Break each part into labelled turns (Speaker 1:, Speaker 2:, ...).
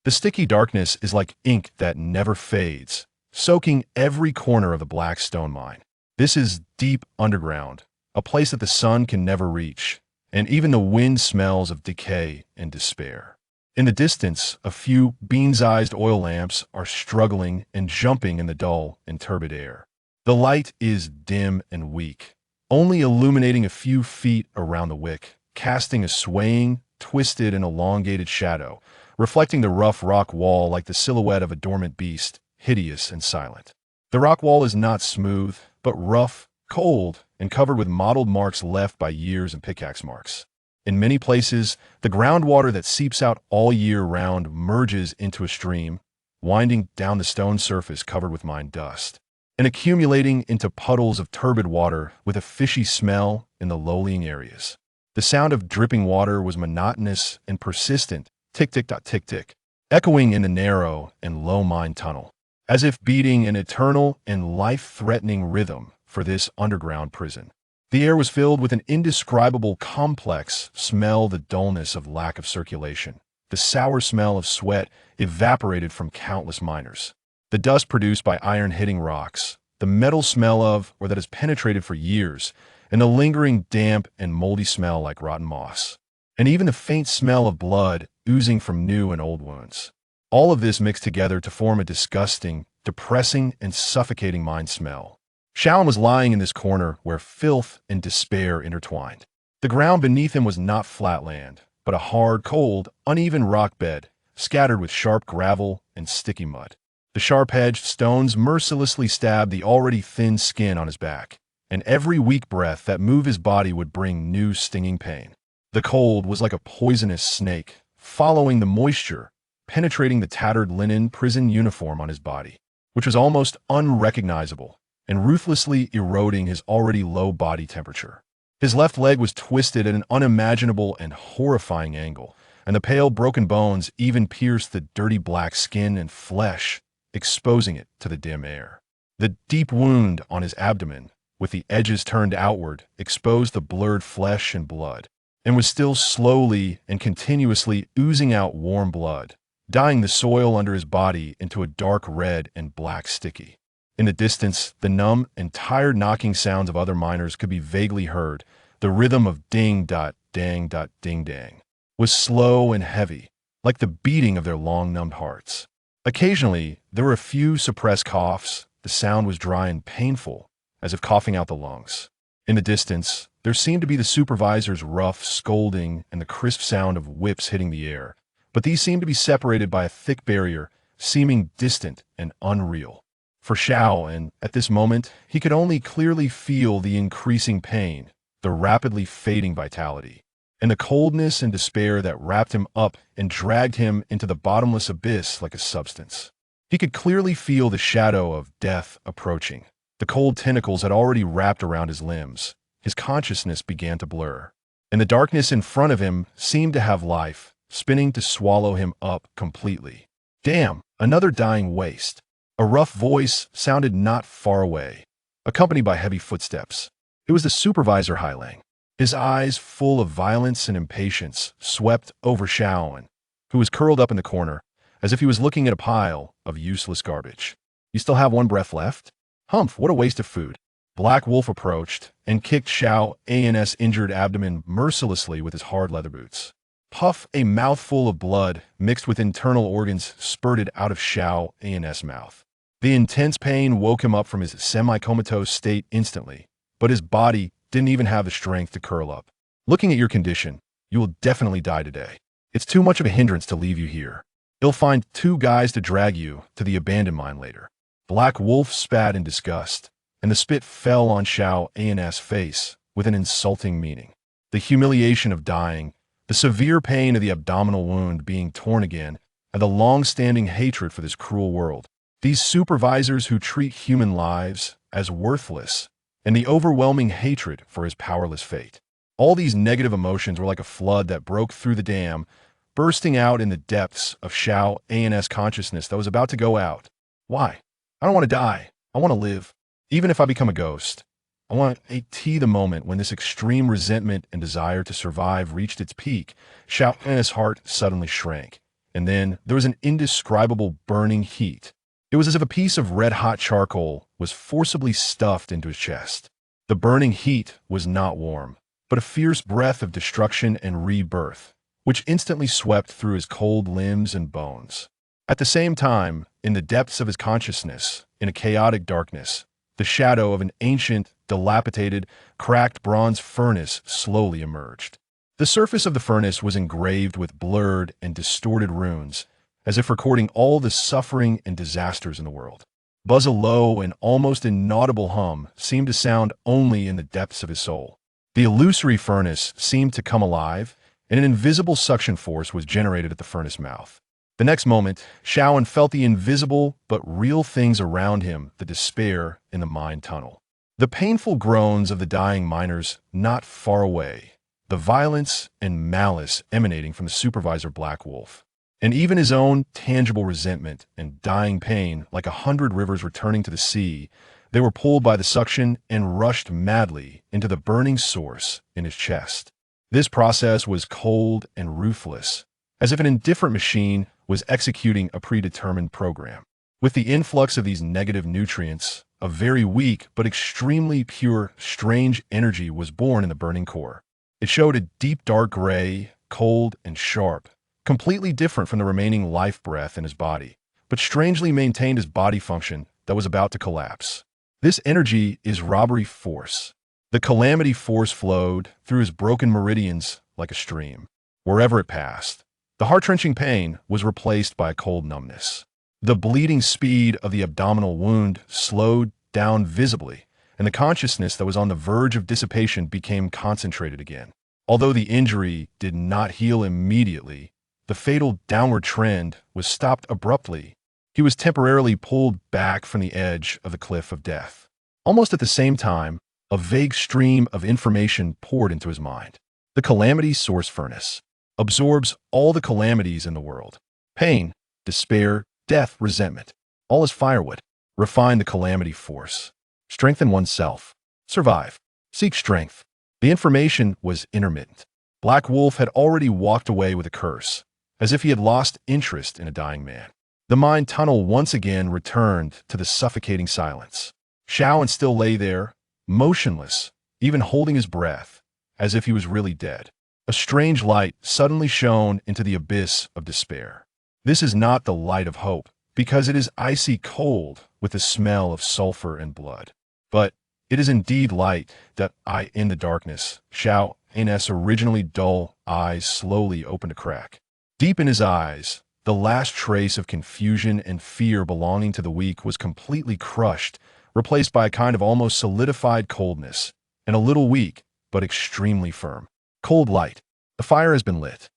Speaker 1: The sticky darkness is like ink that never fades, soaking every corner of the black stone mine. This is deep underground, a place that the sun can never reach, and even the wind smells of decay and despair. In the distance, a few beans-eyed oil lamps are struggling and jumping in the dull and turbid air. The light is dim and weak, only illuminating a few feet around the wick, casting a swaying, twisted, and elongated shadow, reflecting the rough rock wall like the silhouette of a dormant beast, hideous and silent. The rock wall is not smooth, but rough, cold, and covered with mottled marks left by years and pickaxe marks. In many places, the groundwater that seeps out all year round merges into a stream, winding down the stone surface covered with mine dust, and accumulating into puddles of turbid water with a fishy smell in the low-lying areas. The sound of dripping water was monotonous and persistent, tick-tick-tick-tick, echoing in the narrow and low mine tunnel, as if beating an eternal and life-threatening rhythm for this underground prison. The air was filled with an indescribable complex smell, the dullness of lack of circulation, the sour smell of sweat evaporated from countless miners, the dust produced by iron hitting rocks, the metal smell of, or that has penetrated for years, and the lingering damp and moldy smell like rotten moss, and even the faint smell of blood oozing from new and old wounds. All of this mixed together to form a disgusting, depressing, and suffocating mine smell. Shaun was lying in this corner where filth and despair intertwined. The ground beneath him was not flat land, but a hard, cold, uneven rock bed, scattered with sharp gravel and sticky mud. The sharp-edged stones mercilessly stabbed the already thin skin on his back, and every weak breath that moved his body would bring new stinging pain. The cold was like a poisonous snake, following the moisture, penetrating the tattered linen prison uniform on his body, which was almost unrecognizable, and ruthlessly eroding his already low body temperature. His left leg was twisted at an unimaginable and horrifying angle, and the pale broken bones even pierced the dirty black skin and flesh, exposing it to the dim air. The deep wound on his abdomen, with the edges turned outward, exposed the blurred flesh and blood, and was still slowly and continuously oozing out warm blood, dyeing the soil under his body into a dark red and black sticky. In the distance, the numb and tired knocking sounds of other miners could be vaguely heard. The rhythm of ding-dot-dang-dot-ding-dang was slow and heavy, like the beating of their long-numbed hearts. Occasionally, there were a few suppressed coughs. The sound was dry and painful, as if coughing out the lungs. In the distance, there seemed to be the supervisor's rough scolding and the crisp sound of whips hitting the air, but these seemed to be separated by a thick barrier, seeming distant and unreal. For Shaun, at this moment, he could only clearly feel the increasing pain, the rapidly fading vitality, and the coldness and despair that wrapped him up and dragged him into the bottomless abyss like a substance. He could clearly feel the shadow of death approaching. The cold tentacles had already wrapped around his limbs. His consciousness began to blur, and the darkness in front of him seemed to have life, spinning to swallow him up completely. Damn, another dying waste. A rough voice sounded not far away, accompanied by heavy footsteps. It was the supervisor Hailang. His eyes, full of violence and impatience, swept over Shaun, who was curled up in the corner, as if he was looking at a pile of useless garbage. "You still have one breath left? Humph, what a waste of food." Black Wolf approached and kicked Shaun's injured abdomen mercilessly with his hard leather boots. Puff, a mouthful of blood mixed with internal organs spurted out of Shaun's mouth. The intense pain woke him up from his semi-comatose state instantly, but his body didn't even have the strength to curl up. "Looking at your condition, you will definitely die today. It's too much of a hindrance to leave you here. You'll find 2 guys to drag you to the abandoned mine later." Black Wolf spat in disgust, and the spit fell on Shaun's face with an insulting meaning. The humiliation of dying, the severe pain of the abdominal wound being torn again, and the long-standing hatred for this cruel world. These supervisors who treat human lives as worthless, and the overwhelming hatred for his powerless fate. All these negative emotions were like a flood that broke through the dam, bursting out in the depths of Shaun's consciousness that was about to go out. Why? I don't want to die. I want to live. Even if I become a ghost. I want to the moment when this extreme resentment and desire to survive reached its peak. Shaun's heart suddenly shrank. and then there was an indescribable burning heat. It was as if a piece of red-hot charcoal was forcibly stuffed into his chest. The burning heat was not warm, but a fierce breath of destruction and rebirth, which instantly swept through his cold limbs and bones. At the same time, in the depths of his consciousness, in a chaotic darkness, the shadow of an ancient, dilapidated, cracked bronze furnace slowly emerged. The surface of the furnace was engraved with blurred and distorted runes, as if recording all the suffering and disasters in the world. A low and almost inaudible hum seemed to sound only in the depths of his soul. The illusory furnace seemed to come alive, and an invisible suction force was generated at the furnace mouth. The next moment, Shaoan felt the invisible but real things around him, the despair in the mine tunnel. The painful groans of the dying miners not far away, the violence and malice emanating from the supervisor Black Wolf, and even his own tangible resentment and dying pain, like 100 rivers returning to the sea, they were pulled by the suction and rushed madly into the burning source in his chest. This process was cold and ruthless, as if an indifferent machine was executing a predetermined program. With the influx of these negative nutrients, a very weak but extremely pure, strange energy was born in the burning core. It showed a deep dark gray, cold and sharp, completely different from the remaining life breath in his body, but strangely maintained his body function that was about to collapse. This energy is robbery force. The calamity force flowed through his broken meridians like a stream. Wherever it passed, the heart-wrenching pain was replaced by a cold numbness. The bleeding speed of the abdominal wound slowed down visibly, and the consciousness that was on the verge of dissipation became concentrated again. Although the injury did not heal immediately, the fatal downward trend was stopped abruptly. He was temporarily pulled back from the edge of the cliff of death. Almost at the same time, a vague stream of information poured into his mind. The calamity source furnace absorbs all the calamities in the world. Pain, despair, death, resentment. All is firewood. Refine the calamity force. Strengthen oneself. Survive. Seek strength. The information was intermittent. Black Wolf had already walked away with a curse, as if he had lost interest in a dying man. The mine tunnel once again returned to the suffocating silence. Shaoan still lay there, motionless, even holding his breath, as if he was really dead. A strange light suddenly shone into the abyss of despair. This is not the light of hope, because it is icy cold with the smell of sulfur and blood. But it is indeed light that in the darkness, Shaoan's originally dull eyes slowly opened a crack. Deep in his eyes, the last trace of confusion and fear belonging to the weak was completely crushed, replaced by a kind of almost solidified coldness, and a little weak, but extremely firm. Cold light. The fire has been lit.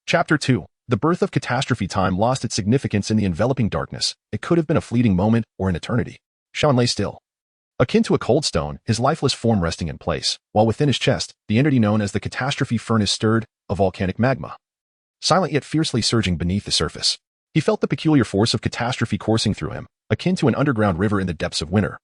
Speaker 1: Chapter 2. The birth of catastrophe. Time lost its significance in the enveloping darkness. It could have been a fleeting moment or an eternity. Shaoan lay still, akin to a cold stone, his lifeless form resting in place, while within his chest, the entity known as the catastrophe furnace stirred, a volcanic magma, silent yet fiercely surging beneath the surface. He felt the peculiar force of catastrophe coursing through him, akin to an underground river in the depths of winter,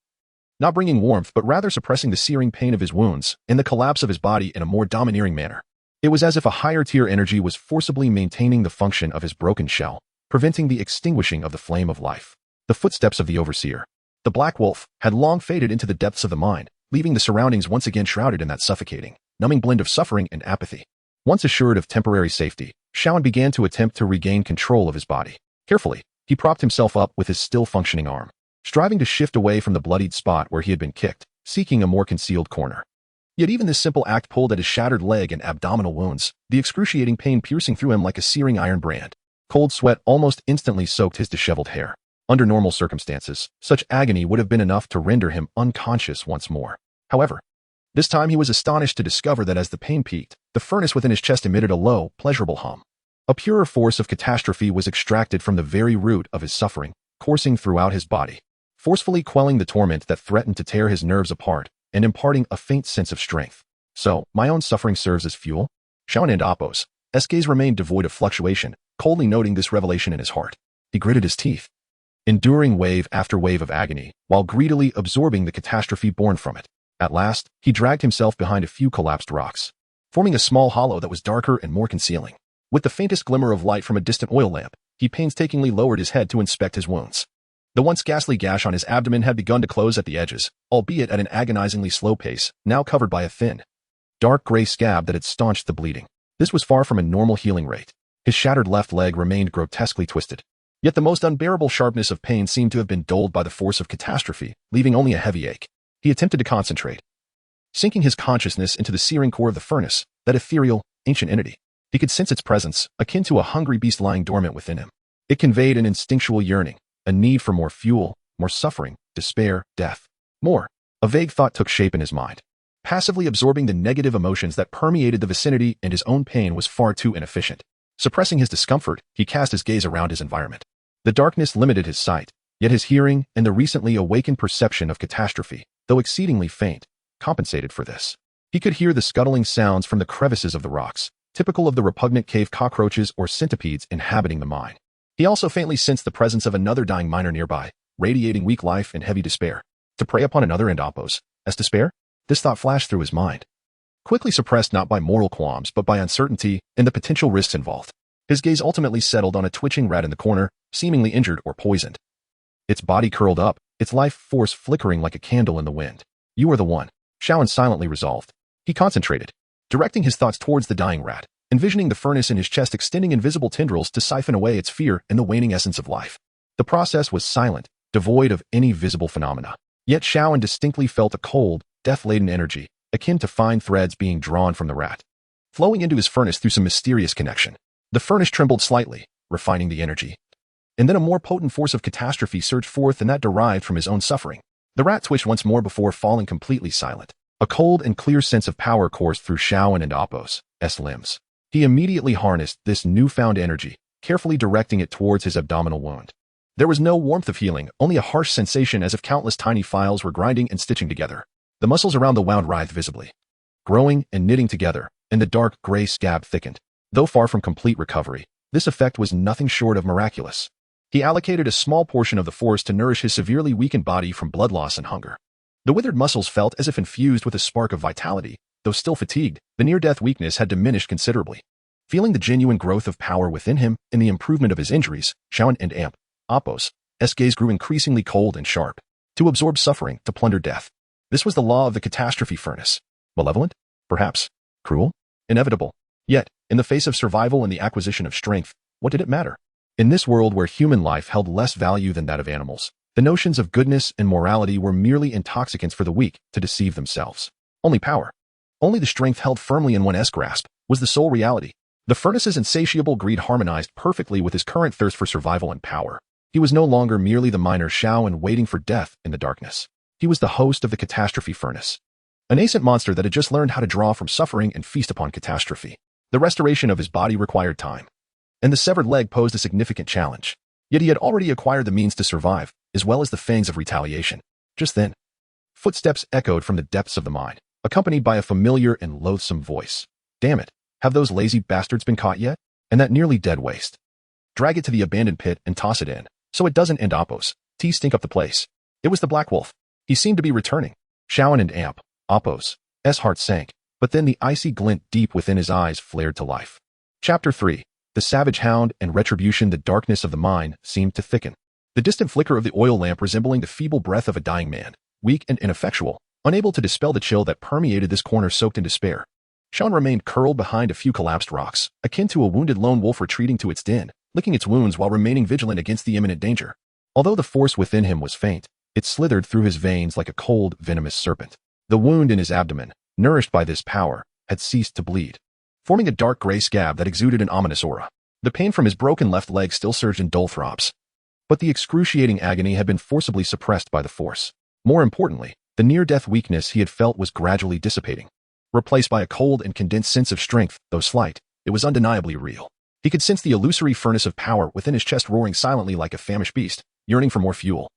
Speaker 1: not bringing warmth but rather suppressing the searing pain of his wounds and the collapse of his body in a more domineering manner. It was as if a higher-tier energy was forcibly maintaining the function of his broken shell, preventing the extinguishing of the flame of life. The footsteps of the overseer, the Black Wolf, had long faded into the depths of the mind, leaving the surroundings once again shrouded in that suffocating, numbing blend of suffering and apathy. Once assured of temporary safety, Shaoan began to attempt to regain control of his body. Carefully, he propped himself up with his still-functioning arm, striving to shift away from the bloodied spot where he had been kicked, seeking a more concealed corner. Yet even this simple act pulled at his shattered leg and abdominal wounds, the excruciating pain piercing through him like a searing iron brand. Cold sweat almost instantly soaked his disheveled hair. Under normal circumstances, such agony would have been enough to render him unconscious once more. However, this time he was astonished to discover that as the pain peaked, the furnace within his chest emitted a low, pleasurable hum. A purer force of catastrophe was extracted from the very root of his suffering, coursing throughout his body, forcefully quelling the torment that threatened to tear his nerves apart, and imparting a faint sense of strength. So, my own suffering serves as fuel? Shaoan and Apos, gaze remained devoid of fluctuation, coldly noting this revelation in his heart. He gritted his teeth, enduring wave after wave of agony, while greedily absorbing the catastrophe born from it. At last, he dragged himself behind a few collapsed rocks, forming a small hollow that was darker and more concealing. With the faintest glimmer of light from a distant oil lamp, he painstakingly lowered his head to inspect his wounds. The once ghastly gash on his abdomen had begun to close at the edges, albeit at an agonizingly slow pace, now covered by a thin, dark gray scab that had staunched the bleeding. This was far from a normal healing rate. His shattered left leg remained grotesquely twisted. Yet the most unbearable sharpness of pain seemed to have been dulled by the force of catastrophe, leaving only a heavy ache. He attempted to concentrate, sinking his consciousness into the searing core of the furnace, that ethereal, ancient entity. He could sense its presence, akin to a hungry beast lying dormant within him. It conveyed an instinctual yearning, a need for more fuel, more suffering, despair, death. More. A vague thought took shape in his mind. Passively absorbing the negative emotions that permeated the vicinity and his own pain was far too inefficient. Suppressing his discomfort, he cast his gaze around his environment. The darkness limited his sight, yet his hearing and the recently awakened perception of catastrophe, though exceedingly faint, compensated for this. He could hear the scuttling sounds from the crevices of the rocks, typical of the repugnant cave cockroaches or centipedes inhabiting the mine. He also faintly sensed the presence of another dying miner nearby, radiating weak life and heavy despair. To prey upon another and oppose as despair? This thought flashed through his mind, quickly suppressed not by moral qualms but by uncertainty and the potential risks involved. His gaze ultimately settled on a twitching rat in the corner, seemingly injured or poisoned. Its body curled up, its life force flickering like a candle in the wind. You are the one, Shaoan silently resolved. He concentrated, directing his thoughts towards the dying rat, envisioning the furnace in his chest extending invisible tendrils to siphon away its fear and the waning essence of life. The process was silent, devoid of any visible phenomena. Yet Shaoan distinctly felt a cold, death-laden energy, akin to fine threads being drawn from the rat, flowing into his furnace through some mysterious connection. The furnace trembled slightly, refining the energy. And then a more potent force of catastrophe surged forth, and that derived from his own suffering. The rat twitched once more before falling completely silent. A cold and clear sense of power coursed through Shaoan and Appo's limbs. He immediately harnessed this newfound energy, carefully directing it towards his abdominal wound. There was no warmth of healing, only a harsh sensation as if countless tiny files were grinding and stitching together. The muscles around the wound writhed visibly, growing and knitting together, and the dark gray scab thickened. Though far from complete recovery, this effect was nothing short of miraculous. He allocated a small portion of the force to nourish his severely weakened body from blood loss and hunger. The withered muscles felt as if infused with a spark of vitality. Though still fatigued, the near-death weakness had diminished considerably. Feeling the genuine growth of power within him and the improvement of his injuries, Shaoan and Appo's gaze grew increasingly cold and sharp. To absorb suffering, to plunder death. This was the law of the catastrophe furnace. Malevolent? Perhaps. Cruel? Inevitable. Yet, in the face of survival and the acquisition of strength, what did it matter? In this world where human life held less value than that of animals, the notions of goodness and morality were merely intoxicants for the weak to deceive themselves. Only power, only the strength held firmly in one's grasp, was the sole reality. The furnace's insatiable greed harmonized perfectly with his current thirst for survival and power. He was no longer merely the miner Shaoan waiting for death in the darkness. He was the host of the catastrophe furnace, a nascent monster that had just learned how to draw from suffering and feast upon catastrophe. The restoration of his body required time, and the severed leg posed a significant challenge. Yet he had already acquired the means to survive, as well as the fangs of retaliation. Just then, footsteps echoed from the depths of the mine, accompanied by a familiar and loathsome voice. Damn it, have those lazy bastards been caught yet? And that nearly dead waste. Drag it to the abandoned pit and toss it in, so it doesn't end Appo's stink up the place. It was the Black Wolf. He seemed to be returning. Shaoan and Appo's heart sank, but then the icy glint deep within his eyes flared to life. Chapter 3. The Savage Hound and Retribution. The darkness of the mine seemed to thicken. The distant flicker of the oil lamp resembling the feeble breath of a dying man, weak and ineffectual, unable to dispel the chill that permeated this corner soaked in despair. Shaoan remained curled behind a few collapsed rocks, akin to a wounded lone wolf retreating to its den, licking its wounds while remaining vigilant against the imminent danger. Although the force within him was faint, it slithered through his veins like a cold, venomous serpent. The wound in his abdomen, nourished by this power, had ceased to bleed, forming a dark gray scab that exuded an ominous aura. The pain from his broken left leg still surged in dull throbs, but the excruciating agony had been forcibly suppressed by the force. More importantly, the near-death weakness he had felt was gradually dissipating. Replaced by a cold and condensed sense of strength, though slight, it was undeniably real. He could sense the illusory furnace of power within his chest roaring silently like a famished beast, yearning for more fuel.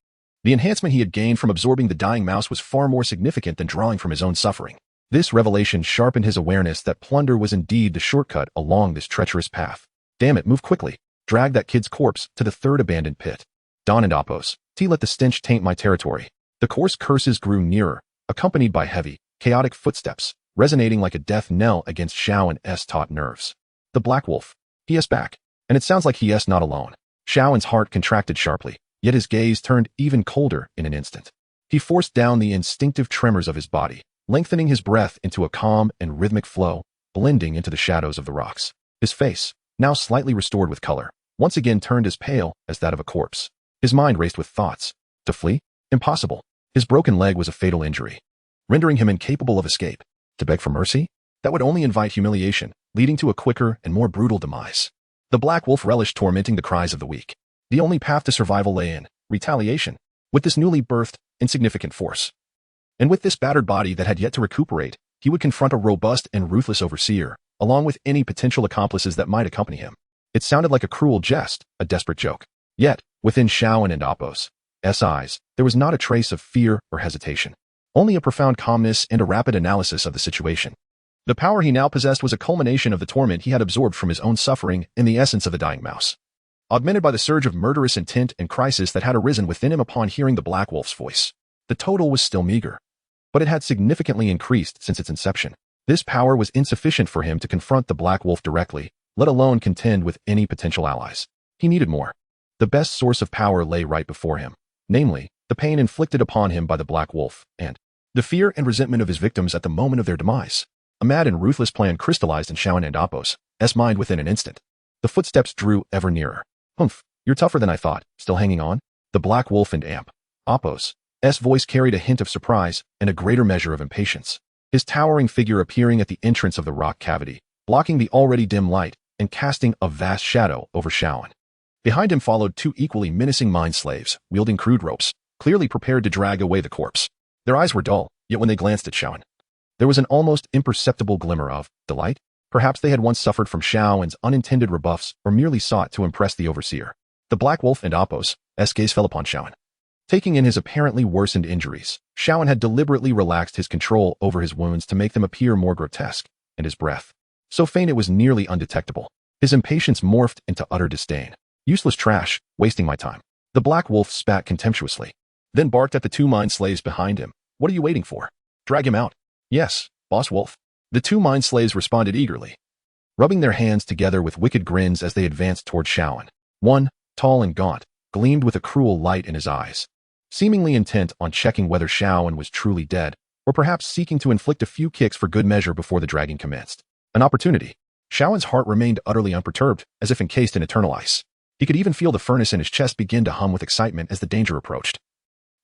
Speaker 1: The enhancement he had gained from absorbing the dying mouse was far more significant than drawing from his own suffering. This revelation sharpened his awareness that plunder was indeed the shortcut along this treacherous path. Damn it, move quickly. Drag that kid's corpse to the third abandoned pit. Don and Appo's let the stench taint my territory. The coarse curses grew nearer, accompanied by heavy, chaotic footsteps, resonating like a death knell against Shaoan's taut nerves. The Black Wolf. He is back. And it sounds like he is not alone. Shaoan's heart contracted sharply, yet his gaze turned even colder in an instant. He forced down the instinctive tremors of his body, lengthening his breath into a calm and rhythmic flow, blending into the shadows of the rocks. His face, now slightly restored with color, once again turned as pale as that of a corpse. His mind raced with thoughts. To flee? Impossible. His broken leg was a fatal injury, rendering him incapable of escape. To beg for mercy? That would only invite humiliation, leading to a quicker and more brutal demise. The Black Wolf relished tormenting the cries of the weak. The only path to survival lay in retaliation, with this newly birthed, insignificant force. And with this battered body that had yet to recuperate, he would confront a robust and ruthless overseer, along with any potential accomplices that might accompany him. It sounded like a cruel jest, a desperate joke. Yet, within Shaoan and Apos' eyes, there was not a trace of fear or hesitation. Only a profound calmness and a rapid analysis of the situation. The power he now possessed was a culmination of the torment he had absorbed from his own suffering in the essence of a dying mouse, augmented by the surge of murderous intent and crisis that had arisen within him upon hearing the Black Wolf's voice. The total was still meager, but it had significantly increased since its inception. This power was insufficient for him to confront the Black Wolf directly, let alone contend with any potential allies. He needed more. The best source of power lay right before him, namely, the pain inflicted upon him by the Black Wolf, and the fear and resentment of his victims at the moment of their demise. A mad and ruthless plan crystallized in Shaoan and Apos' mind within an instant. The footsteps drew ever nearer. Humph, you're tougher than I thought, still hanging on? The Black Wolf and Apos' voice carried a hint of surprise and a greater measure of impatience. His towering figure appearing at the entrance of the rock cavity, blocking the already dim light and casting a vast shadow over Shaoan. Behind him followed two equally menacing mind slaves, wielding crude ropes, clearly prepared to drag away the corpse. Their eyes were dull, yet when they glanced at Shaoan, there was an almost imperceptible glimmer of delight. Perhaps they had once suffered from Shaoan's unintended rebuffs or merely sought to impress the overseer. The Black Wolf and Apos' gaze fell upon Shaoan. Taking in his apparently worsened injuries, Shaoan had deliberately relaxed his control over his wounds to make them appear more grotesque, and his breath, so faint it was nearly undetectable. His impatience morphed into utter disdain. Useless trash, wasting my time. The Black Wolf spat contemptuously, then barked at the two mind slaves behind him. What are you waiting for? Drag him out. Yes, Boss Wolf. The two mind slaves responded eagerly, rubbing their hands together with wicked grins as they advanced toward Shaoan. One, tall and gaunt, gleamed with a cruel light in his eyes, seemingly intent on checking whether Shaoan was truly dead, or perhaps seeking to inflict a few kicks for good measure before the dragging commenced. An opportunity. Shaoan's heart remained utterly unperturbed, as if encased in eternal ice. He could even feel the furnace in his chest begin to hum with excitement as the danger approached.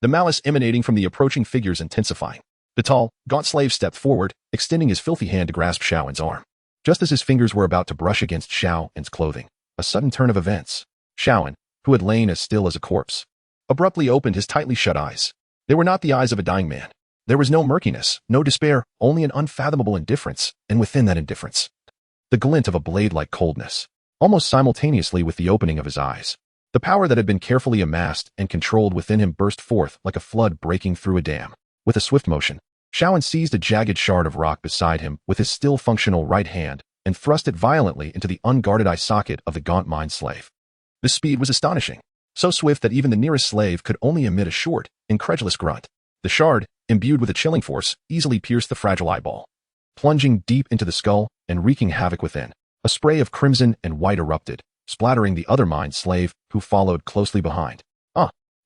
Speaker 1: The malice emanating from the approaching figures intensifying. The tall, gaunt slave stepped forward, extending his filthy hand to grasp Shaoan's arm. Just as his fingers were about to brush against Shaoan's clothing, a sudden turn of events. Shaoan, who had lain as still as a corpse, abruptly opened his tightly shut eyes. They were not the eyes of a dying man. There was no murkiness, no despair, only an unfathomable indifference, and within that indifference, the glint of a blade-like coldness. Almost simultaneously with the opening of his eyes, the power that had been carefully amassed and controlled within him burst forth like a flood breaking through a dam. With a swift motion, Shaoan seized a jagged shard of rock beside him with his still functional right hand and thrust it violently into the unguarded eye socket of the gaunt mind slave. The speed was astonishing, so swift that even the nearest slave could only emit a short, incredulous grunt. The shard, imbued with a chilling force, easily pierced the fragile eyeball, plunging deep into the skull and wreaking havoc within. A spray of crimson and white erupted, splattering the other mind slave, who followed closely behind.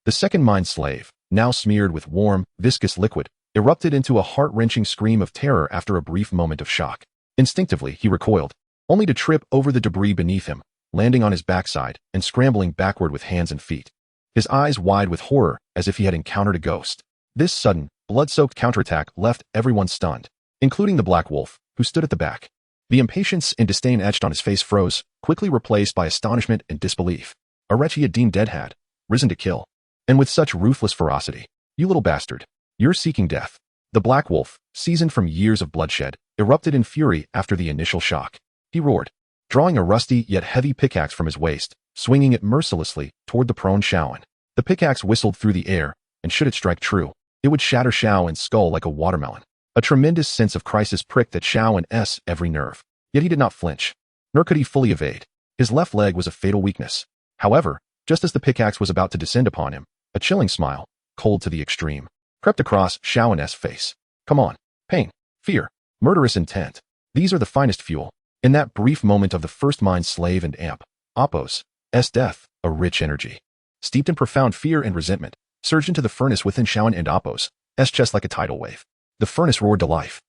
Speaker 1: The second mind slave, now smeared with warm, viscous liquid, erupted into a heart-wrenching scream of terror after a brief moment of shock. Instinctively, he recoiled, only to trip over the debris beneath him, landing on his backside and scrambling backward with hands and feet, his eyes wide with horror as if he had encountered a ghost. This sudden, blood-soaked counterattack left everyone stunned, including the Black Wolf, who stood at the back. The impatience and disdain etched on his face froze, quickly replaced by astonishment and disbelief. A wretch he had deemed dead had risen to kill, and with such ruthless ferocity. You little bastard. You're seeking death. The Black Wolf, seasoned from years of bloodshed, erupted in fury after the initial shock. He roared, drawing a rusty yet heavy pickaxe from his waist, swinging it mercilessly toward the prone Shaoan. The pickaxe whistled through the air, and should it strike true, it would shatter Shaoan's skull like a watermelon. A tremendous sense of crisis pricked at Shaoan's every nerve. Yet he did not flinch, nor could he fully evade. His left leg was a fatal weakness. However, just as the pickaxe was about to descend upon him, a chilling smile, cold to the extreme, crept across Shaoan's face. Come on. Pain, fear, murderous intent. These are the finest fuel. In that brief moment of the first mind's slave and amp, Apo's death, a rich energy, steeped in profound fear and resentment, surged into the furnace within Shaoan and Apo's chest like a tidal wave. The furnace roared to life,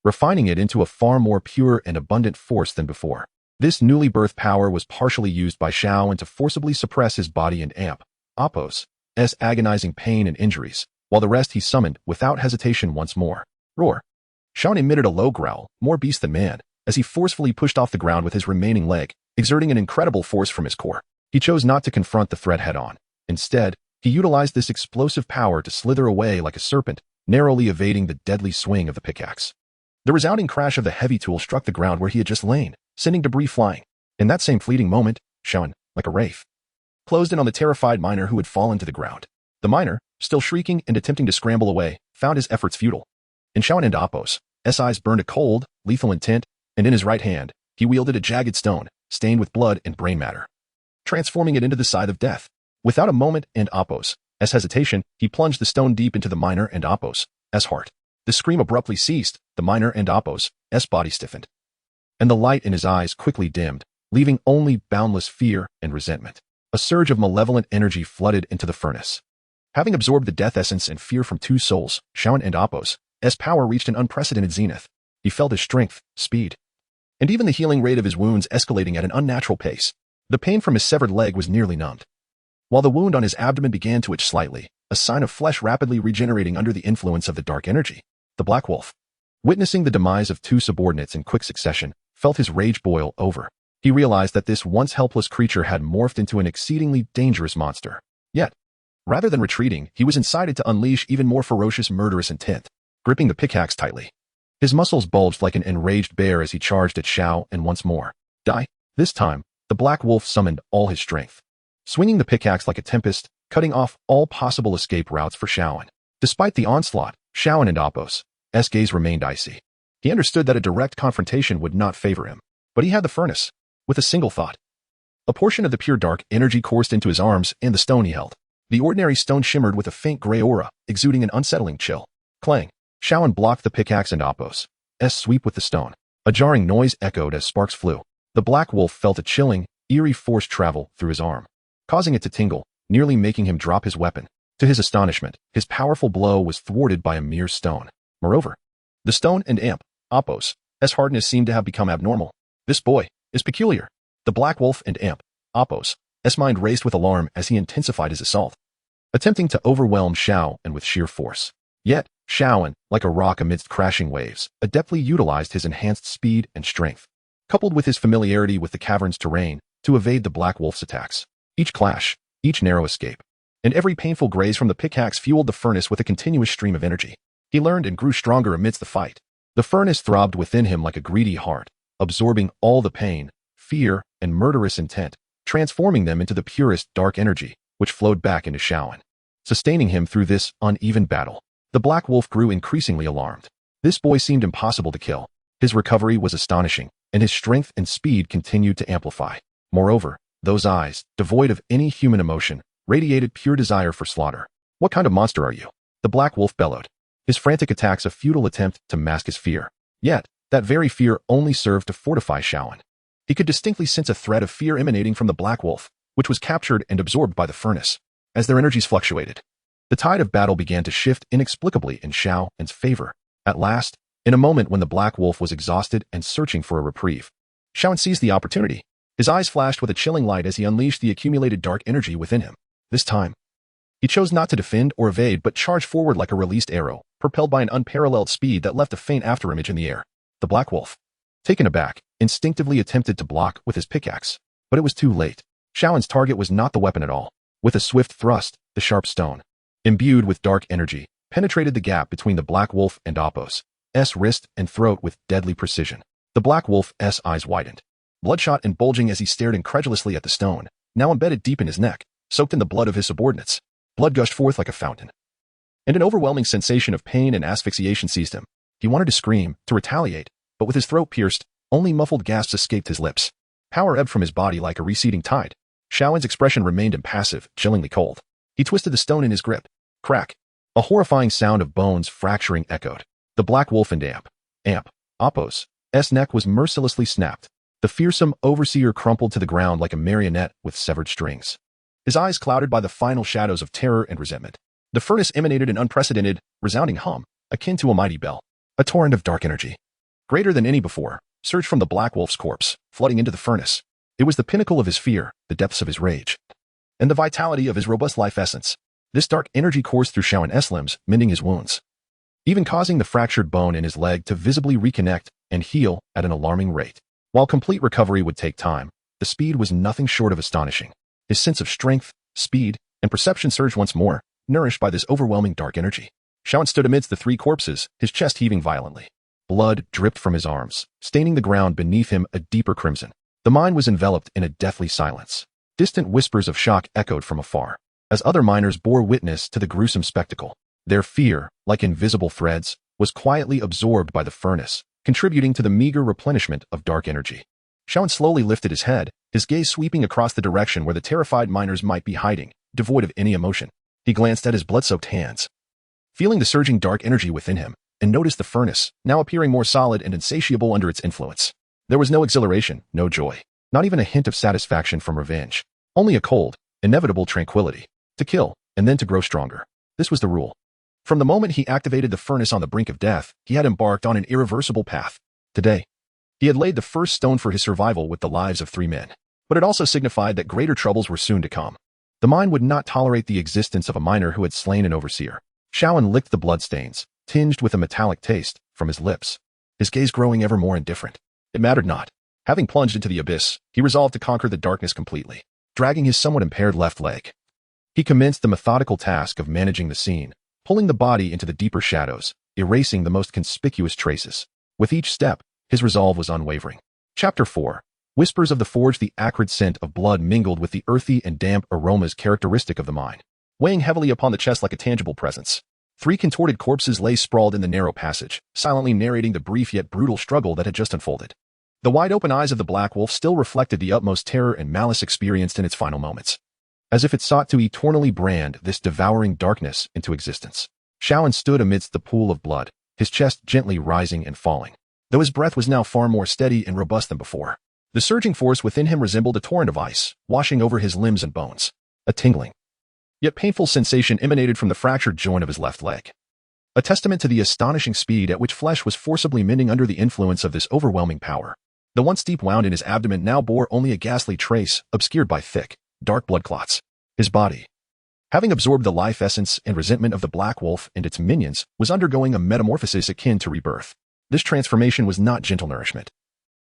Speaker 1: refining it into a far more pure and abundant force than before. This newly birthed power was partially used by Shaoan to forcibly suppress his body and amp Apo's agonizing pain and injuries, while the rest he summoned without hesitation once more. Roar. Shaoan emitted a low growl, more beast than man, as he forcefully pushed off the ground with his remaining leg, exerting an incredible force from his core. He chose not to confront the threat head-on. Instead, he utilized this explosive power to slither away like a serpent, narrowly evading the deadly swing of the pickaxe. The resounding crash of the heavy tool struck the ground where he had just lain, sending debris flying. In that same fleeting moment, Shaoan, like a wraith, closed in on the terrified miner who had fallen to the ground. The miner, still shrieking and attempting to scramble away, found his efforts futile. In Shaoan and Apo's eyes burned a cold, lethal intent, and in his right hand, he wielded a jagged stone, stained with blood and brain matter, transforming it into the scythe of death. Without a moment and Apo's hesitation, he plunged the stone deep into the miner and Apo's heart. The scream abruptly ceased, the miner and Apo's body stiffened, and the light in his eyes quickly dimmed, leaving only boundless fear and resentment. A surge of malevolent energy flooded into the furnace. Having absorbed the death essence and fear from two souls, Shaoan and Apo's power reached an unprecedented zenith. He felt his strength, speed, and even the healing rate of his wounds escalating at an unnatural pace. The pain from his severed leg was nearly numbed, while the wound on his abdomen began to itch slightly, a sign of flesh rapidly regenerating under the influence of the dark energy. The Black Wolf, witnessing the demise of two subordinates in quick succession, felt his rage boil over. He realized that this once helpless creature had morphed into an exceedingly dangerous monster. Yet, rather than retreating, he was incited to unleash even more ferocious, murderous intent. Gripping the pickaxe tightly, his muscles bulged like an enraged bear as he charged at Shao and once more. Die. This time, the Black Wolf summoned all his strength, swinging the pickaxe like a tempest, cutting off all possible escape routes for Shaoan. Despite the onslaught, Shaoan and Apo's gaze remained icy. He understood that a direct confrontation would not favor him, but he had the furnace. With a single thought, a portion of the pure dark energy coursed into his arms and the stone he held. The ordinary stone shimmered with a faint gray aura, exuding an unsettling chill. Clang. Shaoan blocked the pickaxe and Apo's sweep with the stone. A jarring noise echoed as sparks flew. The Black Wolf felt a chilling, eerie force travel through his arm, causing it to tingle, nearly making him drop his weapon. To his astonishment, his powerful blow was thwarted by a mere stone. Moreover, the stone and amp Apo's hardness seemed to have become abnormal. This boy is peculiar. The Black Wolf and amp Apo's mind raced with alarm as he intensified his assault, attempting to overwhelm Shao and with sheer force. Yet, Shaoan, like a rock amidst crashing waves, adeptly utilized his enhanced speed and strength, coupled with his familiarity with the cavern's terrain, to evade the Black Wolf's attacks. Each clash, each narrow escape, and every painful graze from the pickaxe fueled the furnace with a continuous stream of energy. He learned and grew stronger amidst the fight. The furnace throbbed within him like a greedy heart, absorbing all the pain, fear, and murderous intent, transforming them into the purest dark energy, which flowed back into Shaoan, sustaining him through this uneven battle. The Black Wolf grew increasingly alarmed. This boy seemed impossible to kill. His recovery was astonishing, and his strength and speed continued to amplify. Moreover, those eyes, devoid of any human emotion, radiated pure desire for slaughter. What kind of monster are you? The Black Wolf bellowed, his frantic attacks a futile attempt to mask his fear. Yet, that very fear only served to fortify Shaoan. He could distinctly sense a thread of fear emanating from the Black Wolf, which was captured and absorbed by the furnace. As their energies fluctuated, the tide of battle began to shift inexplicably in Shaoan's favor. At last, in a moment when the Black Wolf was exhausted and searching for a reprieve, Shaoan seized the opportunity. His eyes flashed with a chilling light as he unleashed the accumulated dark energy within him. This time, he chose not to defend or evade but charged forward like a released arrow, propelled by an unparalleled speed that left a faint afterimage in the air. The Black Wolf, taken aback, instinctively attempted to block with his pickaxe, but it was too late. Shaoan's target was not the weapon at all. With a swift thrust, the sharp stone, imbued with dark energy, penetrated the gap between the Black Wolf and Apo's wrist and throat with deadly precision. The Black Wolf's eyes widened, bloodshot and bulging as he stared incredulously at the stone, now embedded deep in his neck, soaked in the blood of his subordinates. Blood gushed forth like a fountain, and an overwhelming sensation of pain and asphyxiation seized him. He wanted to scream, to retaliate, but with his throat pierced, only muffled gasps escaped his lips. Power ebbed from his body like a receding tide. Shaoan's expression remained impassive, chillingly cold. He twisted the stone in his grip. Crack. A horrifying sound of bones fracturing echoed. The Black Wolf and amp Apo's neck was mercilessly snapped, The fearsome overseer crumpled to the ground like a marionette with severed strings. His eyes clouded by the final shadows of terror and resentment. The furnace emanated an unprecedented, resounding hum, akin to a mighty bell. A torrent of dark energy, greater than any before, surged from the Black Wolf's corpse, flooding into the furnace. It was the pinnacle of his fear, the depths of his rage, and the vitality of his robust life essence. This dark energy coursed through Shao's limbs, mending his wounds, even causing the fractured bone in his leg to visibly reconnect and heal at an alarming rate. While complete recovery would take time, the speed was nothing short of astonishing. His sense of strength, speed, and perception surged once more, nourished by this overwhelming dark energy. Shao stood amidst the three corpses, his chest heaving violently. Blood dripped from his arms, staining the ground beneath him a deeper crimson. The mine was enveloped in a deathly silence. Distant whispers of shock echoed from afar, as other miners bore witness to the gruesome spectacle. Their fear, like invisible threads, was quietly absorbed by the furnace, contributing to the meager replenishment of dark energy. Shao slowly lifted his head, his gaze sweeping across the direction where the terrified miners might be hiding, devoid of any emotion. He glanced at his blood-soaked hands, feeling the surging dark energy within him, and noticed the furnace, now appearing more solid and insatiable under its influence. There was no exhilaration, no joy, not even a hint of satisfaction from revenge. Only a cold, inevitable tranquility. To kill, and then to grow stronger. This was the rule. From the moment he activated the furnace on the brink of death, he had embarked on an irreversible path. Today, he had laid the first stone for his survival with the lives of 3 men. But it also signified that greater troubles were soon to come. The mine would not tolerate the existence of a miner who had slain an overseer. Shao licked the bloodstains, tinged with a metallic taste, from his lips, his gaze growing ever more indifferent. It mattered not. Having plunged into the abyss, he resolved to conquer the darkness completely. Dragging his somewhat impaired left leg, he commenced the methodical task of managing the scene, pulling the body into the deeper shadows, erasing the most conspicuous traces. With each step, his resolve was unwavering. Chapter 4. Whispers of the Forge. The acrid scent of blood mingled with the earthy and damp aromas characteristic of the mine, weighing heavily upon the chest like a tangible presence. 3 contorted corpses lay sprawled in the narrow passage, silently narrating the brief yet brutal struggle that had just unfolded. The wide-open eyes of the Black Wolf still reflected the utmost terror and malice experienced in its final moments, as if it sought to eternally brand this devouring darkness into existence. Shao stood amidst the pool of blood, his chest gently rising and falling, though his breath was now far more steady and robust than before. The surging force within him resembled a torrent of ice, washing over his limbs and bones. A tingling, yet painful sensation emanated from the fractured joint of his left leg, a testament to the astonishing speed at which flesh was forcibly mending under the influence of this overwhelming power. The once deep wound in his abdomen now bore only a ghastly trace, obscured by thick, dark blood clots. His body, having absorbed the life essence and resentment of the Black Wolf and its minions, was undergoing a metamorphosis akin to rebirth. This transformation was not gentle nourishment,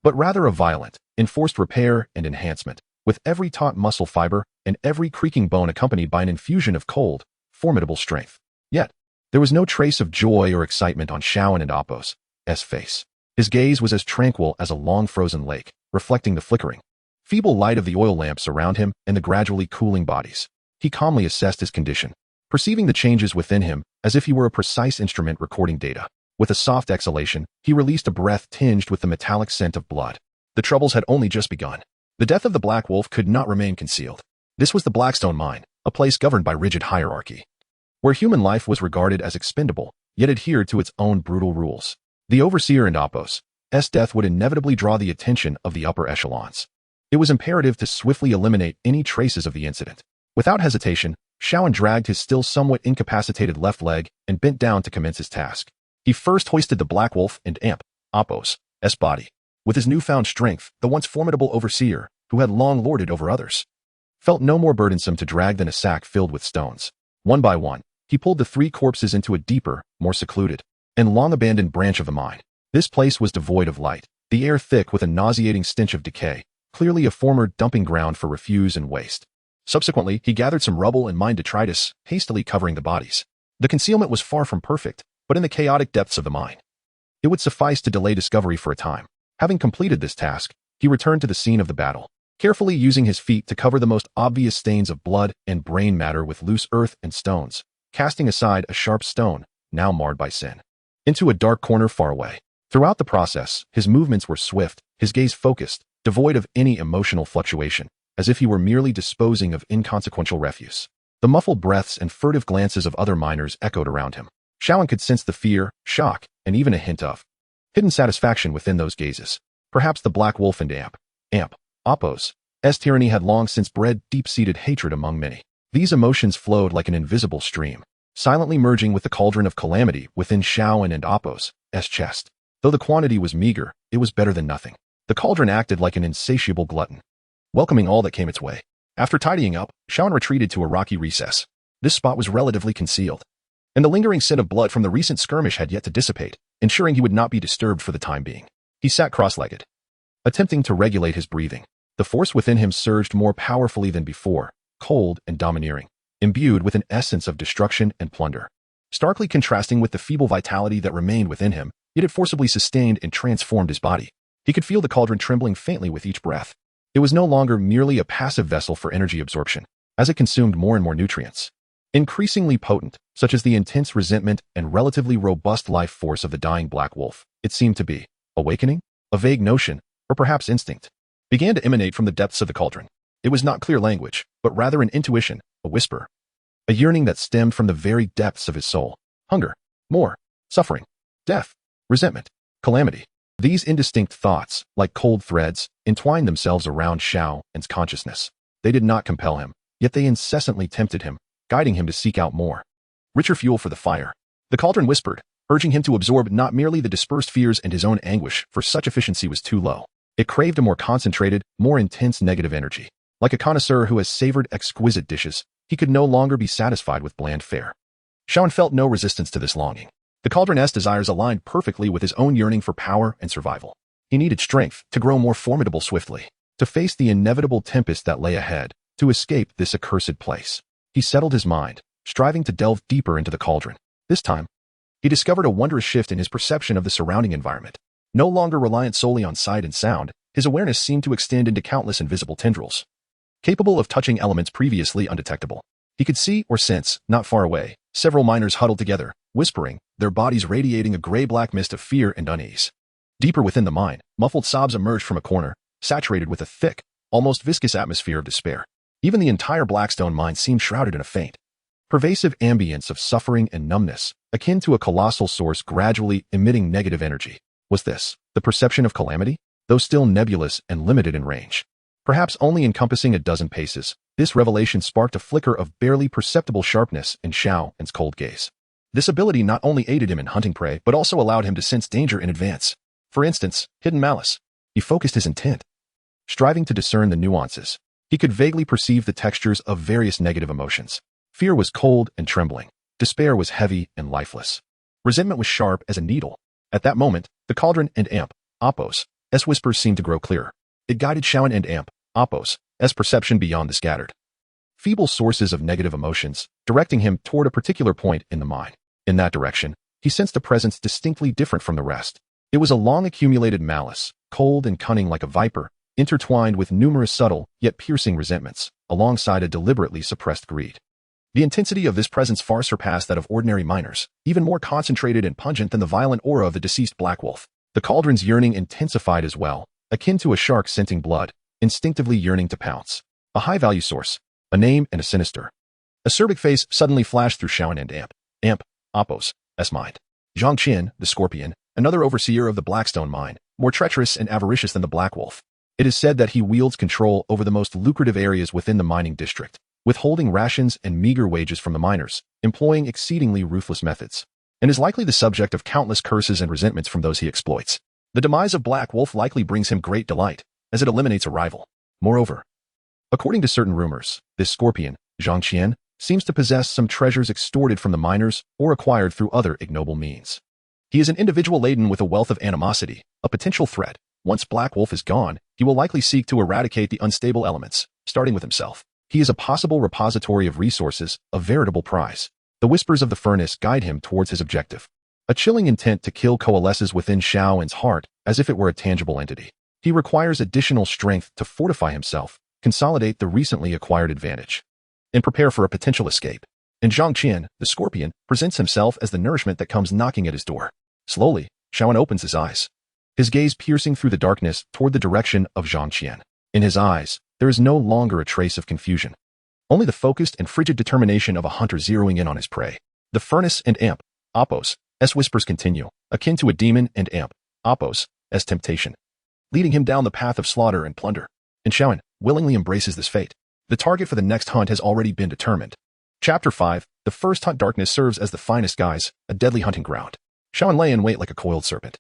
Speaker 1: but rather a violent, enforced repair and enhancement, with every taut muscle fiber and every creaking bone accompanied by an infusion of cold, formidable strength. Yet, there was no trace of joy or excitement on Shao and Appo's face. His gaze was as tranquil as a long-frozen lake, reflecting the flickering, feeble light of the oil lamps around him and the gradually cooling bodies. He calmly assessed his condition, perceiving the changes within him as if he were a precise instrument recording data. With a soft exhalation, he released a breath tinged with the metallic scent of blood. The troubles had only just begun. The death of the Black Wolf could not remain concealed. This was the Blackstone Mine, a place governed by rigid hierarchy, where human life was regarded as expendable, yet adhered to its own brutal rules. The Overseer and Appo's death would inevitably draw the attention of the upper echelons. It was imperative to swiftly eliminate any traces of the incident. Without hesitation, Shao dragged his still somewhat incapacitated left leg and bent down to commence his task. He first hoisted the Black Wolf and Appo's body. With his newfound strength, the once formidable Overseer, who had long lorded over others, felt no more burdensome to drag than a sack filled with stones. One by one, he pulled the 3 corpses into a deeper, more secluded, and long-abandoned branch of the mine. This place was devoid of light, the air thick with a nauseating stench of decay, clearly a former dumping ground for refuse and waste. Subsequently, he gathered some rubble and mined detritus, hastily covering the bodies. The concealment was far from perfect, but in the chaotic depths of the mine, it would suffice to delay discovery for a time. Having completed this task, he returned to the scene of the battle, carefully using his feet to cover the most obvious stains of blood and brain matter with loose earth and stones, casting aside a sharp stone, now marred by sin, into a dark corner far away. Throughout the process, his movements were swift, his gaze focused, devoid of any emotional fluctuation, as if he were merely disposing of inconsequential refuse. The muffled breaths and furtive glances of other miners echoed around him. Shao could sense the fear, shock, and even a hint of hidden satisfaction within those gazes. Perhaps the Black Wolf and Amp, Oppos. S tyranny had long since bred deep-seated hatred among many. These emotions flowed like an invisible stream, silently merging with the cauldron of calamity within Shaoan and Oppos' chest. Though the quantity was meager, it was better than nothing. The cauldron acted like an insatiable glutton, welcoming all that came its way. After tidying up, Shaoan retreated to a rocky recess. This spot was relatively concealed, and the lingering scent of blood from the recent skirmish had yet to dissipate, ensuring he would not be disturbed for the time being. He sat cross-legged, attempting to regulate his breathing. The force within him surged more powerfully than before, cold and domineering, imbued with an essence of destruction and plunder. Starkly contrasting with the feeble vitality that remained within him, yet it forcibly sustained and transformed his body. He could feel the cauldron trembling faintly with each breath. It was no longer merely a passive vessel for energy absorption, as it consumed more and more nutrients. Increasingly potent, such as the intense resentment and relatively robust life force of the dying black wolf, it seemed to be awakening, a vague notion, or perhaps instinct, began to emanate from the depths of the cauldron. It was not clear language, but rather an intuition, a whisper, a yearning that stemmed from the very depths of his soul. Hunger, more, suffering, death, resentment, calamity. These indistinct thoughts, like cold threads, entwined themselves around Shaoan's consciousness. They did not compel him, yet they incessantly tempted him, guiding him to seek out more, richer fuel for the fire. The cauldron whispered, urging him to absorb not merely the dispersed fears and his own anguish, for such efficiency was too low. It craved a more concentrated, more intense negative energy. Like a connoisseur who has savored exquisite dishes, he could no longer be satisfied with bland fare. Shaoan felt no resistance to this longing. The cauldron's desires aligned perfectly with his own yearning for power and survival. He needed strength to grow more formidable swiftly, to face the inevitable tempest that lay ahead, to escape this accursed place. He settled his mind, striving to delve deeper into the cauldron. This time, he discovered a wondrous shift in his perception of the surrounding environment. No longer reliant solely on sight and sound, his awareness seemed to extend into countless invisible tendrils, capable of touching elements previously undetectable. He could see or sense, not far away, several miners huddled together, whispering, their bodies radiating a gray-black mist of fear and unease. Deeper within the mine, muffled sobs emerged from a corner, saturated with a thick, almost viscous atmosphere of despair. Even the entire Blackstone mine seemed shrouded in a faint, pervasive ambience of suffering and numbness, akin to a colossal source gradually emitting negative energy. Was this the perception of calamity? Though still nebulous and limited in range, perhaps only encompassing a dozen paces, this revelation sparked a flicker of barely perceptible sharpness in Shaoan's cold gaze. This ability not only aided him in hunting prey, but also allowed him to sense danger in advance. For instance, hidden malice. He focused his intent, striving to discern the nuances. He could vaguely perceive the textures of various negative emotions. Fear was cold and trembling. Despair was heavy and lifeless. Resentment was sharp as a needle. At that moment, the cauldron and Amp, Oppos' whispers seemed to grow clearer. It guided Shaoan and Amp, Oppos' perception beyond the scattered, feeble sources of negative emotions, directing him toward a particular point in the mine. In that direction, he sensed a presence distinctly different from the rest. It was a long-accumulated malice, cold and cunning like a viper, intertwined with numerous subtle, yet piercing resentments, alongside a deliberately suppressed greed. The intensity of this presence far surpassed that of ordinary miners, even more concentrated and pungent than the violent aura of the deceased black wolf. The cauldron's yearning intensified as well, akin to a shark scenting blood, instinctively yearning to pounce. A high-value source, a name and a sinister. A acerbic face suddenly flashed through Shaoan and Amp, Oppos' mind. Zhang Qian, the Scorpion, another overseer of the Blackstone mine, more treacherous and avaricious than the Black Wolf. It is said that he wields control over the most lucrative areas within the mining district, withholding rations and meager wages from the miners, employing exceedingly ruthless methods, and is likely the subject of countless curses and resentments from those he exploits. The demise of Black Wolf likely brings him great delight, as it eliminates a rival. Moreover, according to certain rumors, this Scorpion, Zhang Qian, seems to possess some treasures extorted from the miners or acquired through other ignoble means. He is an individual laden with a wealth of animosity, a potential threat. Once Black Wolf is gone, he will likely seek to eradicate the unstable elements, starting with himself. He is a possible repository of resources, a veritable prize. The whispers of the furnace guide him towards his objective. A chilling intent to kill coalesces within Shaoan's heart, as if it were a tangible entity. He requires additional strength to fortify himself, consolidate the recently acquired advantage, and prepare for a potential escape. And Zhang Qian, the Scorpion, presents himself as the nourishment that comes knocking at his door. Slowly, Shaoan opens his eyes, his gaze piercing through the darkness toward the direction of Zhang Qian. In his eyes, there is no longer a trace of confusion, only the focused and frigid determination of a hunter zeroing in on his prey. The furnace and Amp, Oppos' whispers continue, akin to a demon and Amp, Oppos' temptation. leading him down the path of slaughter and plunder. And Xiaoan willingly embraces this fate. The target for the next hunt has already been determined. Chapter 5. The first hunt. Darkness serves as the finest guise, a deadly hunting ground. Xiaoan lay in wait like a coiled serpent,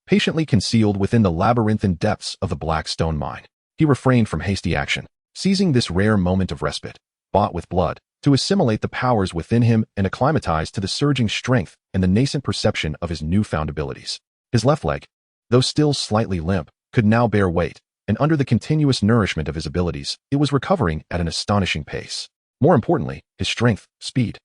Speaker 1: patiently concealed within the labyrinthine depths of the black stone mine. He refrained from hasty action, seizing this rare moment of respite, bought with blood, to assimilate the powers within him and acclimatize to the surging strength and the nascent perception of his newfound abilities. His left leg, though still slightly limp, could now bear weight, and under the continuous nourishment of his abilities, it was recovering at an astonishing pace. More importantly, his strength, speed,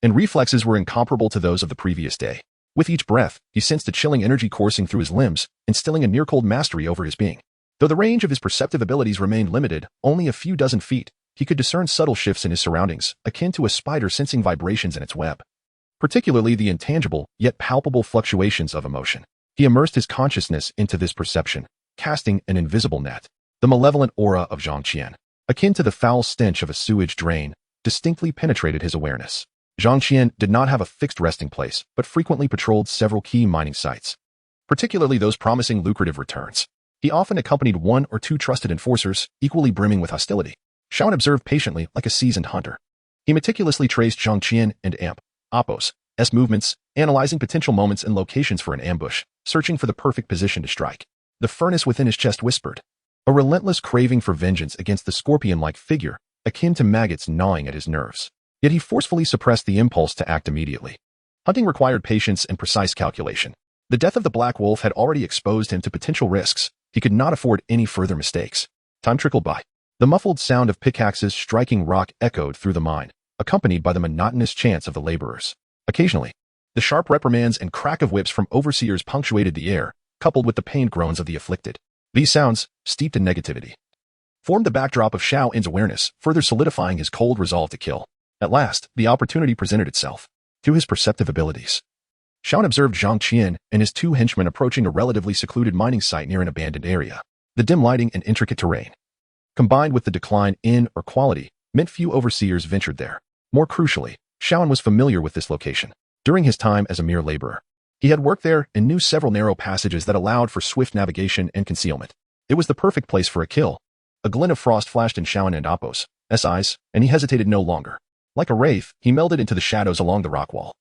Speaker 1: and reflexes were incomparable to those of the previous day. With each breath, he sensed a chilling energy coursing through his limbs, instilling a near-cold mastery over his being. Though the range of his perceptive abilities remained limited, only a few dozen feet, he could discern subtle shifts in his surroundings, akin to a spider sensing vibrations in its web. Particularly the intangible, yet palpable fluctuations of emotion. He immersed his consciousness into this perception, casting an invisible net. The malevolent aura of Zhang Qian, akin to the foul stench of a sewage drain, distinctly penetrated his awareness. Zhang Qian did not have a fixed resting place, but frequently patrolled several key mining sites, particularly those promising lucrative returns. He often accompanied one or two trusted enforcers, equally brimming with hostility. Xiaoan observed patiently like a seasoned hunter. He meticulously traced Zhang Qian and Appos' movements, analyzing potential moments and locations for an ambush, searching for the perfect position to strike. The furnace within his chest whispered, a relentless craving for vengeance against the scorpion-like figure, akin to maggots gnawing at his nerves. Yet he forcefully suppressed the impulse to act immediately. Hunting required patience and precise calculation. The death of the Black Wolf had already exposed him to potential risks. He could not afford any further mistakes. Time trickled by. The muffled sound of pickaxes striking rock echoed through the mine, accompanied by the monotonous chants of the laborers. Occasionally, the sharp reprimands and crack of whips from overseers punctuated the air, coupled with the pained groans of the afflicted. These sounds, steeped in negativity, formed the backdrop of Xiaoan's awareness, further solidifying his cold resolve to kill. At last, the opportunity presented itself. Through his perceptive abilities, Xiaoan observed Zhang Qian and his two henchmen approaching a relatively secluded mining site near an abandoned area. The dim lighting and intricate terrain, combined with the decline in or quality, meant few overseers ventured there. More crucially, Xiaoan was familiar with this location. During his time as a mere laborer, he had worked there and knew several narrow passages that allowed for swift navigation and concealment. It was the perfect place for a kill. A glint of frost flashed in Xiaoan and Appos' eyes, and he hesitated no longer. Like a wraith, he melded into the shadows along the rock wall,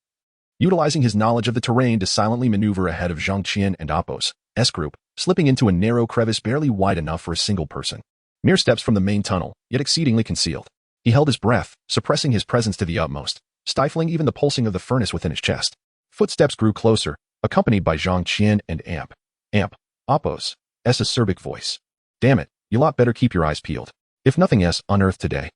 Speaker 1: utilizing his knowledge of the terrain to silently maneuver ahead of Zhang Qian and Appos' group, slipping into a narrow crevice barely wide enough for a single person. Mere steps from the main tunnel, yet exceedingly concealed. He held his breath, suppressing his presence to the utmost, stifling even the pulsing of the furnace within his chest. Footsteps grew closer, accompanied by Zhang Qian and Appos' acerbic voice. Damn it, you lot better keep your eyes peeled. If nothing else unearthed today,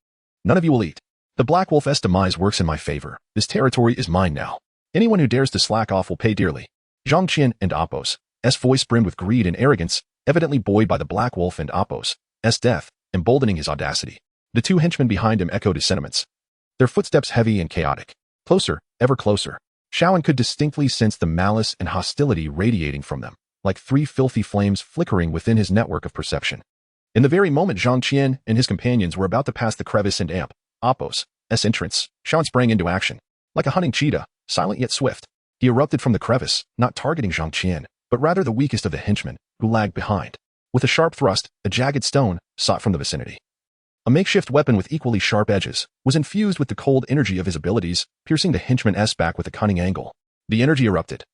Speaker 1: none of you will eat. The Black Wolf's demise works in my favor. This territory is mine now. Anyone who dares to slack off will pay dearly. Zhang Qian and Appos' voice brimmed with greed and arrogance, evidently buoyed by the Black Wolf and Appos' death, emboldening his audacity. The two henchmen behind him echoed his sentiments, their footsteps heavy and chaotic. Closer, ever closer. Xiaoan could distinctly sense the malice and hostility radiating from them, like three filthy flames flickering within his network of perception. In the very moment Zhang Qian and his companions were about to pass the crevice and Appos' entrance, Xiaoan sprang into action. Like a hunting cheetah, silent yet swift, he erupted from the crevice, not targeting Zhang Qian, but rather the weakest of the henchmen, who lagged behind. With a sharp thrust, a jagged stone, sought from the vicinity. A makeshift weapon with equally sharp edges, was infused with the cold energy of his abilities, piercing the henchman's back with a cunning angle. The energy erupted,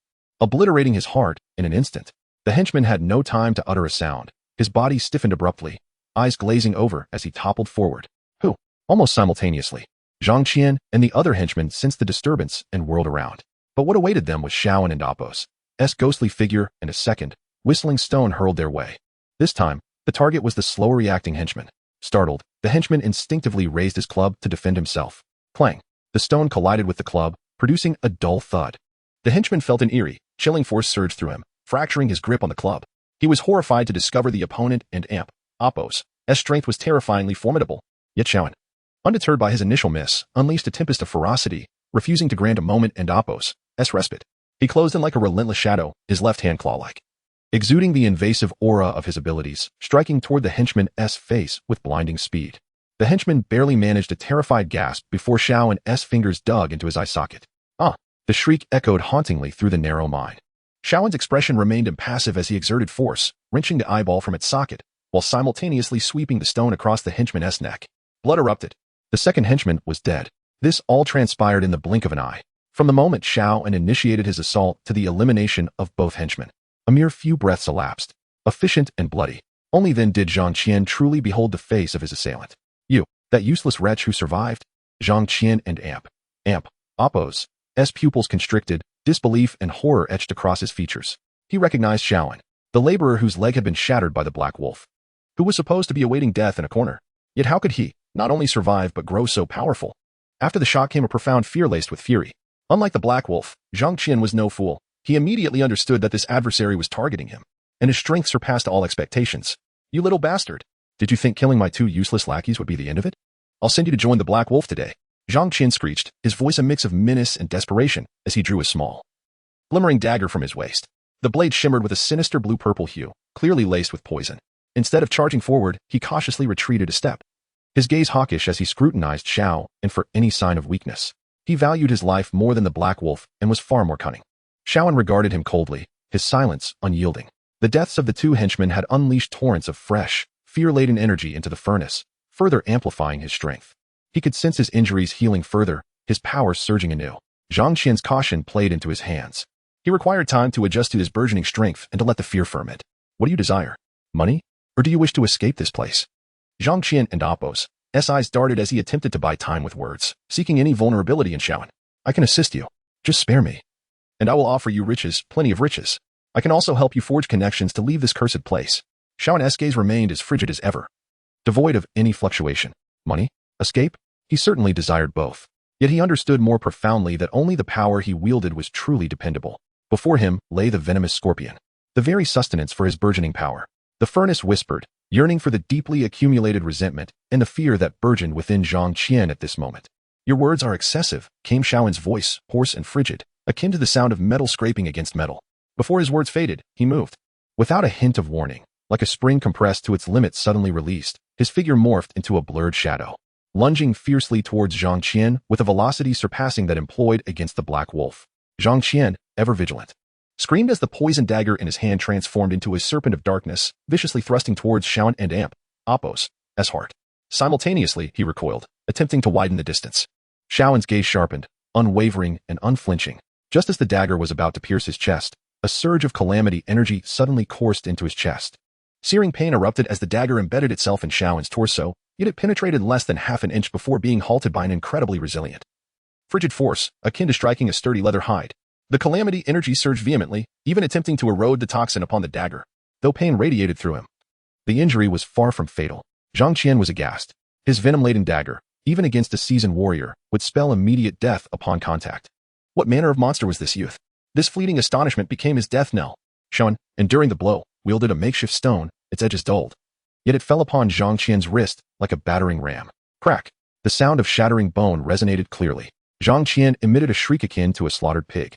Speaker 1: obliterating his heart in an instant. The henchman had no time to utter a sound. His body stiffened abruptly, eyes glazing over as he toppled forward. Almost simultaneously, Zhang Qian and the other henchmen sensed the disturbance and whirled around. But what awaited them was Xiaoan and Appos' ghostly figure, and a second, whistling stone hurled their way. This time, the target was the slower reacting henchman. Startled, the henchman instinctively raised his club to defend himself. Clang! The stone collided with the club, producing a dull thud. The henchman felt an eerie, chilling force surge through him, fracturing his grip on the club. He was horrified to discover the opponent and Appos' strength was terrifyingly formidable. Yet Xiaoan, undeterred by his initial miss, unleashed a tempest of ferocity, refusing to grant a moment and Appos' respite. He closed in like a relentless shadow, his left hand claw-like, exuding the invasive aura of his abilities, striking toward the henchman's face with blinding speed. The henchman barely managed a terrified gasp before Xiaoan's fingers dug into his eye socket. The shriek echoed hauntingly through the narrow mine. Shaoan's expression remained impassive as he exerted force, wrenching the eyeball from its socket, while simultaneously sweeping the stone across the henchman's neck. Blood erupted. The second henchman was dead. This all transpired in the blink of an eye. From the moment Shaoan initiated his assault to the elimination of both henchmen, a mere few breaths elapsed, efficient and bloody. Only then did Zhang Qian truly behold the face of his assailant. You, that useless wretch who survived? Zhang Qian and Appo's pupils constricted, disbelief and horror etched across his features. He recognized Shaoan, the laborer whose leg had been shattered by the Black Wolf, who was supposed to be awaiting death in a corner. Yet how could he not only survive but grow so powerful? After the shock came a profound fear laced with fury. Unlike the Black Wolf, Zhang Qian was no fool. He immediately understood that this adversary was targeting him, and his strength surpassed all expectations. You little bastard! Did you think killing my two useless lackeys would be the end of it? I'll send you to join the Black Wolf today. Zhang Qian screeched, his voice a mix of menace and desperation, as he drew a small, glimmering dagger from his waist. The blade shimmered with a sinister blue-purple hue, clearly laced with poison. Instead of charging forward, he cautiously retreated a step, his gaze hawkish as he scrutinized Xiao and for any sign of weakness. He valued his life more than the Black Wolf and was far more cunning. Shaoan regarded him coldly, his silence unyielding. The deaths of the two henchmen had unleashed torrents of fresh, fear-laden energy into the furnace, further amplifying his strength. He could sense his injuries healing further, his powers surging anew. Zhang Qian's caution played into his hands. He required time to adjust to his burgeoning strength and to let the fear ferment. What do you desire? Money? Or do you wish to escape this place? Zhang Qian and Appo's eyes darted as he attempted to buy time with words, seeking any vulnerability in Shaoan. I can assist you. Just spare me. And I will offer you riches, plenty of riches. I can also help you forge connections to leave this cursed place. Shaoan's gaze remained as frigid as ever, devoid of any fluctuation. Money? Escape? He certainly desired both. Yet he understood more profoundly that only the power he wielded was truly dependable. Before him lay the venomous scorpion, the very sustenance for his burgeoning power. The furnace whispered, yearning for the deeply accumulated resentment and the fear that burgeoned within Zhang Qian at this moment. Your words are excessive, came Shaoan's voice, hoarse and frigid, akin to the sound of metal scraping against metal. Before his words faded, he moved. Without a hint of warning, like a spring compressed to its limit suddenly released, his figure morphed into a blurred shadow, lunging fiercely towards Zhang Qian with a velocity surpassing that employed against the Black Wolf. Zhang Qian, ever vigilant, screamed as the poisoned dagger in his hand transformed into a serpent of darkness, viciously thrusting towards Shaoan and Appo's heart. Simultaneously, he recoiled, attempting to widen the distance. Shaoan's gaze sharpened, unwavering and unflinching. Just as the dagger was about to pierce his chest, a surge of calamity energy suddenly coursed into his chest. Searing pain erupted as the dagger embedded itself in Shaoan's torso, yet it penetrated less than half an inch before being halted by an incredibly resilient, frigid force, akin to striking a sturdy leather hide. The calamity energy surged vehemently, even attempting to erode the toxin upon the dagger, though pain radiated through him. The injury was far from fatal. Zhang Qian was aghast. His venom-laden dagger, even against a seasoned warrior, would spell immediate death upon contact. What manner of monster was this youth? This fleeting astonishment became his death knell. Shaoan, enduring the blow, wielded a makeshift stone, its edges dulled. Yet it fell upon Zhang Qian's wrist like a battering ram. Crack! The sound of shattering bone resonated clearly. Zhang Qian emitted a shriek akin to a slaughtered pig.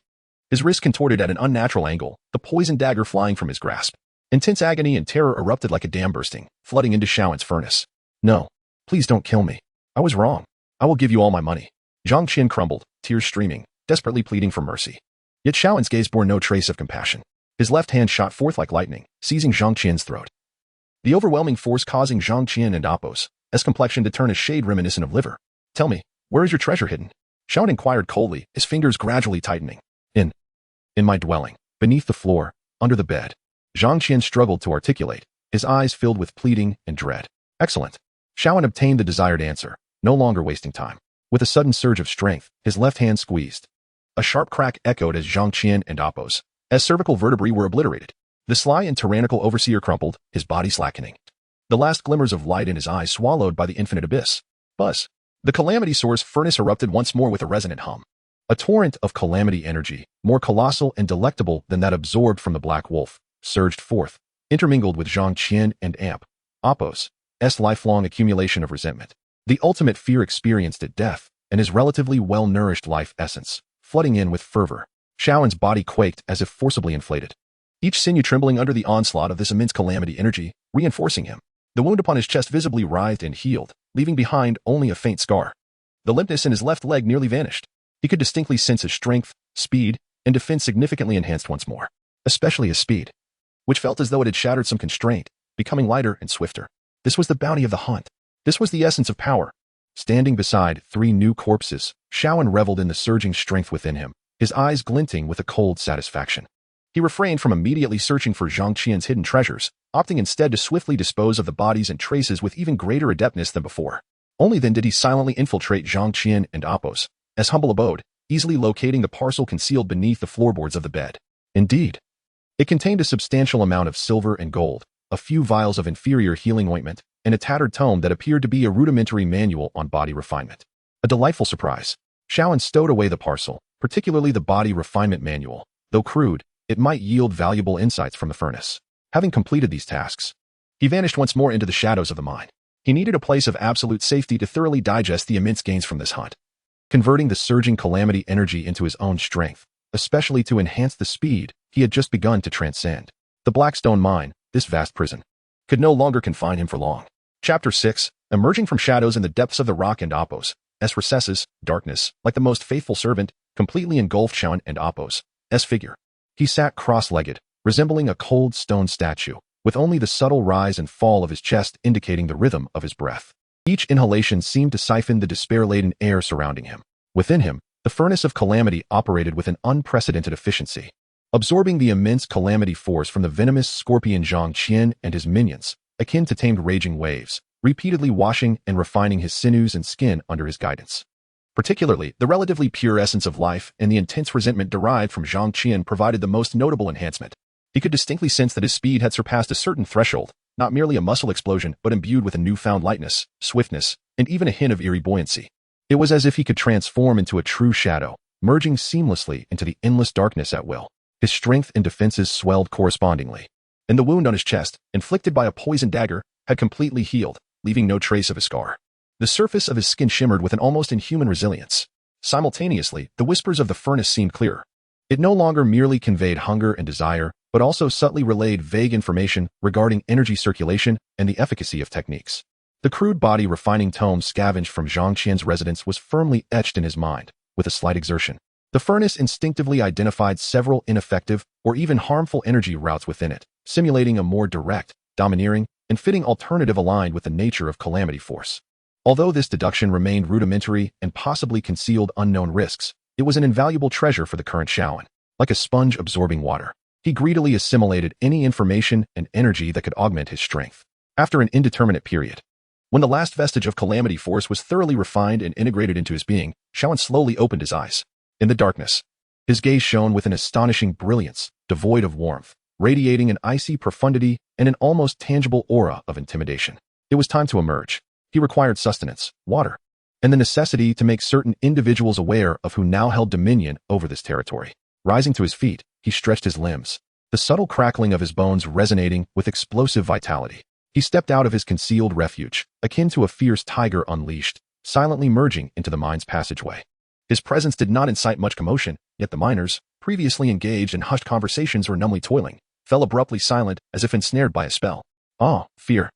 Speaker 1: His wrist contorted at an unnatural angle, the poisoned dagger flying from his grasp. Intense agony and terror erupted like a dam bursting, flooding into Shaoan's furnace. No, please don't kill me. I was wrong. I will give you all my money. Zhang Qian crumbled, tears streaming, desperately pleading for mercy. Yet Shaoan's gaze bore no trace of compassion. His left hand shot forth like lightning, seizing Zhang Qian's throat. The overwhelming force causing Zhang Qian and Appo's complexion to turn a shade reminiscent of liver. Tell me, where is your treasure hidden? Shaoan inquired coldly, his fingers gradually tightening. In my dwelling, beneath the floor, under the bed. Zhang Qian struggled to articulate, his eyes filled with pleading and dread. Excellent. Shaoan obtained the desired answer, no longer wasting time. With a sudden surge of strength, his left hand squeezed. A sharp crack echoed as Zhang Qian and Appo's cervical vertebrae were obliterated. The sly and tyrannical overseer crumpled, his body slackening. The last glimmers of light in his eyes swallowed by the infinite abyss. Buzz. The calamity source furnace erupted once more with a resonant hum. A torrent of calamity energy, more colossal and delectable than that absorbed from the Black Wolf, surged forth, intermingled with Zhang Qian and Appo's lifelong accumulation of resentment. The ultimate fear experienced at death, and his relatively well-nourished life essence, flooding in with fervor. Shaoan's body quaked as if forcibly inflated, each sinew trembling under the onslaught of this immense calamity energy, reinforcing him. The wound upon his chest visibly writhed and healed, leaving behind only a faint scar. The limpness in his left leg nearly vanished. He could distinctly sense his strength, speed, and defense significantly enhanced once more. especially his speed, which felt as though it had shattered some constraint, becoming lighter and swifter. This was the bounty of the hunt. This was the essence of power. Standing beside 3 new corpses, Shaoan reveled in the surging strength within him, his eyes glinting with a cold satisfaction. He refrained from immediately searching for Zhang Qian's hidden treasures, opting instead to swiftly dispose of the bodies and traces with even greater adeptness than before. Only then did he silently infiltrate Zhang Qian and Appo's humble abode, easily locating the parcel concealed beneath the floorboards of the bed. Indeed, it contained a substantial amount of silver and gold, a few vials of inferior healing ointment, and a tattered tome that appeared to be a rudimentary manual on body refinement. A delightful surprise. Shaoan stowed away the parcel, particularly the body refinement manual. Though crude, it might yield valuable insights from the furnace. Having completed these tasks, he vanished once more into the shadows of the mine. He needed a place of absolute safety to thoroughly digest the immense gains from this hunt, converting the surging calamity energy into his own strength, especially to enhance the speed he had just begun to transcend. The Blackstone Mine, this vast prison, could no longer confine him for long. Chapter 6, emerging from shadows in the depths of the rock and Appo's recesses, darkness, like the most faithful servant, completely engulfed Shaoan and Appo's figure. He sat cross-legged, resembling a cold stone statue, with only the subtle rise and fall of his chest indicating the rhythm of his breath. Each inhalation seemed to siphon the despair-laden air surrounding him. Within him, the furnace of calamity operated with an unprecedented efficiency, absorbing the immense calamity force from the venomous scorpion Zhang Qian and his minions, akin to tamed raging waves, repeatedly washing and refining his sinews and skin under his guidance. Particularly, the relatively pure essence of life and the intense resentment derived from Zhang Qian provided the most notable enhancement. He could distinctly sense that his speed had surpassed a certain threshold, not merely a muscle explosion but imbued with a newfound lightness, swiftness, and even a hint of eerie buoyancy. It was as if he could transform into a true shadow, merging seamlessly into the endless darkness at will. His strength and defenses swelled correspondingly, and the wound on his chest, inflicted by a poisoned dagger, had completely healed, leaving no trace of a scar. The surface of his skin shimmered with an almost inhuman resilience. Simultaneously, the whispers of the furnace seemed clearer. It no longer merely conveyed hunger and desire, but also subtly relayed vague information regarding energy circulation and the efficacy of techniques. The crude body refining tome scavenged from Zhang Qian's residence was firmly etched in his mind, with a slight exertion. The furnace instinctively identified several ineffective or even harmful energy routes within it, simulating a more direct, domineering, and fitting alternative aligned with the nature of calamity force. Although this deduction remained rudimentary and possibly concealed unknown risks, it was an invaluable treasure for the current Shaoan. Like a sponge absorbing water, he greedily assimilated any information and energy that could augment his strength. After an indeterminate period, when the last vestige of calamity force was thoroughly refined and integrated into his being, Shaoan slowly opened his eyes. In the darkness, his gaze shone with an astonishing brilliance, devoid of warmth, radiating an icy profundity and an almost tangible aura of intimidation. It was time to emerge. He required sustenance, water, and the necessity to make certain individuals aware of who now held dominion over this territory. Rising to his feet, he stretched his limbs, the subtle crackling of his bones resonating with explosive vitality. He stepped out of his concealed refuge, akin to a fierce tiger unleashed, silently merging into the mine's passageway. His presence did not incite much commotion, yet the miners, previously engaged in hushed conversations or numbly toiling, fell abruptly silent as if ensnared by a spell. Awe, fear,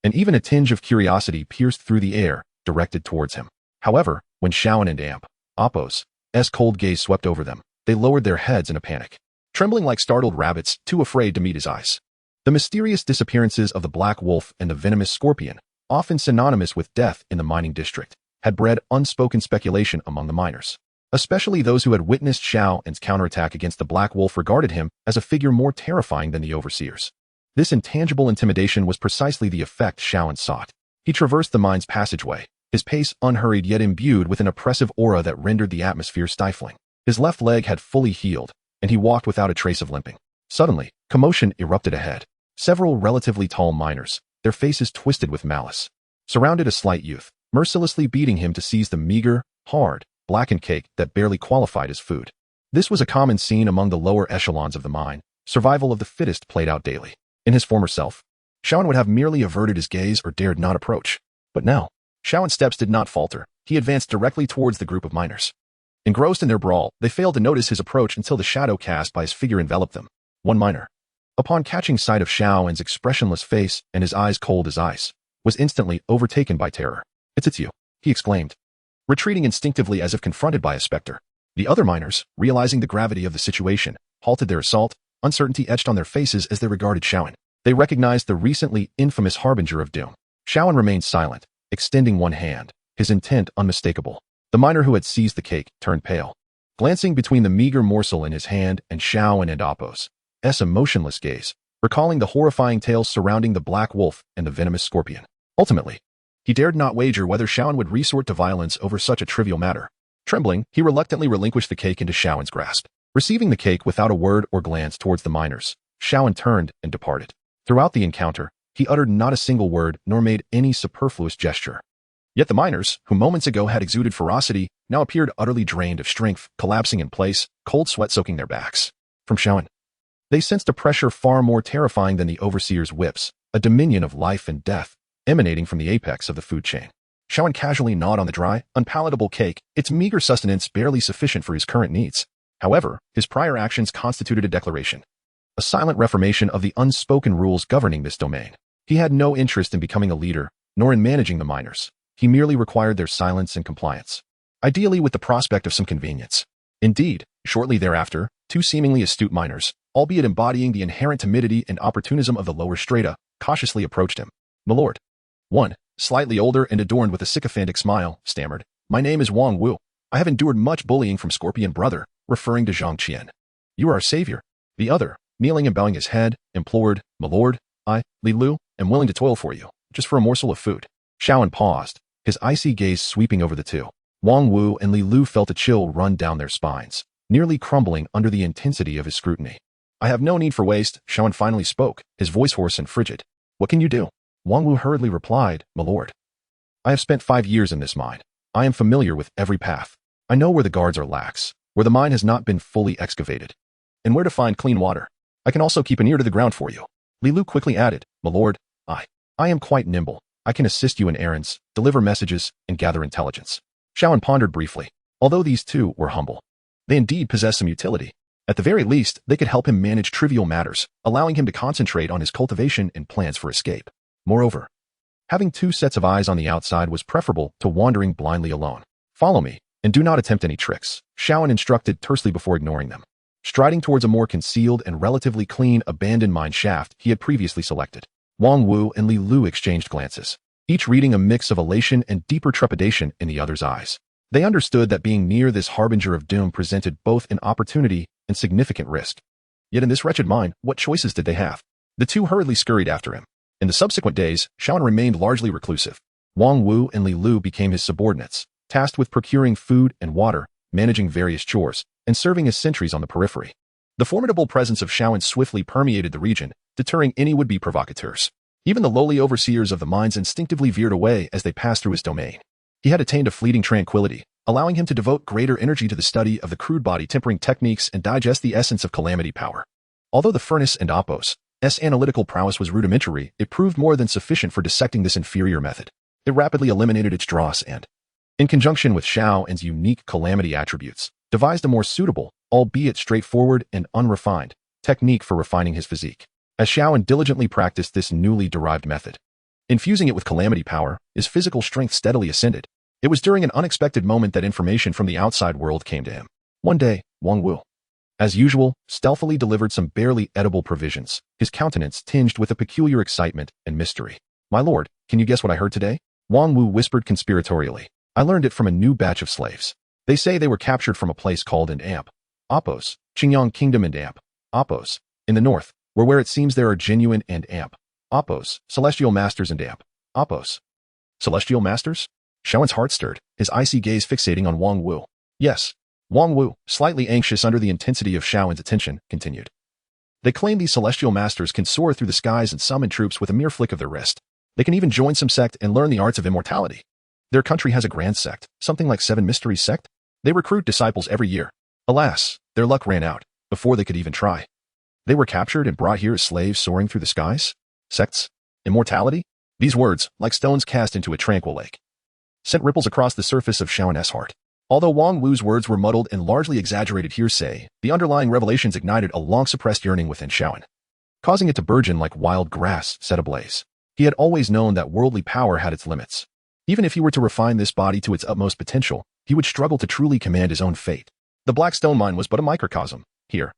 Speaker 1: and even a tinge of curiosity pierced through the air, directed towards him. However, when Shaoan and Appo's cold gaze swept over them, they lowered their heads in a panic, trembling like startled rabbits, too afraid to meet his eyes. The mysterious disappearances of the black wolf and the venomous scorpion, often synonymous with death in the mining district, had bred unspoken speculation among the miners. Especially those who had witnessed Shaoan's counterattack against the black wolf regarded him as a figure more terrifying than the overseers. This intangible intimidation was precisely the effect Shaoan sought. He traversed the mine's passageway, his pace unhurried yet imbued with an oppressive aura that rendered the atmosphere stifling. His left leg had fully healed, and he walked without a trace of limping. Suddenly, commotion erupted ahead. Several relatively tall miners, their faces twisted with malice, surrounded a slight youth, mercilessly beating him to seize the meager, hard, blackened cake that barely qualified as food. This was a common scene among the lower echelons of the mine. Survival of the fittest played out daily. In his former self, Shaoan would have merely averted his gaze or dared not approach. But now, Shaoan's steps did not falter. He advanced directly towards the group of miners. Engrossed in their brawl, they failed to notice his approach until the shadow cast by his figure enveloped them. One miner, upon catching sight of Shaoan's expressionless face and his eyes cold as ice, was instantly overtaken by terror. It's you, he exclaimed, retreating instinctively as if confronted by a specter. The other miners, realizing the gravity of the situation, halted their assault, uncertainty etched on their faces as they regarded Shaoan. They recognized the recently infamous harbinger of doom. Shaoan remained silent, extending one hand, his intent unmistakable. The miner who had seized the cake turned pale. Glancing between the meager morsel in his hand and Shaoan and Apos' emotionless gaze, recalling the horrifying tales surrounding the black wolf and the venomous scorpion. Ultimately, he dared not wager whether Shaoan would resort to violence over such a trivial matter. Trembling, he reluctantly relinquished the cake into Shaoan's grasp. Receiving the cake without a word or glance towards the miners, Shaoan turned and departed. Throughout the encounter, he uttered not a single word nor made any superfluous gesture. Yet the miners, who moments ago had exuded ferocity, now appeared utterly drained of strength, collapsing in place, cold sweat soaking their backs. From Shaoan, they sensed a pressure far more terrifying than the overseer's whips, a dominion of life and death, emanating from the apex of the food chain. Shaoan casually gnawed on the dry, unpalatable cake, its meager sustenance barely sufficient for his current needs. However, his prior actions constituted a declaration, a silent reformation of the unspoken rules governing this domain. He had no interest in becoming a leader, nor in managing the miners. He merely required their silence and compliance, ideally with the prospect of some convenience. Indeed, shortly thereafter, two seemingly astute miners, albeit embodying the inherent timidity and opportunism of the lower strata, cautiously approached him. "My lord." One, slightly older and adorned with a sycophantic smile, stammered, "My name is Wang Wu. I have endured much bullying from Scorpion Brother," referring to Zhang Qian. "You are our savior." The other, kneeling and bowing his head, implored, "My lord, I, Li Lu, am willing to toil for you, just for a morsel of food." Shaoan paused, his icy gaze sweeping over the two. Wang Wu and Li Lu felt a chill run down their spines, nearly crumbling under the intensity of his scrutiny. "I have no need for waste," Shaoan finally spoke, his voice hoarse and frigid. "What can you do?" Wang Wu hurriedly replied, "My lord, I have spent 5 years in this mine. I am familiar with every path. I know where the guards are lax, where the mine has not been fully excavated, and where to find clean water. I can also keep an ear to the ground for you." Li Lu quickly added, "My lord, I am quite nimble. I can assist you in errands, deliver messages, and gather intelligence." Shaoan pondered briefly. Although these two were humble, they indeed possessed some utility. At the very least, they could help him manage trivial matters, allowing him to concentrate on his cultivation and plans for escape. Moreover, having two sets of eyes on the outside was preferable to wandering blindly alone. "Follow me, and do not attempt any tricks," Shaoan instructed tersely before ignoring them. Striding towards a more concealed and relatively clean abandoned mine shaft he had previously selected, Wang Wu and Li Lu exchanged glances, each reading a mix of elation and deeper trepidation in the other's eyes. They understood that being near this harbinger of doom presented both an opportunity and significant risk. Yet in this wretched mine, what choices did they have? The two hurriedly scurried after him. In the subsequent days, Shaoan remained largely reclusive. Wang Wu and Li Lu became his subordinates, tasked with procuring food and water, managing various chores, and serving as sentries on the periphery. The formidable presence of Shaoan swiftly permeated the region, deterring any would-be provocateurs. Even the lowly overseers of the mines instinctively veered away as they passed through his domain. He had attained a fleeting tranquility, allowing him to devote greater energy to the study of the crude body tempering techniques and digest the essence of calamity power. Although the furnace and Apos' analytical prowess was rudimentary, it proved more than sufficient for dissecting this inferior method. It rapidly eliminated its dross and, in conjunction with Shaoan's unique calamity attributes, devised a more suitable, albeit straightforward and unrefined, technique for refining his physique. As Shaoan diligently practiced this newly derived method, infusing it with calamity power, his physical strength steadily ascended. It was during an unexpected moment that information from the outside world came to him. One day, Wang Wu, as usual, stealthily delivered some barely edible provisions, his countenance tinged with a peculiar excitement and mystery. "My lord, can you guess what I heard today?" Wang Wu whispered conspiratorially. "I learned it from a new batch of slaves. They say they were captured from a place called Apos, Qingyang Kingdom and Apos, in the north, where it seems there are genuine Apos, celestial masters and Apos. Celestial masters? Shaoan's heart stirred, his icy gaze fixating on Wang Wu. "Yes." Wang Wu, slightly anxious under the intensity of Shaoan's attention, continued. "They claim these celestial masters can soar through the skies and summon troops with a mere flick of their wrist. They can even join some sect and learn the arts of immortality. Their country has a grand sect, something like 7 Mysteries sect. They recruit disciples every year. Alas, their luck ran out before they could even try. They were captured and brought here as slaves soaring through the skies? Sects? Immortality?" These words, like stones cast into a tranquil lake, sent ripples across the surface of Shaoan's heart. Although Wang Wu's words were muddled and largely exaggerated hearsay, the underlying revelations ignited a long-suppressed yearning within Shaoan, causing it to burgeon like wild grass set ablaze. He had always known that worldly power had its limits. Even if he were to refine this body to its utmost potential, he would struggle to truly command his own fate. The Black Stone Mine was but a microcosm. Here,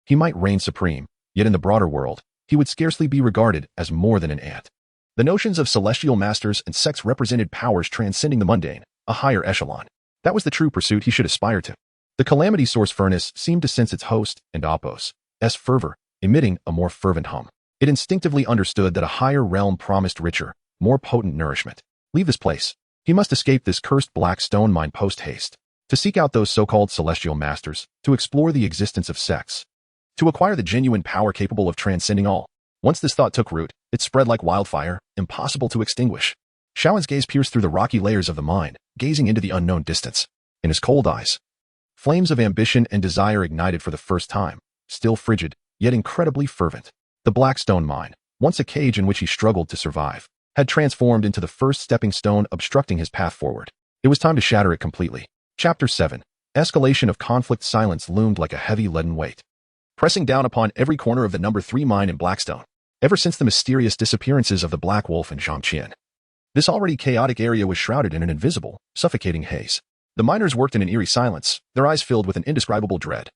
Speaker 1: he might reign supreme, Yet in the broader world, he would scarcely be regarded as more than an ant. The notions of celestial masters and sects represented powers transcending the mundane, a higher echelon. That was the true pursuit he should aspire to. The Calamity Source furnace seemed to sense its host and Apos' fervor, emitting a more fervent hum. It instinctively understood that a higher realm promised richer, more potent nourishment. Leave this place. He must escape this cursed black stone mine post-haste. To seek out those so-called celestial masters, to explore the existence of sects, to acquire the genuine power capable of transcending all. Once this thought took root, it spread like wildfire, impossible to extinguish. Shaoan's gaze pierced through the rocky layers of the mine, gazing into the unknown distance. In his cold eyes, flames of ambition and desire ignited for the first time, still frigid, yet incredibly fervent. The black stone mine, once a cage in which he struggled to survive, had transformed into the first stepping stone obstructing his path forward. It was time to shatter it completely. Chapter 7. Escalation of conflict. Silence loomed like a heavy leaden weight, pressing down upon every corner of the No. 3 mine in Blackstone, ever since the mysterious disappearances of the Black Wolf and Zhang Qian. This already chaotic area was shrouded in an invisible, suffocating haze. The miners worked in an eerie silence, their eyes filled with an indescribable dread,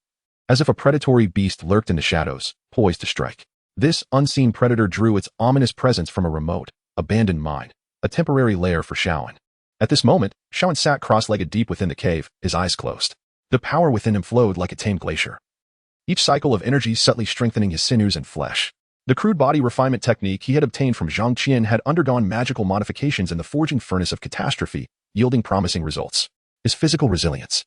Speaker 1: as if a predatory beast lurked in the shadows, poised to strike. This unseen predator drew its ominous presence from a remote, abandoned mine, a temporary lair for Shaoan. At this moment, Shaoan sat cross-legged deep within the cave, his eyes closed. The power within him flowed like a tamed glacier, each cycle of energy subtly strengthening his sinews and flesh. The crude body refinement technique he had obtained from Zhang Qian had undergone magical modifications in the forging furnace of catastrophe, yielding promising results. His physical resilience,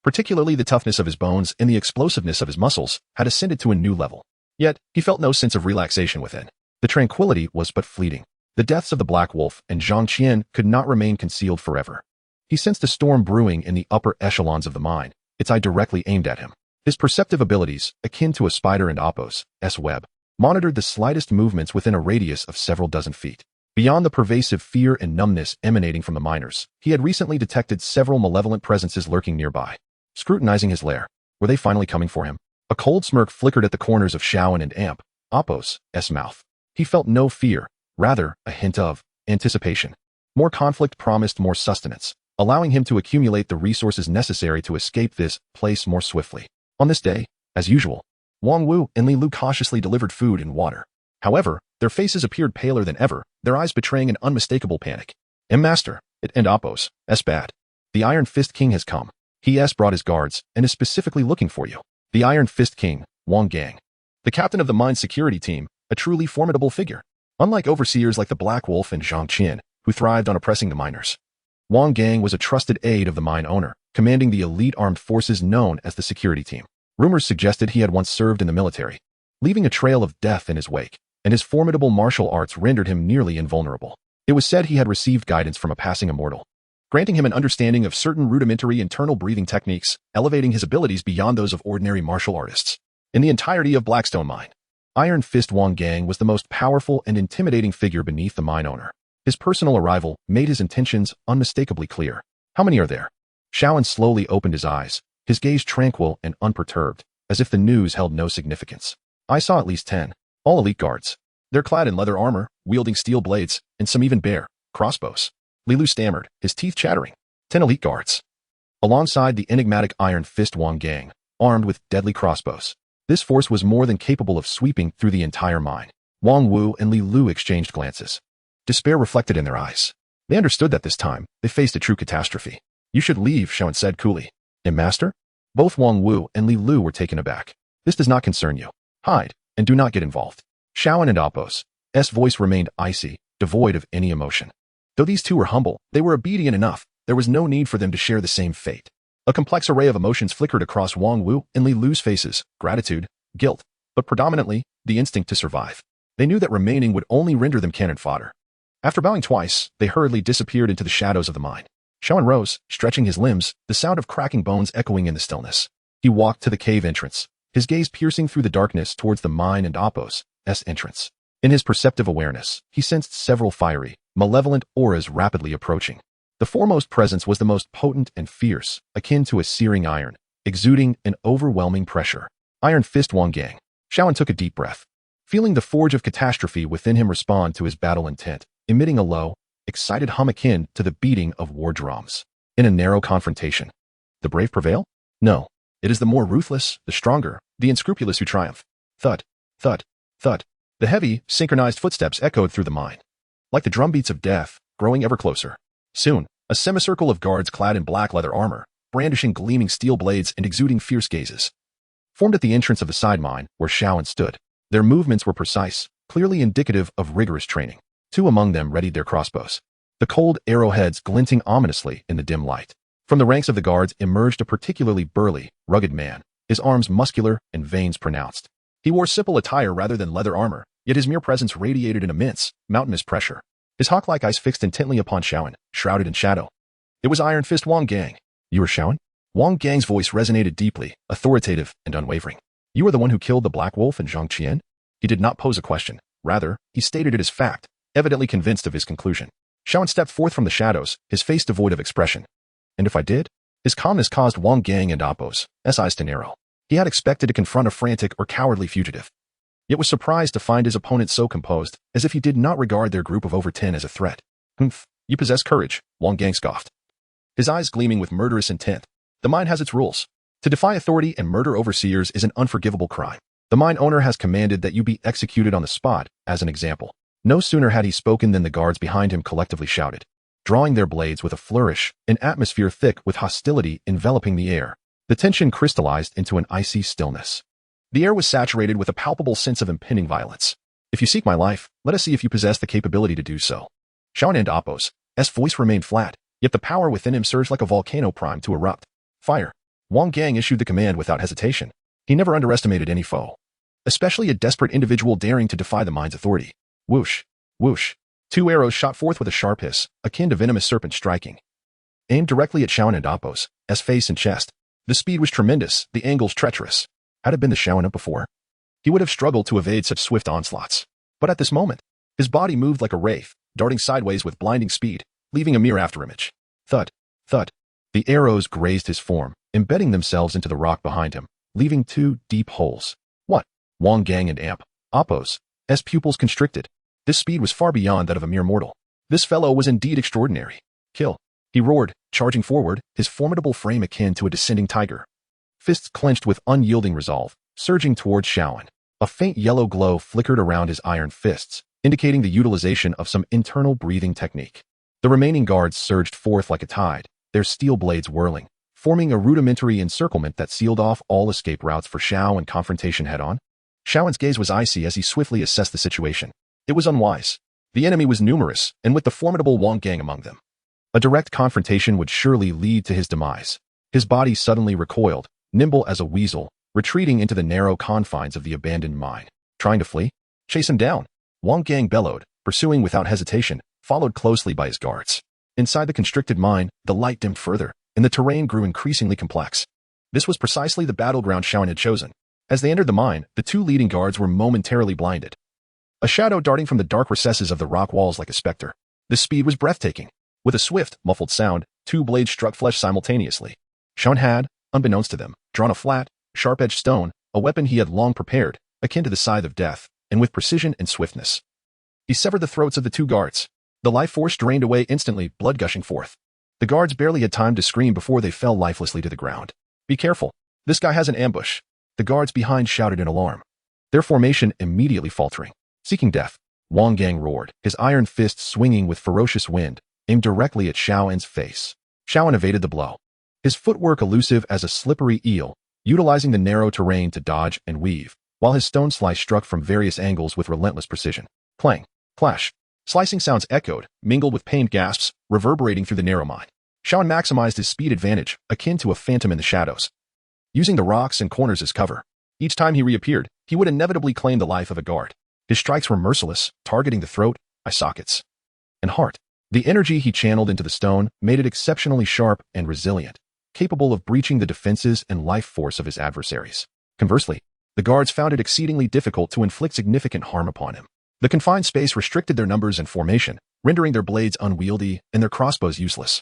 Speaker 1: particularly the toughness of his bones and the explosiveness of his muscles, had ascended to a new level. Yet, he felt no sense of relaxation within. The tranquility was but fleeting. The deaths of the Black Wolf and Zhang Qian could not remain concealed forever. He sensed a storm brewing in the upper echelons of the mine, its eye directly aimed at him. His perceptive abilities, akin to a spider and Apos' web, monitored the slightest movements within a radius of several dozen feet. Beyond the pervasive fear and numbness emanating from the miners, he had recently detected several malevolent presences lurking nearby. Scrutinizing his lair, were they finally coming for him? A cold smirk flickered at the corners of Shaoan and Apos' mouth. He felt no fear, rather a hint of anticipation. More conflict promised more sustenance, allowing him to accumulate the resources necessary to escape this place more swiftly. On this day, as usual, Wang Wu and Li Lu cautiously delivered food and water. However, their faces appeared paler than ever, their eyes betraying an unmistakable panic. Master, it and Apos' bad. The Iron Fist King has come. He brought his guards and is specifically looking for you. The Iron Fist King, Wang Gang, the captain of the mine's security team, a truly formidable figure. Unlike overseers like the Black Wolf and Zhang Qian, who thrived on oppressing the miners, Wang Gang was a trusted aide of the mine owner, commanding the elite armed forces known as the security team. Rumors suggested he had once served in the military, leaving a trail of death in his wake, and his formidable martial arts rendered him nearly invulnerable. It was said he had received guidance from a passing immortal, granting him an understanding of certain rudimentary internal breathing techniques, elevating his abilities beyond those of ordinary martial artists. In the entirety of Blackstone Mine, Iron Fist Wang Gang was the most powerful and intimidating figure beneath the mine owner. His personal arrival made his intentions unmistakably clear. How many are there? Shaoan slowly opened his eyes, his gaze tranquil and unperturbed, as if the news held no significance. I saw at least 10, all elite guards. They're clad in leather armor, wielding steel blades, and some even bear crossbows. Li Lu stammered, his teeth chattering. 10 elite guards, alongside the enigmatic Iron Fist Wang Gang, armed with deadly crossbows. This force was more than capable of sweeping through the entire mine. Wang Wu and Li Lu exchanged glances. Despair reflected in their eyes. They understood that this time, they faced a true catastrophe. You should leave, Shaoan said coolly. Master? Both Wang Wu and Li Lu were taken aback. This does not concern you. Hide, and do not get involved. Shaoan and Apos' voice remained icy, devoid of any emotion. Though these two were humble, they were obedient enough. There was no need for them to share the same fate. A complex array of emotions flickered across Wang Wu and Li Lu's faces, gratitude, guilt, but predominantly, the instinct to survive. They knew that remaining would only render them cannon fodder. After bowing twice, they hurriedly disappeared into the shadows of the mine. Shaoan rose, stretching his limbs, the sound of cracking bones echoing in the stillness. He walked to the cave entrance, his gaze piercing through the darkness towards the mine and Apos' entrance. In his perceptive awareness, he sensed several fiery, malevolent auras rapidly approaching. The foremost presence was the most potent and fierce, akin to a searing iron, exuding an overwhelming pressure. Iron Fist Wang Gang. Shaoan took a deep breath, feeling the forge of catastrophe within him respond to his battle intent, emitting a low, excited hum akin to the beating of war drums. In a narrow confrontation, the brave prevail? No. It is the more ruthless, the stronger, the unscrupulous who triumph. Thud. Thud, thud. The heavy, synchronized footsteps echoed through the mine, like the drumbeats of death, growing ever closer. Soon, a semicircle of guards clad in black leather armor, brandishing gleaming steel blades and exuding fierce gazes, formed at the entrance of the side mine where Shaoan stood. Their movements were precise, clearly indicative of rigorous training. Two among them readied their crossbows, the cold arrowheads glinting ominously in the dim light. From the ranks of the guards emerged a particularly burly, rugged man, his arms muscular and veins pronounced. He wore simple attire rather than leather armor, yet his mere presence radiated an immense, mountainous pressure. His hawk-like eyes fixed intently upon Shaoan, shrouded in shadow. It was Iron Fist Wang Gang. You are Shaoan? Wang Gang's voice resonated deeply, authoritative and unwavering. You are the one who killed the Black Wolf and Zhang Qian? He did not pose a question. Rather, he stated it as fact, evidently convinced of his conclusion. Shaoan stepped forth from the shadows, his face devoid of expression. And if I did? His calmness caused Wang Gang and Appo's eyes to narrow. He had expected to confront a frantic or cowardly fugitive, yet was surprised to find his opponent so composed, as if he did not regard their group of over 10 as a threat. Humph, you possess courage, Wang Gang scoffed, his eyes gleaming with murderous intent. The mine has its rules. To defy authority and murder overseers is an unforgivable crime. The mine owner has commanded that you be executed on the spot, as an example. No sooner had he spoken than the guards behind him collectively shouted, drawing their blades with a flourish, an atmosphere thick with hostility enveloping the air. The tension crystallized into an icy stillness. The air was saturated with a palpable sense of impending violence. If you seek my life, let us see if you possess the capability to do so. Shaoan and Appo's voice remained flat, yet the power within him surged like a volcano primed to erupt. Fire. Wang Gang issued the command without hesitation. He never underestimated any foe, especially a desperate individual daring to defy the mine's authority. Whoosh, whoosh. Two arrows shot forth with a sharp hiss, akin to venomous serpents striking, aimed directly at Shaoan and Appo's face and chest. The speed was tremendous, the angles treacherous. Had it been the Shaoan up before, he would have struggled to evade such swift onslaughts. But at this moment, his body moved like a wraith, darting sideways with blinding speed, leaving a mere afterimage. Thud, thud. The arrows grazed his form, embedding themselves into the rock behind him, leaving two deep holes. What? Wang Gang and Appo's pupils constricted. This speed was far beyond that of a mere mortal. This fellow was indeed extraordinary. Kill. He roared, charging forward, his formidable frame akin to a descending tiger. Fists clenched with unyielding resolve, surging towards Shaoan. A faint yellow glow flickered around his iron fists, indicating the utilization of some internal breathing technique. The remaining guards surged forth like a tide, their steel blades whirling, forming a rudimentary encirclement that sealed off all escape routes for Shao and confrontation head-on. Shaoan's gaze was icy as he swiftly assessed the situation. It was unwise. The enemy was numerous, and with the formidable Wang Gang among them, a direct confrontation would surely lead to his demise. His body suddenly recoiled, nimble as a weasel, retreating into the narrow confines of the abandoned mine. Trying to flee? Chase him down. Wang Gang bellowed, pursuing without hesitation, followed closely by his guards. Inside the constricted mine, the light dimmed further, and the terrain grew increasingly complex. This was precisely the battleground Shaoan had chosen. As they entered the mine, the two leading guards were momentarily blinded, a shadow darting from the dark recesses of the rock walls like a specter. The speed was breathtaking. With a swift, muffled sound, two blades struck flesh simultaneously. Shaoan had, unbeknownst to them, drawn a flat, sharp-edged stone, a weapon he had long prepared, akin to the scythe of death, and with precision and swiftness. He severed the throats of the two guards. The life force drained away instantly, blood gushing forth. The guards barely had time to scream before they fell lifelessly to the ground. Be careful. This guy has an ambush. The guards behind shouted in alarm, their formation immediately faltering. Seeking death, Wang Gang roared, his iron fists swinging with ferocious wind, aimed directly at Shaoan's face. Shaoan evaded the blow, his footwork elusive as a slippery eel, utilizing the narrow terrain to dodge and weave, while his stone slice struck from various angles with relentless precision. Clang, clash. Slicing sounds echoed, mingled with pained gasps, reverberating through the narrow mine. Shaoan maximized his speed advantage, akin to a phantom in the shadows, using the rocks and corners as cover. Each time he reappeared, he would inevitably claim the life of a guard. His strikes were merciless, targeting the throat, eye sockets, and heart. The energy he channeled into the stone made it exceptionally sharp and resilient, capable of breaching the defenses and life force of his adversaries. Conversely, the guards found it exceedingly difficult to inflict significant harm upon him. The confined space restricted their numbers and formation, rendering their blades unwieldy and their crossbows useless.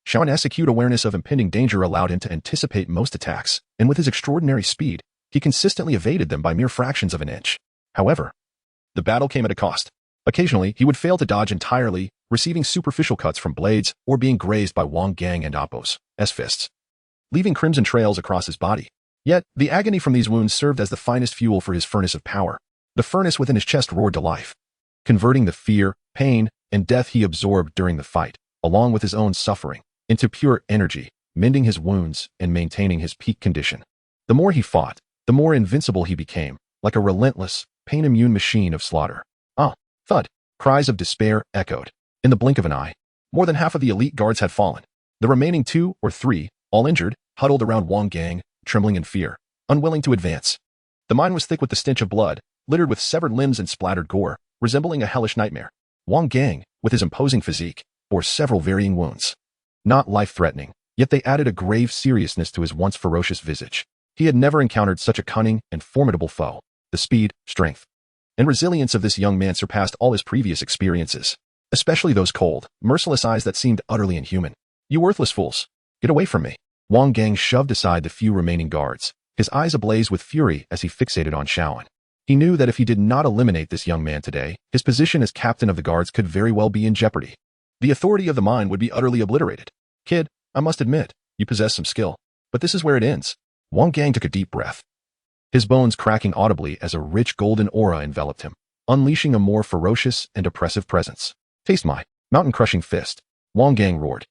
Speaker 1: Shaoan's acute awareness of impending danger allowed him to anticipate most attacks, and with his extraordinary speed, he consistently evaded them by mere fractions of an inch. However, the battle came at a cost. Occasionally, he would fail to dodge entirely, receiving superficial cuts from blades or being grazed by Wang Gang and Appo's fists, leaving crimson trails across his body. Yet, the agony from these wounds served as the finest fuel for his furnace of power. The furnace within his chest roared to life, converting the fear, pain, and death he absorbed during the fight, along with his own suffering, into pure energy, mending his wounds and maintaining his peak condition. The more he fought, the more invincible he became, like a relentless, pain-immune machine of slaughter. Ah! Thud! Cries of despair echoed. In the blink of an eye, more than half of the elite guards had fallen. The remaining 2 or 3, all injured, huddled around Wang Gang, trembling in fear, unwilling to advance. The mine was thick with the stench of blood, littered with severed limbs and splattered gore, resembling a hellish nightmare. Wang Gang, with his imposing physique, bore several varying wounds. Not life-threatening, yet they added a grave seriousness to his once ferocious visage. He had never encountered such a cunning and formidable foe. The speed, strength, and resilience of this young man surpassed all his previous experiences, especially those cold, merciless eyes that seemed utterly inhuman. "You worthless fools! Get away from me!" Wang Gang shoved aside the few remaining guards, his eyes ablaze with fury as he fixated on Shaoan. He knew that if he did not eliminate this young man today, his position as captain of the guards could very well be in jeopardy. The authority of the mine would be utterly obliterated. "Kid, I must admit, you possess some skill, but this is where it ends." Wang Gang took a deep breath, his bones cracking audibly as a rich golden aura enveloped him, unleashing a more ferocious and oppressive presence. "Taste my mountain-crushing fist," Wang Gang roared,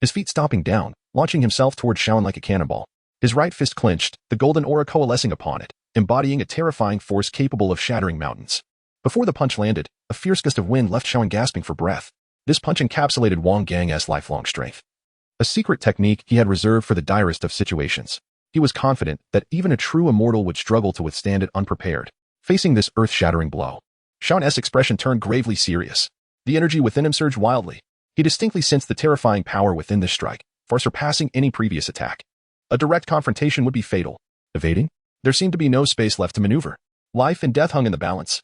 Speaker 1: his feet stomping down, launching himself toward Shaoan like a cannonball. His right fist clenched, the golden aura coalescing upon it, embodying a terrifying force capable of shattering mountains. Before the punch landed, a fierce gust of wind left Shaoan gasping for breath. This punch encapsulated Wang Gang's lifelong strength, a secret technique he had reserved for the direst of situations. He was confident that even a true immortal would struggle to withstand it unprepared. Facing this earth-shattering blow, Shaoan's expression turned gravely serious. The energy within him surged wildly. He distinctly sensed the terrifying power within this strike, far surpassing any previous attack. A direct confrontation would be fatal. Evading? There seemed to be no space left to maneuver. Life and death hung in the balance.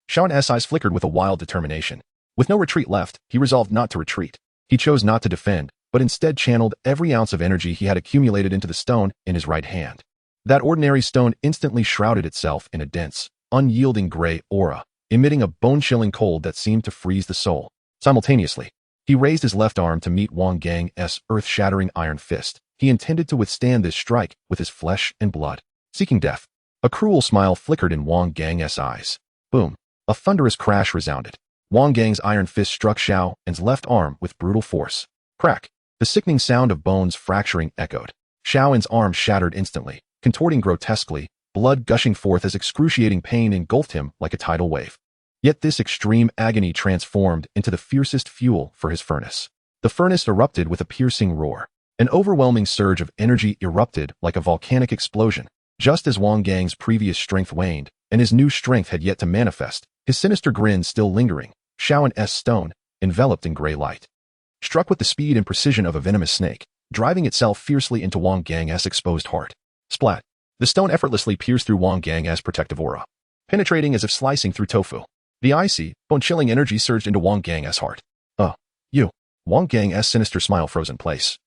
Speaker 1: Shaoan's eyes flickered with a wild determination. With no retreat left, he resolved not to retreat. He chose not to defend, but instead channeled every ounce of energy he had accumulated into the stone in his right hand. That ordinary stone instantly shrouded itself in a dense, unyielding gray aura, emitting a bone-chilling cold that seemed to freeze the soul. Simultaneously, he raised his left arm to meet Wang Gang's earth-shattering iron fist. He intended to withstand this strike with his flesh and blood. Seeking death. A cruel smile flickered in Wang Gang's eyes. Boom. A thunderous crash resounded. Wang Gang's iron fist struck Shaoan's left arm with brutal force. Crack. The sickening sound of bones fracturing echoed. Shaoan's arm shattered instantly, contorting grotesquely, blood gushing forth as excruciating pain engulfed him like a tidal wave. Yet this extreme agony transformed into the fiercest fuel for his furnace. The furnace erupted with a piercing roar. An overwhelming surge of energy erupted like a volcanic explosion. Just as Wang Gang's previous strength waned, and his new strength had yet to manifest, his sinister grin still lingering, Shaoan's stone, enveloped in gray light, struck with the speed and precision of a venomous snake, driving itself fiercely into Wang Gang's exposed heart. Splat. The stone effortlessly pierced through Wang Gang's protective aura, penetrating as if slicing through tofu. The icy, bone-chilling energy surged into Wang Gang's heart. You. Wang Gang's sinister smile froze in place,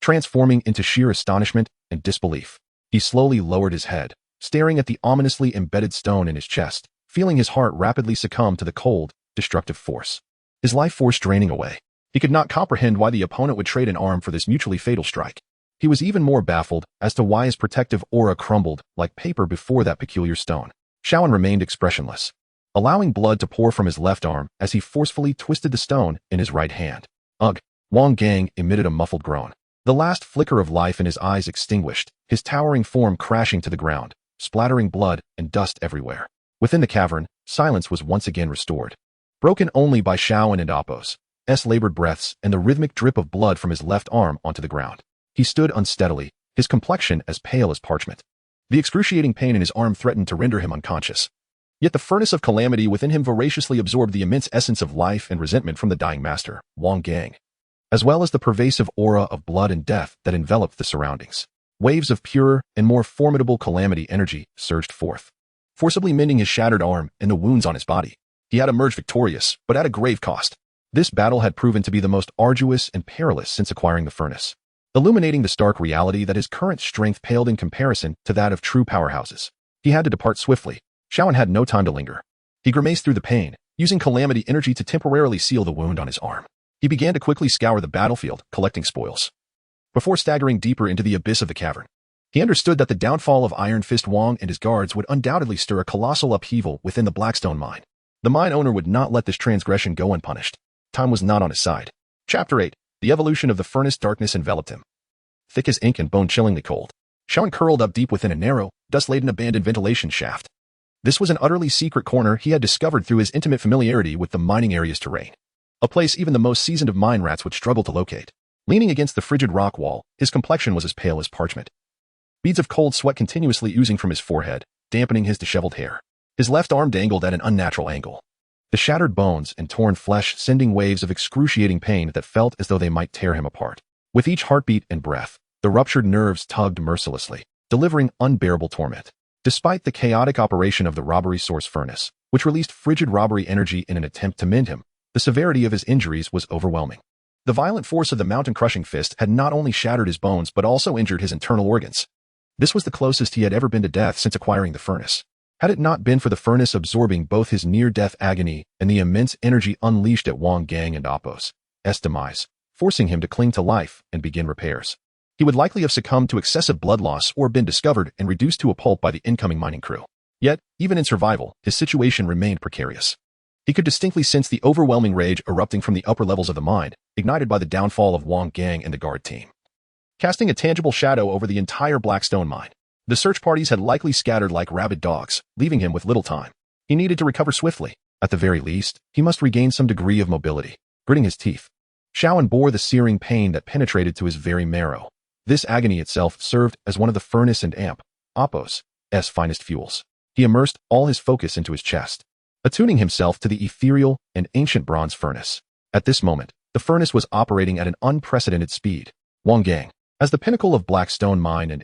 Speaker 1: transforming into sheer astonishment and disbelief. He slowly lowered his head, staring at the ominously embedded stone in his chest, feeling his heart rapidly succumb to the cold, destructive force. His life force draining away. He could not comprehend why the opponent would trade an arm for this mutually fatal strike. He was even more baffled as to why his protective aura crumbled like paper before that peculiar stone. Shaoan remained expressionless, allowing blood to pour from his left arm as he forcefully twisted the stone in his right hand. Ugh! Wang Gang emitted a muffled groan. The last flicker of life in his eyes extinguished, his towering form crashing to the ground, splattering blood and dust everywhere. Within the cavern, silence was once again restored, broken only by Shaoan and Appo's labored breaths and the rhythmic drip of blood from his left arm onto the ground. He stood unsteadily, his complexion as pale as parchment. The excruciating pain in his arm threatened to render him unconscious. Yet the furnace of calamity within him voraciously absorbed the immense essence of life and resentment from the dying master, Wang Gang, as well as the pervasive aura of blood and death that enveloped the surroundings. Waves of pure and more formidable calamity energy surged forth, forcibly mending his shattered arm and the wounds on his body. He had emerged victorious, but at a grave cost. This battle had proven to be the most arduous and perilous since acquiring the furnace, illuminating the stark reality that his current strength paled in comparison to that of true powerhouses. He had to depart swiftly. Shaoan had no time to linger. He grimaced through the pain, using calamity energy to temporarily seal the wound on his arm. He began to quickly scour the battlefield, collecting spoils, before staggering deeper into the abyss of the cavern. He understood that the downfall of Iron Fist Wong and his guards would undoubtedly stir a colossal upheaval within the Blackstone mine. The mine owner would not let this transgression go unpunished. Time was not on his side. Chapter 8. The evolution of the furnace. Darkness enveloped him. Thick as ink and bone-chillingly cold, Shaun curled up deep within a narrow, dust-laden abandoned ventilation shaft. This was an utterly secret corner he had discovered through his intimate familiarity with the mining area's terrain. A place even the most seasoned of mine rats would struggle to locate. Leaning against the frigid rock wall, his complexion was as pale as parchment. Beads of cold sweat continuously oozing from his forehead, dampening his disheveled hair. His left arm dangled at an unnatural angle. The shattered bones and torn flesh sending waves of excruciating pain that felt as though they might tear him apart. With each heartbeat and breath, the ruptured nerves tugged mercilessly, delivering unbearable torment. Despite the chaotic operation of the robbery source furnace, which released frigid robbery energy in an attempt to mend him, the severity of his injuries was overwhelming. The violent force of the mountain-crushing fist had not only shattered his bones but also injured his internal organs. This was the closest he had ever been to death since acquiring the furnace. Had it not been for the furnace absorbing both his near-death agony and the immense energy unleashed at Wang Gang and Appo's demise, forcing him to cling to life and begin repairs, he would likely have succumbed to excessive blood loss or been discovered and reduced to a pulp by the incoming mining crew. Yet, even in survival, his situation remained precarious. He could distinctly sense the overwhelming rage erupting from the upper levels of the mine, ignited by the downfall of Wang Gang and the guard team. Casting a tangible shadow over the entire Blackstone mine, the search parties had likely scattered like rabid dogs, leaving him with little time. He needed to recover swiftly. At the very least, he must regain some degree of mobility. Gritting his teeth, Shaun bore the searing pain that penetrated to his very marrow. This agony itself served as one of the furnace and Appo's finest fuels. He immersed all his focus into his chest, attuning himself to the ethereal and ancient bronze furnace. At this moment, the furnace was operating at an unprecedented speed. Wang Gang, as the pinnacle of Blackstone Mine and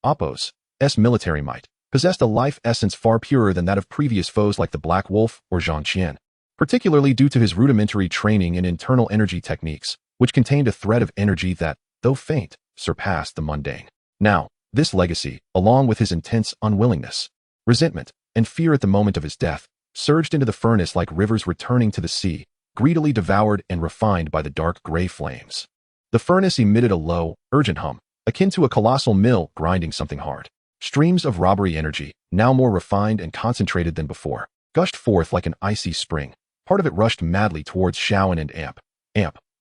Speaker 1: Appo's military might, possessed a life essence far purer than that of previous foes like the Black Wolf or Zhang Qian, particularly due to his rudimentary training in internal energy techniques, which contained a thread of energy that, though faint, surpassed the mundane. Now, this legacy, along with his intense unwillingness, resentment, and fear at the moment of his death, surged into the furnace like rivers returning to the sea, greedily devoured and refined by the dark gray flames. The furnace emitted a low, urgent hum, akin to a colossal mill grinding something hard. Streams of robbery energy, now more refined and concentrated than before, gushed forth like an icy spring. Part of it rushed madly towards Shaun and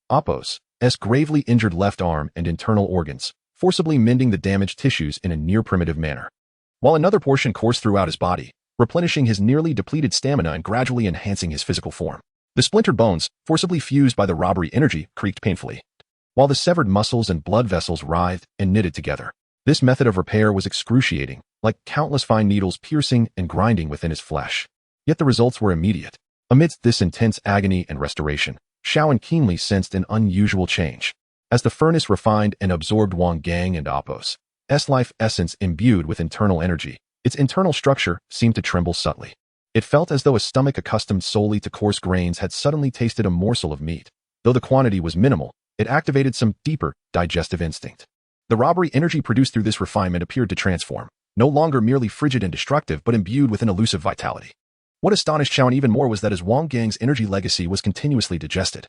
Speaker 1: Appo's gravely injured left arm and internal organs, forcibly mending the damaged tissues in a near-primitive manner. While another portion coursed throughout his body, replenishing his nearly depleted stamina and gradually enhancing his physical form. The splintered bones, forcibly fused by the robbery energy, creaked painfully, while the severed muscles and blood vessels writhed and knitted together. This method of repair was excruciating, like countless fine needles piercing and grinding within his flesh. Yet the results were immediate. Amidst this intense agony and restoration, Shaun keenly sensed an unusual change. As the furnace refined and absorbed Wang Gang and Appo's life essence imbued with internal energy, its internal structure seemed to tremble subtly. It felt as though a stomach accustomed solely to coarse grains had suddenly tasted a morsel of meat. Though the quantity was minimal, it activated some deeper, digestive instinct. The robbery energy produced through this refinement appeared to transform, no longer merely frigid and destructive but imbued with an elusive vitality. What astonished Shaun even more was that as Wang Gang's energy legacy was continuously digested,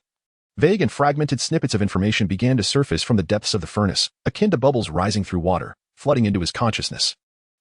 Speaker 1: vague and fragmented snippets of information began to surface from the depths of the furnace, akin to bubbles rising through water, flooding into his consciousness.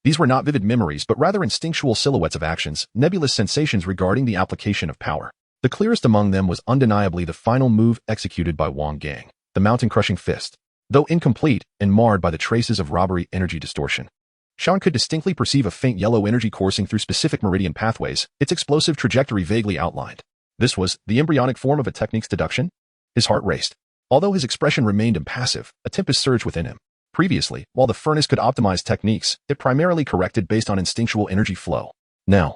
Speaker 1: These were not vivid memories but rather instinctual silhouettes of actions, nebulous sensations regarding the application of power. The clearest among them was undeniably the final move executed by Wang Gang, the mountain-crushing fist. Though incomplete and marred by the traces of robbery energy distortion, Shaun could distinctly perceive a faint yellow energy coursing through specific meridian pathways, its explosive trajectory vaguely outlined. This was the embryonic form of a technique's deduction? His heart raced. Although his expression remained impassive, a tempest surged within him. Previously, while the furnace could optimize techniques, it primarily corrected based on instinctual energy flow. Now,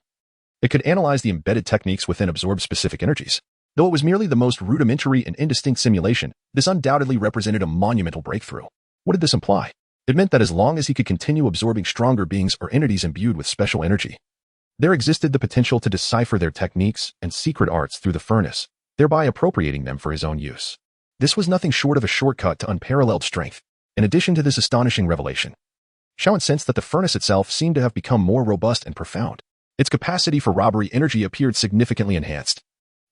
Speaker 1: it could analyze the embedded techniques within absorbed specific energies. Though it was merely the most rudimentary and indistinct simulation, this undoubtedly represented a monumental breakthrough. What did this imply? It meant that as long as he could continue absorbing stronger beings or entities imbued with special energy, there existed the potential to decipher their techniques and secret arts through the furnace, thereby appropriating them for his own use. This was nothing short of a shortcut to unparalleled strength. In addition to this astonishing revelation, Shaun sensed that the furnace itself seemed to have become more robust and profound. Its capacity for robbery energy appeared significantly enhanced,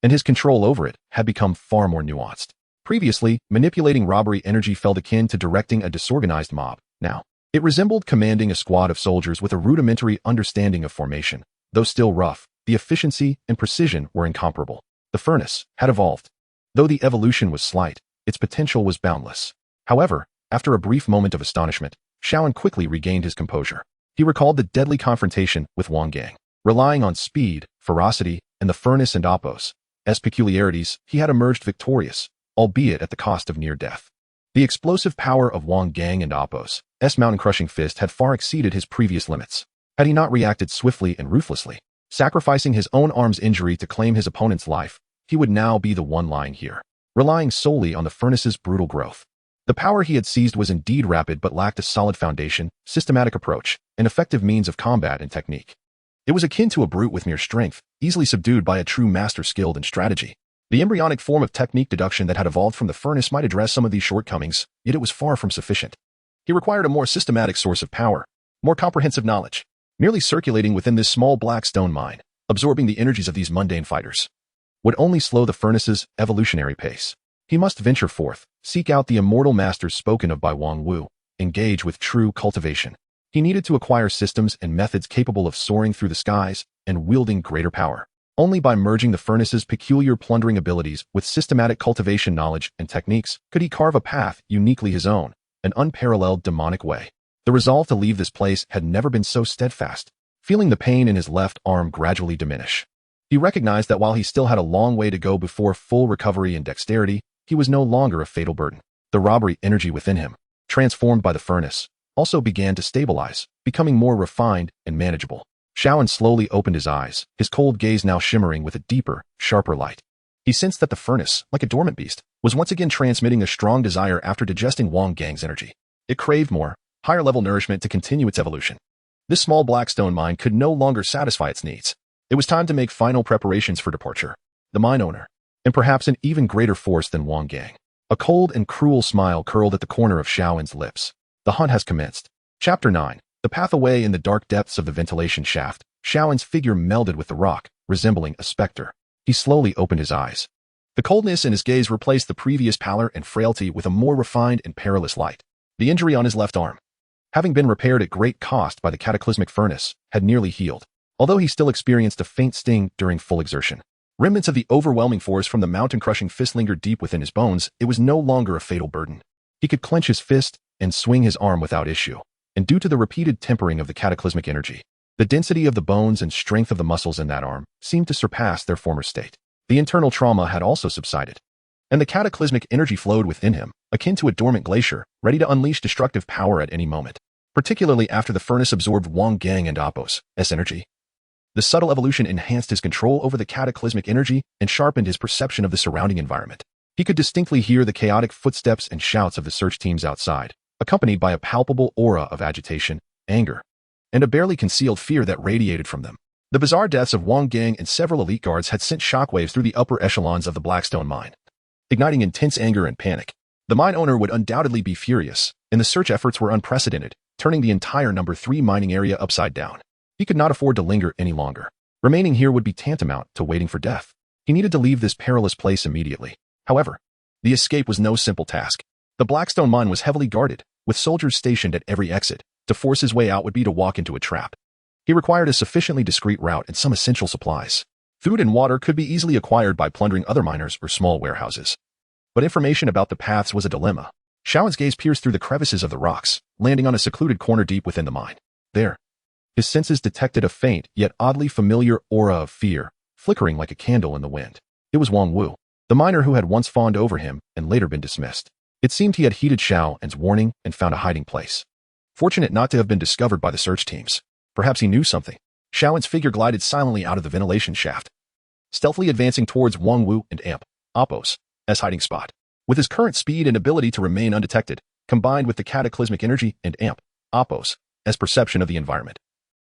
Speaker 1: and his control over it had become far more nuanced. Previously, manipulating robbery energy felt akin to directing a disorganized mob. Now, It resembled commanding a squad of soldiers with a rudimentary understanding of formation. Though still rough, the efficiency and precision were incomparable. The furnace had evolved. Though the evolution was slight, its potential was boundless. However, after a brief moment of astonishment, Shaoan quickly regained his composure. He recalled the deadly confrontation with Wang Gang. Relying on speed, ferocity, and the furnace and Appos as peculiarities, he had emerged victorious, albeit at the cost of near death. The explosive power of Wang Gang and Appos' mountain-crushing fist had far exceeded his previous limits. Had he not reacted swiftly and ruthlessly, sacrificing his own arm's injury to claim his opponent's life, he would now be the one lying here, relying solely on the furnace's brutal growth. The power he had seized was indeed rapid but lacked a solid foundation, systematic approach, and effective means of combat and technique. It was akin to a brute with mere strength, easily subdued by a true master skilled in strategy. The embryonic form of technique deduction that had evolved from the furnace might address some of these shortcomings, yet it was far from sufficient. He required a more systematic source of power, more comprehensive knowledge. Merely circulating within this small black stone mine, absorbing the energies of these mundane fighters, would only slow the furnace's evolutionary pace. He must venture forth, seek out the immortal masters spoken of by Wang Wu, engage with true cultivation. He needed to acquire systems and methods capable of soaring through the skies and wielding greater power. Only by merging the furnace's peculiar plundering abilities with systematic cultivation knowledge and techniques could he carve a path uniquely his own, an unparalleled demonic way. The resolve to leave this place had never been so steadfast, feeling the pain in his left arm gradually diminish. He recognized that while he still had a long way to go before full recovery and dexterity, he was no longer a fatal burden. The robbery energy within him, transformed by the furnace, also began to stabilize, becoming more refined and manageable. Shaoan slowly opened his eyes, his cold gaze now shimmering with a deeper, sharper light. He sensed that the furnace, like a dormant beast, was once again transmitting a strong desire after digesting Wang Gang's energy. It craved more, higher-level nourishment to continue its evolution. This small black stone mine could no longer satisfy its needs. It was time to make final preparations for departure. The mine owner, and perhaps an even greater force than Wang Gang. A cold and cruel smile curled at the corner of Shaoan's lips. The hunt has commenced. Chapter 9. The path away in the dark depths of the ventilation shaft, Shaoan's figure melded with the rock, resembling a specter. He slowly opened his eyes. The coldness in his gaze replaced the previous pallor and frailty with a more refined and perilous light. The injury on his left arm, having been repaired at great cost by the cataclysmic furnace, had nearly healed, although he still experienced a faint sting during full exertion. Remnants of the overwhelming force from the mountain-crushing fist lingered deep within his bones. It was no longer a fatal burden. He could clench his fist and swing his arm without issue, and due to the repeated tempering of the cataclysmic energy, the density of the bones and strength of the muscles in that arm seemed to surpass their former state. The internal trauma had also subsided, and the cataclysmic energy flowed within him, akin to a dormant glacier, ready to unleash destructive power at any moment, particularly after the furnace absorbed Wang Gang and Appos' energy. The subtle evolution enhanced his control over the cataclysmic energy and sharpened his perception of the surrounding environment. He could distinctly hear the chaotic footsteps and shouts of the search teams outside, accompanied by a palpable aura of agitation, anger, and a barely concealed fear that radiated from them. The bizarre deaths of Wang Gang and several elite guards had sent shockwaves through the upper echelons of the Blackstone mine, igniting intense anger and panic. The mine owner would undoubtedly be furious, and the search efforts were unprecedented, turning the entire number 3 mining area upside down. He could not afford to linger any longer. Remaining here would be tantamount to waiting for death. He needed to leave this perilous place immediately. However, the escape was no simple task. The Blackstone mine was heavily guarded, with soldiers stationed at every exit. To force his way out would be to walk into a trap. He required a sufficiently discreet route and some essential supplies. Food and water could be easily acquired by plundering other miners or small warehouses. But information about the paths was a dilemma. Shaoan's gaze pierced through the crevices of the rocks, landing on a secluded corner deep within the mine. There, his senses detected a faint yet oddly familiar aura of fear, flickering like a candle in the wind. It was Wang Wu, the miner who had once fawned over him and later been dismissed. It seemed he had heeded Shaoan's warning and found a hiding place. Fortunate not to have been discovered by the search teams. Perhaps he knew something. Shaoan's figure glided silently out of the ventilation shaft, stealthily advancing towards Wang Wu and Appos' hiding spot. With his current speed and ability to remain undetected, combined with the cataclysmic energy and Appos' perception of the environment,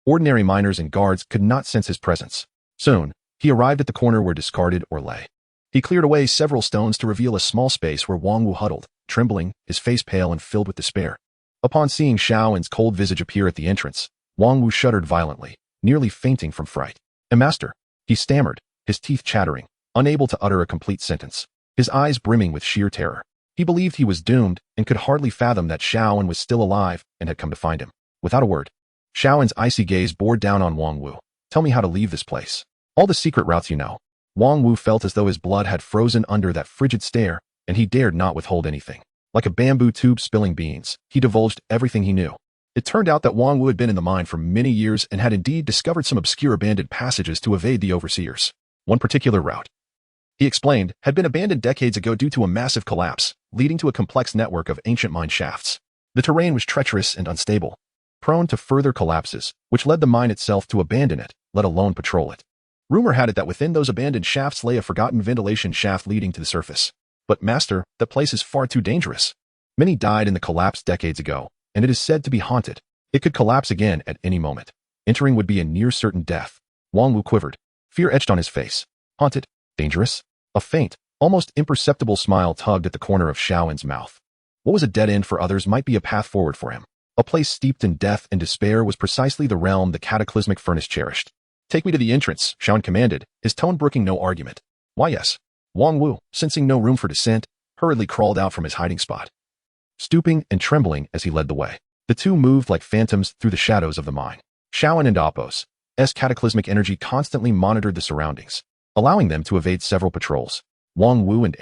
Speaker 1: ordinary miners and guards could not sense his presence. Soon, he arrived at the corner where discarded ore lay. He cleared away several stones to reveal a small space where Wang Wu huddled, trembling, his face pale and filled with despair. Upon seeing Shaoan's cold visage appear at the entrance, Wang Wu shuddered violently, nearly fainting from fright. "Master," he stammered, his teeth chattering, unable to utter a complete sentence, his eyes brimming with sheer terror. He believed he was doomed and could hardly fathom that Xiaoan was still alive and had come to find him. Without a word, Xiaoan's icy gaze bore down on Wang Wu. Tell me how to leave this place. All the secret routes you know. Wang Wu felt as though his blood had frozen under that frigid stare, and he dared not withhold anything. Like a bamboo tube spilling beans, he divulged everything he knew. It turned out that Wang Wu had been in the mine for many years and had indeed discovered some obscure abandoned passages to evade the overseers. One particular route, he explained, had been abandoned decades ago due to a massive collapse, leading to a complex network of ancient mine shafts. The terrain was treacherous and unstable, prone to further collapses, which led the mine itself to abandon it, let alone patrol it. Rumor had it that within those abandoned shafts lay a forgotten ventilation shaft leading to the surface. But master, that place is far too dangerous. Many died in the collapse decades ago, and it is said to be haunted. It could collapse again at any moment. Entering would be a near-certain death. Wang Wu quivered. Fear etched on his face. Haunted? Dangerous? A faint, almost imperceptible smile tugged at the corner of Xiaoan's mouth. What was a dead end for others might be a path forward for him. A place steeped in death and despair was precisely the realm the cataclysmic furnace cherished. Take me to the entrance, Xiaoan commanded, his tone brooking no argument. Why yes. Wang Wu, sensing no room for dissent, hurriedly crawled out from his hiding spot. Stooping and trembling as he led the way, the two moved like phantoms through the shadows of the mine. Xiaoan and Apos' cataclysmic energy constantly monitored the surroundings, allowing them to evade several patrols. Wang Wu and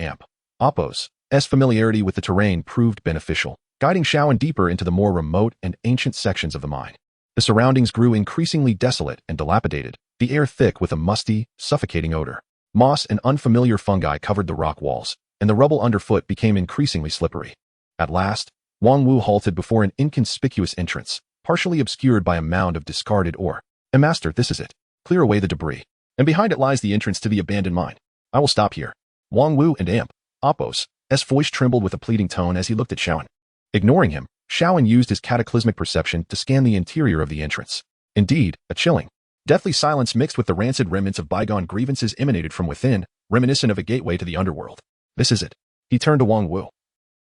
Speaker 1: Apos' familiarity with the terrain proved beneficial, guiding Xiaoan deeper into the more remote and ancient sections of the mine. The surroundings grew increasingly desolate and dilapidated, the air thick with a musty, suffocating odor. Moss and unfamiliar fungi covered the rock walls, and the rubble underfoot became increasingly slippery. At last, Wang Wu halted before an inconspicuous entrance, partially obscured by a mound of discarded ore. Master, this is it. Clear away the debris. And behind it lies the entrance to the abandoned mine. I will stop here. Wang Wu and Apos' voice trembled with a pleading tone as he looked at Xiaoan. Ignoring him, Xiaoan used his cataclysmic perception to scan the interior of the entrance. Indeed, a chilling, deathly silence mixed with the rancid remnants of bygone grievances emanated from within, reminiscent of a gateway to the underworld. This is it. He turned to Wang Wu.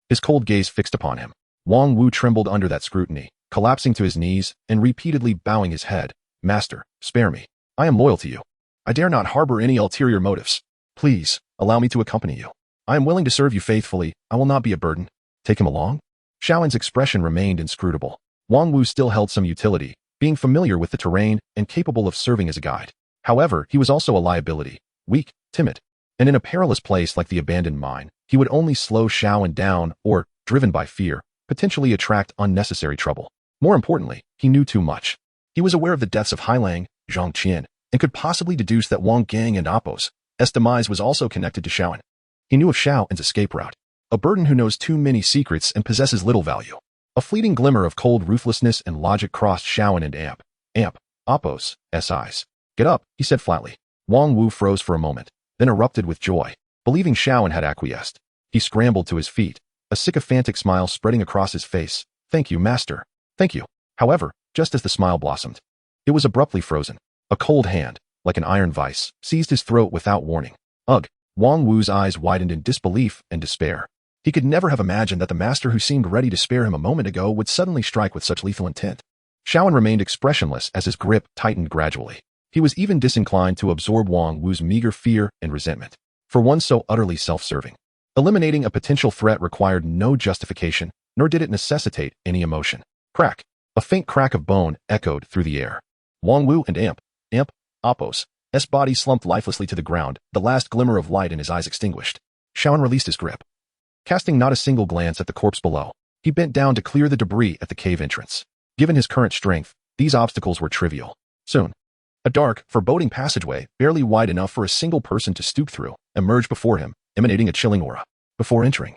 Speaker 1: His cold gaze fixed upon him. Wang Wu trembled under that scrutiny, collapsing to his knees and repeatedly bowing his head. Master, spare me. I am loyal to you. I dare not harbor any ulterior motives. Please, allow me to accompany you. I am willing to serve you faithfully. I will not be a burden. Take him along? Xiaoan's expression remained inscrutable. Wang Wu still held some utility, being familiar with the terrain and capable of serving as a guide. However, he was also a liability, weak, timid, and in a perilous place like the abandoned mine, he would only slow Xiaoan down or, driven by fear, potentially attract unnecessary trouble. More importantly, he knew too much. He was aware of the deaths of Hailang, Zhang Qian, and could possibly deduce that Wang Gang and Apos' demise was also connected to Xiaoan. He knew of Xiaoan's escape route, a burden who knows too many secrets and possesses little value. A fleeting glimmer of cold ruthlessness and logic crossed Xiaoan and Apos' eyes. Get up, he said flatly. Wang Wu froze for a moment, then erupted with joy, believing Xiaoan had acquiesced. He scrambled to his feet, a sycophantic smile spreading across his face. Thank you, master. Thank you. However, just as the smile blossomed, it was abruptly frozen. A cold hand, like an iron vice, seized his throat without warning. Ugh! Wang Wu's eyes widened in disbelief and despair. He could never have imagined that the master who seemed ready to spare him a moment ago would suddenly strike with such lethal intent. Xiaoan remained expressionless as his grip tightened gradually. He was even disinclined to absorb Wang Wu's meager fear and resentment. For one so utterly self-serving, eliminating a potential threat required no justification, nor did it necessitate any emotion. Crack! A faint crack of bone echoed through the air. Wang Wu and Apos' body slumped lifelessly to the ground, the last glimmer of light in his eyes extinguished. Xiaoan released his grip. Casting not a single glance at the corpse below, he bent down to clear the debris at the cave entrance. Given his current strength, these obstacles were trivial. Soon, a dark, foreboding passageway, barely wide enough for a single person to stoop through, emerged before him, emanating a chilling aura. Before entering,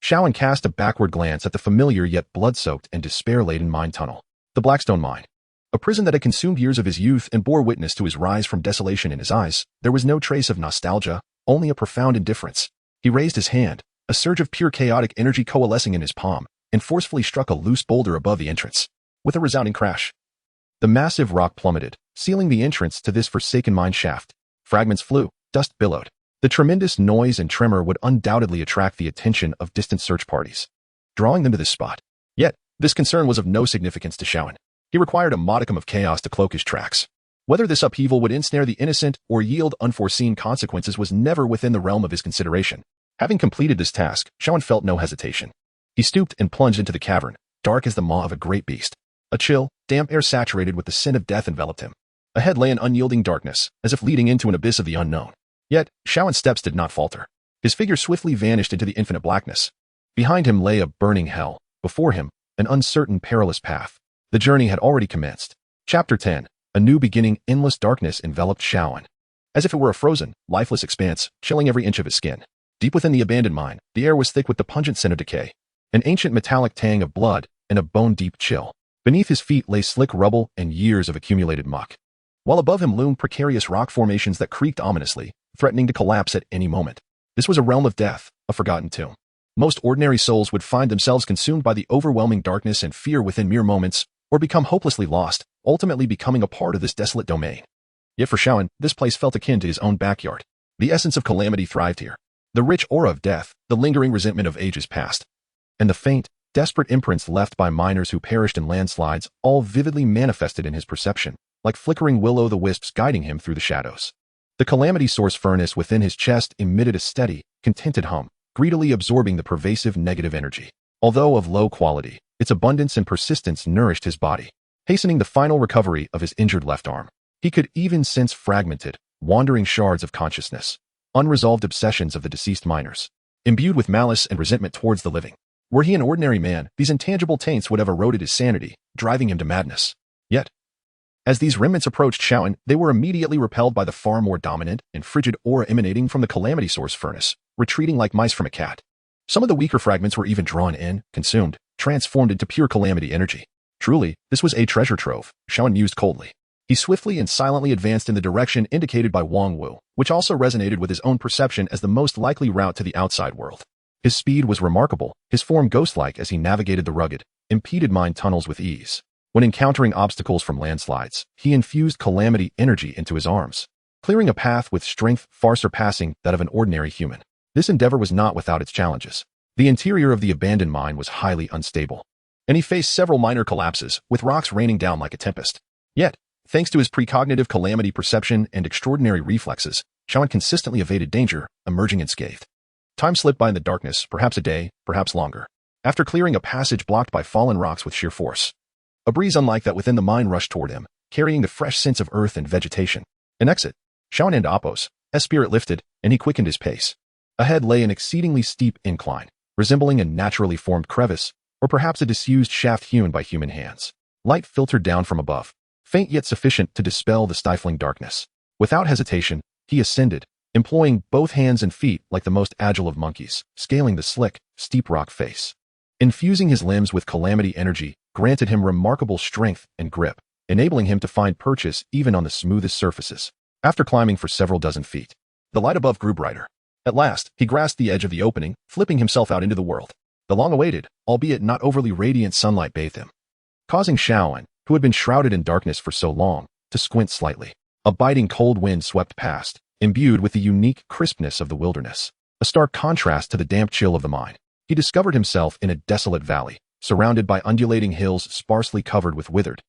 Speaker 1: Xiaoan cast a backward glance at the familiar yet blood-soaked and despair-laden mine tunnel. The Blackstone Mine. A prison that had consumed years of his youth and bore witness to his rise from desolation in his eyes, there was no trace of nostalgia, only a profound indifference. He raised his hand, a surge of pure chaotic energy coalescing in his palm, and forcefully struck a loose boulder above the entrance. With a resounding crash, the massive rock plummeted, sealing the entrance to this forsaken mine shaft. Fragments flew, dust billowed. The tremendous noise and tremor would undoubtedly attract the attention of distant search parties, drawing them to this spot. Yet, this concern was of no significance to Xiaoan. He required a modicum of chaos to cloak his tracks. Whether this upheaval would ensnare the innocent or yield unforeseen consequences was never within the realm of his consideration. Having completed this task, Shawan felt no hesitation. He stooped and plunged into the cavern, dark as the maw of a great beast. A chill, damp air saturated with the scent of death enveloped him. Ahead lay an unyielding darkness, as if leading into an abyss of the unknown. Yet, Shawan's steps did not falter. His figure swiftly vanished into the infinite blackness. Behind him lay a burning hell. Before him, an uncertain, perilous path. The journey had already commenced. Chapter 10. A new beginning. Endless darkness enveloped Shawan, as if it were a frozen, lifeless expanse, chilling every inch of his skin. Deep within the abandoned mine, the air was thick with the pungent scent of decay, an ancient metallic tang of blood, and a bone-deep chill. Beneath his feet lay slick rubble and years of accumulated muck, while above him loomed precarious rock formations that creaked ominously, threatening to collapse at any moment. This was a realm of death, a forgotten tomb. Most ordinary souls would find themselves consumed by the overwhelming darkness and fear within mere moments, or become hopelessly lost, ultimately becoming a part of this desolate domain. Yet for Shawan, this place felt akin to his own backyard. The essence of calamity thrived here. The rich aura of death, the lingering resentment of ages past, and the faint, desperate imprints left by miners who perished in landslides, all vividly manifested in his perception, like flickering will-o'-the-wisps guiding him through the shadows. The calamity source furnace within his chest emitted a steady, contented hum, greedily absorbing the pervasive negative energy. Although of low quality, its abundance and persistence nourished his body, hastening the final recovery of his injured left arm. He could even sense fragmented, wandering shards of consciousness, unresolved obsessions of the deceased miners, imbued with malice and resentment towards the living. Were he an ordinary man, these intangible taints would have eroded his sanity, driving him to madness. Yet, as these remnants approached Shawan, they were immediately repelled by the far more dominant and frigid aura emanating from the calamity source furnace, retreating like mice from a cat. Some of the weaker fragments were even drawn in, consumed, transformed into pure calamity energy. Truly, this was a treasure trove, Shawan mused coldly. He swiftly and silently advanced in the direction indicated by Wang Wu, which also resonated with his own perception as the most likely route to the outside world. His speed was remarkable, his form ghost-like as he navigated the rugged, impeded mine tunnels with ease. When encountering obstacles from landslides, he infused calamity energy into his arms, clearing a path with strength far surpassing that of an ordinary human. This endeavor was not without its challenges. The interior of the abandoned mine was highly unstable, and he faced several minor collapses, with rocks raining down like a tempest. Yet, thanks to his precognitive calamity perception and extraordinary reflexes, Shawan consistently evaded danger, emerging unscathed. Time slipped by in the darkness, perhaps a day, perhaps longer. After clearing a passage blocked by fallen rocks with sheer force, a breeze unlike that within the mine rushed toward him, carrying the fresh scents of earth and vegetation. An exit. Shawan and Appos, his spirit lifted, and he quickened his pace. Ahead lay an exceedingly steep incline, resembling a naturally formed crevice, or perhaps a disused shaft hewn by human hands. Light filtered down from above, faint yet sufficient to dispel the stifling darkness. Without hesitation, he ascended, employing both hands and feet like the most agile of monkeys, scaling the slick, steep rock face. Infusing his limbs with calamity energy granted him remarkable strength and grip, enabling him to find purchase even on the smoothest surfaces. After climbing for several dozen feet, the light above grew brighter. At last, he grasped the edge of the opening, flipping himself out into the world. The long-awaited, albeit not overly radiant sunlight bathed him, causing Shawan, who had been shrouded in darkness for so long, to squint slightly. A biting cold wind swept past, imbued with the unique crispness of the wilderness, a stark contrast to the damp chill of the mine. He discovered himself in a desolate valley, surrounded by undulating hills sparsely covered with withered,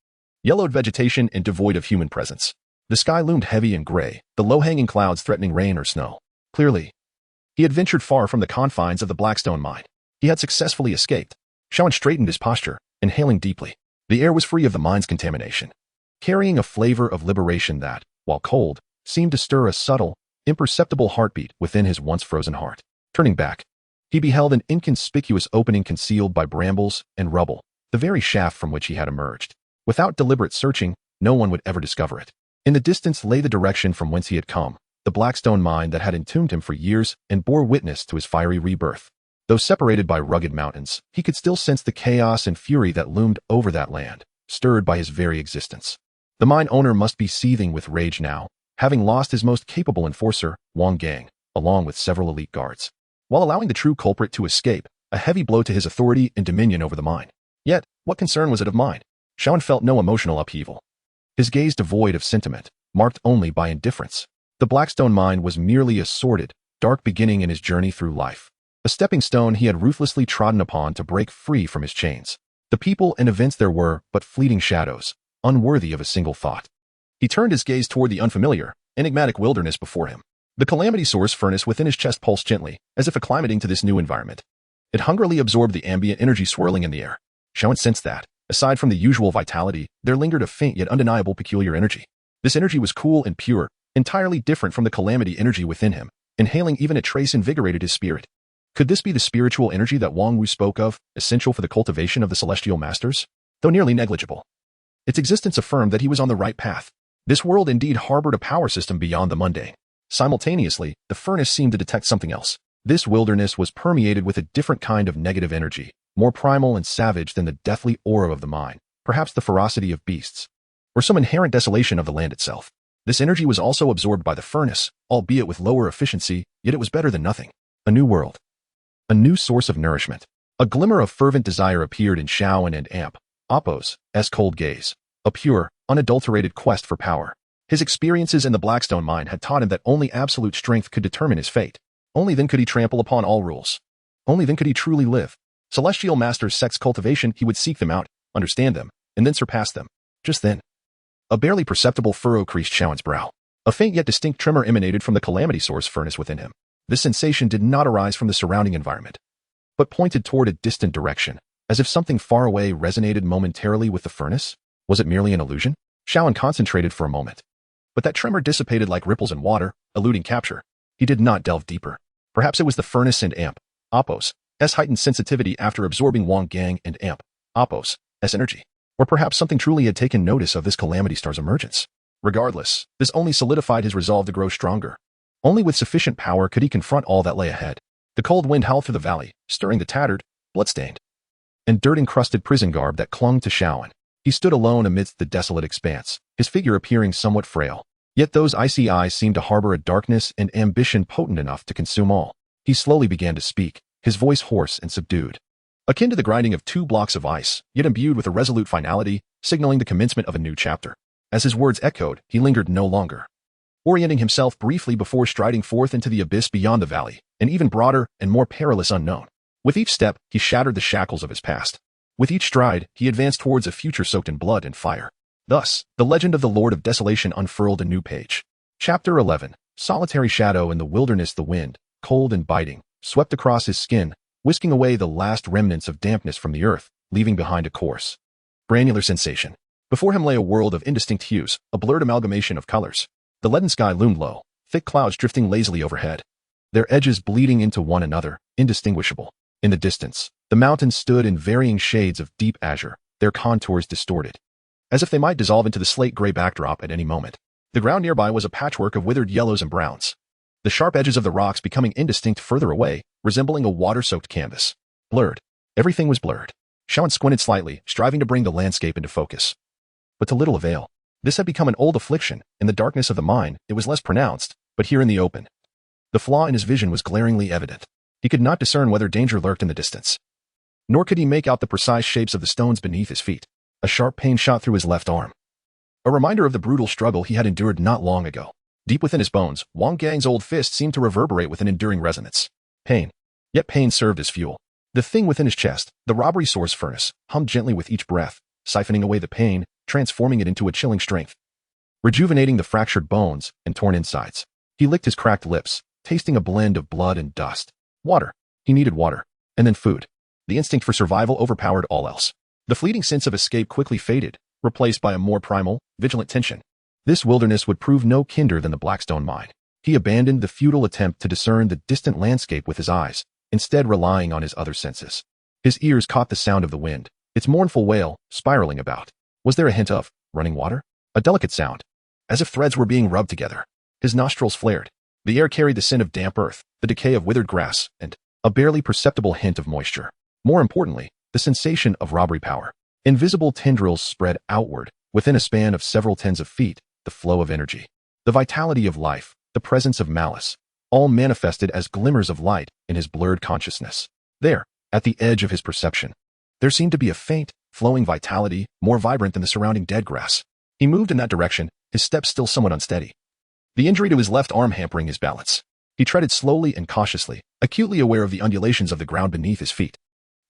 Speaker 1: yellowed vegetation and devoid of human presence. The sky loomed heavy and gray, the low-hanging clouds threatening rain or snow. Clearly, he had ventured far from the confines of the Blackstone mine. He had successfully escaped. Shawan straightened his posture, inhaling deeply. The air was free of the mine's contamination, carrying a flavor of liberation that, while cold, seemed to stir a subtle, imperceptible heartbeat within his once frozen heart. Turning back, he beheld an inconspicuous opening concealed by brambles and rubble, the very shaft from which he had emerged. Without deliberate searching, no one would ever discover it. In the distance lay the direction from whence he had come, the Blackstone mine that had entombed him for years and bore witness to his fiery rebirth. Though separated by rugged mountains, he could still sense the chaos and fury that loomed over that land, stirred by his very existence. The mine owner must be seething with rage now, having lost his most capable enforcer, Wang Gang, along with several elite guards, while allowing the true culprit to escape, a heavy blow to his authority and dominion over the mine. Yet, what concern was it of mine? Shawan felt no emotional upheaval. His gaze devoid of sentiment, marked only by indifference. The Blackstone mine was merely a sordid, dark beginning in his journey through life, a stepping stone he had ruthlessly trodden upon to break free from his chains. The people and events there were but fleeting shadows, unworthy of a single thought. He turned his gaze toward the unfamiliar, enigmatic wilderness before him. The calamity source furnace within his chest pulsed gently, as if acclimating to this new environment. It hungrily absorbed the ambient energy swirling in the air. Xiaowen sensed that, aside from the usual vitality, there lingered a faint yet undeniable peculiar energy. This energy was cool and pure, entirely different from the calamity energy within him. Inhaling even a trace invigorated his spirit. Could this be the spiritual energy that Wang Wu spoke of, essential for the cultivation of the celestial masters? Though nearly negligible, its existence affirmed that he was on the right path. This world indeed harbored a power system beyond the mundane. Simultaneously, the furnace seemed to detect something else. This wilderness was permeated with a different kind of negative energy, more primal and savage than the deathly aura of the mine, perhaps the ferocity of beasts, or some inherent desolation of the land itself. This energy was also absorbed by the furnace, albeit with lower efficiency, yet it was better than nothing. A new world. A new source of nourishment. A glimmer of fervent desire appeared in Xiaowen and Amp, Appo's cold gaze. A pure, unadulterated quest for power. His experiences in the Blackstone mine had taught him that only absolute strength could determine his fate. Only then could he trample upon all rules. Only then could he truly live. Celestial Masters' sex cultivation, he would seek them out, understand them, and then surpass them. Just then, a barely perceptible furrow creased Xiaowen's brow. A faint yet distinct tremor emanated from the calamity source furnace within him. This sensation did not arise from the surrounding environment, but pointed toward a distant direction, as if something far away resonated momentarily with the furnace. Was it merely an illusion? Xiaowen concentrated for a moment, but that tremor dissipated like ripples in water, eluding capture. He did not delve deeper. Perhaps it was the furnace and Amp, Appo's heightened sensitivity after absorbing Wang Gang and Amp, Appo's energy. Or perhaps something truly had taken notice of this calamity star's emergence. Regardless, this only solidified his resolve to grow stronger. Only with sufficient power could he confront all that lay ahead. The cold wind howled through the valley, stirring the tattered, bloodstained, and dirt-encrusted prison garb that clung to Xiaowen. He stood alone amidst the desolate expanse, his figure appearing somewhat frail. Yet those icy eyes seemed to harbor a darkness and ambition potent enough to consume all. He slowly began to speak, his voice hoarse and subdued, akin to the grinding of 2 blocks of ice, yet imbued with a resolute finality, signaling the commencement of a new chapter. As his words echoed, he lingered no longer, orienting himself briefly before striding forth into the abyss beyond the valley, an even broader and more perilous unknown. With each step, he shattered the shackles of his past. With each stride, he advanced towards a future soaked in blood and fire. Thus, the legend of the Lord of Desolation unfurled a new page. Chapter 11. Solitary shadow in the wilderness. The wind, cold and biting, swept across his skin, whisking away the last remnants of dampness from the earth, leaving behind a coarse, granular sensation. Before him lay a world of indistinct hues, a blurred amalgamation of colors. The leaden sky loomed low, thick clouds drifting lazily overhead, their edges bleeding into one another, indistinguishable. In the distance, the mountains stood in varying shades of deep azure, their contours distorted, as if they might dissolve into the slate-gray backdrop at any moment. The ground nearby was a patchwork of withered yellows and browns, the sharp edges of the rocks becoming indistinct further away, resembling a water-soaked canvas. Blurred. Everything was blurred. Xiaowen squinted slightly, striving to bring the landscape into focus. But to little avail. This had become an old affliction. In the darkness of the mine, it was less pronounced, but here in the open, the flaw in his vision was glaringly evident. He could not discern whether danger lurked in the distance, nor could he make out the precise shapes of the stones beneath his feet. A sharp pain shot through his left arm, a reminder of the brutal struggle he had endured not long ago. Deep within his bones, Wang Gang's old fist seemed to reverberate with an enduring resonance. Pain. Yet pain served as fuel. The thing within his chest, the robbery source furnace, hummed gently with each breath, siphoning away the pain, transforming it into a chilling strength, rejuvenating the fractured bones and torn insides. He licked his cracked lips, tasting a blend of blood and dust. Water. He needed water. And then food. The instinct for survival overpowered all else. The fleeting sense of escape quickly faded, replaced by a more primal, vigilant tension. This wilderness would prove no kinder than the Blackstone mine. He abandoned the futile attempt to discern the distant landscape with his eyes, instead relying on his other senses. His ears caught the sound of the wind, its mournful wail, spiraling about. Was there a hint of running water? A delicate sound, as if threads were being rubbed together. His nostrils flared. The air carried the scent of damp earth, the decay of withered grass, and a barely perceptible hint of moisture. More importantly, the sensation of robbery power. Invisible tendrils spread outward, within a span of several tens of feet, the flow of energy, the vitality of life, the presence of malice, all manifested as glimmers of light in his blurred consciousness. There, at the edge of his perception, there seemed to be a faint, flowing vitality, more vibrant than the surrounding dead grass. He moved in that direction, his steps still somewhat unsteady, the injury to his left arm hampering his balance. He treaded slowly and cautiously, acutely aware of the undulations of the ground beneath his feet.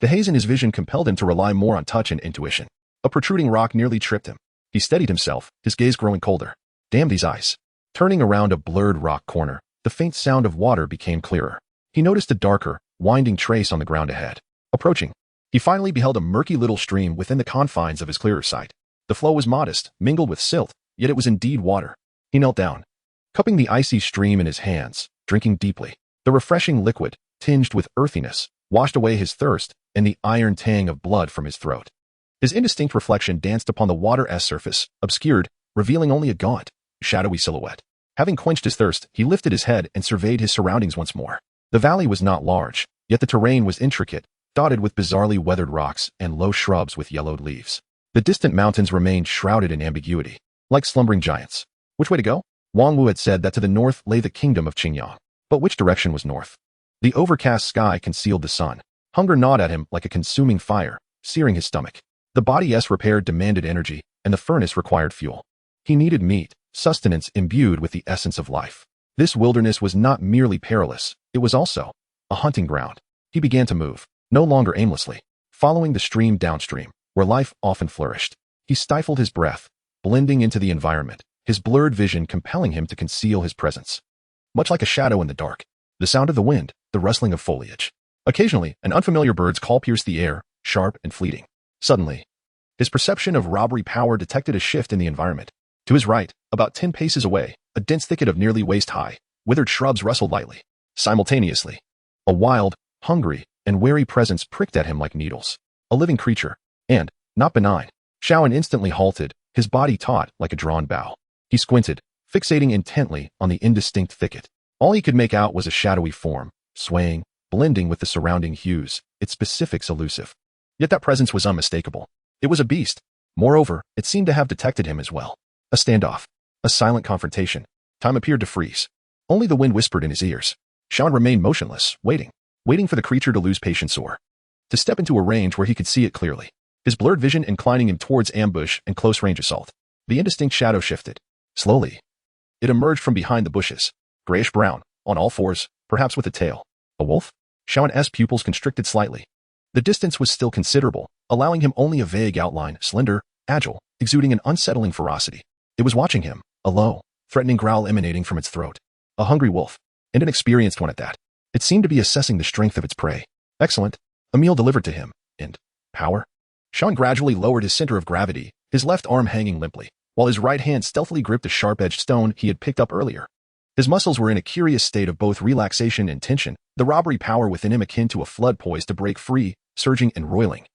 Speaker 1: The haze in his vision compelled him to rely more on touch and intuition. A protruding rock nearly tripped him. He steadied himself, his gaze growing colder. Damn these eyes. Turning around a blurred rock corner, the faint sound of water became clearer. He noticed a darker, winding trace on the ground ahead. Approaching, he finally beheld a murky little stream within the confines of his clearer sight. The flow was modest, mingled with silt, yet it was indeed water. He knelt down, cupping the icy stream in his hands, drinking deeply. The refreshing liquid, tinged with earthiness, washed away his thirst and the iron tang of blood from his throat. His indistinct reflection danced upon the water's surface, obscured, revealing only a gaunt, shadowy silhouette. Having quenched his thirst, he lifted his head and surveyed his surroundings once more. The valley was not large, yet the terrain was intricate, dotted with bizarrely weathered rocks and low shrubs with yellowed leaves. The distant mountains remained shrouded in ambiguity, like slumbering giants. Which way to go? Wang Wu had said that to the north lay the kingdom of Qingyang. But which direction was north? The overcast sky concealed the sun. Hunger gnawed at him like a consuming fire, searing his stomach. The body's repair demanded energy, and the furnace required fuel. He needed meat, sustenance imbued with the essence of life. This wilderness was not merely perilous, it was also a hunting ground. He began to move, no longer aimlessly, following the stream downstream, where life often flourished. He stifled his breath, blending into the environment, his blurred vision compelling him to conceal his presence. Much like a shadow in the dark, the sound of the wind, the rustling of foliage. Occasionally, an unfamiliar bird's call pierced the air, sharp and fleeting. Suddenly, his perception of robbery power detected a shift in the environment. To his right, about 10 paces away, a dense thicket of nearly waist-high, withered shrubs rustled lightly. Simultaneously, a wild, hungry, and wary presence pricked at him like needles. A living creature, and, not benign. Shaoan instantly halted, his body taut like a drawn bow. He squinted, fixating intently on the indistinct thicket. All he could make out was a shadowy form, swaying, blending with the surrounding hues, its specifics elusive. Yet that presence was unmistakable. It was a beast. Moreover, it seemed to have detected him as well. A standoff. A silent confrontation. Time appeared to freeze. Only the wind whispered in his ears. Shaoan remained motionless, waiting for the creature to lose patience or to step into a range where he could see it clearly. His blurred vision inclining him towards ambush and close-range assault. The indistinct shadow shifted. Slowly, it emerged from behind the bushes, grayish-brown, on all fours, perhaps with a tail. A wolf? Shaoan's pupils constricted slightly. The distance was still considerable, allowing him only a vague outline, slender, agile, exuding an unsettling ferocity. It was watching him, a low, threatening growl emanating from its throat. A hungry wolf, and an experienced one at that. It seemed to be assessing the strength of its prey. Excellent. A meal delivered to him. And power? Shaoan gradually lowered his center of gravity, his left arm hanging limply, while his right hand stealthily gripped a sharp-edged stone he had picked up earlier. His muscles were in a curious state of both relaxation and tension, the robbery power within him akin to a flood poised to break free, surging and roiling.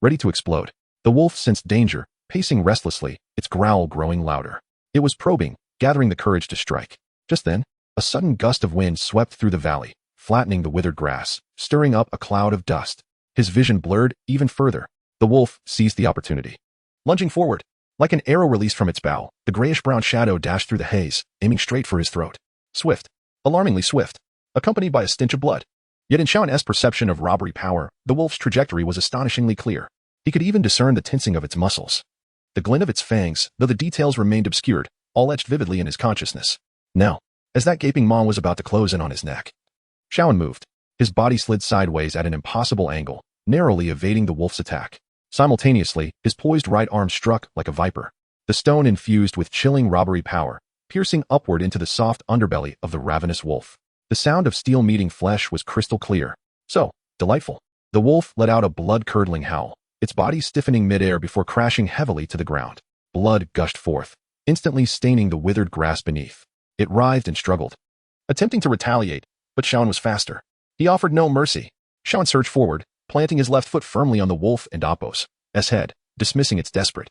Speaker 1: Ready to explode. The wolf sensed danger, pacing restlessly, its growl growing louder. It was probing, gathering the courage to strike. Just then, a sudden gust of wind swept through the valley, flattening the withered grass, stirring up a cloud of dust. His vision blurred even further. The wolf seized the opportunity. Lunging forward, like an arrow released from its bow, the grayish-brown shadow dashed through the haze, aiming straight for his throat. Swift, alarmingly swift, accompanied by a stench of blood. Yet in Shaoan's perception of robbery power, the wolf's trajectory was astonishingly clear. He could even discern the tensing of its muscles. The glint of its fangs, though the details remained obscured, all etched vividly in his consciousness. Now, as that gaping maw was about to close in on his neck, Shaoan moved. His body slid sideways at an impossible angle, narrowly evading the wolf's attack. Simultaneously, his poised right arm struck like a viper. The stone infused with chilling robbery power, piercing upward into the soft underbelly of the ravenous wolf. The sound of steel meeting flesh was crystal clear. So, delightful. The wolf let out a blood-curdling howl, its body stiffening midair before crashing heavily to the ground. Blood gushed forth, instantly staining the withered grass beneath. It writhed and struggled, attempting to retaliate, but Shaoan was faster. He offered no mercy. Shaoan surged forward, planting his left foot firmly on the wolf and Appo's head, dismissing its desperate,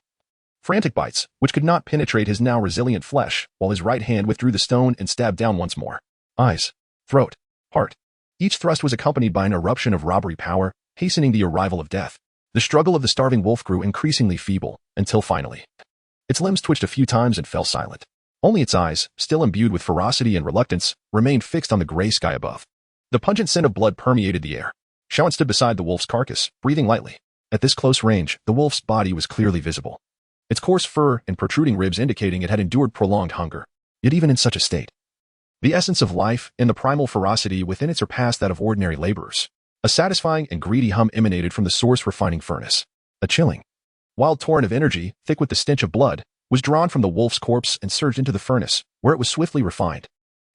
Speaker 1: frantic bites, which could not penetrate his now resilient flesh, while his right hand withdrew the stone and stabbed down once more. Eyes, throat, heart. Each thrust was accompanied by an eruption of robbery power, hastening the arrival of death. The struggle of the starving wolf grew increasingly feeble, until finally, its limbs twitched a few times and fell silent. Only its eyes, still imbued with ferocity and reluctance, remained fixed on the gray sky above. The pungent scent of blood permeated the air. Shaoan stood beside the wolf's carcass, breathing lightly. At this close range, the wolf's body was clearly visible, its coarse fur and protruding ribs indicating it had endured prolonged hunger. Yet even in such a state, the essence of life and the primal ferocity within it surpassed that of ordinary laborers. A satisfying and greedy hum emanated from the source refining furnace. A chilling, wild torrent of energy, thick with the stench of blood, was drawn from the wolf's corpse and surged into the furnace, where it was swiftly refined.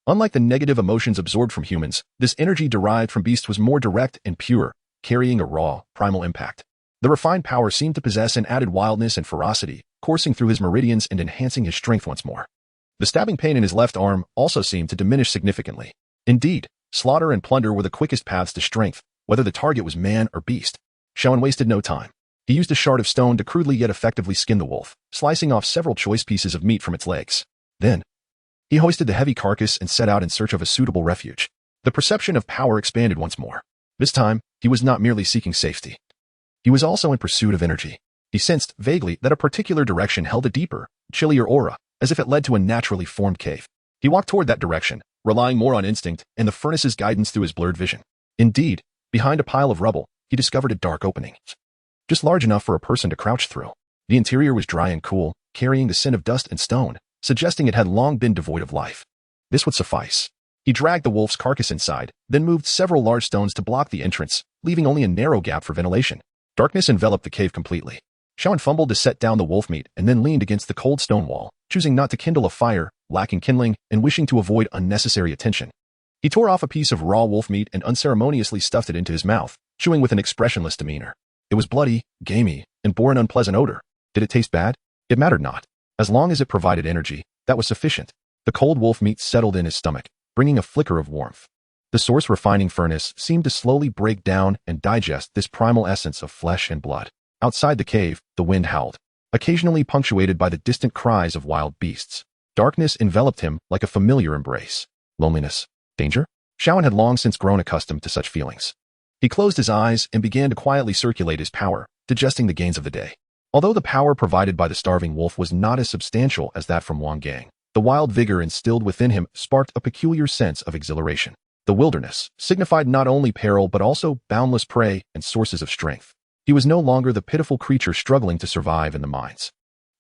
Speaker 1: Unlike the negative emotions absorbed from humans, this energy derived from beasts was more direct and pure, carrying a raw, primal impact. The refined power seemed to possess an added wildness and ferocity, coursing through his meridians and enhancing his strength once more. The stabbing pain in his left arm also seemed to diminish significantly. Indeed, slaughter and plunder were the quickest paths to strength, whether the target was man or beast. Xiaoan wasted no time. He used a shard of stone to crudely yet effectively skin the wolf, slicing off several choice pieces of meat from its legs. Then, he hoisted the heavy carcass and set out in search of a suitable refuge. The perception of power expanded once more. This time, he was not merely seeking safety. He was also in pursuit of energy. He sensed, vaguely, that a particular direction held a deeper, chillier aura, as if it led to a naturally formed cave. He walked toward that direction, relying more on instinct and the furnace's guidance through his blurred vision. Indeed, behind a pile of rubble, he discovered a dark opening, just large enough for a person to crouch through. The interior was dry and cool, carrying the scent of dust and stone, suggesting it had long been devoid of life. This would suffice. He dragged the wolf's carcass inside, then moved several large stones to block the entrance, leaving only a narrow gap for ventilation. Darkness enveloped the cave completely. Xiaoan fumbled to set down the wolf meat and then leaned against the cold stone wall, choosing not to kindle a fire, lacking kindling, and wishing to avoid unnecessary attention. He tore off a piece of raw wolf meat and unceremoniously stuffed it into his mouth, chewing with an expressionless demeanor. It was bloody, gamey, and bore an unpleasant odor. Did it taste bad? It mattered not. As long as it provided energy, that was sufficient. The cold wolf meat settled in his stomach, bringing a flicker of warmth. The source refining furnace seemed to slowly break down and digest this primal essence of flesh and blood. Outside the cave, the wind howled, occasionally punctuated by the distant cries of wild beasts. Darkness enveloped him like a familiar embrace. Loneliness. Danger? Xiaoan had long since grown accustomed to such feelings. He closed his eyes and began to quietly circulate his power, digesting the gains of the day. Although the power provided by the starving wolf was not as substantial as that from Wang Gang, the wild vigor instilled within him sparked a peculiar sense of exhilaration. The wilderness signified not only peril but also boundless prey and sources of strength. He was no longer the pitiful creature struggling to survive in the mines.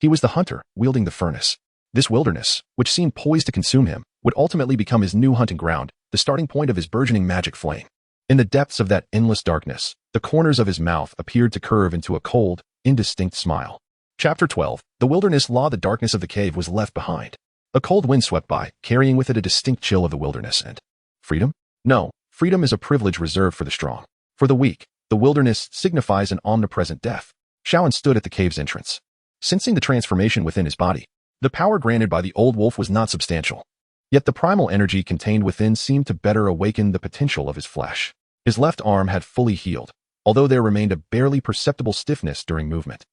Speaker 1: He was the hunter, wielding the furnace. This wilderness, which seemed poised to consume him, would ultimately become his new hunting ground, the starting point of his burgeoning magic flame. In the depths of that endless darkness, the corners of his mouth appeared to curve into a cold, indistinct smile. Chapter 12. The wilderness law. The darkness of the cave was left behind. A cold wind swept by, carrying with it a distinct chill of the wilderness and freedom? No, freedom is a privilege reserved for the strong. For the weak, the wilderness signifies an omnipresent death. Xiaoan stood at the cave's entrance. Sensing the transformation within his body, the power granted by the old wolf was not substantial. Yet the primal energy contained within seemed to better awaken the potential of his flesh. His left arm had fully healed, although there remained a barely perceptible stiffness during movement.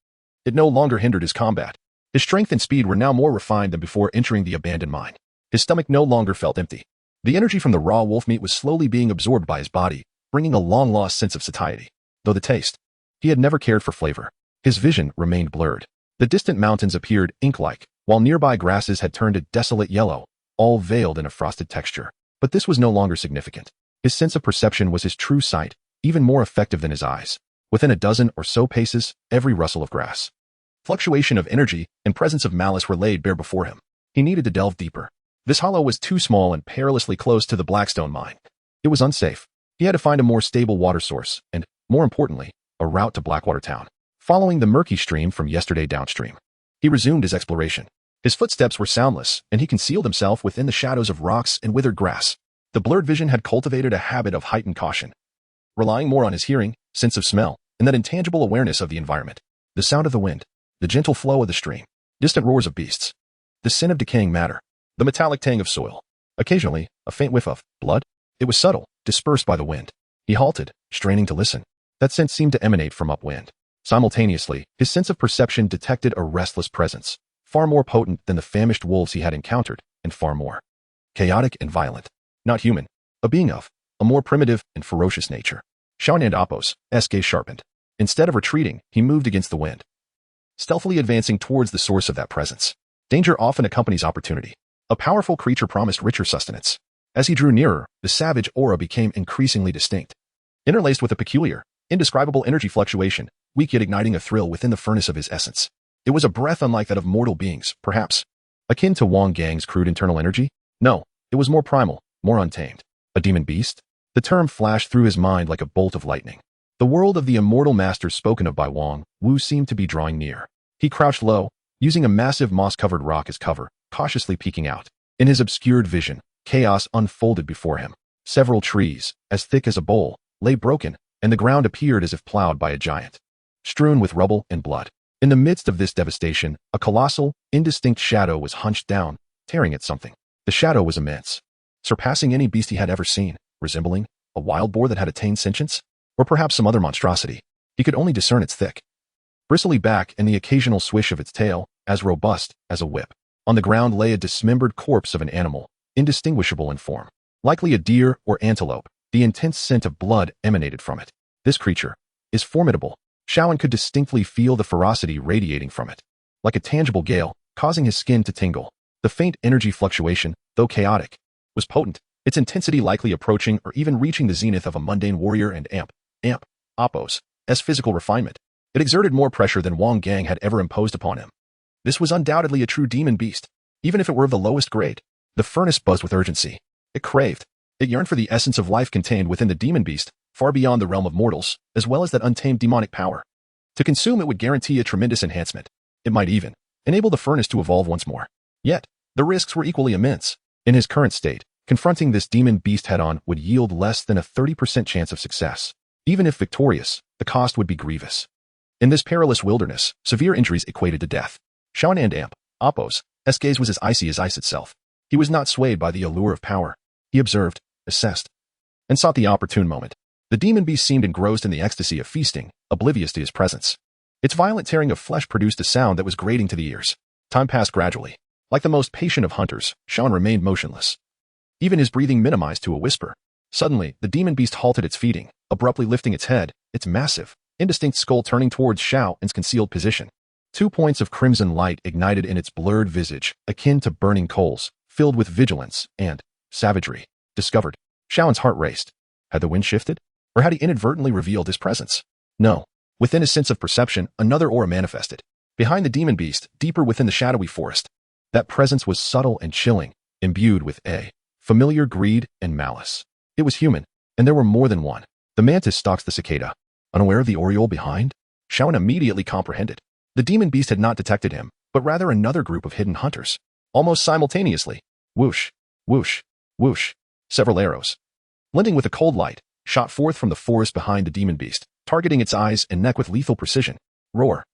Speaker 1: It no longer hindered his combat. His strength and speed were now more refined than before entering the abandoned mine. His stomach no longer felt empty. The energy from the raw wolf meat was slowly being absorbed by his body, bringing a long-lost sense of satiety. Though the taste, he had never cared for flavor. His vision remained blurred. The distant mountains appeared ink-like, while nearby grasses had turned a desolate yellow, all veiled in a frosted texture. But this was no longer significant. His sense of perception was his true sight, even more effective than his eyes. Within a dozen or so paces, every rustle of grass, fluctuation of energy, and presence of malice were laid bare before him. He needed to delve deeper. This hollow was too small and perilously close to the Blackstone mine. It was unsafe. He had to find a more stable water source and, more importantly, a route to Blackwater Town. Following the murky stream from yesterday downstream, he resumed his exploration. His footsteps were soundless, and he concealed himself within the shadows of rocks and withered grass. The blurred vision had cultivated a habit of heightened caution, relying more on his hearing, sense of smell, and that intangible awareness of the environment. The sound of the wind, the gentle flow of the stream, distant roars of beasts, the scent of decaying matter, the metallic tang of soil. Occasionally, a faint whiff of blood. It was subtle, dispersed by the wind. He halted, straining to listen. That scent seemed to emanate from upwind. Simultaneously, his sense of perception detected a restless presence, far more potent than the famished wolves he had encountered, and far more chaotic and violent. Not human, a being of a more primitive and ferocious nature. Xiaoan and Appo's gaze sharpened. Instead of retreating, he moved against the wind, stealthily advancing towards the source of that presence. Danger often accompanies opportunity. A powerful creature promised richer sustenance. As he drew nearer, the savage aura became increasingly distinct, interlaced with a peculiar, indescribable energy fluctuation, weak yet igniting a thrill within the furnace of his essence. It was a breath unlike that of mortal beings, perhaps akin to Wang Gang's crude internal energy. No, it was more primal, more untamed. A demon beast? The term flashed through his mind like a bolt of lightning. The world of the immortal masters spoken of by Wang Wu seemed to be drawing near. He crouched low, using a massive moss-covered rock as cover, cautiously peeking out. In his obscured vision, Chaos unfolded before him. Several trees, as thick as a bowl, lay broken, and the ground appeared as if plowed by a giant, strewn with rubble and blood. In the midst of this devastation, a colossal, indistinct shadow was hunched down, tearing at something. The shadow was immense, surpassing any beast he had ever seen, resembling a wild boar that had attained sentience, or perhaps some other monstrosity. He could only discern its thick, bristly back and the occasional swish of its tail, as robust as a whip. On the ground lay a dismembered corpse of an animal, indistinguishable in form. Likely a deer or antelope, the intense scent of blood emanated from it. This creature is formidable. Shaoan could distinctly feel the ferocity radiating from it, like a tangible gale, causing his skin to tingle. The faint energy fluctuation, though chaotic, was potent, its intensity likely approaching or even reaching the zenith of a mundane warrior and Appos, as physical refinement. It exerted more pressure than Wang Gang had ever imposed upon him. This was undoubtedly a true demon beast, even if it were of the lowest grade. The furnace buzzed with urgency. It craved. It yearned for the essence of life contained within the demon beast, far beyond the realm of mortals, as well as that untamed demonic power. To consume it would guarantee a tremendous enhancement. It might even enable the furnace to evolve once more. Yet, the risks were equally immense. In his current state, confronting this demon beast head-on would yield less than a 30% chance of success. Even if victorious, the cost would be grievous. In this perilous wilderness, severe injuries equated to death. Shaoan and Appos' gaze was as icy as ice itself. He was not swayed by the allure of power. He observed, assessed, and sought the opportune moment. The demon beast seemed engrossed in the ecstasy of feasting, oblivious to his presence. Its violent tearing of flesh produced a sound that was grating to the ears. Time passed gradually. Like the most patient of hunters, Shaoan remained motionless. Even his breathing minimized to a whisper. Suddenly, the demon beast halted its feeding, abruptly lifting its head, its massive, indistinct skull turning towards Shaoan's concealed position. 2 points of crimson light ignited in its blurred visage, akin to burning coals, filled with vigilance and savagery. Discovered. Shaoan's heart raced. Had the wind shifted? Or had he inadvertently revealed his presence? No. Within his sense of perception, another aura manifested. Behind the demon beast, deeper within the shadowy forest. That presence was subtle and chilling, imbued with familiar greed and malice. It was human, and there were more than one. The mantis stalks the cicada. Unaware of the oriole behind? Shaoan immediately comprehended. The demon beast had not detected him, but rather another group of hidden hunters. Almost simultaneously. Whoosh, whoosh, whoosh. Several arrows, blending with a cold light, shot forth from the forest behind the demon beast, targeting its eyes and neck with lethal precision. Roar.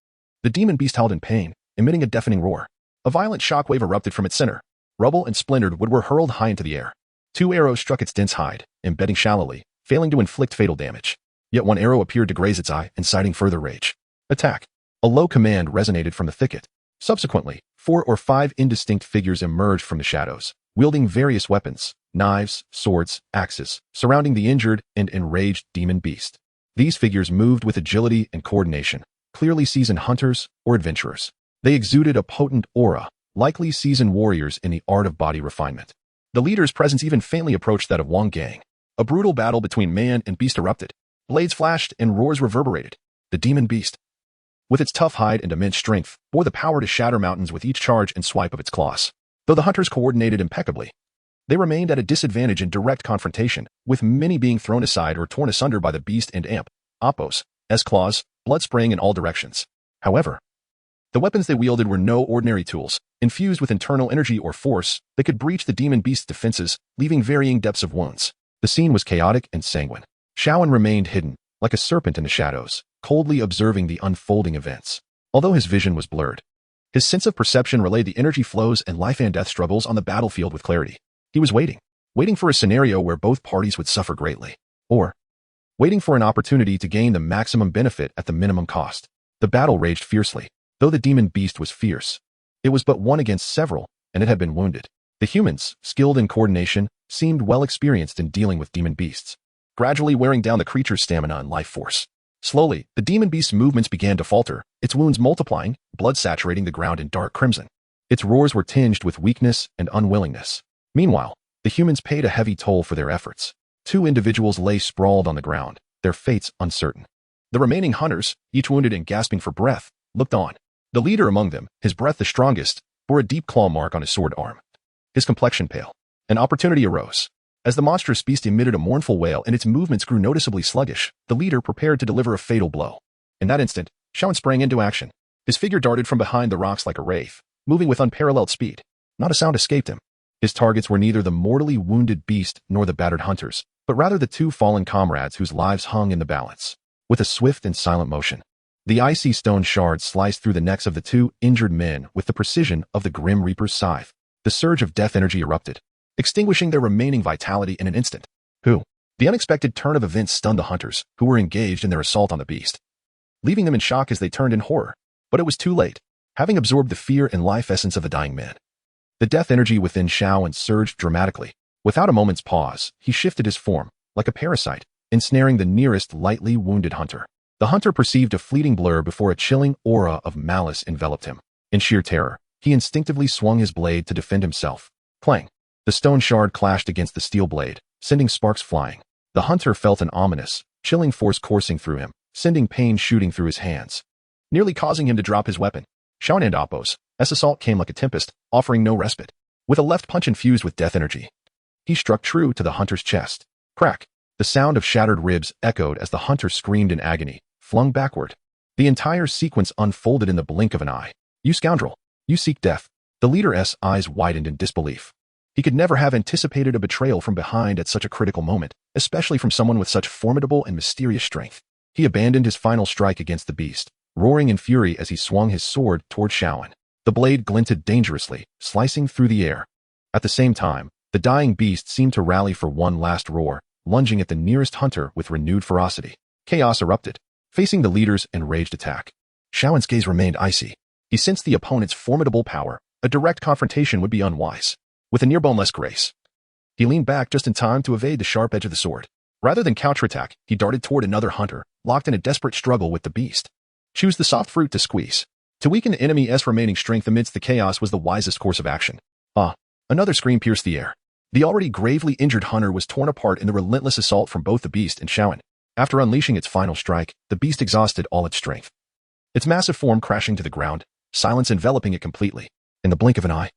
Speaker 1: The demon beast howled in pain, emitting a deafening roar. A violent shockwave erupted from its center. Rubble and splintered wood were hurled high into the air. 2 arrows struck its dense hide, embedding shallowly, failing to inflict fatal damage. Yet one arrow appeared to graze its eye, inciting further rage. Attack. A low command resonated from the thicket. Subsequently, 4 or 5 indistinct figures emerged from the shadows, wielding various weapons, knives, swords, axes, surrounding the injured and enraged demon beast. These figures moved with agility and coordination, clearly seasoned hunters or adventurers. They exuded a potent aura, likely seasoned warriors in the art of body refinement. The leader's presence even faintly approached that of Wang Gang. A brutal battle between man and beast erupted. Blades flashed and roars reverberated. The demon beast, with its tough hide and immense strength, bore the power to shatter mountains with each charge and swipe of its claws. Though the hunters coordinated impeccably, they remained at a disadvantage in direct confrontation, with many being thrown aside or torn asunder by the beast and Appos' claws, blood spraying in all directions. However, the weapons they wielded were no ordinary tools, infused with internal energy or force that could breach the demon beast's defenses, leaving varying depths of wounds. The scene was chaotic and sanguine. Shaoan remained hidden, like a serpent in the shadows, coldly observing the unfolding events. Although his vision was blurred, his sense of perception relayed the energy flows and life and death struggles on the battlefield with clarity. He was waiting for a scenario where both parties would suffer greatly, or waiting for an opportunity to gain the maximum benefit at the minimum cost. The battle raged fiercely. Though the demon beast was fierce, it was but one against several, and it had been wounded. The humans, skilled in coordination, seemed well experienced in dealing with demon beasts, gradually wearing down the creature's stamina and life force. Slowly, the demon beast's movements began to falter, its wounds multiplying, blood saturating the ground in dark crimson. Its roars were tinged with weakness and unwillingness. Meanwhile, the humans paid a heavy toll for their efforts. 2 individuals lay sprawled on the ground, their fates uncertain. The remaining hunters, each wounded and gasping for breath, looked on. The leader among them, his breath the strongest, bore a deep claw mark on his sword arm. His complexion pale. An opportunity arose. As the monstrous beast emitted a mournful wail and its movements grew noticeably sluggish, the leader prepared to deliver a fatal blow. In that instant, Shaoan sprang into action. His figure darted from behind the rocks like a wraith, moving with unparalleled speed. Not a sound escaped him. His targets were neither the mortally wounded beast nor the battered hunters, but rather the two fallen comrades whose lives hung in the balance. With a swift and silent motion, the icy stone shard sliced through the necks of the two injured men with the precision of the Grim Reaper's scythe. The surge of death energy erupted, extinguishing their remaining vitality in an instant. The unexpected turn of events stunned the hunters, who were engaged in their assault on the beast, leaving them in shock as they turned in horror. But it was too late, having absorbed the fear and life essence of the dying men. The death energy within Xiaoan surged dramatically. Without a moment's pause, he shifted his form, like a parasite, ensnaring the nearest lightly wounded hunter. The hunter perceived a fleeting blur before a chilling aura of malice enveloped him. In sheer terror, he instinctively swung his blade to defend himself. Clang! The stone shard clashed against the steel blade, sending sparks flying. The hunter felt an ominous, chilling force coursing through him, sending pain shooting through his hands, nearly causing him to drop his weapon. Xiaoan and Appos, as assault came like a tempest, offering no respite. With a left punch infused with death energy, he struck true to the hunter's chest. Crack! The sound of shattered ribs echoed as the hunter screamed in agony, flung backward. The entire sequence unfolded in the blink of an eye. You scoundrel! You seek death! The leader's eyes widened in disbelief. He could never have anticipated a betrayal from behind at such a critical moment, especially from someone with such formidable and mysterious strength. He abandoned his final strike against the beast, roaring in fury as he swung his sword toward Xiaoan. The blade glinted dangerously, slicing through the air. At the same time, the dying beast seemed to rally for one last roar, lunging at the nearest hunter with renewed ferocity. Chaos erupted, facing the leader's enraged attack. Xiaoan's gaze remained icy. He sensed the opponent's formidable power. A direct confrontation would be unwise. With a near-boneless grace, he leaned back just in time to evade the sharp edge of the sword. Rather than counterattack, he darted toward another hunter, locked in a desperate struggle with the beast. Choose the soft fruit to squeeze. To weaken the enemy's remaining strength amidst the chaos was the wisest course of action. Another scream pierced the air. The already gravely injured hunter was torn apart in the relentless assault from both the beast and Xiaoan. After unleashing its final strike, the beast exhausted all its strength. Its massive form crashing to the ground, silence enveloping it completely. In the blink of an eye,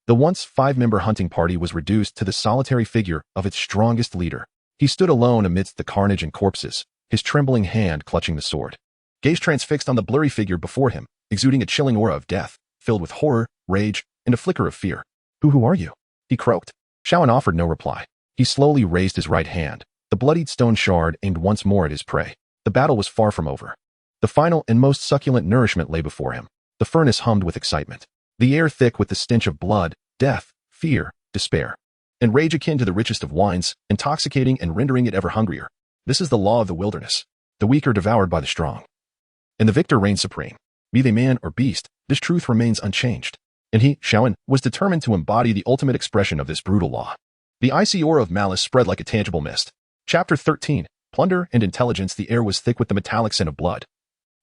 Speaker 1: the once five-member hunting party was reduced to the solitary figure of its strongest leader. He stood alone amidst the carnage and corpses, his trembling hand clutching the sword. Gaze transfixed on the blurry figure before him, exuding a chilling aura of death, filled with horror, rage, and a flicker of fear. Who are you? He croaked. Xiaoan offered no reply. He slowly raised his right hand. The bloodied stone shard aimed once more at his prey. The battle was far from over. The final and most succulent nourishment lay before him. The furnace hummed with excitement, the air thick with the stench of blood, death, fear, despair, and rage akin to the richest of wines, intoxicating and rendering it ever hungrier. This is the law of the wilderness. The weak are devoured by the strong, and the victor reigns supreme. Be they man or beast, this truth remains unchanged. And he, Xiaoan, was determined to embody the ultimate expression of this brutal law. The icy aura of malice spread like a tangible mist. Chapter 13. Plunder and Intelligence. The air was thick with the metallic scent of blood,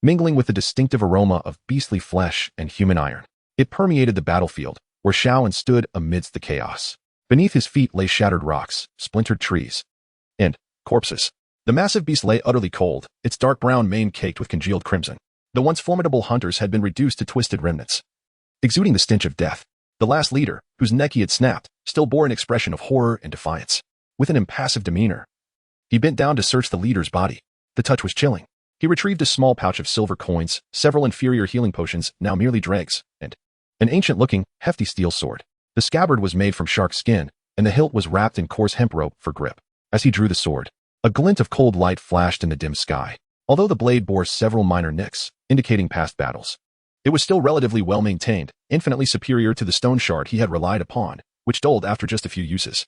Speaker 1: mingling with the distinctive aroma of beastly flesh and human iron. It permeated the battlefield, where Xiaoan stood amidst the chaos. Beneath his feet lay shattered rocks, splintered trees, and corpses. The massive beast lay utterly cold, its dark brown mane caked with congealed crimson. The once formidable hunters had been reduced to twisted remnants, exuding the stench of death. The last leader, whose neck he had snapped, still bore an expression of horror and defiance. With an impassive demeanor, he bent down to search the leader's body. The touch was chilling. He retrieved a small pouch of silver coins, several inferior healing potions, now merely dregs, and an ancient-looking, hefty steel sword. The scabbard was made from shark skin, and the hilt was wrapped in coarse hemp rope for grip. As he drew the sword, a glint of cold light flashed in the dim sky. Although the blade bore several minor nicks, indicating past battles, it was still relatively well-maintained, infinitely superior to the stone shard he had relied upon, which dulled after just a few uses.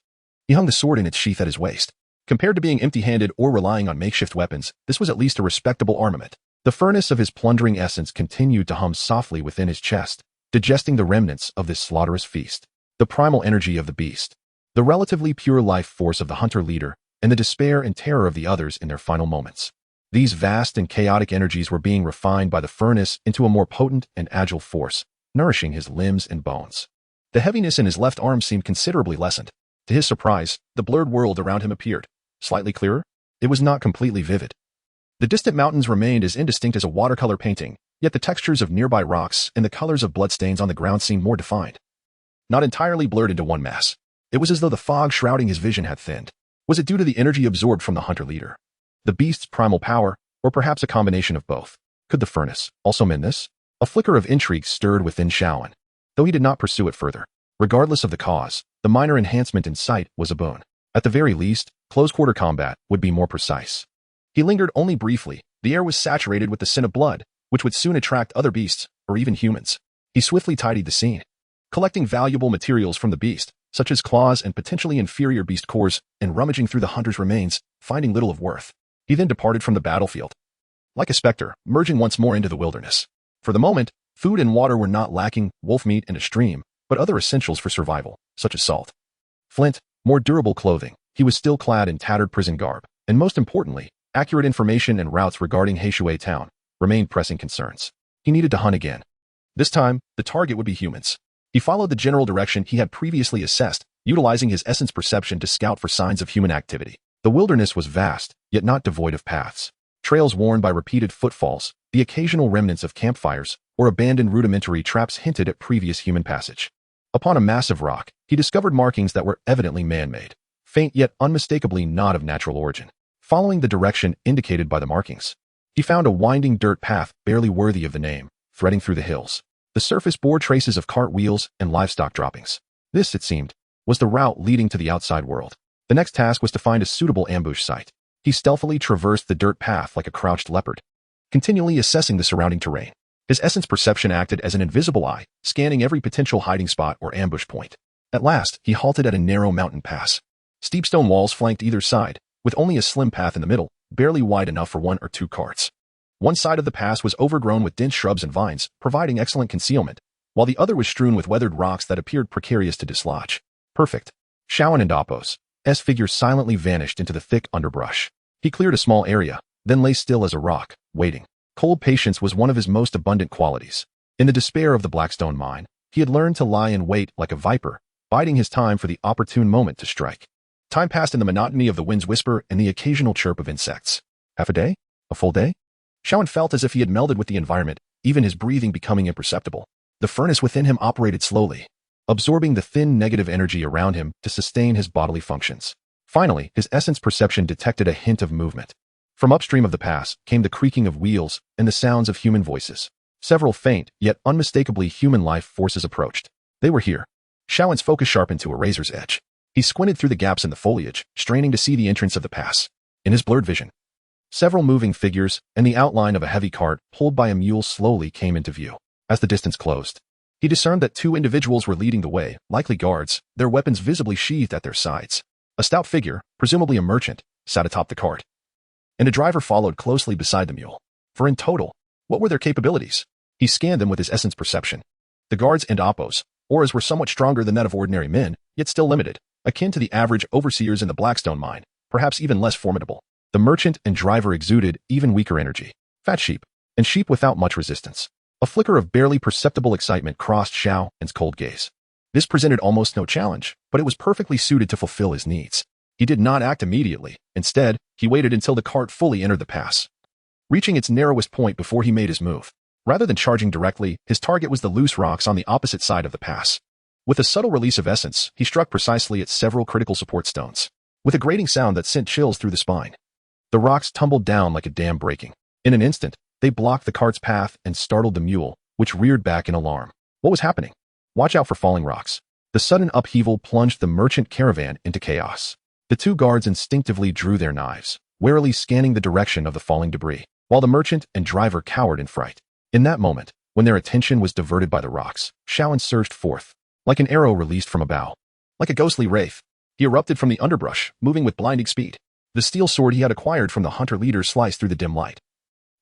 Speaker 1: He hung the sword in its sheath at his waist. Compared to being empty-handed or relying on makeshift weapons, this was at least a respectable armament. The furnace of his plundering essence continued to hum softly within his chest, digesting the remnants of this slaughterous feast. The primal energy of the beast, the relatively pure life force of the hunter-leader, and the despair and terror of the others in their final moments. These vast and chaotic energies were being refined by the furnace into a more potent and agile force, nourishing his limbs and bones. The heaviness in his left arm seemed considerably lessened. To his surprise, the blurred world around him appeared slightly clearer. It was not completely vivid. The distant mountains remained as indistinct as a watercolor painting, yet the textures of nearby rocks and the colors of bloodstains on the ground seemed more defined. Not entirely blurred into one mass. It was as though the fog shrouding his vision had thinned. Was it due to the energy absorbed from the hunter-leader, the beast's primal power, or perhaps a combination of both? Could the furnace also mend this? A flicker of intrigue stirred within Xiaoan, though he did not pursue it further. Regardless of the cause, The minor enhancement in sight was a boon. At the very least, close-quarter combat would be more precise. He lingered only briefly. The air was saturated with the scent of blood, which would soon attract other beasts, or even humans. He swiftly tidied the scene, collecting valuable materials from the beast, such as claws and potentially inferior beast cores, and rummaging through the hunter's remains, finding little of worth. He then departed from the battlefield, like a specter, merging once more into the wilderness. For the moment, food and water were not lacking, wolf meat and a stream, but other essentials for survival, such as salt, flint, more durable clothing. He was still clad in tattered prison garb, and most importantly, accurate information and routes regarding Heishui town remained pressing concerns. He needed to hunt again. This time, the target would be humans. He followed the general direction he had previously assessed, utilizing his essence perception to scout for signs of human activity. The wilderness was vast, yet not devoid of paths. Trails worn by repeated footfalls, the occasional remnants of campfires, or abandoned rudimentary traps hinted at previous human passage. Upon a massive rock, he discovered markings that were evidently man-made, faint yet unmistakably not of natural origin. Following the direction indicated by the markings, he found a winding dirt path barely worthy of the name, threading through the hills. The surface bore traces of cart wheels and livestock droppings. This, it seemed, was the route leading to the outside world. The next task was to find a suitable ambush site. He stealthily traversed the dirt path like a crouched leopard, continually assessing the surrounding terrain. His essence perception acted as an invisible eye, scanning every potential hiding spot or ambush point. At last, he halted at a narrow mountain pass. Steep stone walls flanked either side, with only a slim path in the middle, barely wide enough for 1 or 2 carts. One side of the pass was overgrown with dense shrubs and vines, providing excellent concealment, while the other was strewn with weathered rocks that appeared precarious to dislodge. Perfect. Shawan and Appo's figure silently vanished into the thick underbrush. He cleared a small area, then lay still as a rock, waiting. Cold patience was one of his most abundant qualities. In the despair of the Blackstone mine, he had learned to lie in wait like a viper, biding his time for the opportune moment to strike. Time passed in the monotony of the wind's whisper and the occasional chirp of insects. Half a day? A full day? Shawan felt as if he had melded with the environment, even his breathing becoming imperceptible. The furnace within him operated slowly, absorbing the thin negative energy around him to sustain his bodily functions. Finally, his essence perception detected a hint of movement. From upstream of the pass came the creaking of wheels and the sounds of human voices. Several faint, yet unmistakably human life forces approached. They were here. Shawan's focus sharpened to a razor's edge. He squinted through the gaps in the foliage, straining to see the entrance of the pass. In his blurred vision, several moving figures and the outline of a heavy cart pulled by a mule slowly came into view. As the distance closed, he discerned that 2 individuals were leading the way, likely guards, their weapons visibly sheathed at their sides. A stout figure, presumably a merchant, sat atop the cart, and a driver followed closely beside the mule. For in total, what were their capabilities? He scanned them with his essence perception. The guards and Appo's auras were somewhat stronger than that of ordinary men, yet still limited, akin to the average overseers in the Blackstone mine, perhaps even less formidable. The merchant and driver exuded even weaker energy. Fat sheep, and sheep without much resistance. A flicker of barely perceptible excitement crossed Xiao An's cold gaze. This presented almost no challenge, but it was perfectly suited to fulfill his needs. He did not act immediately. Instead, he waited until the cart fully entered the pass, reaching its narrowest point before he made his move. Rather than charging directly, his target was the loose rocks on the opposite side of the pass. With a subtle release of essence, he struck precisely at several critical support stones, with a grating sound that sent chills through the spine. The rocks tumbled down like a dam breaking. In an instant, they blocked the cart's path and startled the mule, which reared back in alarm. What was happening? Watch out for falling rocks. The sudden upheaval plunged the merchant caravan into chaos. The 2 guards instinctively drew their knives, warily scanning the direction of the falling debris, while the merchant and driver cowered in fright. In that moment, when their attention was diverted by the rocks, Shawan surged forth, like an arrow released from a bow. Like a ghostly wraith, he erupted from the underbrush, moving with blinding speed. The steel sword he had acquired from the hunter leader sliced through the dim light,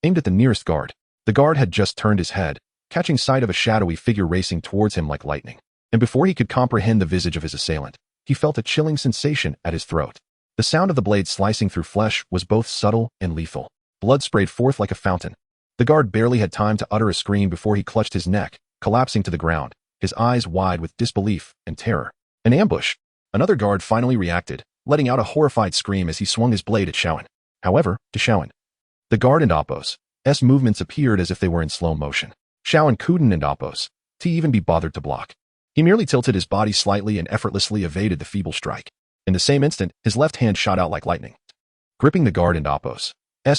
Speaker 1: aimed at the nearest guard. The guard had just turned his head, catching sight of a shadowy figure racing towards him like lightning. And before he could comprehend the visage of his assailant, he felt a chilling sensation at his throat. The sound of the blade slicing through flesh was both subtle and lethal. Blood sprayed forth like a fountain. The guard barely had time to utter a scream before he clutched his neck, collapsing to the ground, his eyes wide with disbelief and terror. An ambush! Another guard finally reacted, letting out a horrified scream as he swung his blade at Shawan. However, to Shawan, the guard and Appo's movements appeared as if they were in slow motion. Shawan couldn't and Appo's to even be bothered to block. He merely tilted his body slightly and effortlessly evaded the feeble strike. In the same instant, his left hand shot out like lightning, gripping the guard and Appo's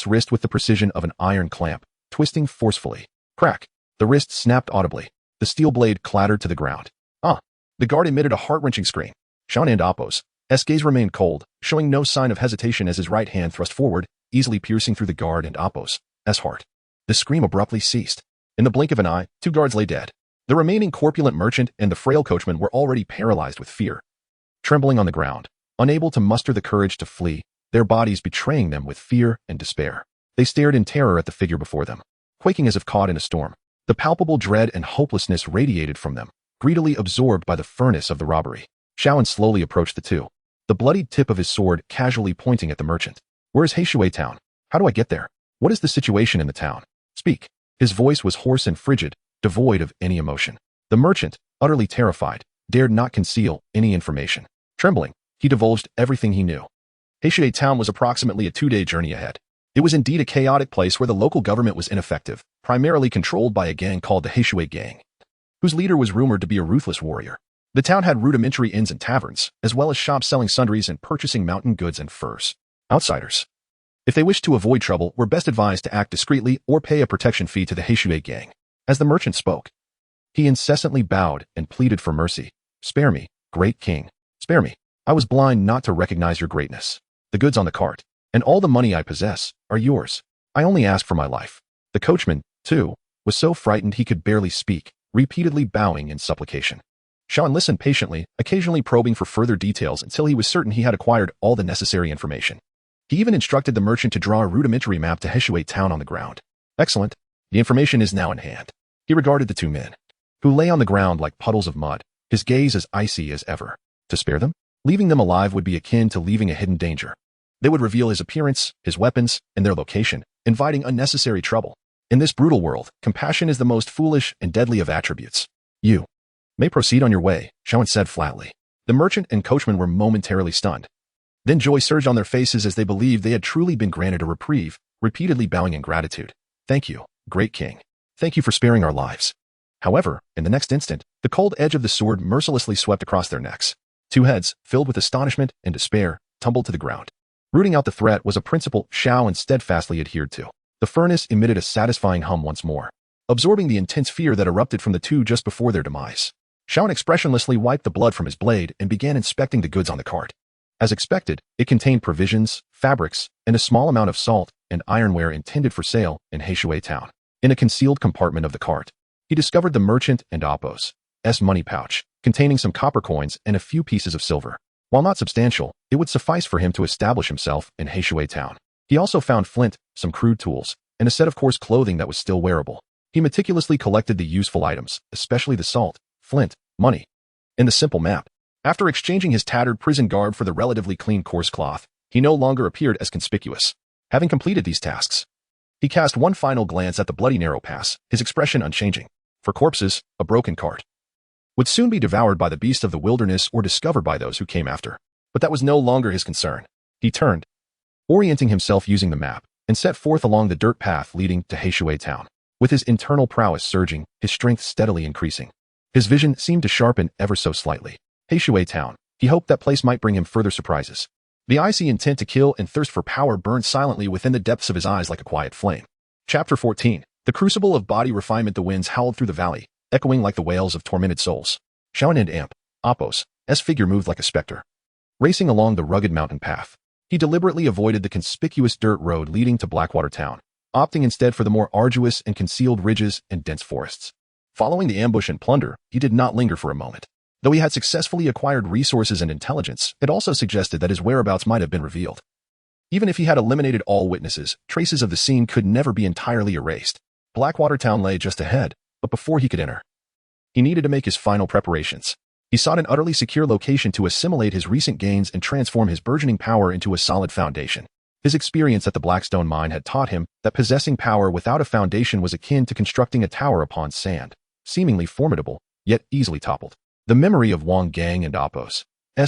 Speaker 1: wrist with the precision of an iron clamp, twisting forcefully. Crack! The wrist snapped audibly. The steel blade clattered to the ground. The guard emitted a heart-wrenching scream. Xiao and Apos. Gaze remained cold, showing no sign of hesitation as his right hand thrust forward, easily piercing through the guard and Apos' heart. The scream abruptly ceased. In the blink of an eye, 2 guards lay dead. The remaining corpulent merchant and the frail coachman were already paralyzed with fear. Trembling on the ground, unable to muster the courage to flee, their bodies betraying them with fear and despair. They stared in terror at the figure before them, quaking as if caught in a storm. The palpable dread and hopelessness radiated from them, greedily absorbed by the furnace of the robbery. Xiao slowly approached the two, the bloodied tip of his sword casually pointing at the merchant. Where is Heishui town? How do I get there? What is the situation in the town? Speak. His voice was hoarse and frigid, devoid of any emotion. The merchant, utterly terrified, dared not conceal any information. Trembling, he divulged everything he knew. Heishui town was approximately a 2-day journey ahead. It was indeed a chaotic place where the local government was ineffective, primarily controlled by a gang called the Heishui Gang, whose leader was rumored to be a ruthless warrior. The town had rudimentary inns and taverns, as well as shops selling sundries and purchasing mountain goods and furs. Outsiders, if they wished to avoid trouble, were best advised to act discreetly or pay a protection fee to the Heishui Gang. As the merchant spoke, he incessantly bowed and pleaded for mercy. Spare me, great king. Spare me. I was blind not to recognize your greatness. The goods on the cart, and all the money I possess, are yours. I only ask for my life. The coachman, too, was so frightened he could barely speak, repeatedly bowing in supplication. Xiao listened patiently, occasionally probing for further details until he was certain he had acquired all the necessary information. He even instructed the merchant to draw a rudimentary map to Heishui town on the ground. Excellent. The information is now in hand. He regarded the 2 men, who lay on the ground like puddles of mud, his gaze as icy as ever. To spare them? Leaving them alive would be akin to leaving a hidden danger. They would reveal his appearance, his weapons, and their location, inviting unnecessary trouble. In this brutal world, compassion is the most foolish and deadly of attributes. You may proceed on your way, Xiao said flatly. The merchant and coachman were momentarily stunned. Then joy surged on their faces as they believed they had truly been granted a reprieve, repeatedly bowing in gratitude. Thank you, great king. Thank you for sparing our lives. However, in the next instant, the cold edge of the sword mercilessly swept across their necks. 2 heads, filled with astonishment and despair, tumbled to the ground. Rooting out the threat was a principle Xiao steadfastly adhered to. The furnace emitted a satisfying hum once more, absorbing the intense fear that erupted from the 2 just before their demise. Xiao expressionlessly wiped the blood from his blade and began inspecting the goods on the cart. As expected, it contained provisions, fabrics, and a small amount of salt and ironware intended for sale in Heishui town. In a concealed compartment of the cart, he discovered the merchant and Apos' money pouch, containing some copper coins and a few pieces of silver. While not substantial, it would suffice for him to establish himself in Heishui town. He also found flint, some crude tools, and a set of coarse clothing that was still wearable. He meticulously collected the useful items, especially the salt, flint, money, and the simple map. After exchanging his tattered prison garb for the relatively clean coarse cloth, he no longer appeared as conspicuous. Having completed these tasks, he cast one final glance at the bloody narrow pass, his expression unchanging. For corpses, a broken cart would soon be devoured by the beasts of the wilderness or discovered by those who came after. But that was no longer his concern. He turned, orienting himself using the map, and set forth along the dirt path leading to Heishui town. With his internal prowess surging, his strength steadily increasing. His vision seemed to sharpen ever so slightly. Heishui town. He hoped that place might bring him further surprises. The icy intent to kill and thirst for power burned silently within the depths of his eyes like a quiet flame. Chapter 14. The crucible of body refinement. The winds howled through the valley, echoing like the wails of tormented souls. Xiao and Apos' figure moved like a specter, racing along the rugged mountain path. He deliberately avoided the conspicuous dirt road leading to Blackwater town, opting instead for the more arduous and concealed ridges and dense forests. Following the ambush and plunder, he did not linger for a moment. Though he had successfully acquired resources and intelligence, it also suggested that his whereabouts might have been revealed. Even if he had eliminated all witnesses, traces of the scene could never be entirely erased. Blackwater town lay just ahead, but before he could enter, he needed to make his final preparations. He sought an utterly secure location to assimilate his recent gains and transform his burgeoning power into a solid foundation. His experience at the Blackstone mine had taught him that possessing power without a foundation was akin to constructing a tower upon sand, seemingly formidable, yet easily toppled. The memory of Wang Gang and Apos'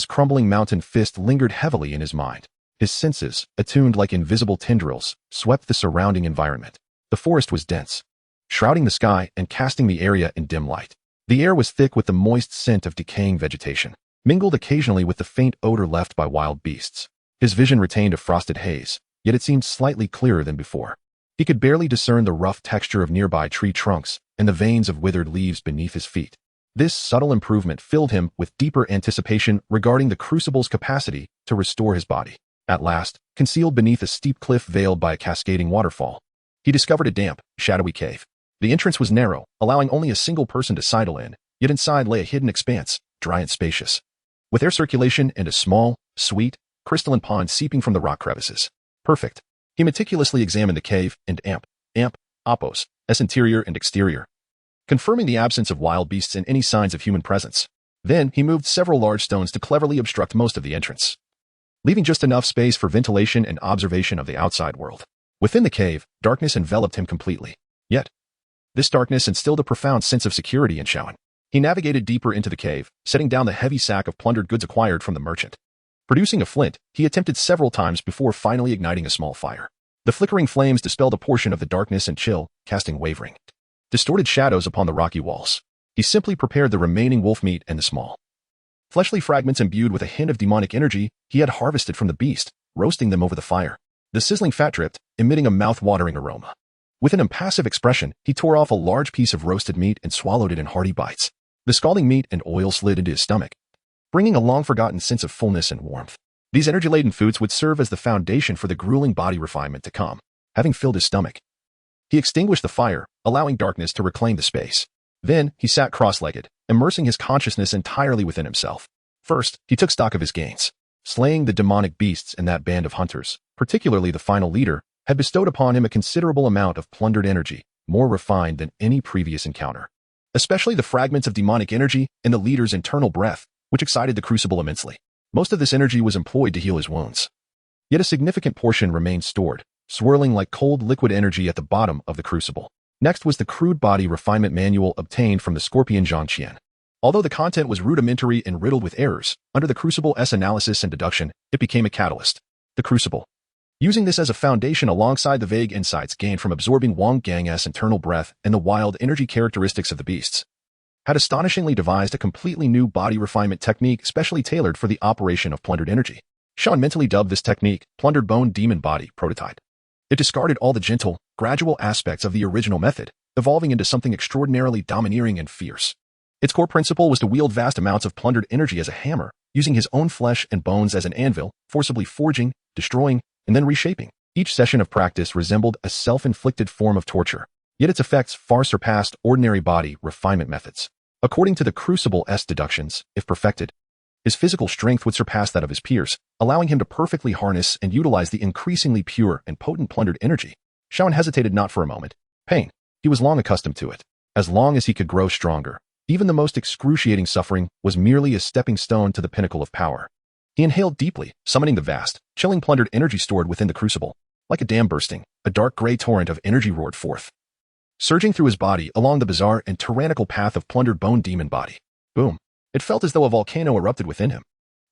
Speaker 1: crumbling mountain fist lingered heavily in his mind. His senses, attuned like invisible tendrils, swept the surrounding environment. The forest was dense, shrouding the sky and casting the area in dim light. The air was thick with the moist scent of decaying vegetation, mingled occasionally with the faint odor left by wild beasts. His vision retained a frosted haze, yet it seemed slightly clearer than before. He could barely discern the rough texture of nearby tree trunks and the veins of withered leaves beneath his feet. This subtle improvement filled him with deeper anticipation regarding the crucible's capacity to restore his body. At last, concealed beneath a steep cliff veiled by a cascading waterfall, he discovered a damp, shadowy cave. The entrance was narrow, allowing only a single person to sidle in, yet inside lay a hidden expanse, dry and spacious, with air circulation and a small, sweet, crystalline pond seeping from the rock crevices. Perfect. He meticulously examined the cave and Appos, its interior and exterior, confirming the absence of wild beasts and any signs of human presence. Then he moved several large stones to cleverly obstruct most of the entrance, leaving just enough space for ventilation and observation of the outside world. Within the cave, darkness enveloped him completely. Yet, this darkness instilled a profound sense of security in Shaun. He navigated deeper into the cave, setting down the heavy sack of plundered goods acquired from the merchant. Producing a flint, he attempted several times before finally igniting a small fire. The flickering flames dispelled a portion of the darkness and chill, casting wavering, distorted shadows upon the rocky walls. He simply prepared the remaining wolf meat and the small, fleshly fragments imbued with a hint of demonic energy he had harvested from the beast, roasting them over the fire. The sizzling fat dripped, emitting a mouth-watering aroma. With an impassive expression, he tore off a large piece of roasted meat and swallowed it in hearty bites. The scalding meat and oil slid into his stomach, bringing a long-forgotten sense of fullness and warmth. These energy-laden foods would serve as the foundation for the grueling body refinement to come. Having filled his stomach, he extinguished the fire, allowing darkness to reclaim the space. Then, he sat cross-legged, immersing his consciousness entirely within himself. First, he took stock of his gains. Slaying the demonic beasts in that band of hunters, particularly the final leader, had bestowed upon him a considerable amount of plundered energy, more refined than any previous encounter. Especially the fragments of demonic energy and the leader's internal breath, which excited the crucible immensely. Most of this energy was employed to heal his wounds. Yet a significant portion remained stored, swirling like cold liquid energy at the bottom of the crucible. Next was the crude body refinement manual obtained from the Scorpion Zhangqian. Although the content was rudimentary and riddled with errors, under the crucible's analysis and deduction, it became a catalyst. The crucible, using this as a foundation alongside the vague insights gained from absorbing Wang Gang's internal breath and the wild energy characteristics of the beasts, had astonishingly devised a completely new body refinement technique specially tailored for the operation of plundered energy. Shaun mentally dubbed this technique Plundered Bone Demon Body Prototype. It discarded all the gentle, gradual aspects of the original method, evolving into something extraordinarily domineering and fierce. Its core principle was to wield vast amounts of plundered energy as a hammer, using his own flesh and bones as an anvil, forcibly forging, destroying, and then reshaping. Each session of practice resembled a self-inflicted form of torture, yet its effects far surpassed ordinary body refinement methods. According to the crucible's deductions, if perfected, his physical strength would surpass that of his peers, allowing him to perfectly harness and utilize the increasingly pure and potent plundered energy. Shaun hesitated not for a moment. Pain. He was long accustomed to it. As long as he could grow stronger, even the most excruciating suffering was merely a stepping stone to the pinnacle of power. He inhaled deeply, summoning the vast, chilling plundered energy stored within the crucible. Like a dam bursting, a dark gray torrent of energy roared forth, surging through his body along the bizarre and tyrannical path of plundered bone demon body. Boom. It felt as though a volcano erupted within him.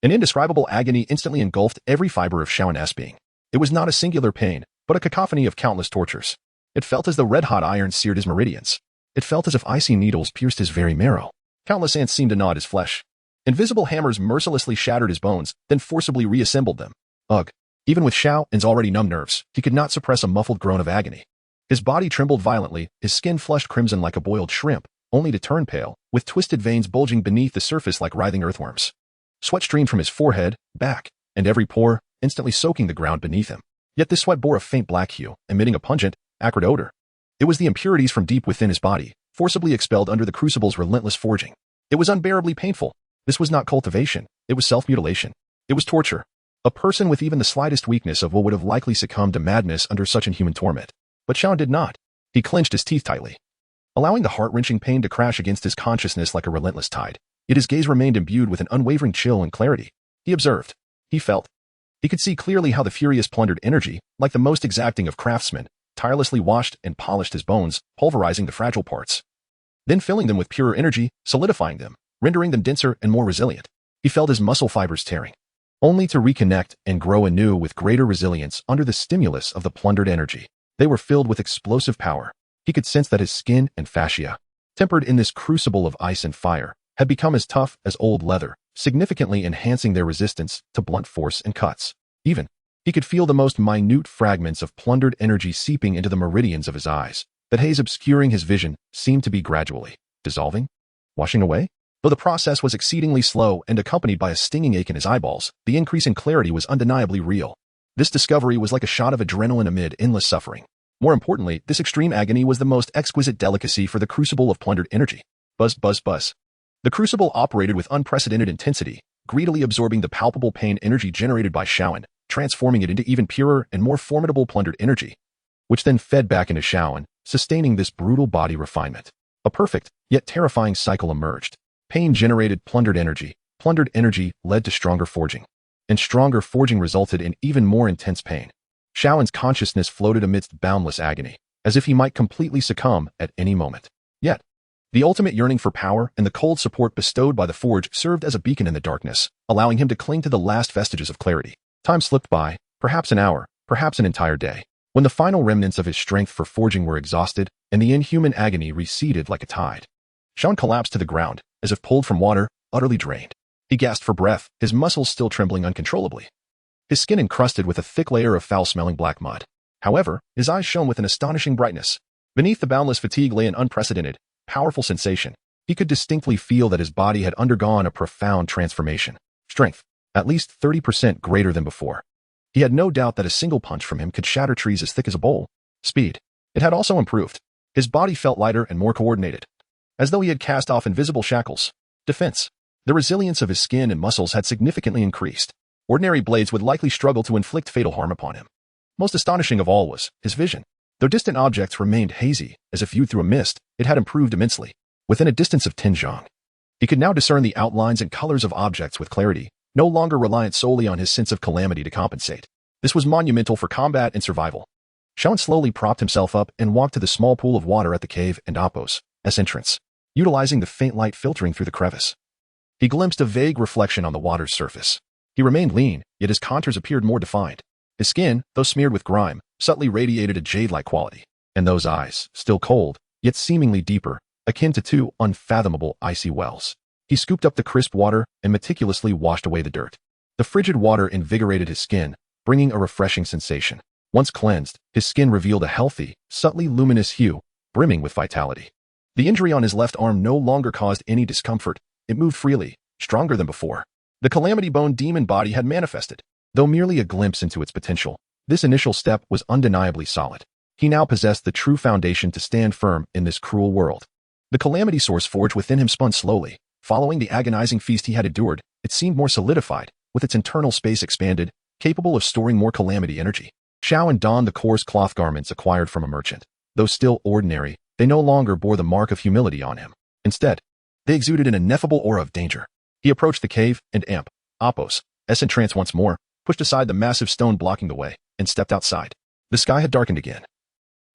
Speaker 1: An indescribable agony instantly engulfed every fiber of Shaun's being. It was not a singular pain, but a cacophony of countless tortures. It felt as though red-hot iron seared his meridians. It felt as if icy needles pierced his very marrow. Countless ants seemed to gnaw at his flesh. Invisible hammers mercilessly shattered his bones, then forcibly reassembled them. Ugh. Even with Shaun's already numb nerves, he could not suppress a muffled groan of agony. His body trembled violently, his skin flushed crimson like a boiled shrimp, only to turn pale, with twisted veins bulging beneath the surface like writhing earthworms. Sweat streamed from his forehead, back, and every pore, instantly soaking the ground beneath him. Yet this sweat bore a faint black hue, emitting a pungent, acrid odor. It was the impurities from deep within his body, forcibly expelled under the crucible's relentless forging. It was unbearably painful. This was not cultivation. It was self-mutilation. It was torture. A person with even the slightest weakness of will would have likely succumbed to madness under such inhuman torment. But Shaun did not. He clenched his teeth tightly, allowing the heart-wrenching pain to crash against his consciousness like a relentless tide. Yet his gaze remained imbued with an unwavering chill and clarity. He observed. He felt. He could see clearly how the furious plundered energy, like the most exacting of craftsmen, tirelessly washed and polished his bones, pulverizing the fragile parts, then filling them with purer energy, solidifying them, rendering them denser and more resilient. He felt his muscle fibers tearing, only to reconnect and grow anew with greater resilience under the stimulus of the plundered energy. They were filled with explosive power. He could sense that his skin and fascia, tempered in this crucible of ice and fire, had become as tough as old leather, significantly enhancing their resistance to blunt force and cuts. Even, he could feel the most minute fragments of plundered energy seeping into the meridians of his eyes. That haze obscuring his vision seemed to be gradually dissolving. washing away? Though the process was exceedingly slow and accompanied by a stinging ache in his eyeballs, the increase in clarity was undeniably real. This discovery was like a shot of adrenaline amid endless suffering. More importantly, this extreme agony was the most exquisite delicacy for the crucible of plundered energy. Buzz, buzz, buzz. The crucible operated with unprecedented intensity, greedily absorbing the palpable pain energy generated by Shaoan, transforming it into even purer and more formidable plundered energy, which then fed back into Shaoan, sustaining this brutal body refinement. A perfect, yet terrifying cycle emerged. Pain generated plundered energy led to stronger forging, and stronger forging resulted in even more intense pain. Shaoan's consciousness floated amidst boundless agony, as if he might completely succumb at any moment. Yet, the ultimate yearning for power and the cold support bestowed by the forge served as a beacon in the darkness, allowing him to cling to the last vestiges of clarity. Time slipped by, perhaps an hour, perhaps an entire day. When the final remnants of his strength for forging were exhausted, and the inhuman agony receded like a tide, Shaoan collapsed to the ground, as if pulled from water, utterly drained. He gasped for breath, his muscles still trembling uncontrollably. His skin encrusted with a thick layer of foul-smelling black mud. However, his eyes shone with an astonishing brightness. Beneath the boundless fatigue lay an unprecedented, powerful sensation. He could distinctly feel that his body had undergone a profound transformation. Strength, at least 30% greater than before. He had no doubt that a single punch from him could shatter trees as thick as a bowl. Speed. It had also improved. His body felt lighter and more coordinated, as though he had cast off invisible shackles. Defense. The resilience of his skin and muscles had significantly increased. Ordinary blades would likely struggle to inflict fatal harm upon him. Most astonishing of all was his vision. Though distant objects remained hazy, as if viewed through a mist, it had improved immensely. Within a distance of 10 zhang, he could now discern the outlines and colors of objects with clarity, no longer reliant solely on his sense of calamity to compensate. This was monumental for combat and survival. Shaoan slowly propped himself up and walked to the small pool of water at the cave and Appo's entrance, utilizing the faint light filtering through the crevice. He glimpsed a vague reflection on the water's surface. He remained lean, yet his contours appeared more defined. His skin, though smeared with grime, subtly radiated a jade-like quality, and those eyes, still cold, yet seemingly deeper, akin to two unfathomable icy wells. He scooped up the crisp water and meticulously washed away the dirt. The frigid water invigorated his skin, bringing a refreshing sensation. Once cleansed, his skin revealed a healthy, subtly luminous hue, brimming with vitality. The injury on his left arm no longer caused any discomfort. It moved freely, stronger than before. The Calamity Bone demon body had manifested. Though merely a glimpse into its potential, this initial step was undeniably solid. He now possessed the true foundation to stand firm in this cruel world. The Calamity Source forge within him spun slowly. Following the agonizing feast he had endured, it seemed more solidified, with its internal space expanded, capable of storing more calamity energy. Shaoan donned the coarse cloth garments acquired from a merchant. Though still ordinary, they no longer bore the mark of humility on him. Instead, they exuded an ineffable aura of danger. He approached the cave and Appo's entrance once more, pushed aside the massive stone blocking the way, and stepped outside. The sky had darkened again.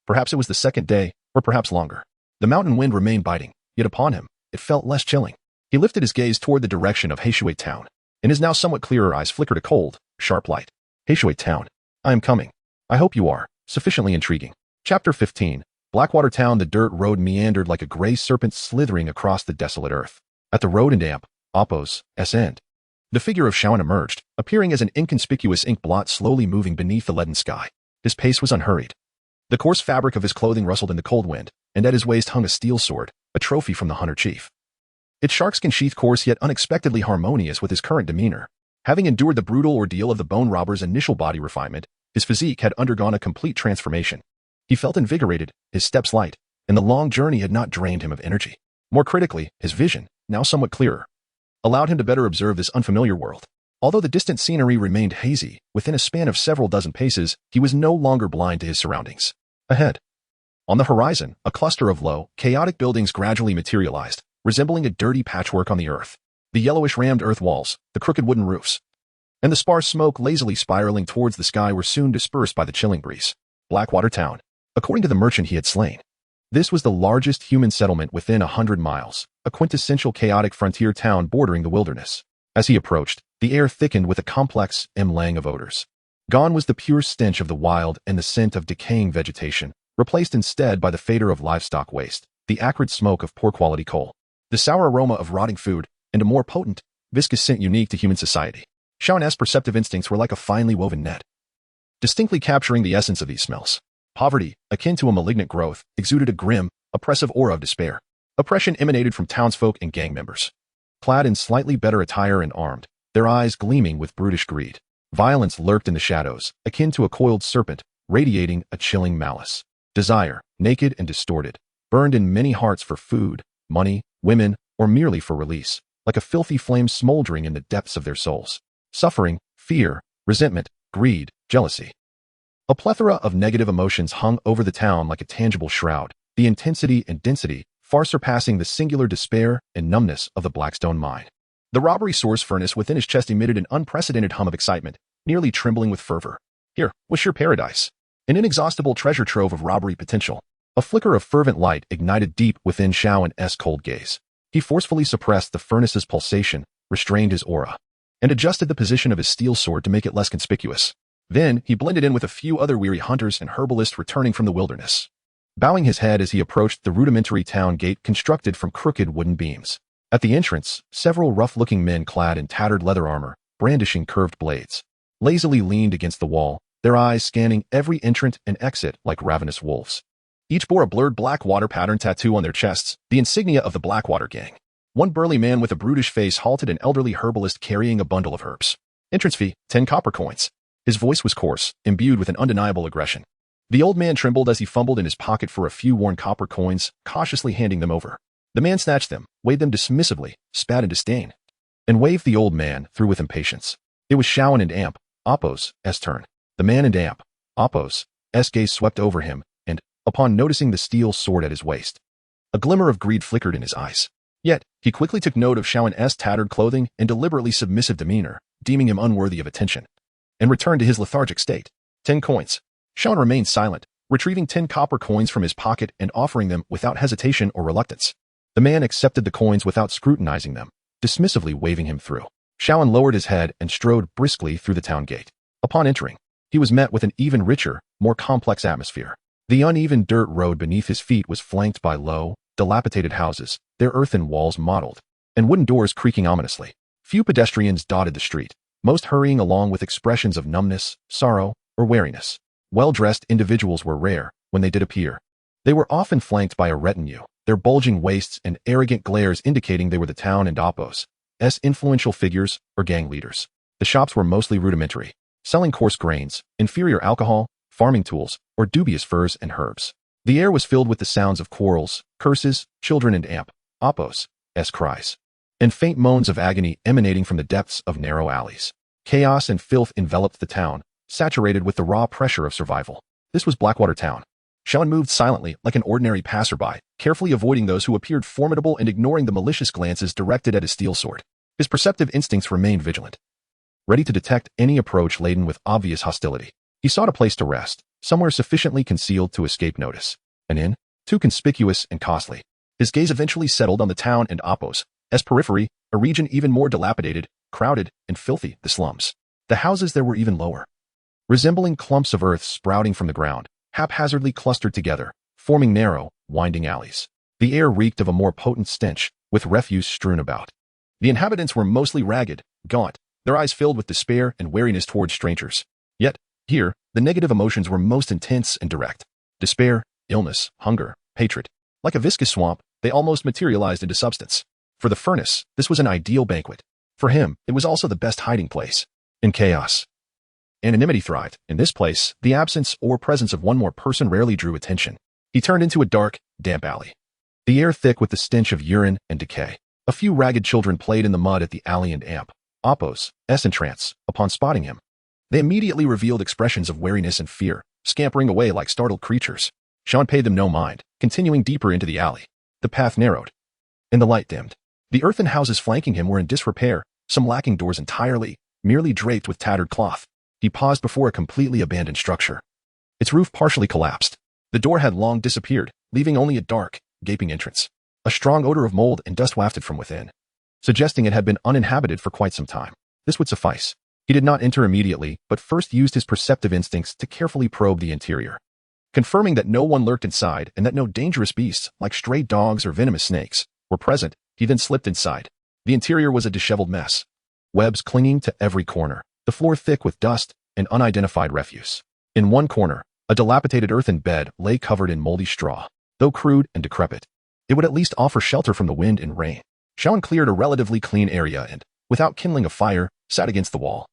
Speaker 1: Perhaps it was the second day, or perhaps longer. The mountain wind remained biting, yet upon him, it felt less chilling. He lifted his gaze toward the direction of Heishui Town, and his now somewhat clearer eyes flickered a cold, sharp light. Heishui Town. I am coming. I hope you are. Sufficiently intriguing. Chapter 15. Blackwater Town. The dirt road meandered like a gray serpent slithering across the desolate earth. At the road and Appo's end, the figure of Shaoan emerged, appearing as an inconspicuous ink blot slowly moving beneath the leaden sky. His pace was unhurried. The coarse fabric of his clothing rustled in the cold wind, and at his waist hung a steel sword, a trophy from the hunter chief. Its sharkskin sheath coarse yet unexpectedly harmonious with his current demeanor. Having endured the brutal ordeal of the bone robber's initial body refinement, his physique had undergone a complete transformation. He felt invigorated, his steps light, and the long journey had not drained him of energy. More critically, his vision, now somewhat clearer, allowed him to better observe this unfamiliar world. Although the distant scenery remained hazy, within a span of several dozen paces, he was no longer blind to his surroundings. Ahead, on the horizon, a cluster of low, chaotic buildings gradually materialized, resembling a dirty patchwork on the earth. The yellowish rammed earth walls, the crooked wooden roofs, and the sparse smoke lazily spiraling towards the sky were soon dispersed by the chilling breeze. Blackwater Town. According to the merchant he had slain, this was the largest human settlement within 100 miles, a quintessential chaotic frontier town bordering the wilderness. As he approached, the air thickened with a complex emlang of odors. Gone was the pure stench of the wild and the scent of decaying vegetation, replaced instead by the fador of livestock waste, the acrid smoke of poor-quality coal, the sour aroma of rotting food, and a more potent, viscous scent unique to human society. Shaoan's perceptive instincts were like a finely woven net, distinctly capturing the essence of these smells. Poverty, akin to a malignant growth, exuded a grim, oppressive aura of despair. Oppression emanated from townsfolk and gang members. Clad in slightly better attire and armed, their eyes gleaming with brutish greed. Violence lurked in the shadows, akin to a coiled serpent, radiating a chilling malice. Desire, naked and distorted, burned in many hearts for food, money, women, or merely for release, like a filthy flame smoldering in the depths of their souls. Suffering, fear, resentment, greed, jealousy. A plethora of negative emotions hung over the town like a tangible shroud, the intensity and density far surpassing the singular despair and numbness of the Blackstone mine. The robbery source furnace within his chest emitted an unprecedented hum of excitement, nearly trembling with fervor. Here was your paradise. An inexhaustible treasure trove of robbery potential. A flicker of fervent light ignited deep within Shaoan's cold gaze. He forcefully suppressed the furnace's pulsation, restrained his aura, and adjusted the position of his steel sword to make it less conspicuous. Then he blended in with a few other weary hunters and herbalists returning from the wilderness, bowing his head as he approached the rudimentary town gate constructed from crooked wooden beams. At the entrance, several rough-looking men clad in tattered leather armor, brandishing curved blades, lazily leaned against the wall, their eyes scanning every entrant and exit like ravenous wolves. Each bore a blurred Blackwater pattern tattoo on their chests, the insignia of the Blackwater gang. One burly man with a brutish face halted an elderly herbalist carrying a bundle of herbs. Entrance fee, 10 copper coins. His voice was coarse, imbued with an undeniable aggression. The old man trembled as he fumbled in his pocket for a few worn copper coins, cautiously handing them over. The man snatched them, weighed them dismissively, spat in disdain, and waved the old man through with impatience. It was Shaoan and Amp, Appo's turn. The man and Amp, Appo's gaze swept over him, and, upon noticing the steel sword at his waist, a glimmer of greed flickered in his eyes. Yet, he quickly took note of Shaoan's tattered clothing and deliberately submissive demeanor, deeming him unworthy of attention, and returned to his lethargic state. 10 coins. Shaoan remained silent, retrieving 10 copper coins from his pocket and offering them without hesitation or reluctance. The man accepted the coins without scrutinizing them, dismissively waving him through. Shaoan lowered his head and strode briskly through the town gate. Upon entering, he was met with an even richer, more complex atmosphere. The uneven dirt road beneath his feet was flanked by low, dilapidated houses, their earthen walls mottled, and wooden doors creaking ominously. Few pedestrians dotted the street, most hurrying along with expressions of numbness, sorrow, or weariness. Well-dressed individuals were rare when they did appear. They were often flanked by a retinue, their bulging waists and arrogant glares indicating they were the town and Appo's influential figures or gang leaders. The shops were mostly rudimentary, selling coarse grains, inferior alcohol, farming tools, or dubious furs and herbs. The air was filled with the sounds of quarrels, curses, children and Appo's cries, and faint moans of agony emanating from the depths of narrow alleys. Chaos and filth enveloped the town, saturated with the raw pressure of survival. This was Blackwater Town. Shaoan moved silently like an ordinary passerby, carefully avoiding those who appeared formidable and ignoring the malicious glances directed at his steel sword. His perceptive instincts remained vigilant, ready to detect any approach laden with obvious hostility. He sought a place to rest, somewhere sufficiently concealed to escape notice. An inn, too conspicuous and costly. His gaze eventually settled on the town and Appo's periphery, a region even more dilapidated, crowded, and filthy, the slums. The houses there were even lower, resembling clumps of earth sprouting from the ground, haphazardly clustered together, forming narrow, winding alleys. The air reeked of a more potent stench, with refuse strewn about. The inhabitants were mostly ragged, gaunt, their eyes filled with despair and wariness towards strangers. Yet, here, the negative emotions were most intense and direct. Despair, illness, hunger, hatred. Like a viscous swamp, they almost materialized into substance. For the furnace, this was an ideal banquet. For him, it was also the best hiding place. In chaos, anonymity thrived. In this place, the absence or presence of one more person rarely drew attention. He turned into a dark, damp alley, the air thick with the stench of urine and decay. A few ragged children played in the mud at the alley and Appo's entrance. Upon spotting him, they immediately revealed expressions of wariness and fear, scampering away like startled creatures. Shaoan paid them no mind, continuing deeper into the alley. The path narrowed, and the light dimmed. The earthen houses flanking him were in disrepair, some lacking doors entirely, merely draped with tattered cloth. He paused before a completely abandoned structure. Its roof partially collapsed. The door had long disappeared, leaving only a dark, gaping entrance. A strong odor of mold and dust wafted from within, suggesting it had been uninhabited for quite some time. This would suffice. He did not enter immediately, but first used his perceptive instincts to carefully probe the interior. Confirming that no one lurked inside and that no dangerous beasts, like stray dogs or venomous snakes, were present, he then slipped inside. The interior was a disheveled mess. Webs clinging to every corner, the floor thick with dust and unidentified refuse. In one corner, a dilapidated earthen bed lay covered in moldy straw. Though crude and decrepit, It would at least offer shelter from the wind and rain. Shaun cleared a relatively clean area and, without kindling a fire, sat against the wall,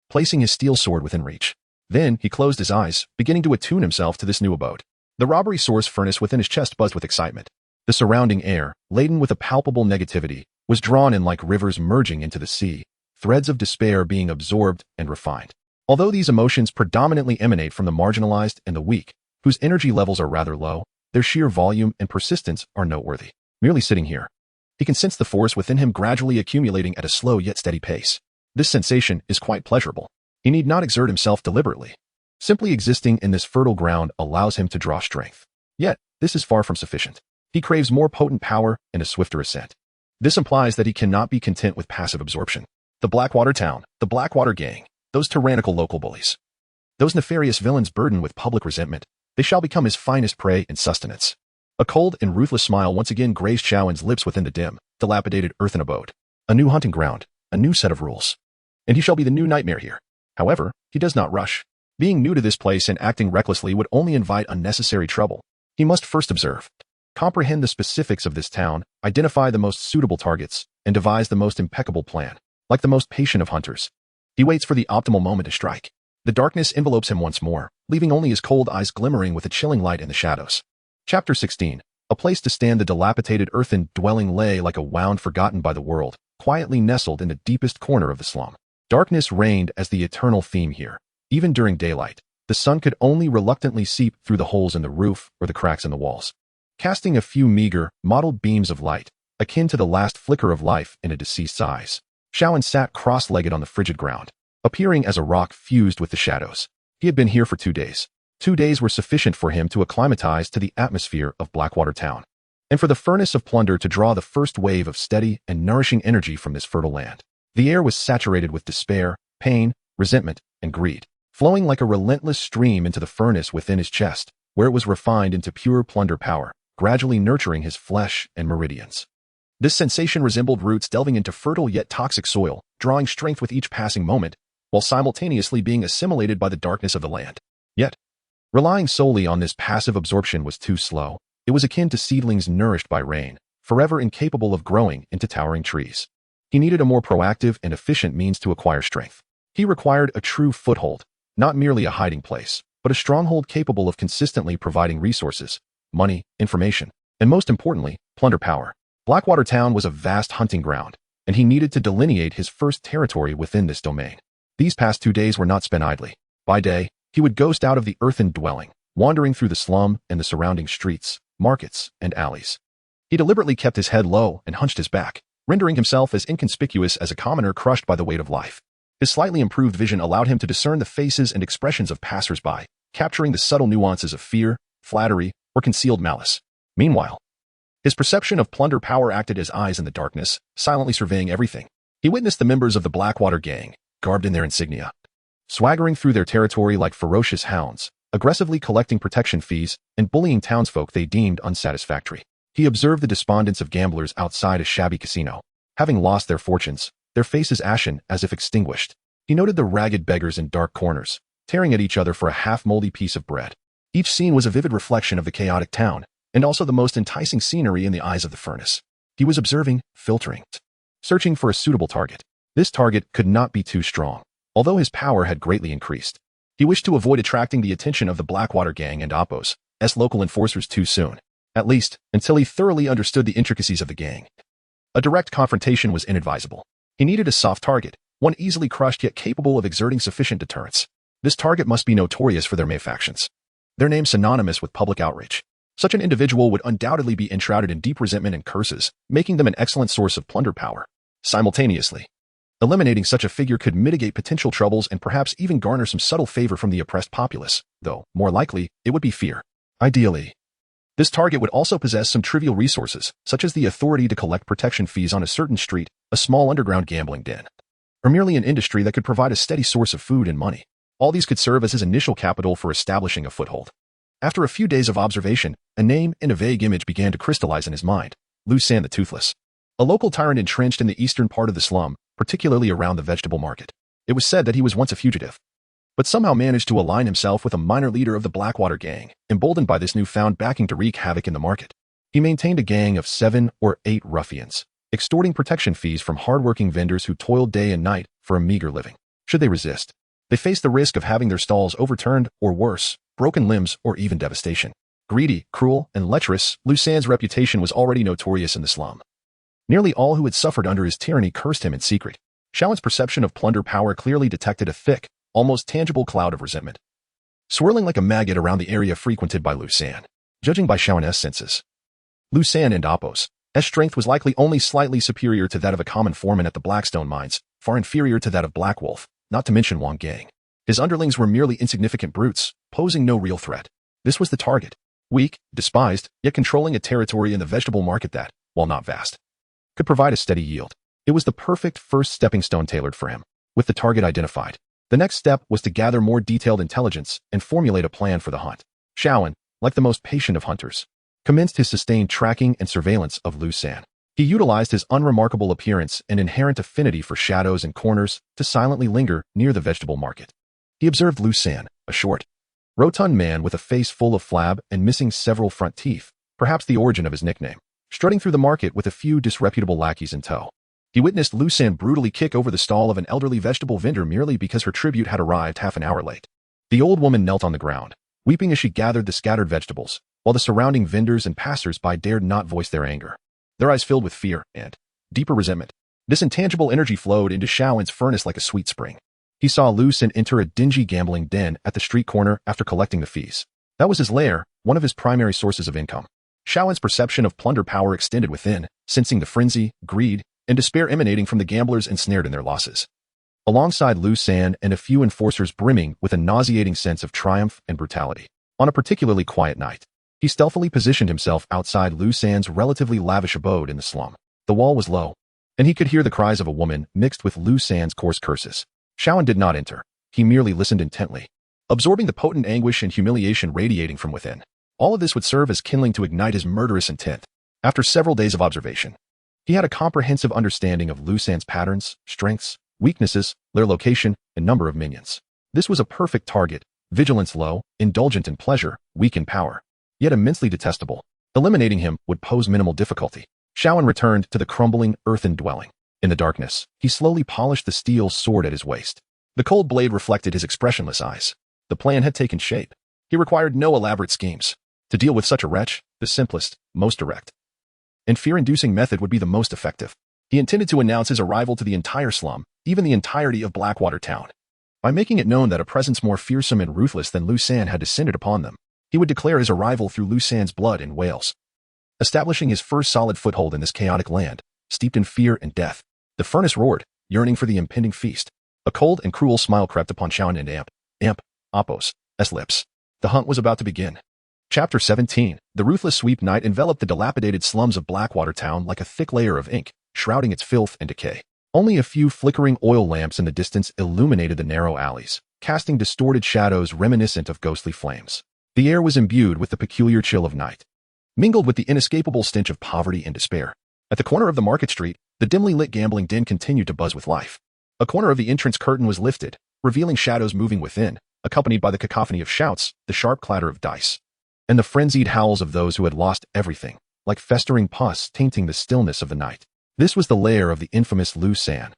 Speaker 1: placing his steel sword within reach. Then he closed his eyes, beginning to attune himself to this new abode. The robbery source furnace within his chest buzzed with excitement. The surrounding air, laden with a palpable negativity, was drawn in like rivers merging into the sea, threads of despair being absorbed and refined. Although these emotions predominantly emanate from the marginalized and the weak, whose energy levels are rather low, their sheer volume and persistence are noteworthy. Merely sitting here, he can sense the force within him gradually accumulating at a slow yet steady pace. This sensation is quite pleasurable. He need not exert himself deliberately. Simply existing in this fertile ground allows him to draw strength. Yet, this is far from sufficient. He craves more potent power and a swifter ascent. This implies that he cannot be content with passive absorption. The Blackwater town, the Blackwater gang, those tyrannical local bullies, those nefarious villains burdened with public resentment, they shall become his finest prey and sustenance. A cold and ruthless smile once again grazed Shaoan's lips within the dim, dilapidated earthen abode. A new hunting ground, a new set of rules. And he shall be the new nightmare here. However, he does not rush. Being new to this place and acting recklessly would only invite unnecessary trouble. He must first observe, comprehend the specifics of this town, identify the most suitable targets, and devise the most impeccable plan. Like the most patient of hunters, he waits for the optimal moment to strike. The darkness envelopes him once more, leaving only his cold eyes glimmering with a chilling light in the shadows. Chapter 16. A place to stand. The dilapidated earthen dwelling lay like a wound forgotten by the world, quietly nestled in the deepest corner of the slum. Darkness reigned as the eternal theme here. Even during daylight, the sun could only reluctantly seep through the holes in the roof or the cracks in the walls, casting a few meager, mottled beams of light, akin to the last flicker of life in a deceased's eyes. Shaoan sat cross-legged on the frigid ground, appearing as a rock fused with the shadows. He had been here for 2 days. 2 days were sufficient for him to acclimatize to the atmosphere of Blackwater town, and for the furnace of plunder to draw the first wave of steady and nourishing energy from this fertile land. The air was saturated with despair, pain, resentment, and greed, flowing like a relentless stream into the furnace within his chest, where it was refined into pure plunder power, gradually nurturing his flesh and meridians. This sensation resembled roots delving into fertile yet toxic soil, drawing strength with each passing moment, while simultaneously being assimilated by the darkness of the land. Yet, relying solely on this passive absorption was too slow. It was akin to seedlings nourished by rain, forever incapable of growing into towering trees. He needed a more proactive and efficient means to acquire strength. He required a true foothold, not merely a hiding place, but a stronghold capable of consistently providing resources, money, information, and most importantly, plunder power. Blackwater town was a vast hunting ground, and he needed to delineate his first territory within this domain. These past 2 days were not spent idly. By day, he would ghost out of the earthen dwelling, wandering through the slum and the surrounding streets, markets, and alleys. He deliberately kept his head low and hunched his back, rendering himself as inconspicuous as a commoner crushed by the weight of life. His slightly improved vision allowed him to discern the faces and expressions of passers-by, capturing the subtle nuances of fear, flattery, or concealed malice. Meanwhile, his perception of plunder power acted as eyes in the darkness, silently surveying everything. He witnessed the members of the Blackwater gang, garbed in their insignia, swaggering through their territory like ferocious hounds, aggressively collecting protection fees and bullying townsfolk they deemed unsatisfactory. He observed the despondence of gamblers outside a shabby casino, having lost their fortunes, their faces ashen as if extinguished. He noted the ragged beggars in dark corners, tearing at each other for a half-moldy piece of bread. Each scene was a vivid reflection of the chaotic town, and also the most enticing scenery in the eyes of the furnace. He was observing, filtering, searching for a suitable target. This target could not be too strong, although his power had greatly increased. He wished to avoid attracting the attention of the Blackwater gang and Oppos, as local enforcers too soon, at least until he thoroughly understood the intricacies of the gang. A direct confrontation was inadvisable. He needed a soft target, one easily crushed yet capable of exerting sufficient deterrence. This target must be notorious for their malefactions, their name synonymous with public outrage. Such an individual would undoubtedly be enshrouded in deep resentment and curses, making them an excellent source of plunder power. Simultaneously, eliminating such a figure could mitigate potential troubles and perhaps even garner some subtle favor from the oppressed populace, though, more likely, it would be fear. Ideally, this target would also possess some trivial resources, such as the authority to collect protection fees on a certain street, a small underground gambling den, or merely an industry that could provide a steady source of food and money. All these could serve as his initial capital for establishing a foothold. After a few days of observation, a name and a vague image began to crystallize in his mind: Lucien the Toothless. A local tyrant entrenched in the eastern part of the slum, particularly around the vegetable market. It was said that he was once a fugitive, but somehow managed to align himself with a minor leader of the Blackwater gang, emboldened by this newfound backing to wreak havoc in the market. He maintained a gang of 7 or 8 ruffians, extorting protection fees from hardworking vendors who toiled day and night for a meager living. Should they resist, they faced the risk of having their stalls overturned or worse, broken limbs or even devastation. Greedy, cruel, and lecherous, Lusan's reputation was already notorious in the slum. Nearly all who had suffered under his tyranny cursed him in secret. Shaoan's perception of plunder power clearly detected a thick, almost tangible cloud of resentment, swirling like a maggot around the area frequented by Lusan. Judging by Shaoan's senses, Lusan and Apos' strength was likely only slightly superior to that of a common foreman at the Blackstone mines, far inferior to that of Black Wolf, not to mention Wang Gang. His underlings were merely insignificant brutes, posing no real threat. This was the target. Weak, despised, yet controlling a territory in the vegetable market that, while not vast, could provide a steady yield. It was the perfect first stepping stone tailored for him. With the target identified, the next step was to gather more detailed intelligence and formulate a plan for the hunt. Shaoan, like the most patient of hunters, commenced his sustained tracking and surveillance of Lusan. He utilized his unremarkable appearance and inherent affinity for shadows and corners to silently linger near the vegetable market. He observed Lusan, a short, rotund man with a face full of flab and missing several front teeth, perhaps the origin of his nickname, strutting through the market with a few disreputable lackeys in tow. He witnessed Lusan brutally kick over the stall of an elderly vegetable vendor merely because her tribute had arrived half an hour late. The old woman knelt on the ground, weeping as she gathered the scattered vegetables, while the surrounding vendors and passers-by dared not voice their anger. Their eyes filled with fear and deeper resentment. This intangible energy flowed into Shaoan's furnace like a sweet spring. He saw Lusan enter a dingy gambling den at the street corner after collecting the fees. That was his lair, one of his primary sources of income. Shaoan's perception of plunder power extended within, sensing the frenzy, greed, and despair emanating from the gamblers ensnared in their losses. Alongside Lusan and a few enforcers brimming with a nauseating sense of triumph and brutality. On a particularly quiet night, he stealthily positioned himself outside Lusan's relatively lavish abode in the slum. The wall was low, and he could hear the cries of a woman mixed with Lusan's coarse curses. Shaoan did not enter. He merely listened intently, absorbing the potent anguish and humiliation radiating from within. All of this would serve as kindling to ignite his murderous intent. After several days of observation, he had a comprehensive understanding of Lusan's patterns, strengths, weaknesses, their location, and number of minions. This was a perfect target, vigilance low, indulgent in pleasure, weak in power, yet immensely detestable. Eliminating him would pose minimal difficulty. Shaoan returned to the crumbling, earthen dwelling. In the darkness, he slowly polished the steel sword at his waist. The cold blade reflected his expressionless eyes. The plan had taken shape. He required no elaborate schemes. To deal with such a wretch, the simplest, most direct, and fear-inducing method would be the most effective. He intended to announce his arrival to the entire slum, even the entirety of Blackwater town. By making it known that a presence more fearsome and ruthless than Lusan had descended upon them, he would declare his arrival through Lusan's blood and wails, establishing his first solid foothold in this chaotic land, steeped in fear and death. The furnace roared, yearning for the impending feast. A cold and cruel smile crept upon Shaoan and Apos' lips. The hunt was about to begin. Chapter 17. The ruthless sweep night enveloped the dilapidated slums of Blackwater town like a thick layer of ink, shrouding its filth and decay. Only a few flickering oil lamps in the distance illuminated the narrow alleys, casting distorted shadows reminiscent of ghostly flames. The air was imbued with the peculiar chill of night, mingled with the inescapable stench of poverty and despair. At the corner of the market street, the dimly lit gambling den continued to buzz with life. A corner of the entrance curtain was lifted, revealing shadows moving within, accompanied by the cacophony of shouts, the sharp clatter of dice, and the frenzied howls of those who had lost everything, like festering pus tainting the stillness of the night. This was the lair of the infamous Lusan,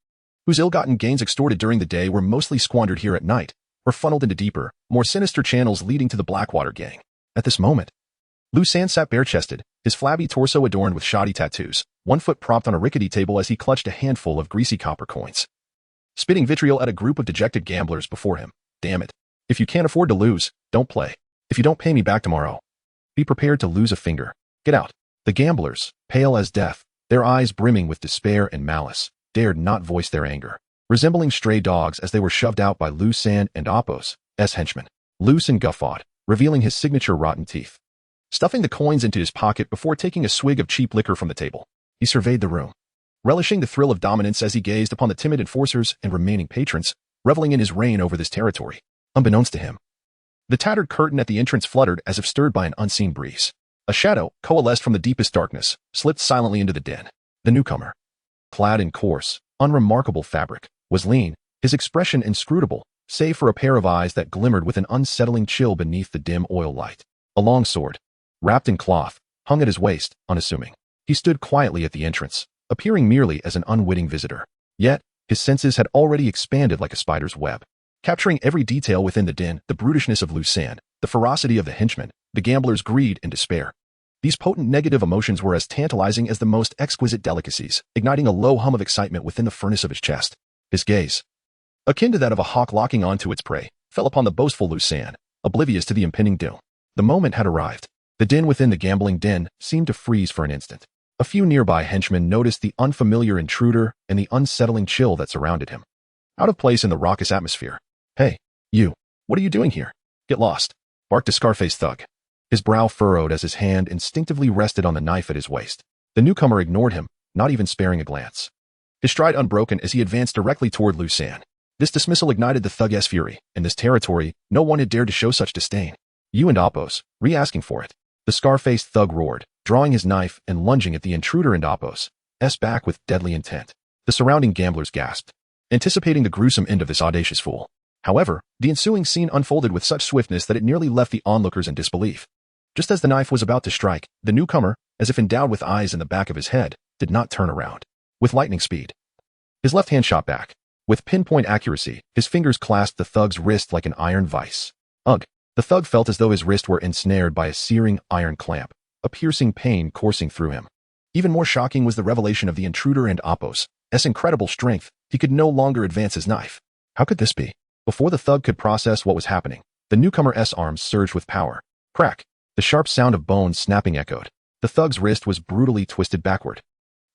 Speaker 1: whose ill-gotten gains extorted during the day were mostly squandered here at night, or funneled into deeper, more sinister channels leading to the Blackwater gang. At this moment, Lusan sat bare-chested, his flabby torso adorned with shoddy tattoos, one foot propped on a rickety table as he clutched a handful of greasy copper coins, spitting vitriol at a group of dejected gamblers before him. Damn it. If you can't afford to lose, don't play. If you don't pay me back tomorrow, be prepared to lose a finger. Get out. The gamblers, pale as death, their eyes brimming with despair and malice, dared not voice their anger, resembling stray dogs as they were shoved out by Lusan and Apos' henchmen. Lusan guffawed, revealing his signature rotten teeth, stuffing the coins into his pocket before taking a swig of cheap liquor from the table. He surveyed the room, relishing the thrill of dominance as he gazed upon the timid enforcers and remaining patrons, reveling in his reign over this territory. Unbeknownst to him, the tattered curtain at the entrance fluttered as if stirred by an unseen breeze. A shadow, coalesced from the deepest darkness, slipped silently into the den. The newcomer, clad in coarse, unremarkable fabric, was lean, his expression inscrutable, save for a pair of eyes that glimmered with an unsettling chill beneath the dim oil light. A long sword, wrapped in cloth, hung at his waist, unassuming. He stood quietly at the entrance, appearing merely as an unwitting visitor. Yet, his senses had already expanded like a spider's web, capturing every detail within the den, the brutishness of loose sand, the ferocity of the henchmen, the gambler's greed and despair. These potent negative emotions were as tantalizing as the most exquisite delicacies, igniting a low hum of excitement within the furnace of his chest. His gaze, akin to that of a hawk locking onto its prey, fell upon the boastful loose sand, oblivious to the impending doom. The moment had arrived. The den within the gambling den seemed to freeze for an instant. A few nearby henchmen noticed the unfamiliar intruder and the unsettling chill that surrounded him. Out of place in the raucous atmosphere. "Hey, you, what are you doing here? Get lost," barked a scar-faced thug. His brow furrowed as his hand instinctively rested on the knife at his waist. The newcomer ignored him, not even sparing a glance. His stride unbroken as he advanced directly toward loose sand. This dismissal ignited the thug's fury. In this territory, no one had dared to show such disdain. "You and Apo's, re-asking for it." The scar-faced thug roared, drawing his knife and lunging at the intruder and Apo's back with deadly intent. The surrounding gamblers gasped, anticipating the gruesome end of this audacious fool. However, the ensuing scene unfolded with such swiftness that it nearly left the onlookers in disbelief. Just as the knife was about to strike, the newcomer, as if endowed with eyes in the back of his head, did not turn around. With lightning speed, his left hand shot back. With pinpoint accuracy, his fingers clasped the thug's wrist like an iron vice. Ugh! The thug felt as though his wrist were ensnared by a searing iron clamp, a piercing pain coursing through him. Even more shocking was the revelation of the intruder and Apo's incredible strength. He could no longer advance his knife. How could this be? Before the thug could process what was happening, the newcomer's arms surged with power. Crack! The sharp sound of bones snapping echoed. The thug's wrist was brutally twisted backward.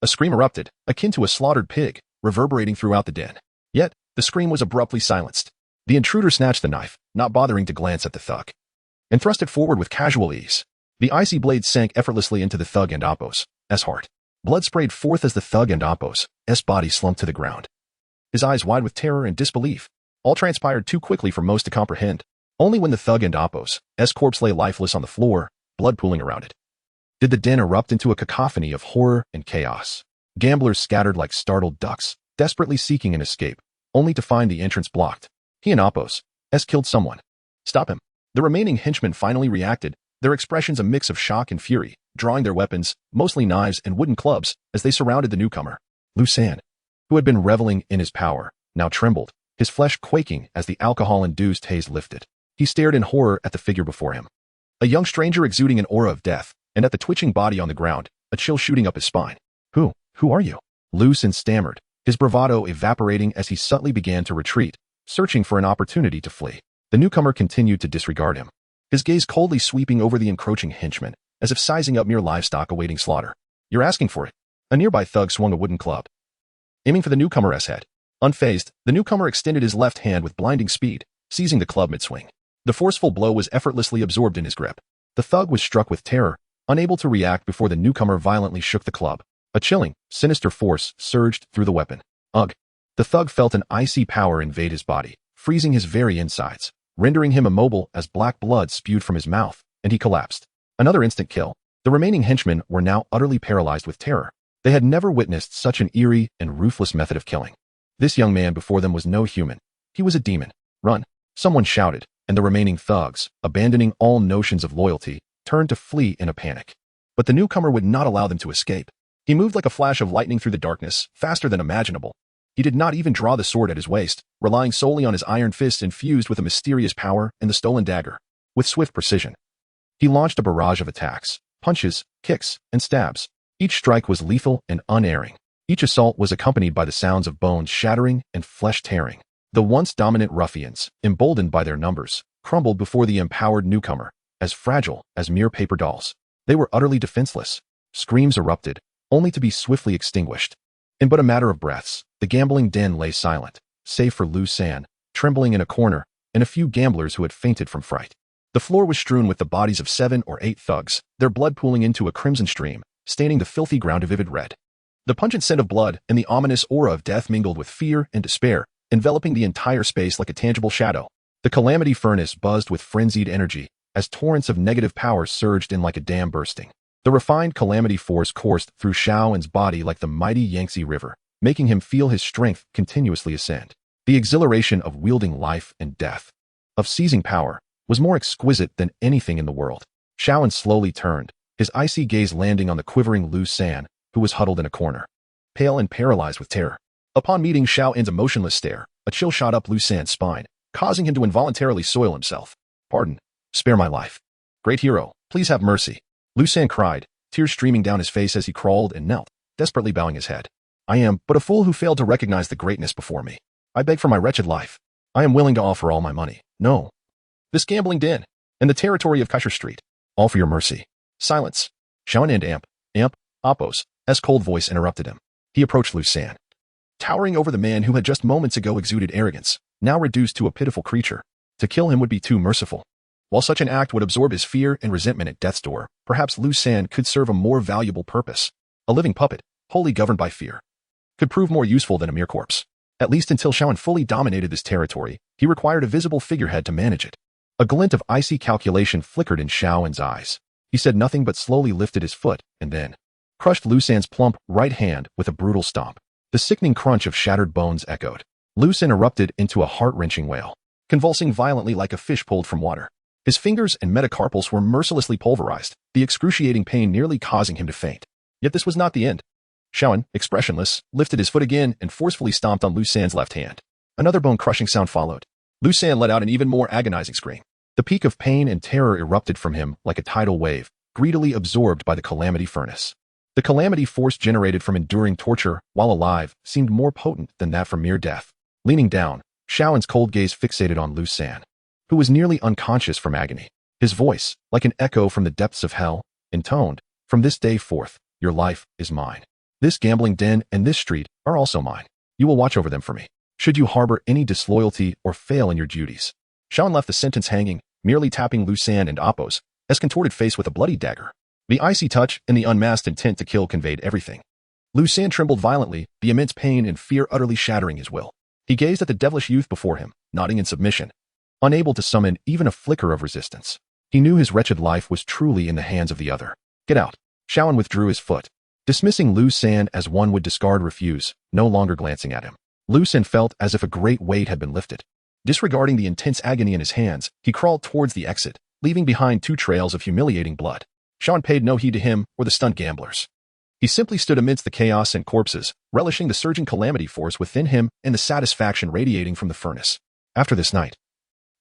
Speaker 1: A scream erupted, akin to a slaughtered pig, reverberating throughout the den. Yet, the scream was abruptly silenced. The intruder snatched the knife, not bothering to glance at the thug, and thrust it forward with casual ease. The icy blade sank effortlessly into the thug and Apo's heart. Blood sprayed forth as the thug and Apo's body slumped to the ground. His eyes wide with terror and disbelief. All transpired too quickly for most to comprehend. Only when the thug and Apo's corpse lay lifeless on the floor, blood pooling around it, did the den erupt into a cacophony of horror and chaos. Gamblers scattered like startled ducks, desperately seeking an escape, only to find the entrance blocked. He and Apo's killed someone. "Stop him." The remaining henchmen finally reacted, their expressions a mix of shock and fury, drawing their weapons, mostly knives and wooden clubs, as they surrounded the newcomer. Loose sand, who had been reveling in his power, now trembled, his flesh quaking as the alcohol-induced haze lifted. He stared in horror at the figure before him. A young stranger exuding an aura of death, and at the twitching body on the ground, a chill shooting up his spine. Who are you?" Lucen stammered, his bravado evaporating as he subtly began to retreat, searching for an opportunity to flee. The newcomer continued to disregard him, his gaze coldly sweeping over the encroaching henchmen, as if sizing up mere livestock awaiting slaughter. "You're asking for it." A nearby thug swung a wooden club, aiming for the newcomer's head. Unfazed, the newcomer extended his left hand with blinding speed, seizing the club mid-swing. The forceful blow was effortlessly absorbed in his grip. The thug was struck with terror, unable to react before the newcomer violently shook the club. A chilling, sinister force surged through the weapon. Ugh! The thug felt an icy power invade his body, freezing his very insides, rendering him immobile as black blood spewed from his mouth, and he collapsed. Another instant kill. The remaining henchmen were now utterly paralyzed with terror. They had never witnessed such an eerie and ruthless method of killing. This young man before them was no human. He was a demon. "Run!" someone shouted, and the remaining thugs, abandoning all notions of loyalty, turned to flee in a panic. But the newcomer would not allow them to escape. He moved like a flash of lightning through the darkness, faster than imaginable. He did not even draw the sword at his waist, relying solely on his iron fists infused with a mysterious power and the stolen dagger. With swift precision, he launched a barrage of attacks, punches, kicks, and stabs. Each strike was lethal and unerring. Each assault was accompanied by the sounds of bones shattering and flesh tearing. The once dominant ruffians, emboldened by their numbers, crumbled before the empowered newcomer, as fragile as mere paper dolls. They were utterly defenseless. Screams erupted, only to be swiftly extinguished. In but a matter of breaths, the gambling den lay silent, save for loose sand, trembling in a corner, and a few gamblers who had fainted from fright. The floor was strewn with the bodies of 7 or 8 thugs, their blood pooling into a crimson stream, staining the filthy ground a vivid red. The pungent scent of blood and the ominous aura of death mingled with fear and despair, enveloping the entire space like a tangible shadow. The calamity furnace buzzed with frenzied energy, as torrents of negative power surged in like a dam bursting. The refined calamity force coursed through Shaoan's body like the mighty Yangtze River, making him feel his strength continuously ascend. The exhilaration of wielding life and death, of seizing power, was more exquisite than anything in the world. Shaoan slowly turned, his icy gaze landing on the quivering Lu San, who was huddled in a corner, pale and paralyzed with terror. Upon meeting Xiao An's emotionless stare, a chill shot up Lu San's spine, causing him to involuntarily soil himself. "Pardon. Spare my life. Great hero, please have mercy." Lu San cried, tears streaming down his face as he crawled and knelt, desperately bowing his head. "I am but a fool who failed to recognize the greatness before me. I beg for my wretched life. I am willing to offer all my money. No. This gambling den, and the territory of Kaisha Street, all for your mercy." "Silence." Xiao An and Appo's cold voice interrupted him. He approached Lu San, towering over the man who had just moments ago exuded arrogance, now reduced to a pitiful creature. To kill him would be too merciful. While such an act would absorb his fear and resentment at death's door, perhaps Lu San could serve a more valuable purpose. A living puppet, wholly governed by fear, could prove more useful than a mere corpse. At least until Xiao An fully dominated this territory, he required a visible figurehead to manage it. A glint of icy calculation flickered in Xiao An's eyes. He said nothing but slowly lifted his foot, and then crushed Lu San's plump right hand with a brutal stomp. The sickening crunch of shattered bones echoed. Lu San erupted into a heart-wrenching wail, convulsing violently like a fish pulled from water. His fingers and metacarpals were mercilessly pulverized, the excruciating pain nearly causing him to faint. Yet this was not the end. Xiao An, expressionless, lifted his foot again and forcefully stomped on Lu San's left hand. Another bone-crushing sound followed. Lu San let out an even more agonizing scream. The peak of pain and terror erupted from him like a tidal wave, greedily absorbed by the calamity furnace. The calamity force generated from enduring torture while alive seemed more potent than that from mere death. Leaning down, Xiao An's cold gaze fixated on Lu San, who was nearly unconscious from agony. His voice, like an echo from the depths of hell, intoned, "From this day forth, your life is mine. This gambling den and this street are also mine. You will watch over them for me. Should you harbor any disloyalty or fail in your duties." Xiao An left the sentence hanging, merely tapping Lu San and Appo's contorted face with a bloody dagger. The icy touch and the unmasked intent to kill conveyed everything. Lu San trembled violently, the immense pain and fear utterly shattering his will. He gazed at the devilish youth before him, nodding in submission, unable to summon even a flicker of resistance. He knew his wretched life was truly in the hands of the other. "Get out." Xiao An withdrew his foot, dismissing Lu San as one would discard refuse, no longer glancing at him. Lu San felt as if a great weight had been lifted. Disregarding the intense agony in his hands, he crawled towards the exit, leaving behind 2 trails of humiliating blood. Xiao An paid no heed to him or the stunned gamblers. He simply stood amidst the chaos and corpses, relishing the surging calamity force within him and the satisfaction radiating from the furnace. After this night,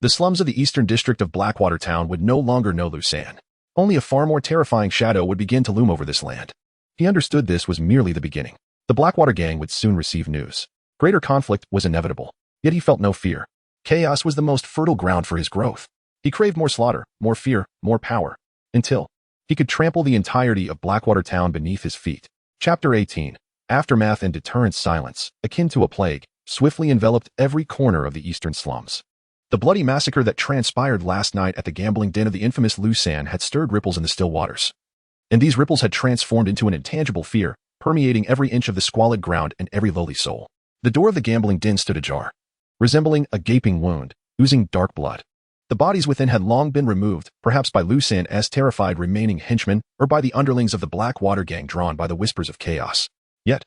Speaker 1: the slums of the eastern district of Blackwater Town would no longer know Lu San. Only a far more terrifying shadow would begin to loom over this land. He understood this was merely the beginning. The Blackwater gang would soon receive news. Greater conflict was inevitable, yet he felt no fear. Chaos was the most fertile ground for his growth. He craved more slaughter, more fear, more power, until he could trample the entirety of Blackwater Town beneath his feet. Chapter 18. Aftermath and deterrent silence, akin to a plague, swiftly enveloped every corner of the eastern slums. The bloody massacre that transpired last night at the gambling den of the infamous Lu San had stirred ripples in the still waters. And these ripples had transformed into an intangible fear, permeating every inch of the squalid ground and every lowly soul. The door of the gambling den stood ajar, resembling a gaping wound, oozing dark blood. The bodies within had long been removed, perhaps by Lu San's terrified remaining henchmen or by the underlings of the Blackwater gang drawn by the whispers of chaos. Yet,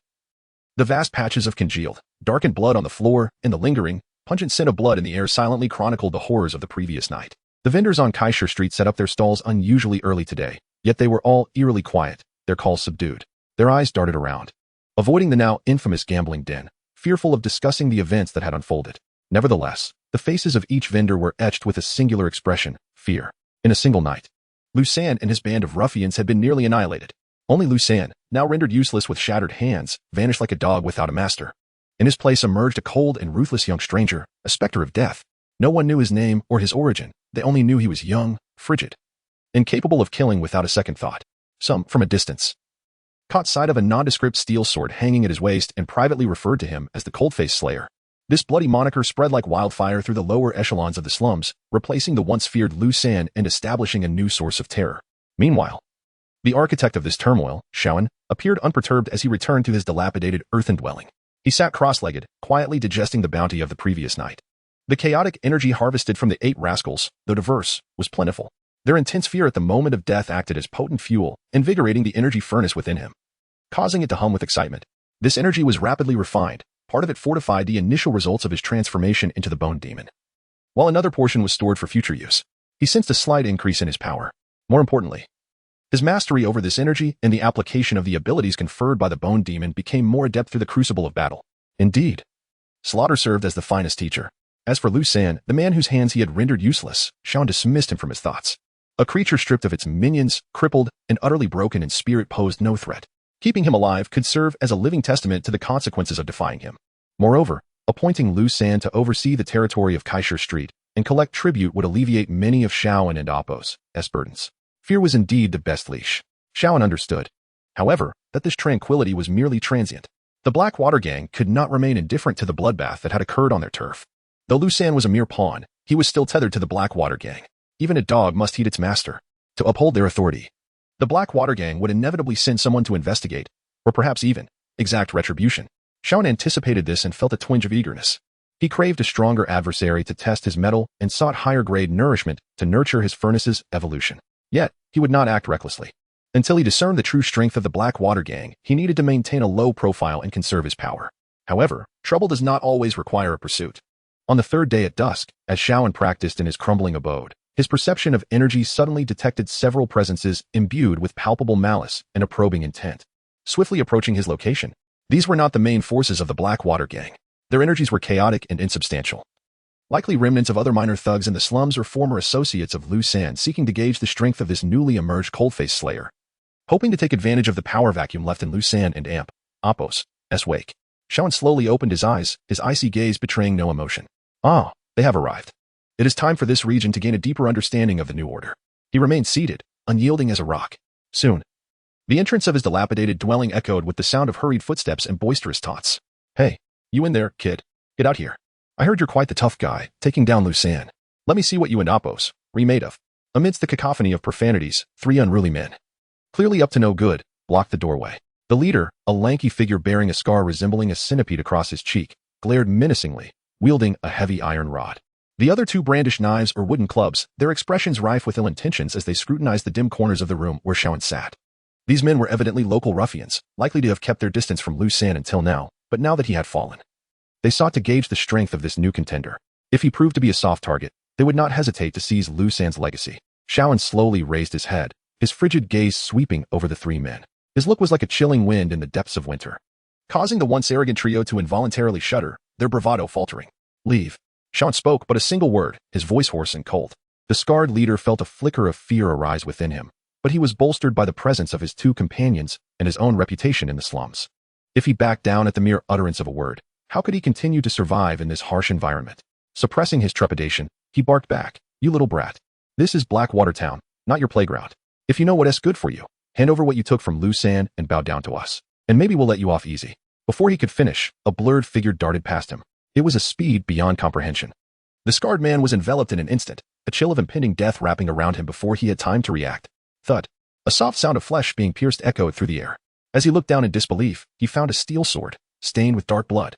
Speaker 1: the vast patches of congealed, darkened blood on the floor and the lingering, pungent scent of blood in the air silently chronicled the horrors of the previous night. The vendors on Kaisha Street set up their stalls unusually early today, yet they were all eerily quiet, their calls subdued. Their eyes darted around, avoiding the now infamous gambling den, fearful of discussing the events that had unfolded. Nevertheless, the faces of each vendor were etched with a singular expression, fear. In a single night, Lu San and his band of ruffians had been nearly annihilated. Only Lu San, now rendered useless with shattered hands, vanished like a dog without a master. In his place emerged a cold and ruthless young stranger, a specter of death. No one knew his name or his origin. They only knew he was young, frigid, incapable of killing without a second thought. Some, from a distance, caught sight of a nondescript steel sword hanging at his waist and privately referred to him as the Cold-Faced Slayer. This bloody moniker spread like wildfire through the lower echelons of the slums, replacing the once feared Lu San and establishing a new source of terror. Meanwhile, the architect of this turmoil, Xiao An, appeared unperturbed as he returned to his dilapidated earthen dwelling. He sat cross-legged, quietly digesting the bounty of the previous night. The chaotic energy harvested from the 8 rascals, though diverse, was plentiful. Their intense fear at the moment of death acted as potent fuel, invigorating the energy furnace within him, causing it to hum with excitement. This energy was rapidly refined. Part of it fortified the initial results of his transformation into the Bone Demon, while another portion was stored for future use. He sensed a slight increase in his power. More importantly, His mastery over this energy and the application of the abilities conferred by the Bone Demon became more adept through the crucible of battle. Indeed, Slaughter served as the finest teacher. As for Lu San, the man whose hands he had rendered useless, Shaun dismissed him from his thoughts. A creature stripped of its minions, crippled, and utterly broken in spirit posed no threat. Keeping him alive could serve as a living testament to the consequences of defying him. Moreover, appointing Lu San to oversee the territory of Kaisher Street and collect tribute would alleviate many of Shaun and Appo's burdens. Fear was indeed the best leash. Shaun understood, however, that this tranquility was merely transient. The Black Water Gang could not remain indifferent to the bloodbath that had occurred on their turf. Though Lu San was a mere pawn, he was still tethered to the Black Water Gang. Even a dog must heed its master. To uphold their authority, the Black Water Gang would inevitably send someone to investigate, or perhaps even exact retribution. Shaun anticipated this and felt a twinge of eagerness. He craved a stronger adversary to test his mettle and sought higher-grade nourishment to nurture his furnace's evolution. Yet, he would not act recklessly. Until he discerned the true strength of the Black Water Gang, he needed to maintain a low profile and conserve his power. However, trouble does not always require a pursuit. On the third day at dusk, as Shaun practiced in his crumbling abode, his perception of energy suddenly detected several presences imbued with palpable malice and a probing intent. Swiftly approaching his location, these were not the main forces of the Black Water Gang. Their energies were chaotic and insubstantial. Likely remnants of other minor thugs in the slums or former associates of Lu San seeking to gauge the strength of this newly emerged cold-faced slayer. Hoping to take advantage of the power vacuum left in Lu San and Appo's wake, Shaun slowly opened his eyes, his icy gaze betraying no emotion. Ah, they have arrived. It is time for this region to gain a deeper understanding of the new order. He remained seated, unyielding as a rock. Soon, the entrance of his dilapidated dwelling echoed with the sound of hurried footsteps and boisterous taunts. Hey, you in there, kid? Get out here. I heard you're quite the tough guy, taking down Lu San. Let me see what you and Appo's remade of. Amidst the cacophony of profanities, three unruly men, clearly up to no good, blocked the doorway. The leader, a lanky figure bearing a scar resembling a centipede across his cheek, glared menacingly, wielding a heavy iron rod. The other two brandished knives or wooden clubs, their expressions rife with ill intentions as they scrutinized the dim corners of the room where Shaun sat. These men were evidently local ruffians, likely to have kept their distance from Lu San until now, but now that he had fallen, they sought to gauge the strength of this new contender. If he proved to be a soft target, they would not hesitate to seize Lu San's legacy. Shaun slowly raised his head, his frigid gaze sweeping over the three men. His look was like a chilling wind in the depths of winter, causing the once arrogant trio to involuntarily shudder, their bravado faltering. Leave. Shaun spoke but a single word, his voice hoarse and cold. The scarred leader felt a flicker of fear arise within him, but he was bolstered by the presence of his two companions and his own reputation in the slums. If he backed down at the mere utterance of a word, how could he continue to survive in this harsh environment? Suppressing his trepidation, he barked back, "You little brat. This is Blackwater Town, not your playground. If you know what's good for you, hand over what you took from Lu San and bow down to us, and maybe we'll let you off easy." Before he could finish, a blurred figure darted past him. It was a speed beyond comprehension. The scarred man was enveloped in an instant, a chill of impending death wrapping around him before he had time to react. Thud. A soft sound of flesh being pierced echoed through the air. As he looked down in disbelief, he found a steel sword, stained with dark blood,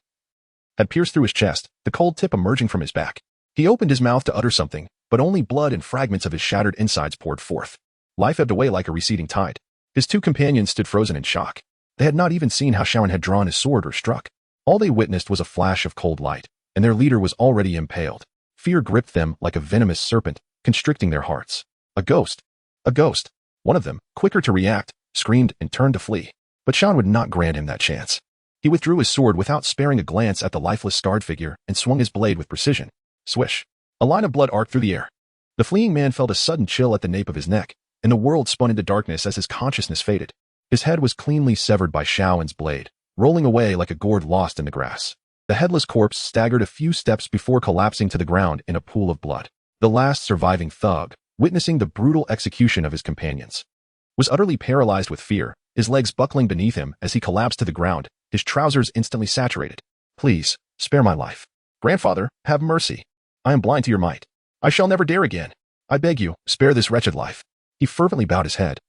Speaker 1: had pierced through his chest, the cold tip emerging from his back. He opened his mouth to utter something, but only blood and fragments of his shattered insides poured forth. Life ebbed away like a receding tide. His two companions stood frozen in shock. They had not even seen how Shaun had drawn his sword or struck. All they witnessed was a flash of cold light, and their leader was already impaled. Fear gripped them like a venomous serpent, constricting their hearts. A ghost. A ghost. One of them, quicker to react, screamed and turned to flee. But Shaun would not grant him that chance. He withdrew his sword without sparing a glance at the lifeless scarred figure and swung his blade with precision. Swish. A line of blood arced through the air. The fleeing man felt a sudden chill at the nape of his neck, and the world spun into darkness as his consciousness faded. His head was cleanly severed by Shaun's blade, rolling away like a gourd lost in the grass. The headless corpse staggered a few steps before collapsing to the ground in a pool of blood. The last surviving thug, witnessing the brutal execution of his companions, was utterly paralyzed with fear, his legs buckling beneath him as he collapsed to the ground, his trousers instantly saturated. "Please, spare my life. Grandfather, have mercy. I am blind to your might. I shall never dare again. I beg you, spare this wretched life." He fervently bowed his head,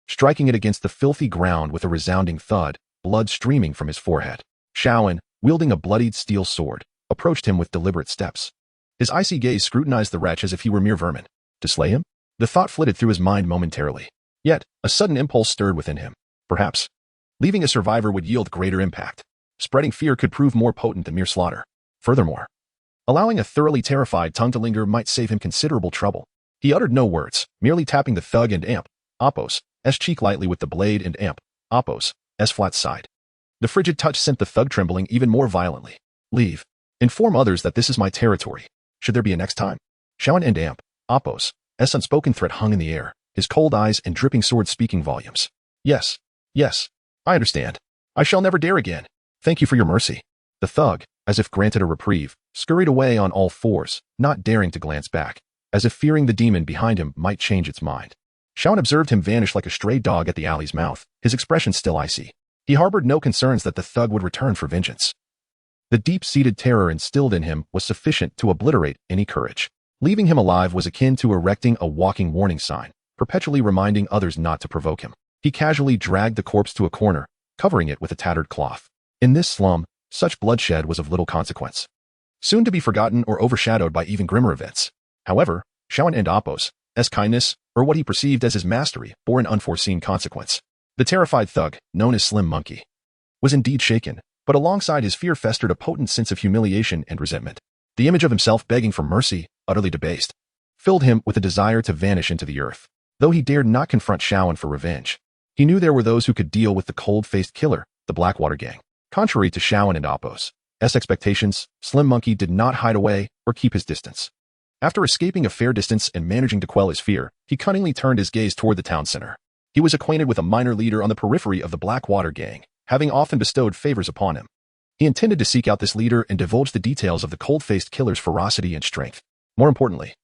Speaker 1: striking it against the filthy ground with a resounding thud, blood streaming from his forehead. Shaun, wielding a bloodied steel sword, approached him with deliberate steps. His icy gaze scrutinized the wretch as if he were mere vermin. To slay him? The thought flitted through his mind momentarily. Yet, a sudden impulse stirred within him. Perhaps leaving a survivor would yield greater impact. Spreading fear could prove more potent than mere slaughter. Furthermore, allowing a thoroughly terrified tongue to linger might save him considerable trouble. He uttered no words, merely tapping the thug and Appo's cheek lightly with the blade and amp, Apo's flat side. The frigid touch sent the thug trembling even more violently. Leave. Inform others that this is my territory. Should there be a next time? Shawan and amp, Apo's unspoken threat hung in the air, his cold eyes and dripping sword speaking volumes. Yes. Yes. I understand. I shall never dare again. Thank you for your mercy. The thug, as if granted a reprieve, scurried away on all fours, not daring to glance back, as if fearing the demon behind him might change its mind. Shawan observed him vanish like a stray dog at the alley's mouth, his expression still icy. He harbored no concerns that the thug would return for vengeance. The deep-seated terror instilled in him was sufficient to obliterate any courage. Leaving him alive was akin to erecting a walking warning sign, perpetually reminding others not to provoke him. He casually dragged the corpse to a corner, covering it with a tattered cloth. In this slum, such bloodshed was of little consequence, soon to be forgotten or overshadowed by even grimmer events. However, Shawan and Apo's kindness, or what he perceived as his mastery, bore an unforeseen consequence. The terrified thug, known as Slim Monkey, was indeed shaken, but alongside his fear festered a potent sense of humiliation and resentment. The image of himself begging for mercy, utterly debased, filled him with a desire to vanish into the earth. Though he dared not confront Shawan for revenge, he knew there were those who could deal with the cold-faced killer, the Blackwater Gang. Contrary to Shawan and Apo's expectations, Slim Monkey did not hide away or keep his distance. After escaping a fair distance and managing to quell his fear, he cunningly turned his gaze toward the town center. He was acquainted with a minor leader on the periphery of the Blackwater Gang, having often bestowed favors upon him. He intended to seek out this leader and divulge the details of the cold-faced killer's ferocity and strength. More importantly,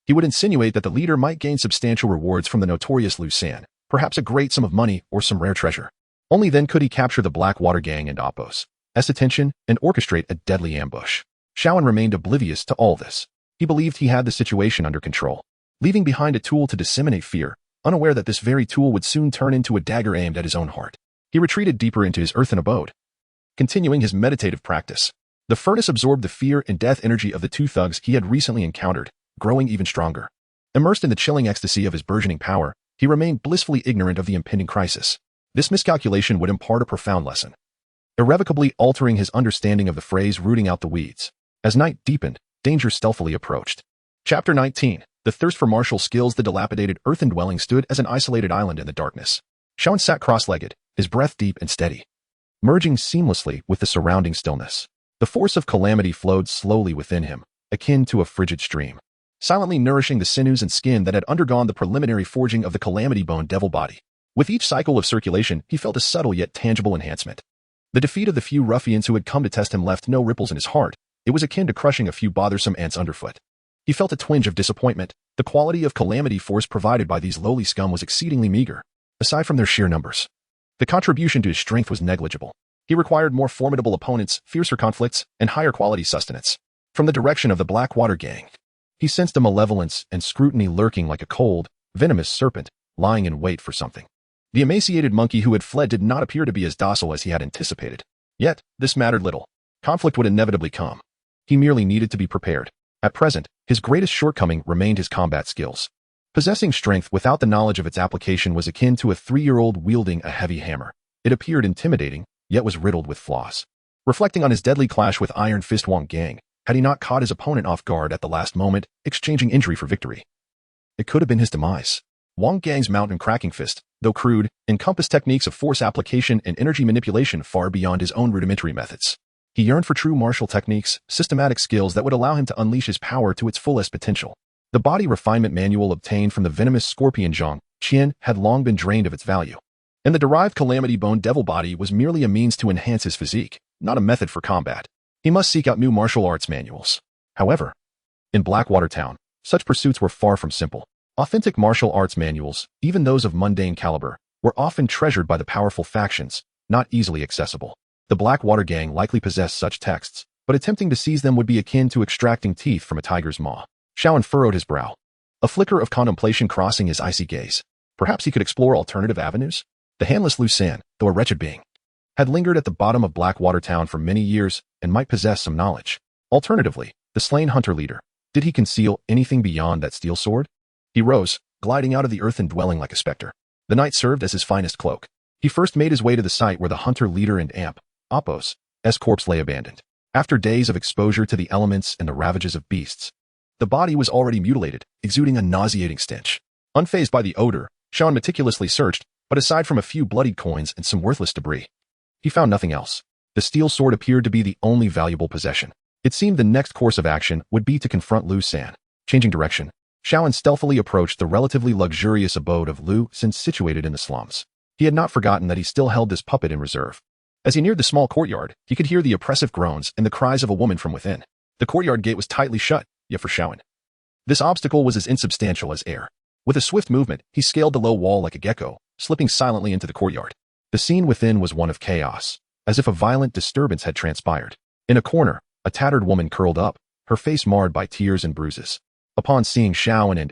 Speaker 1: he would insinuate that the leader might gain substantial rewards from the notorious Lucan, perhaps a great sum of money or some rare treasure. Only then could he capture the Blackwater Gang and Apo's attention and orchestrate a deadly ambush. Shawan remained oblivious to all this. He believed he had the situation under control, leaving behind a tool to disseminate fear, unaware that this very tool would soon turn into a dagger aimed at his own heart. He retreated deeper into his earthen abode, continuing his meditative practice. The furnace absorbed the fear and death energy of the two thugs he had recently encountered, growing even stronger. Immersed in the chilling ecstasy of his burgeoning power, he remained blissfully ignorant of the impending crisis. This miscalculation would impart a profound lesson, irrevocably altering his understanding of the phrase rooting out the weeds. As night deepened, danger stealthily approached. Chapter 19. The thirst for martial skills. The dilapidated earthen dwelling stood as an isolated island in the darkness. Shawan sat cross-legged, his breath deep and steady, merging seamlessly with the surrounding stillness. The force of calamity flowed slowly within him, akin to a frigid stream, silently nourishing the sinews and skin that had undergone the preliminary forging of the calamity bone devil body. With each cycle of circulation, he felt a subtle yet tangible enhancement. The defeat of the few ruffians who had come to test him left no ripples in his heart. It was akin to crushing a few bothersome ants underfoot. He felt a twinge of disappointment. The quality of calamity force provided by these lowly scum was exceedingly meager, aside from their sheer numbers. The contribution to his strength was negligible. He required more formidable opponents, fiercer conflicts, and higher quality sustenance. From the direction of the Blackwater Gang, he sensed a malevolence and scrutiny lurking like a cold, venomous serpent, lying in wait for something. The emaciated monkey who had fled did not appear to be as docile as he had anticipated. Yet, this mattered little. Conflict would inevitably come. He merely needed to be prepared. At present, his greatest shortcoming remained his combat skills. Possessing strength without the knowledge of its application was akin to a 3-year-old wielding a heavy hammer. It appeared intimidating, yet was riddled with flaws. Reflecting on his deadly clash with Iron Fist Wong Gang, had he not caught his opponent off guard at the last moment, exchanging injury for victory, it could have been his demise. Wong Gang's mountain cracking fist, though crude, encompassed techniques of force application and energy manipulation far beyond his own rudimentary methods. He yearned for true martial techniques, systematic skills that would allow him to unleash his power to its fullest potential. The body refinement manual obtained from the venomous scorpion Zhang Qian had long been drained of its value, and the derived calamity bone devil body was merely a means to enhance his physique, not a method for combat. He must seek out new martial arts manuals. However, in Blackwater Town, such pursuits were far from simple. Authentic martial arts manuals, even those of mundane caliber, were often treasured by the powerful factions, not easily accessible. The Blackwater Gang likely possessed such texts, but attempting to seize them would be akin to extracting teeth from a tiger's maw. Shawan furrowed his brow, a flicker of contemplation crossing his icy gaze. Perhaps he could explore alternative avenues? The handless Lucan, though a wretched being, had lingered at the bottom of Blackwater Town for many years and might possess some knowledge. Alternatively, the slain hunter leader, did he conceal anything beyond that steel sword? He rose, gliding out of the earthen dwelling like a specter. The night served as his finest cloak. He first made his way to the site where the hunter leader and amp, Apo's corpse lay abandoned. After days of exposure to the elements and the ravages of beasts, the body was already mutilated, exuding a nauseating stench. Unfazed by the odor, Shaun meticulously searched, but aside from a few bloodied coins and some worthless debris, he found nothing else. The steel sword appeared to be the only valuable possession. It seemed the next course of action would be to confront Lu San. Changing direction, Shaun stealthily approached the relatively luxurious abode of Lu San situated in the slums. He had not forgotten that he still held this puppet in reserve. As he neared the small courtyard, he could hear the oppressive groans and the cries of a woman from within. The courtyard gate was tightly shut, yet for Shaun, this obstacle was as insubstantial as air. With a swift movement, he scaled the low wall like a gecko, slipping silently into the courtyard. The scene within was one of chaos, as if a violent disturbance had transpired. In a corner, a tattered woman curled up, her face marred by tears and bruises. Upon seeing Shaun and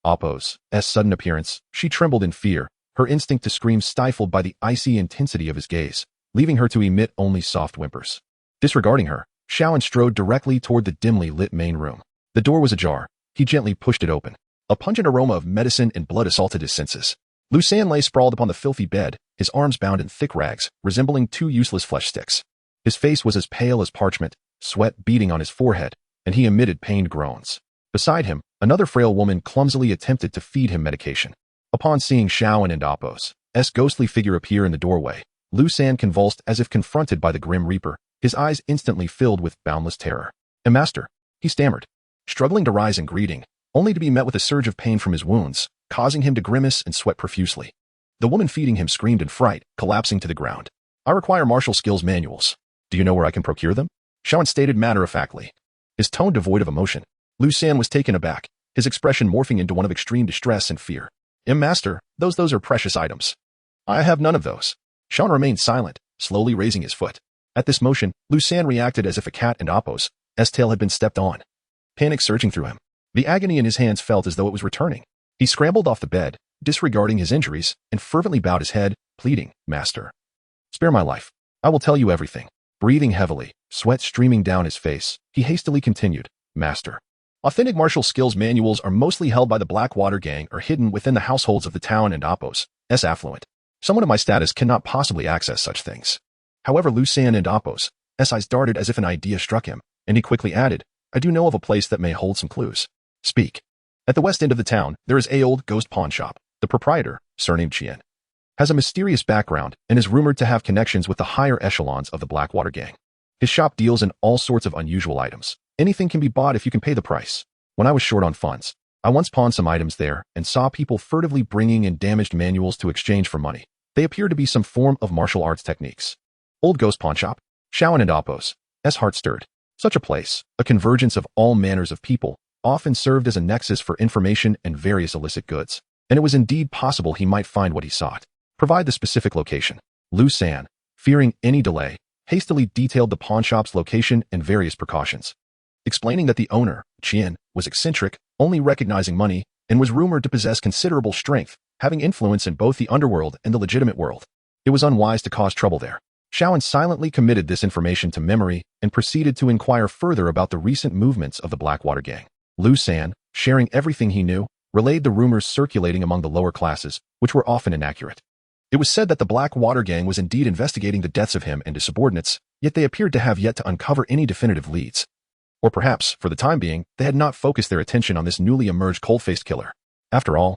Speaker 1: Appo's sudden appearance, she trembled in fear, her instinct to scream stifled by the icy intensity of his gaze, leaving her to emit only soft whimpers. Disregarding her, Shaun strode directly toward the dimly lit main room. The door was ajar. He gently pushed it open. A pungent aroma of medicine and blood assaulted his senses. Lu San lay sprawled upon the filthy bed, his arms bound in thick rags, resembling two useless flesh sticks. His face was as pale as parchment, sweat beading on his forehead, and he emitted pained groans. Beside him, another frail woman clumsily attempted to feed him medication. Upon seeing Shaun and Appo's ghostly figure appear in the doorway, Lu San convulsed as if confronted by the Grim Reaper, his eyes instantly filled with boundless terror. Master, he stammered, struggling to rise in greeting, only to be met with a surge of pain from his wounds, causing him to grimace and sweat profusely. The woman feeding him screamed in fright, collapsing to the ground. I require martial skills manuals. Do you know where I can procure them? Shaun stated matter-of-factly, his tone devoid of emotion. Lu San was taken aback, his expression morphing into one of extreme distress and fear. Master, those are precious items. I have none of those. Shaun remained silent, slowly raising his foot. At this motion, Lu San reacted as if a cat and Appo's tail had been stepped on. Panic surging through him. The agony in his hands felt as though it was returning. He scrambled off the bed, disregarding his injuries, and fervently bowed his head, pleading, Master, spare my life. I will tell you everything. Breathing heavily, sweat streaming down his face, he hastily continued, Master. Authentic martial skills manuals are mostly held by the Blackwater gang or hidden within the households of the town and Appo's affluent. Someone of my status cannot possibly access such things. However, Lu San and Appo's eyes darted as if an idea struck him, and he quickly added, I do know of a place that may hold some clues. Speak. At the west end of the town, there is a old ghost pawn shop. The proprietor, surnamed Chien, has a mysterious background and is rumored to have connections with the higher echelons of the Blackwater gang. His shop deals in all sorts of unusual items. Anything can be bought if you can pay the price. When I was short on funds, I once pawned some items there and saw people furtively bringing in damaged manuals to exchange for money. They appear to be some form of martial arts techniques. Old ghost pawn shop. Shaun and Appo's heart stirred. Such a place, a convergence of all manners of people, often served as a nexus for information and various illicit goods, and it was indeed possible he might find what he sought. Provide the specific location. Lu San, fearing any delay, hastily detailed the pawnshop's location and various precautions, explaining that the owner, Chien, was eccentric, only recognizing money, and was rumored to possess considerable strength, having influence in both the underworld and the legitimate world. It was unwise to cause trouble there. Shaun silently committed this information to memory and proceeded to inquire further about the recent movements of the Blackwater gang. Lu San, sharing everything he knew, relayed the rumors circulating among the lower classes, which were often inaccurate. It was said that the Blackwater gang was indeed investigating the deaths of him and his subordinates, yet they appeared to have yet to uncover any definitive leads. Or perhaps, for the time being, they had not focused their attention on this newly emerged cold-faced killer. After all,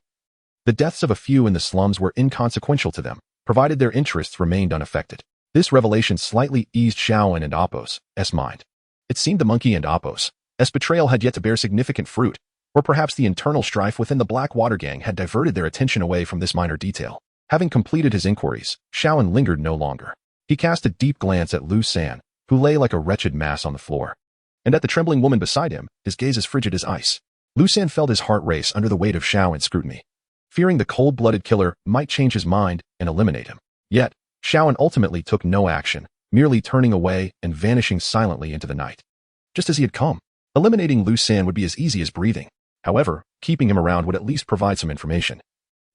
Speaker 1: the deaths of a few in the slums were inconsequential to them, provided their interests remained unaffected. This revelation slightly eased Shaun and Appo's mind. It seemed the monkey and Appo's betrayal had yet to bear significant fruit, or perhaps the internal strife within the Blackwater gang had diverted their attention away from this minor detail. Having completed his inquiries, Shaun lingered no longer. He cast a deep glance at Lu San, who lay like a wretched mass on the floor, and at the trembling woman beside him, his gaze as frigid as ice. Lu San felt his heart race under the weight of Shaun's scrutiny, fearing the cold-blooded killer might change his mind and eliminate him. Yet, Shaun ultimately took no action, merely turning away and vanishing silently into the night. Just as he had come, eliminating Lu San would be as easy as breathing. However, keeping him around would at least provide some information,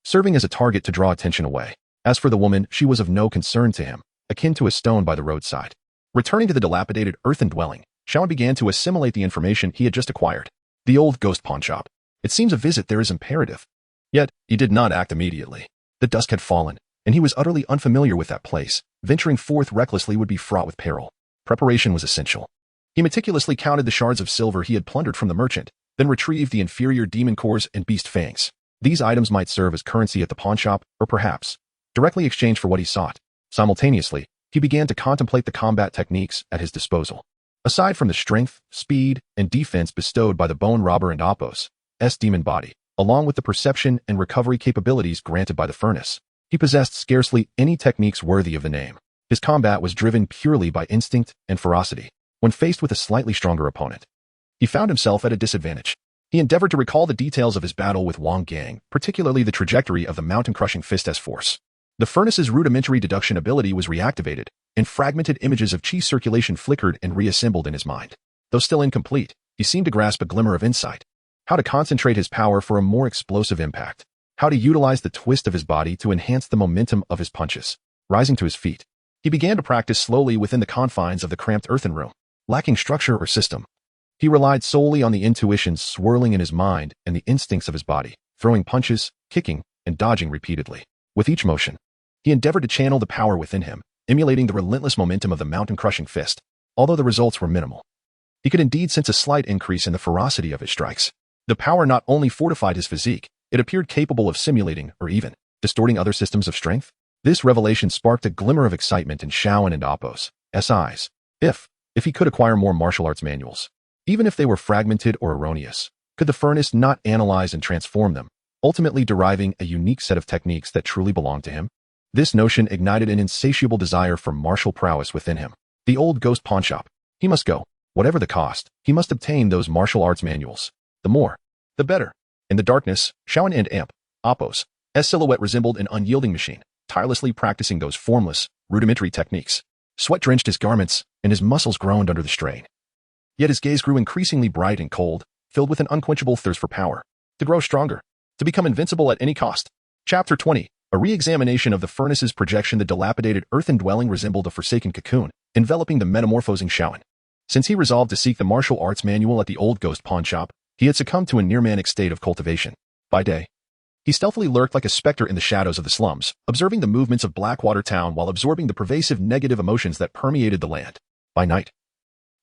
Speaker 1: serving as a target to draw attention away. As for the woman, she was of no concern to him, akin to a stone by the roadside. Returning to the dilapidated earthen dwelling, Shaun began to assimilate the information he had just acquired. The old ghost pawn shop. It seems a visit there is imperative. Yet, he did not act immediately. The dusk had fallen, and he was utterly unfamiliar with that place. Venturing forth recklessly would be fraught with peril. Preparation was essential. He meticulously counted the shards of silver he had plundered from the merchant, then retrieved the inferior demon cores and beast fangs. These items might serve as currency at the pawnshop, or perhaps directly exchange for what he sought. Simultaneously, he began to contemplate the combat techniques at his disposal. Aside from the strength, speed, and defense bestowed by the bone robber and Apos' demon body, along with the perception and recovery capabilities granted by the furnace, he possessed scarcely any techniques worthy of the name. His combat was driven purely by instinct and ferocity. When faced with a slightly stronger opponent, he found himself at a disadvantage. He endeavored to recall the details of his battle with Wang Gang, particularly the trajectory of the mountain-crushing fist's force. The furnace's rudimentary deduction ability was reactivated, and fragmented images of chi circulation flickered and reassembled in his mind. Though still incomplete, he seemed to grasp a glimmer of insight. How to concentrate his power for a more explosive impact. How to utilize the twist of his body to enhance the momentum of his punches. Rising to his feet, he began to practice slowly within the confines of the cramped earthen room. Lacking structure or system, he relied solely on the intuitions swirling in his mind and the instincts of his body, throwing punches, kicking, and dodging repeatedly. With each motion, he endeavored to channel the power within him, emulating the relentless momentum of the mountain-crushing fist. Although the results were minimal, he could indeed sense a slight increase in the ferocity of his strikes. The power not only fortified his physique, it appeared capable of simulating, or even distorting other systems of strength. This revelation sparked a glimmer of excitement in Shaoan and Apos' eyes. If he could acquire more martial arts manuals, even if they were fragmented or erroneous, could the furnace not analyze and transform them, ultimately deriving a unique set of techniques that truly belonged to him? This notion ignited an insatiable desire for martial prowess within him. The old ghost pawnshop. He must go. Whatever the cost, he must obtain those martial arts manuals. The more, the better. In the darkness, Shaoan and Apos' silhouette resembled an unyielding machine, tirelessly practicing those formless, rudimentary techniques. Sweat drenched his garments, and his muscles groaned under the strain. Yet his gaze grew increasingly bright and cold, filled with an unquenchable thirst for power. To grow stronger. To become invincible at any cost. Chapter 20. A re-examination of the furnace's projection. The dilapidated earthen dwelling resembled a forsaken cocoon, enveloping the metamorphosing Shaoan. Since he resolved to seek the martial arts manual at the old ghost pawnshop, he had succumbed to a near-manic state of cultivation. By day, he stealthily lurked like a specter in the shadows of the slums, observing the movements of Blackwater Town while absorbing the pervasive negative emotions that permeated the land. By night,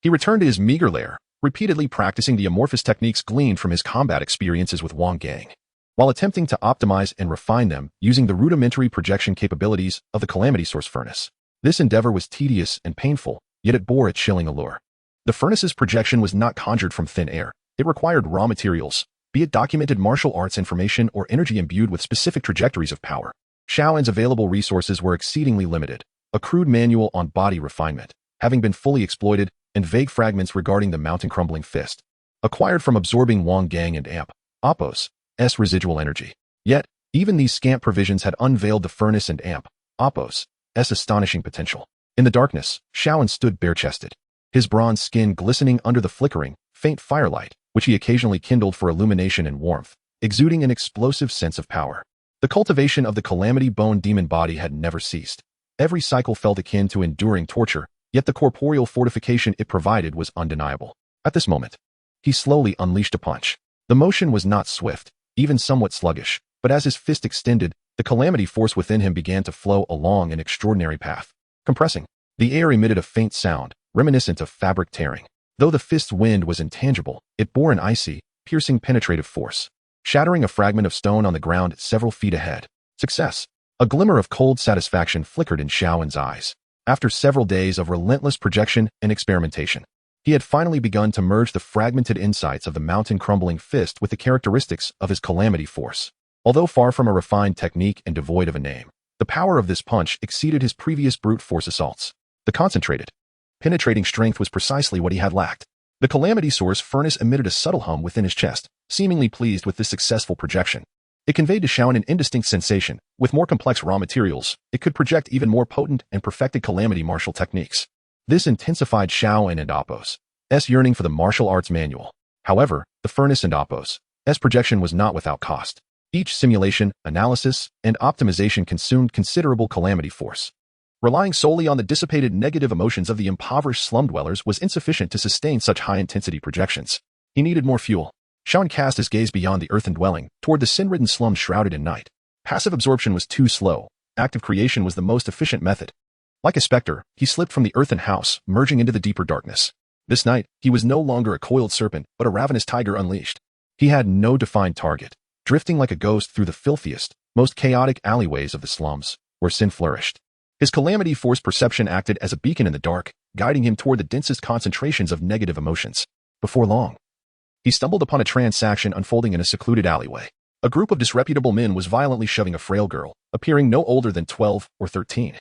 Speaker 1: he returned to his meager lair, repeatedly practicing the amorphous techniques gleaned from his combat experiences with Wang Gang, while attempting to optimize and refine them using the rudimentary projection capabilities of the Calamity Source furnace. This endeavor was tedious and painful, yet it bore a chilling allure. The furnace's projection was not conjured from thin air. It required raw materials, be it documented martial arts information or energy imbued with specific trajectories of power. Shaoan's available resources were exceedingly limited. A crude manual on body refinement, having been fully exploited, and vague fragments regarding the mountain-crumbling fist, acquired from absorbing Wang Gang and Apos' residual energy. Yet, even these scant provisions had unveiled the furnace and Apos' astonishing potential. In the darkness, Shaoan stood bare-chested, his bronze skin glistening under the flickering, faint firelight, which he occasionally kindled for illumination and warmth, exuding an explosive sense of power. The cultivation of the Calamity Bone demon body had never ceased. Every cycle felt akin to enduring torture, yet the corporeal fortification it provided was undeniable. At this moment, he slowly unleashed a punch. The motion was not swift, even somewhat sluggish, but as his fist extended, the calamity force within him began to flow along an extraordinary path. Compressing, the air emitted a faint sound, reminiscent of fabric tearing. Though the fist's wind was intangible, it bore an icy, piercing penetrative force, shattering a fragment of stone on the ground several feet ahead. Success! A glimmer of cold satisfaction flickered in Shaoan's eyes. After several days of relentless projection and experimentation, he had finally begun to merge the fragmented insights of the mountain-crumbling fist with the characteristics of his calamity force. Although far from a refined technique and devoid of a name, the power of this punch exceeded his previous brute force assaults. The concentrated, penetrating strength was precisely what he had lacked. The Calamity Source furnace emitted a subtle hum within his chest, seemingly pleased with this successful projection. It conveyed to Shaoan an indistinct sensation. With more complex raw materials, it could project even more potent and perfected calamity martial techniques. This intensified Shaoan and Apos' yearning for the martial arts manual. However, the furnace and Apos' projection was not without cost. Each simulation, analysis, and optimization consumed considerable calamity force. Relying solely on the dissipated negative emotions of the impoverished slum dwellers was insufficient to sustain such high-intensity projections. He needed more fuel. Shaoan cast his gaze beyond the earthen dwelling, toward the sin-ridden slums shrouded in night. Passive absorption was too slow. Active creation was the most efficient method. Like a specter, he slipped from the earthen house, merging into the deeper darkness. This night, he was no longer a coiled serpent, but a ravenous tiger unleashed. He had no defined target. drifting like a ghost through the filthiest, most chaotic alleyways of the slums, where sin flourished. His calamity force perception acted as a beacon in the dark, guiding him toward the densest concentrations of negative emotions. Before long, he stumbled upon a transaction unfolding in a secluded alleyway. A group of disreputable men was violently shoving a frail girl, appearing no older than 12 or 13,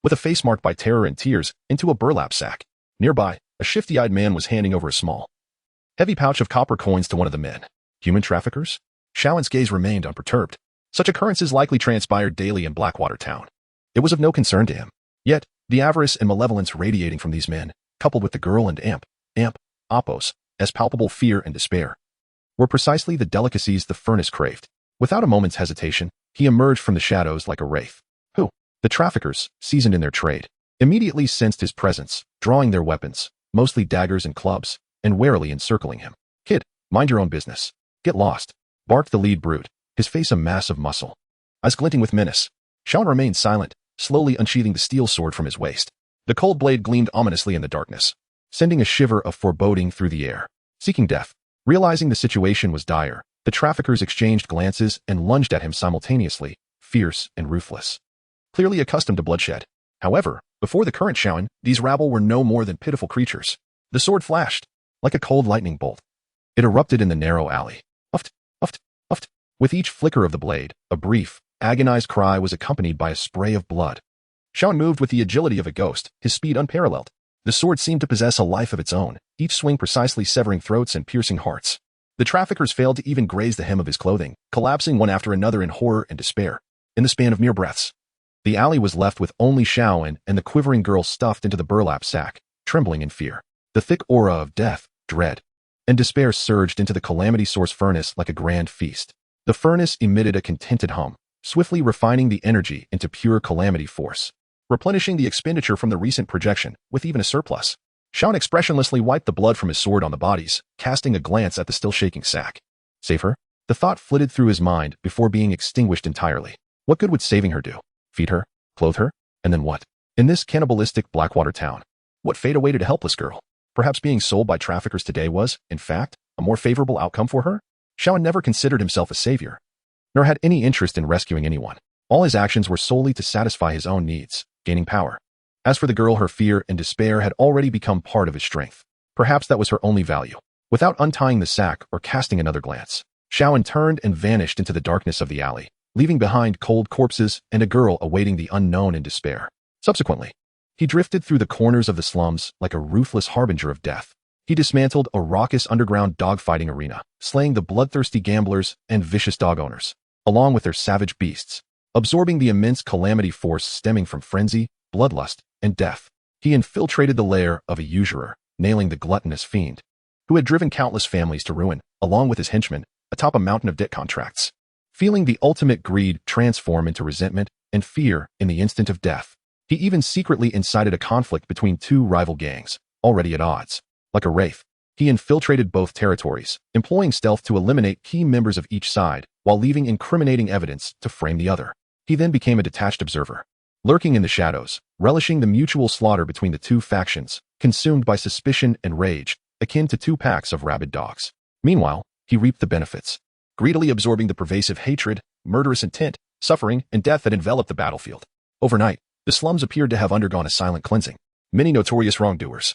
Speaker 1: with a face marked by terror and tears, into a burlap sack. Nearby, a shifty-eyed man was handing over a small, heavy pouch of copper coins to one of the men. Human traffickers? Shaoan's gaze remained unperturbed. Such occurrences likely transpired daily in Blackwater Town. It was of no concern to him. Yet, the avarice and malevolence radiating from these men, coupled with the girl and Oppos, as palpable fear and despair, were precisely the delicacies the furnace craved. Without a moment's hesitation, he emerged from the shadows like a wraith. Who? The traffickers, seasoned in their trade, immediately sensed his presence, drawing their weapons, mostly daggers and clubs, and warily encircling him. "Kid, mind your own business. Get lost," barked the lead brute, his face a mass of muscle, eyes glinting with menace. Shaoan remained silent, slowly unsheathing the steel sword from his waist. The cold blade gleamed ominously in the darkness, sending a shiver of foreboding through the air. Seeking death. Realizing the situation was dire, the traffickers exchanged glances and lunged at him simultaneously, fierce and ruthless, clearly accustomed to bloodshed. However, before the current Shaoan, these rabble were no more than pitiful creatures. The sword flashed, like a cold lightning bolt. It erupted in the narrow alley. Uft, uft, uft. With each flicker of the blade, a brief, agonized cry was accompanied by a spray of blood. Shaoan moved with the agility of a ghost, his speed unparalleled. The sword seemed to possess a life of its own, each swing precisely severing throats and piercing hearts. The traffickers failed to even graze the hem of his clothing, collapsing one after another in horror and despair. In the span of mere breaths, the alley was left with only Shaoan and the quivering girl stuffed into the burlap sack, trembling in fear. The thick aura of death, dread, and despair surged into the calamity source furnace like a grand feast. The furnace emitted a contented hum, swiftly refining the energy into pure calamity force, replenishing the expenditure from the recent projection with even a surplus. Shaoan expressionlessly wiped the blood from his sword on the bodies, casting a glance at the still shaking sack. Save her? The thought flitted through his mind before being extinguished entirely. What good would saving her do? Feed her? Clothe her? And then what? In this cannibalistic Blackwater town, what fate awaited a helpless girl? Perhaps being sold by traffickers today was, in fact, a more favorable outcome for her? Shaoan never considered himself a savior, nor had any interest in rescuing anyone. All his actions were solely to satisfy his own needs, gaining power. As for the girl, her fear and despair had already become part of his strength. Perhaps that was her only value. Without untying the sack or casting another glance, Shaoan turned and vanished into the darkness of the alley, leaving behind cold corpses and a girl awaiting the unknown in despair. Subsequently, he drifted through the corners of the slums like a ruthless harbinger of death. He dismantled a raucous underground dogfighting arena, slaying the bloodthirsty gamblers and vicious dog owners, along with their savage beasts, absorbing the immense calamity force stemming from frenzy, bloodlust, and death. He infiltrated the lair of a usurer, nailing the gluttonous fiend, who had driven countless families to ruin, along with his henchmen, atop a mountain of debt contracts. Feeling the ultimate greed transform into resentment and fear in the instant of death, he even secretly incited a conflict between two rival gangs, already at odds. Like a wraith, he infiltrated both territories, employing stealth to eliminate key members of each side, while leaving incriminating evidence to frame the other. He then became a detached observer, lurking in the shadows, relishing the mutual slaughter between the two factions, consumed by suspicion and rage, akin to two packs of rabid dogs. Meanwhile, he reaped the benefits, greedily absorbing the pervasive hatred, murderous intent, suffering, and death that enveloped the battlefield. Overnight, the slums appeared to have undergone a silent cleansing. Many notorious wrongdoers,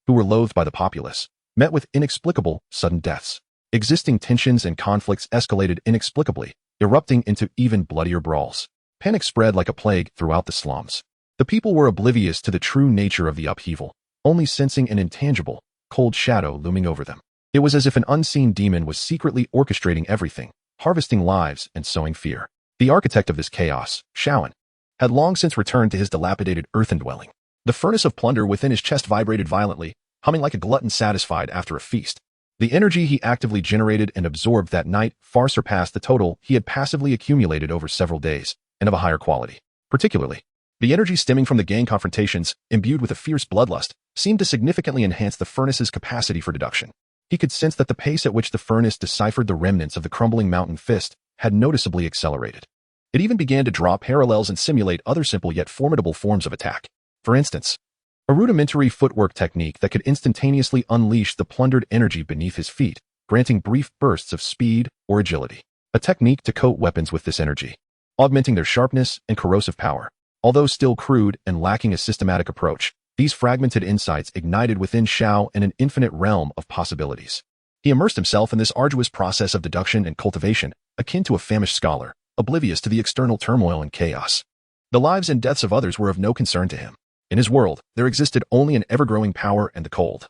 Speaker 1: who were loathed by the populace, met with inexplicable, sudden deaths. Existing tensions and conflicts escalated inexplicably, erupting into even bloodier brawls. Panic spread like a plague throughout the slums. The people were oblivious to the true nature of the upheaval, only sensing an intangible, cold shadow looming over them. It was as if an unseen demon was secretly orchestrating everything, harvesting lives and sowing fear. The architect of this chaos, Shaoan, had long since returned to his dilapidated earthen dwelling. The furnace of plunder within his chest vibrated violently, humming like a glutton satisfied after a feast. The energy he actively generated and absorbed that night far surpassed the total he had passively accumulated over several days, and of a higher quality. Particularly, the energy stemming from the gang confrontations, imbued with a fierce bloodlust, seemed to significantly enhance the furnace's capacity for deduction. He could sense that the pace at which the furnace deciphered the remnants of the crumbling mountain fist had noticeably accelerated. It even began to draw parallels and simulate other simple yet formidable forms of attack. For instance, a rudimentary footwork technique that could instantaneously unleash the plundered energy beneath his feet, granting brief bursts of speed or agility. a technique to coat weapons with this energy, augmenting their sharpness and corrosive power. Although still crude and lacking a systematic approach, these fragmented insights ignited within Xiao an infinite realm of possibilities. He immersed himself in this arduous process of deduction and cultivation, akin to a famished scholar, oblivious to the external turmoil and chaos. The lives and deaths of others were of no concern to him. In his world, there existed only an ever-growing power and the cold,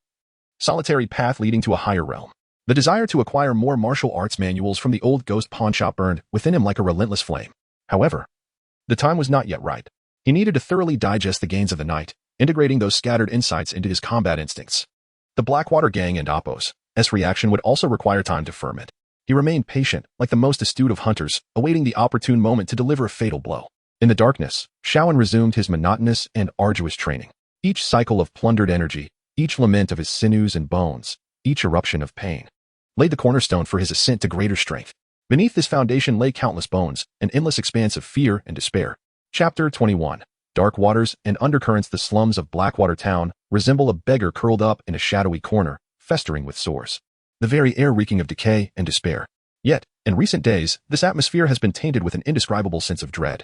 Speaker 1: solitary path leading to a higher realm. The desire to acquire more martial arts manuals from the old ghost pawnshop burned within him like a relentless flame. However, the time was not yet right. He needed to thoroughly digest the gains of the night, integrating those scattered insights into his combat instincts. The Blackwater Gang and Appo's reaction would also require time to ferment. He remained patient, like the most astute of hunters, awaiting the opportune moment to deliver a fatal blow. In the darkness, Shaoan resumed his monotonous and arduous training. Each cycle of plundered energy, each lament of his sinews and bones, each eruption of pain, laid the cornerstone for his ascent to greater strength. Beneath this foundation lay countless bones, an endless expanse of fear and despair. Chapter 21. Dark waters and undercurrents. The slums of Blackwater Town resemble a beggar curled up in a shadowy corner, festering with sores. The very air reeking of decay and despair. Yet, in recent days, this atmosphere has been tainted with an indescribable sense of dread,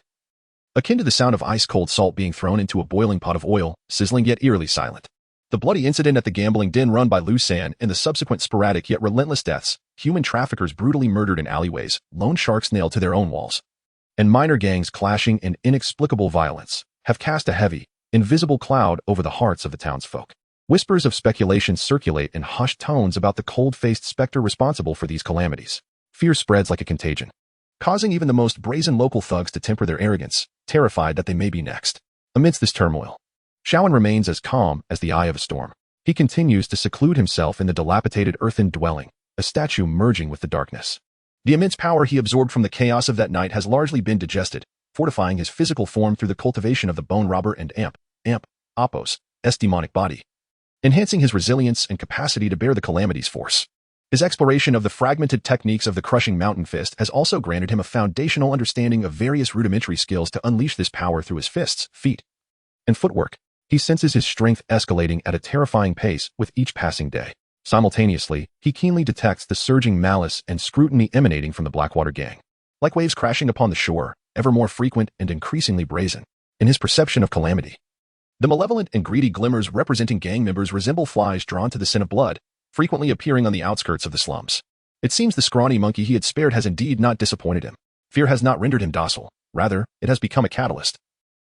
Speaker 1: akin to the sound of ice-cold salt being thrown into a boiling pot of oil, sizzling yet eerily silent. The bloody incident at the gambling den run by Lu San and the subsequent sporadic yet relentless deaths, human traffickers brutally murdered in alleyways, lone sharks nailed to their own walls, and minor gangs clashing in inexplicable violence, have cast a heavy, invisible cloud over the hearts of the townsfolk. Whispers of speculation circulate in hushed tones about the cold-faced specter responsible for these calamities. Fear spreads like a contagion, causing even the most brazen local thugs to temper their arrogance, terrified that they may be next. Amidst this turmoil, Shaoan remains as calm as the eye of a storm. He continues to seclude himself in the dilapidated earthen dwelling, a statue merging with the darkness. The immense power he absorbed from the chaos of that night has largely been digested, fortifying his physical form through the cultivation of the bone robber and Appo's demonic body, enhancing his resilience and capacity to bear the calamity's force. His exploration of the fragmented techniques of the crushing mountain fist has also granted him a foundational understanding of various rudimentary skills to unleash this power through his fists, feet, and footwork. He senses his strength escalating at a terrifying pace with each passing day. Simultaneously, he keenly detects the surging malice and scrutiny emanating from the Blackwater Gang. Like waves crashing upon the shore, ever more frequent and increasingly brazen, in his perception of calamity. The malevolent and greedy glimmers representing gang members resemble flies drawn to the scent of blood, frequently appearing on the outskirts of the slums. It seems the scrawny monkey he had spared has indeed not disappointed him. Fear has not rendered him docile. Rather, it has become a catalyst,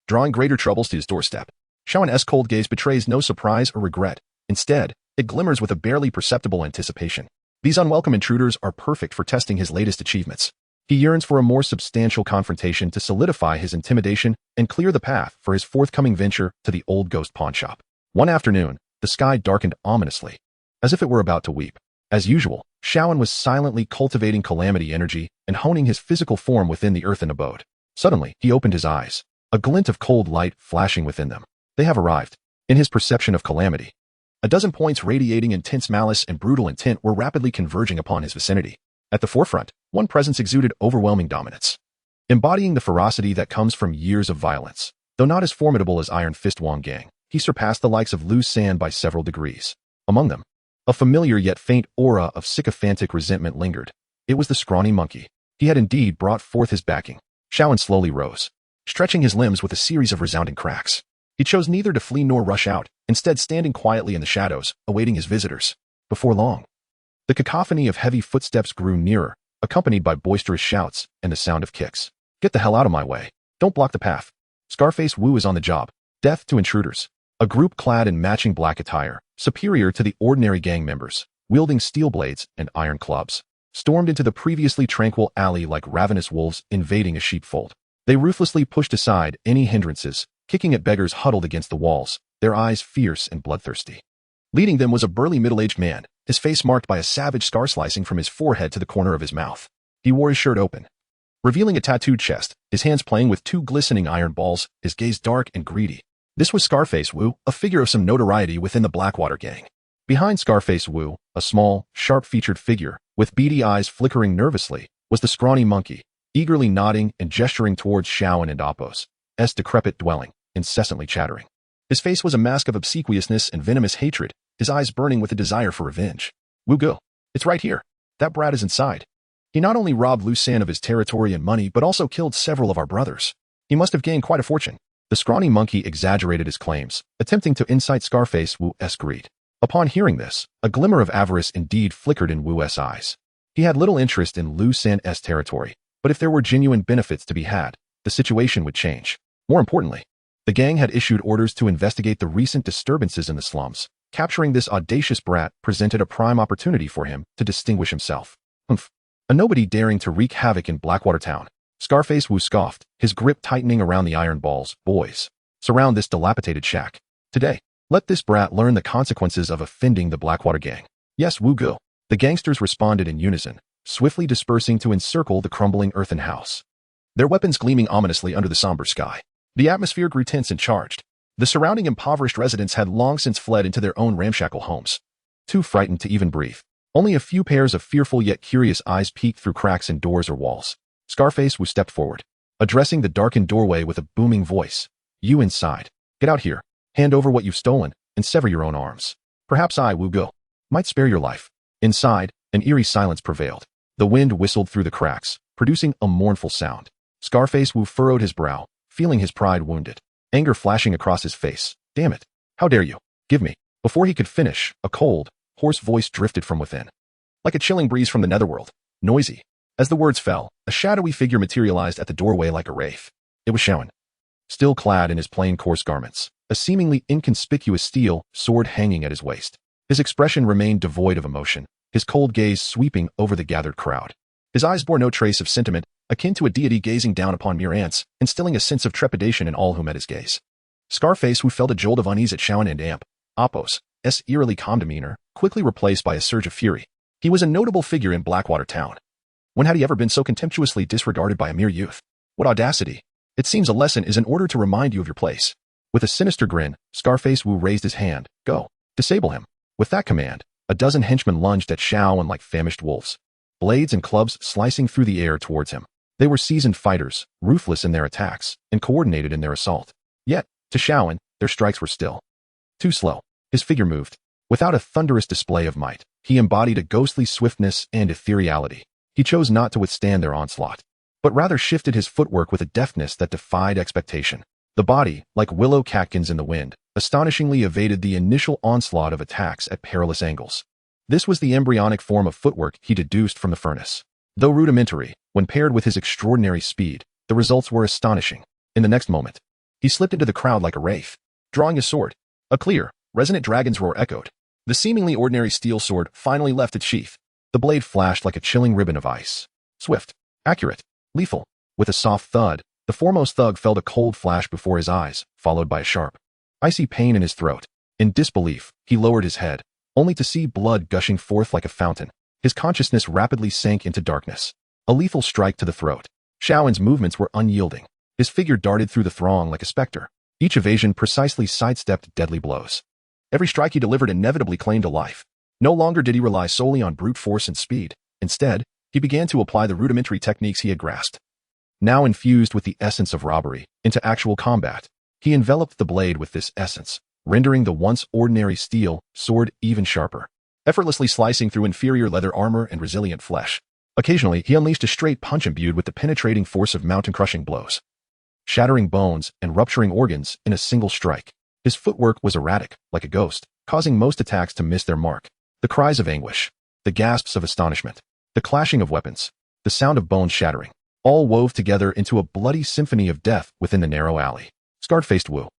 Speaker 1: drawing greater troubles to his doorstep. Shaoan's cold gaze betrays no surprise or regret. Instead, it glimmers with a barely perceptible anticipation. These unwelcome intruders are perfect for testing his latest achievements. He yearns for a more substantial confrontation to solidify his intimidation and clear the path for his forthcoming venture to the old ghost pawnshop. One afternoon, the sky darkened ominously, as if it were about to weep. As usual, Shaoan was silently cultivating calamity energy and honing his physical form within the earthen abode. Suddenly, he opened his eyes, a glint of cold light flashing within them. They have arrived. In his perception of calamity, a dozen points radiating intense malice and brutal intent were rapidly converging upon his vicinity. At the forefront, one presence exuded overwhelming dominance, embodying the ferocity that comes from years of violence. Though not as formidable as Iron Fist Wang Gang, he surpassed the likes of Lu San by several degrees. Among them, a familiar yet faint aura of sycophantic resentment lingered. It was the scrawny monkey. He had indeed brought forth his backing. Shaoan slowly rose, stretching his limbs with a series of resounding cracks. He chose neither to flee nor rush out, instead standing quietly in the shadows, awaiting his visitors. Before long, the cacophony of heavy footsteps grew nearer, accompanied by boisterous shouts and the sound of kicks. Get the hell out of my way. Don't block the path. Scarface Wu is on the job. Death to intruders. A group clad in matching black attire, superior to the ordinary gang members, wielding steel blades and iron clubs, stormed into the previously tranquil alley like ravenous wolves invading a sheepfold. They ruthlessly pushed aside any hindrances, kicking at beggars huddled against the walls, their eyes fierce and bloodthirsty. Leading them was a burly middle-aged man, his face marked by a savage scar slicing from his forehead to the corner of his mouth. He wore his shirt open, revealing a tattooed chest, his hands playing with two glistening iron balls, his gaze dark and greedy. This was Scarface Wu, a figure of some notoriety within the Blackwater Gang. Behind Scarface Wu, a small, sharp-featured figure, with beady eyes flickering nervously, was the scrawny monkey, eagerly nodding and gesturing towards Shaoan and Appo's decrepit dwelling, incessantly chattering. His face was a mask of obsequiousness and venomous hatred, his eyes burning with a desire for revenge. Wu Go, it's right here. That brat is inside. He not only robbed Lu San of his territory and money, but also killed several of our brothers. He must have gained quite a fortune. The scrawny monkey exaggerated his claims, attempting to incite Scarface Wu's greed. Upon hearing this, a glimmer of avarice indeed flickered in Wu's eyes. He had little interest in Lu San's territory, but if there were genuine benefits to be had, the situation would change. More importantly, the gang had issued orders to investigate the recent disturbances in the slums. Capturing this audacious brat presented a prime opportunity for him to distinguish himself. Humph. A nobody daring to wreak havoc in Blackwater Town. Scarface Wu scoffed, his grip tightening around the iron balls. Boys, surround this dilapidated shack. Today, let this brat learn the consequences of offending the Blackwater gang. Yes, Wu go. The gangsters responded in unison, swiftly dispersing to encircle the crumbling earthen house. Their weapons gleaming ominously under the somber sky. The atmosphere grew tense and charged. The surrounding impoverished residents had long since fled into their own ramshackle homes, too frightened to even breathe. Only a few pairs of fearful yet curious eyes peeked through cracks in doors or walls. Scarface Wu stepped forward, addressing the darkened doorway with a booming voice. You inside. Get out here, hand over what you've stolen, and sever your own arms. Perhaps I, Wu Go, might spare your life. Inside, an eerie silence prevailed. The wind whistled through the cracks, producing a mournful sound. Scarface Wu furrowed his brow, feeling his pride wounded. Anger flashing across his face. Damn it. How dare you? Give me. Before he could finish, a cold, hoarse voice drifted from within. Like a chilling breeze from the netherworld. Noisy. As the words fell, a shadowy figure materialized at the doorway like a wraith. It was Shaoan. Still clad in his plain coarse garments, a seemingly inconspicuous steel sword hanging at his waist. His expression remained devoid of emotion, his cold gaze sweeping over the gathered crowd. His eyes bore no trace of sentiment, akin to a deity gazing down upon mere ants, instilling a sense of trepidation in all who met his gaze. Scarface, who felt a jolt of unease at Shaoan and Apos' eerily calm demeanor, quickly replaced by a surge of fury. He was a notable figure in Blackwater Town. When had he ever been so contemptuously disregarded by a mere youth? What audacity! It seems a lesson is in order to remind you of your place. With a sinister grin, Scarface Wu raised his hand. Go. Disable him. With that command, a dozen henchmen lunged at Shaoan like famished wolves, blades and clubs slicing through the air towards him. They were seasoned fighters, ruthless in their attacks, and coordinated in their assault. Yet, to Shaoan, their strikes were still too slow. His figure moved. Without a thunderous display of might, he embodied a ghostly swiftness and ethereality. He chose not to withstand their onslaught, but rather shifted his footwork with a deftness that defied expectation. The body, like willow catkins in the wind, astonishingly evaded the initial onslaught of attacks at perilous angles. This was the embryonic form of footwork he deduced from the furnace. Though rudimentary, when paired with his extraordinary speed, the results were astonishing. In the next moment, he slipped into the crowd like a wraith, drawing his sword. A clear, resonant dragon's roar echoed. The seemingly ordinary steel sword finally left its sheath. The blade flashed like a chilling ribbon of ice. Swift, accurate, lethal. With a soft thud, the foremost thug felt a cold flash before his eyes, followed by a sharp, icy pain in his throat. In disbelief, he lowered his head, only to see blood gushing forth like a fountain. His consciousness rapidly sank into darkness. A lethal strike to the throat. Shaoan's movements were unyielding. His figure darted through the throng like a specter. Each evasion precisely sidestepped deadly blows. Every strike he delivered inevitably claimed a life. No longer did he rely solely on brute force and speed. Instead, he began to apply the rudimentary techniques he had grasped. Now infused with the essence of robbery into actual combat, he enveloped the blade with this essence, rendering the once ordinary steel sword even sharper, effortlessly slicing through inferior leather armor and resilient flesh. Occasionally, he unleashed a straight punch imbued with the penetrating force of mountain-crushing blows, shattering bones and rupturing organs in a single strike. His footwork was erratic, like a ghost, causing most attacks to miss their mark. The cries of anguish, the gasps of astonishment, the clashing of weapons, the sound of bones shattering, all wove together into a bloody symphony of death within the narrow alley. Scarred-faced Wu,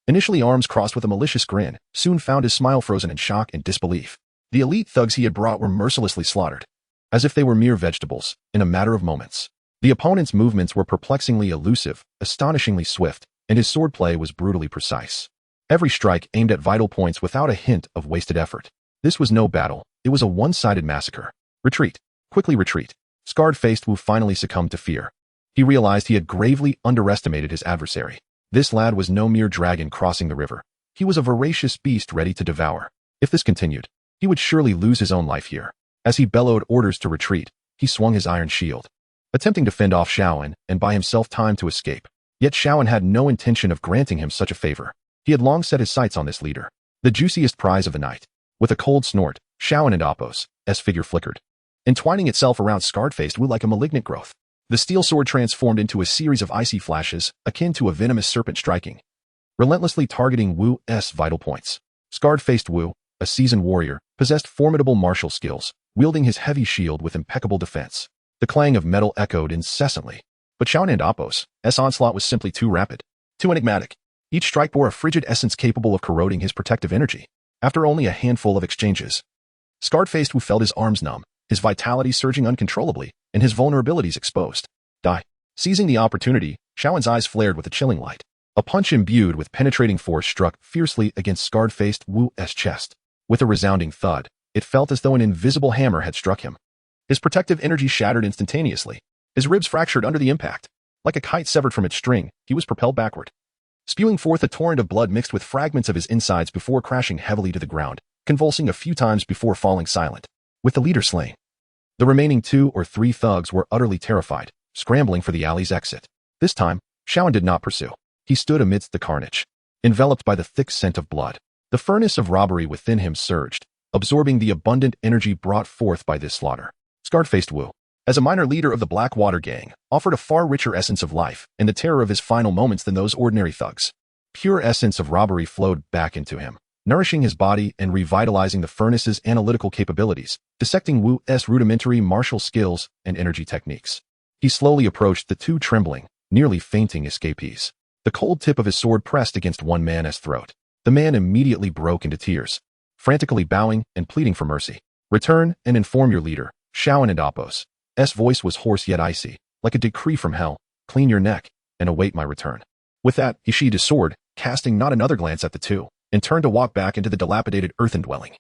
Speaker 1: initially arms crossed with a malicious grin, soon found his smile frozen in shock and disbelief. The elite thugs he had brought were mercilessly slaughtered, as if they were mere vegetables, in a matter of moments. The opponent's movements were perplexingly elusive, astonishingly swift, and his swordplay was brutally precise. Every strike aimed at vital points without a hint of wasted effort. This was no battle, it was a one-sided massacre. Retreat. Quickly retreat. Scarred-faced Wu finally succumbed to fear. He realized he had gravely underestimated his adversary. This lad was no mere dragon crossing the river. He was a voracious beast ready to devour. If this continued, he would surely lose his own life here. As he bellowed orders to retreat, he swung his iron shield, attempting to fend off Shaoan and buy himself time to escape. Yet Shaoan had no intention of granting him such a favor. He had long set his sights on this leader, the juiciest prize of the night. With a cold snort, Shaoan and Apos' figure flickered. entwining itself around scarred-faced Wu like a malignant growth. The steel sword transformed into a series of icy flashes, akin to a venomous serpent striking, relentlessly targeting Wu's vital points. Scarred-faced Wu, a seasoned warrior, possessed formidable martial skills, wielding his heavy shield with impeccable defense. The clang of metal echoed incessantly. But Xiao and Apos' onslaught was simply too rapid, too enigmatic. Each strike bore a frigid essence capable of corroding his protective energy. After only a handful of exchanges, Scarred-faced Wu felt his arms numb, his vitality surging uncontrollably, and his vulnerabilities exposed. Die. Seizing the opportunity, Xiaoan's eyes flared with a chilling light. A punch imbued with penetrating force struck fiercely against scarred-faced Wu's chest. With a resounding thud, it felt as though an invisible hammer had struck him. His protective energy shattered instantaneously. His ribs fractured under the impact. Like a kite severed from its string, he was propelled backward, spewing forth a torrent of blood mixed with fragments of his insides before crashing heavily to the ground, convulsing a few times before falling silent. With the leader slain, the remaining 2 or 3 thugs were utterly terrified, scrambling for the alley's exit. This time, Xiaoan did not pursue. He stood amidst the carnage, enveloped by the thick scent of blood. The furnace of robbery within him surged, absorbing the abundant energy brought forth by this slaughter. Scarred-faced Wu, as a minor leader of the Blackwater gang, offered a far richer essence of life and the terror of his final moments than those ordinary thugs. Pure essence of robbery flowed back into him, nourishing his body and revitalizing the furnace's analytical capabilities, dissecting Wu's rudimentary martial skills and energy techniques. He slowly approached the 2 trembling, nearly fainting escapees. The cold tip of his sword pressed against one man's throat. The man immediately broke into tears, frantically bowing and pleading for mercy. Return and inform your leader, Xiaoan and Apos. S voice was hoarse yet icy, like a decree from hell. Clean your neck and await my return. With that, he sheathed his sword, casting not another glance at the 2, and turned to walk back into the dilapidated earthen dwelling.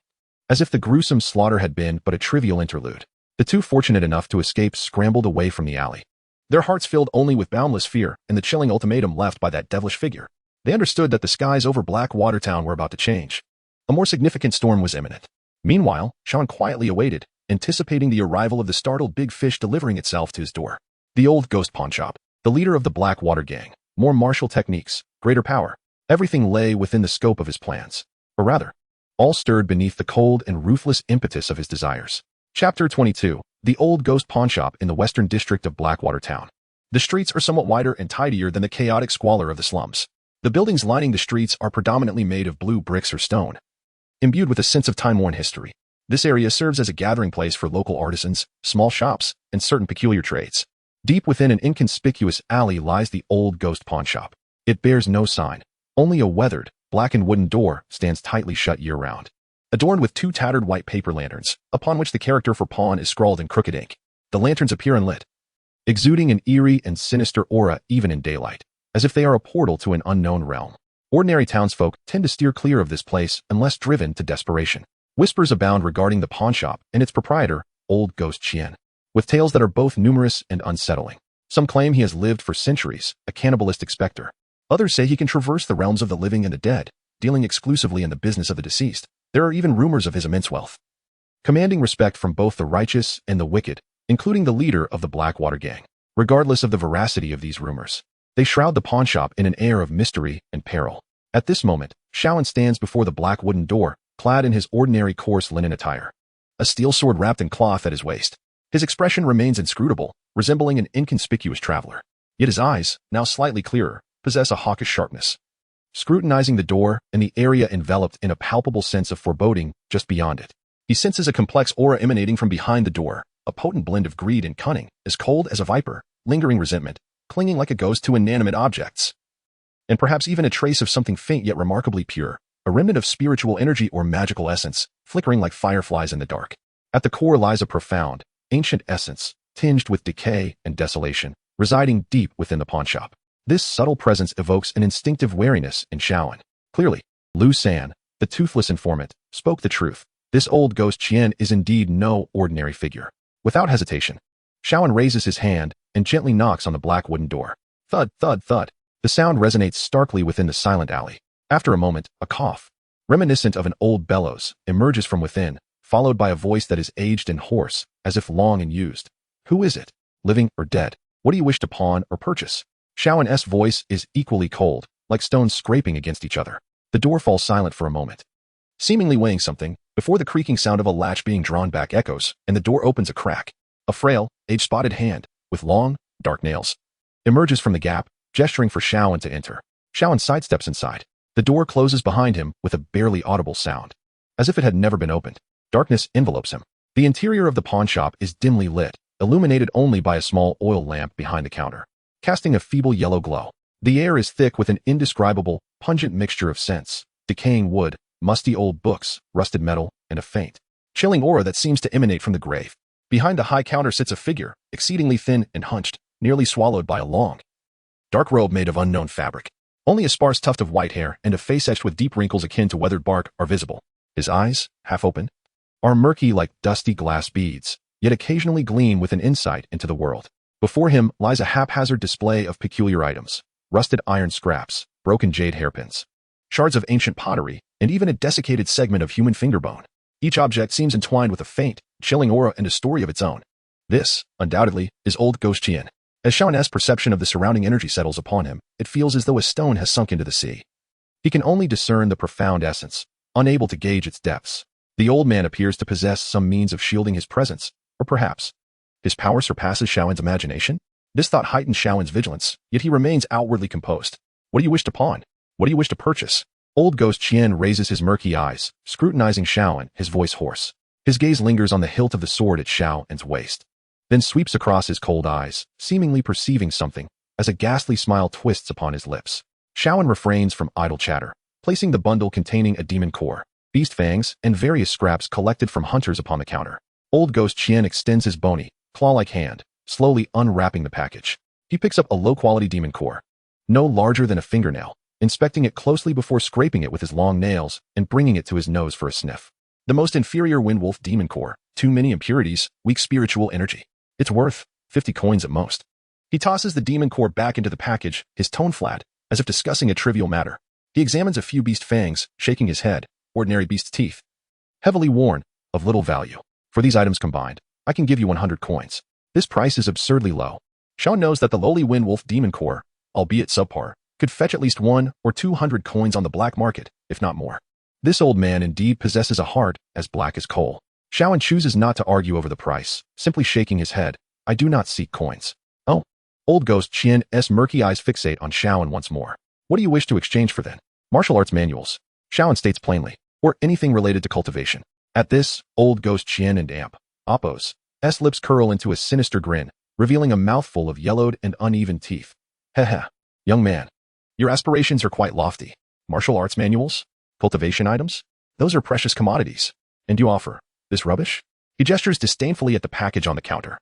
Speaker 1: As if the gruesome slaughter had been but a trivial interlude, the 2 fortunate enough to escape scrambled away from the alley, their hearts filled only with boundless fear and the chilling ultimatum left by that devilish figure. They understood that the skies over Blackwater Town were about to change. A more significant storm was imminent. Meanwhile, Xiaoan quietly awaited, anticipating the arrival of the startled big fish delivering itself to his door. The old ghost pawnshop, the leader of the Blackwater gang, more martial techniques, greater power. Everything lay within the scope of his plans. Or rather, all stirred beneath the cold and ruthless impetus of his desires. Chapter 22. The old ghost pawnshop in the western district of Blackwater Town. The streets are somewhat wider and tidier than the chaotic squalor of the slums. The buildings lining the streets are predominantly made of blue bricks or stone, imbued with a sense of time-worn history. This area serves as a gathering place for local artisans, small shops, and certain peculiar trades. Deep within an inconspicuous alley lies the old ghost pawnshop. It bears no sign. Only a weathered, blackened wooden door stands tightly shut year-round, adorned with 2 tattered white paper lanterns, upon which the character for pawn is scrawled in crooked ink. The lanterns appear unlit, exuding an eerie and sinister aura even in daylight, as if they are a portal to an unknown realm. Ordinary townsfolk tend to steer clear of this place unless driven to desperation. Whispers abound regarding the pawnshop and its proprietor, Old Ghost Qian, with tales that are both numerous and unsettling. Some claim he has lived for centuries, a cannibalistic specter. Others say he can traverse the realms of the living and the dead, dealing exclusively in the business of the deceased. There are even rumors of his immense wealth, commanding respect from both the righteous and the wicked, including the leader of the Blackwater gang. Regardless of the veracity of these rumors, they shroud the pawnshop in an air of mystery and peril. At this moment, Xiaoan stands before the black wooden door, clad in his ordinary coarse linen attire, a steel sword wrapped in cloth at his waist. His expression remains inscrutable, resembling an inconspicuous traveler. Yet his eyes, now slightly clearer, possess a hawkish sharpness, scrutinizing the door and the area enveloped in a palpable sense of foreboding just beyond it. He senses a complex aura emanating from behind the door, a potent blend of greed and cunning, as cold as a viper, lingering resentment, clinging like a ghost to inanimate objects, and perhaps even a trace of something faint yet remarkably pure, a remnant of spiritual energy or magical essence, flickering like fireflies in the dark. At the core lies a profound, ancient essence, tinged with decay and desolation, residing deep within the pawnshop. This subtle presence evokes an instinctive wariness in Xiaoan. Clearly, Lu San, the toothless informant, spoke the truth. This old ghost Qian is indeed no ordinary figure. Without hesitation, Xiaoan raises his hand and gently knocks on the black wooden door. Thud, thud, thud. The sound resonates starkly within the silent alley. After a moment, a cough, reminiscent of an old bellows, emerges from within, followed by a voice that is aged and hoarse, as if long and used. Who is it? Living or dead? What do you wish to pawn or purchase? Xiaoan's voice is equally cold, like stones scraping against each other. The door falls silent for a moment. Seemingly weighing something, before the creaking sound of a latch being drawn back echoes and the door opens a crack. A frail, age-spotted hand, with long, dark nails, emerges from the gap, gesturing for Shaoan to enter. Shaoan sidesteps inside. The door closes behind him with a barely audible sound, as if it had never been opened. Darkness envelopes him. The interior of the pawnshop is dimly lit, illuminated only by a small oil lamp behind the counter, casting a feeble yellow glow. The air is thick with an indescribable, pungent mixture of scents, decaying wood, musty old books, rusted metal, and a faint, chilling aura that seems to emanate from the grave. Behind the high counter sits a figure, exceedingly thin and hunched, nearly swallowed by a long, dark robe made of unknown fabric. Only a sparse tuft of white hair and a face etched with deep wrinkles akin to weathered bark are visible. His eyes, half open, are murky like dusty glass beads, yet occasionally gleam with an insight into the world. Before him lies a haphazard display of peculiar items, rusted iron scraps, broken jade hairpins, shards of ancient pottery, and even a desiccated segment of human fingerbone. Each object seems entwined with a faint, chilling aura and a story of its own. This, undoubtedly, is Old Ghost Qian. As Shaoan's perception of the surrounding energy settles upon him, it feels as though a stone has sunk into the sea. He can only discern the profound essence, unable to gauge its depths. The old man appears to possess some means of shielding his presence, or perhaps his power surpasses Shaoan's imagination? This thought heightens Shaoan's vigilance, yet he remains outwardly composed. What do you wish to pawn? What do you wish to purchase? Old Ghost Qian raises his murky eyes, scrutinizing Shaoan, his voice hoarse. His gaze lingers on the hilt of the sword at Shaoan's waist, then sweeps across his cold eyes, seemingly perceiving something, as a ghastly smile twists upon his lips. Shaoan refrains from idle chatter, placing the bundle containing a demon core, beast fangs, and various scraps collected from hunters upon the counter. Old Ghost Qian extends his bony, claw-like hand, slowly unwrapping the package. He picks up a low-quality demon core, no larger than a fingernail, inspecting it closely before scraping it with his long nails and bringing it to his nose for a sniff. The most inferior Windwolf demon core, too many impurities, weak spiritual energy. It's worth 50 coins at most. He tosses the demon core back into the package, his tone flat, as if discussing a trivial matter. He examines a few beast fangs, shaking his head. Ordinary beast's teeth, heavily worn, of little value. For these items combined, I can give you 100 coins. This price is absurdly low. Shaoan knows that the lowly Windwolf demon core, albeit subpar, could fetch at least 100 or 200 coins on the black market, if not more. This old man indeed possesses a heart as black as coal. Shaoan chooses not to argue over the price, simply shaking his head. I do not seek coins. Oh. Old Ghost Qian's murky eyes fixate on Shaoan once more. What do you wish to exchange for then? Martial arts manuals, Shaoan states plainly, or anything related to cultivation. At this, Old Ghost Qian and Appos' lips curl into a sinister grin, revealing a mouthful of yellowed and uneven teeth. Heh. Young man, your aspirations are quite lofty. Martial arts manuals? Cultivation items? Those are precious commodities. And you offer this rubbish? He gestures disdainfully at the package on the counter,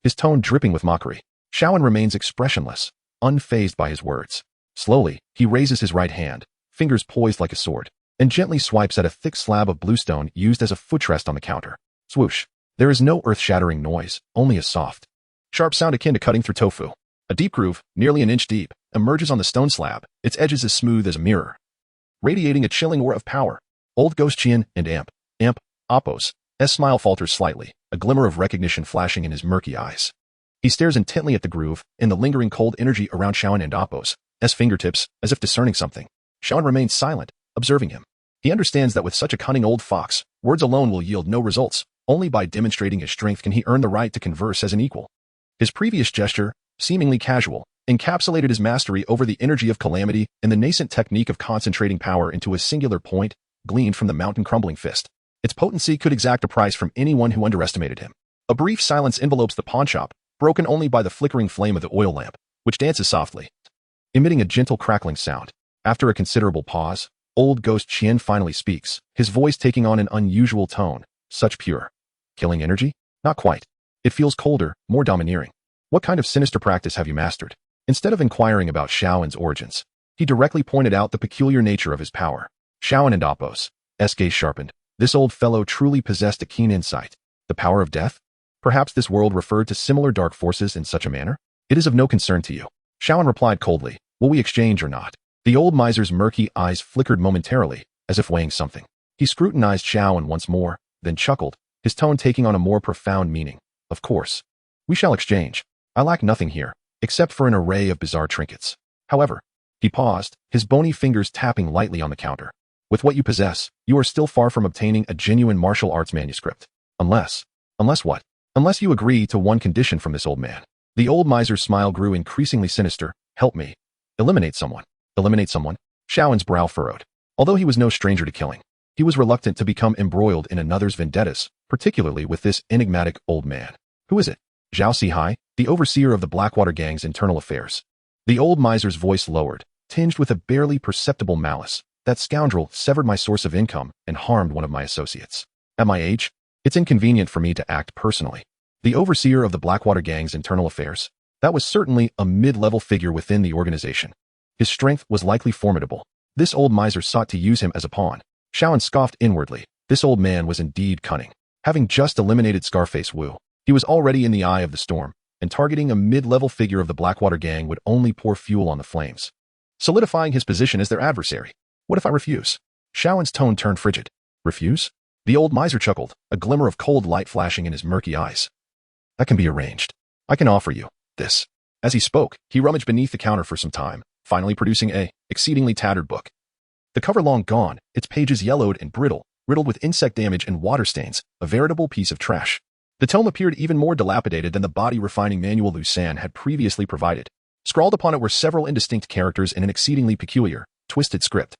Speaker 1: his tone dripping with mockery. Shaoan remains expressionless, unfazed by his words. Slowly, he raises his right hand, fingers poised like a sword, and gently swipes at a thick slab of bluestone used as a footrest on the counter. Swoosh. There is no earth-shattering noise, only a soft, sharp sound akin to cutting through tofu. A deep groove, nearly an inch deep, emerges on the stone slab, its edges as smooth as a mirror, radiating a chilling aura of power. Old Ghost Qian and Appos' smile falters slightly, a glimmer of recognition flashing in his murky eyes. He stares intently at the groove and the lingering cold energy around Shaoan and Appos' fingertips, as if discerning something. Shaoan remains silent, observing him. He understands that with such a cunning old fox, words alone will yield no results. Only by demonstrating his strength can he earn the right to converse as an equal. His previous gesture, seemingly casual, encapsulated his mastery over the energy of calamity and the nascent technique of concentrating power into a singular point, gleaned from the mountain-crumbling fist. Its potency could exact a price from anyone who underestimated him. A brief silence envelopes the pawnshop, broken only by the flickering flame of the oil lamp, which dances softly, emitting a gentle crackling sound. After a considerable pause, Old Ghost Qian finally speaks, his voice taking on an unusual tone. Such pure, killing energy? Not quite. It feels colder, more domineering. What kind of sinister practice have you mastered? Instead of inquiring about Shaoan's origins, he directly pointed out the peculiar nature of his power. Shaoan and Appos' gaze sharpened. This old fellow truly possessed a keen insight. The power of death? Perhaps this world referred to similar dark forces in such a manner? It is of no concern to you. Shaoan replied coldly. Will we exchange or not? The old miser's murky eyes flickered momentarily, as if weighing something. He scrutinized Shaoan once more, then chuckled, his tone taking on a more profound meaning. Of course. We shall exchange. I lack nothing here, except for an array of bizarre trinkets. However, he paused, his bony fingers tapping lightly on the counter. With what you possess, you are still far from obtaining a genuine martial arts manuscript. Unless what? Unless you agree to one condition from this old man. The old miser's smile grew increasingly sinister. Help me. Eliminate someone. Eliminate someone? Shaoan's brow furrowed. Although he was no stranger to killing, he was reluctant to become embroiled in another's vendettas, particularly with this enigmatic old man. Who is it? Zhao Sihai, the overseer of the Blackwater gang's internal affairs. The old miser's voice lowered, tinged with a barely perceptible malice. That scoundrel severed my source of income and harmed one of my associates. At my age, it's inconvenient for me to act personally. The overseer of the Blackwater gang's internal affairs. That was certainly a mid-level figure within the organization. His strength was likely formidable. This old miser sought to use him as a pawn. Shaoan scoffed inwardly. This old man was indeed cunning. Having just eliminated Scarface Wu, he was already in the eye of the storm, and targeting a mid-level figure of the Blackwater gang would only pour fuel on the flames, solidifying his position as their adversary. What if I refuse? Shaoan's tone turned frigid. Refuse? The old miser chuckled, a glimmer of cold light flashing in his murky eyes. That can be arranged. I can offer you this. As he spoke, he rummaged beneath the counter for some time, finally producing a exceedingly tattered book. The cover long gone, its pages yellowed and brittle, riddled with insect damage and water stains, a veritable piece of trash. The tome appeared even more dilapidated than the body-refining manual Lu San had previously provided. Scrawled upon it were several indistinct characters in an exceedingly peculiar, twisted script,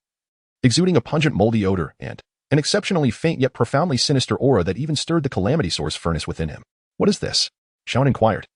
Speaker 1: exuding a pungent moldy odor and an exceptionally faint yet profoundly sinister aura that even stirred the calamity source furnace within him. What is this? Shaoan inquired.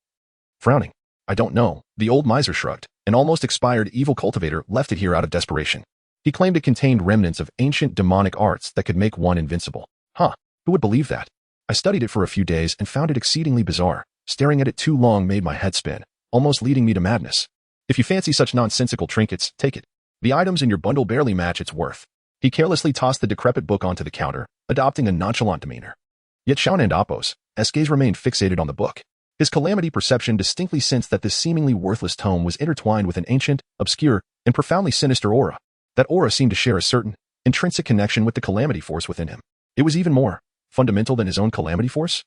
Speaker 1: Frowning. I don't know. The old miser shrugged. An almost expired evil cultivator left it here out of desperation. He claimed it contained remnants of ancient demonic arts that could make one invincible. Huh, who would believe that? I studied it for a few days and found it exceedingly bizarre. Staring at it too long made my head spin, almost leading me to madness. If you fancy such nonsensical trinkets, take it. The items in your bundle barely match its worth. He carelessly tossed the decrepit book onto the counter, adopting a nonchalant demeanor. Yet Shaoan and Appos, gaze remained fixated on the book. His calamity perception distinctly sensed that this seemingly worthless tome was intertwined with an ancient, obscure, and profoundly sinister aura. That aura seemed to share a certain, intrinsic connection with the calamity force within him. It was even more fundamental than his own calamity force.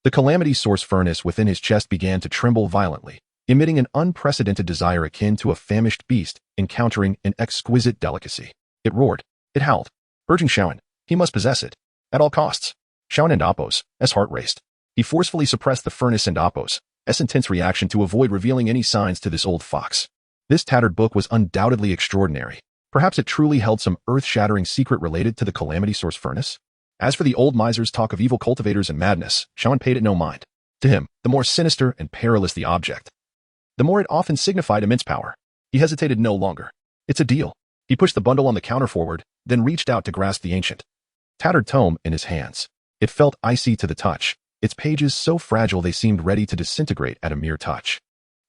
Speaker 1: The calamity source furnace within his chest began to tremble violently, emitting an unprecedented desire akin to a famished beast encountering an exquisite delicacy. It roared. It howled, urging Shaoan. He must possess it. At all costs. Shaoan and Appos, heart raced. He forcefully suppressed the furnace and Appos' intense reaction to avoid revealing any signs to this old fox. This tattered book was undoubtedly extraordinary. Perhaps it truly held some earth-shattering secret related to the calamity source furnace. As for the old miser's talk of evil cultivators and madness, Shaoan paid it no mind. To him, the more sinister and perilous the object, the more it often signified immense power. He hesitated no longer. It's a deal. He pushed the bundle on the counter forward, then reached out to grasp the ancient, tattered tome in his hands. It felt icy to the touch, its pages so fragile they seemed ready to disintegrate at a mere touch.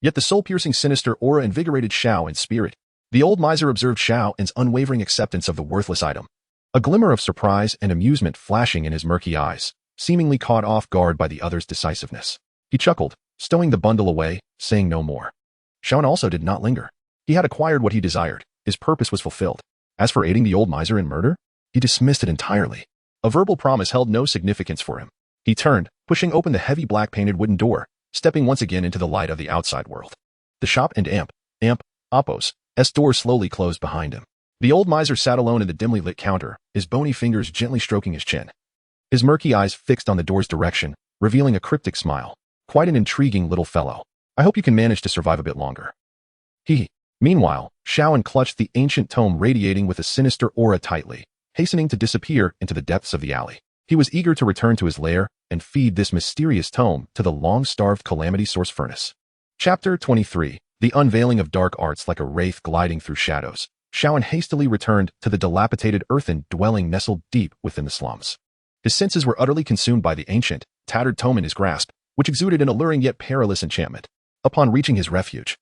Speaker 1: Yet the soul-piercing sinister aura invigorated Shaoan's spirit. The old miser observed Shaoan's unwavering acceptance of the worthless item, a glimmer of surprise and amusement flashing in his murky eyes, seemingly caught off guard by the other's decisiveness. He chuckled, stowing the bundle away, saying no more. Shaoan also did not linger. He had acquired what he desired. His purpose was fulfilled. As for aiding the old miser in murder, he dismissed it entirely. A verbal promise held no significance for him. He turned, pushing open the heavy black-painted wooden door, stepping once again into the light of the outside world. The shop and Appos' doors slowly closed behind him. The old miser sat alone in the dimly lit counter, his bony fingers gently stroking his chin. His murky eyes fixed on the door's direction, revealing a cryptic smile. Quite an intriguing little fellow. I hope you can manage to survive a bit longer. Meanwhile, Shaoan clutched the ancient tome radiating with a sinister aura tightly, hastening to disappear into the depths of the alley. He was eager to return to his lair and feed this mysterious tome to the long-starved calamity source furnace. Chapter 23. The unveiling of dark arts like a wraith gliding through shadows. Shaoan hastily returned to the dilapidated earthen dwelling nestled deep within the slums. His senses were utterly consumed by the ancient, tattered tome in his grasp, which exuded an alluring yet perilous enchantment. Upon reaching his refuge,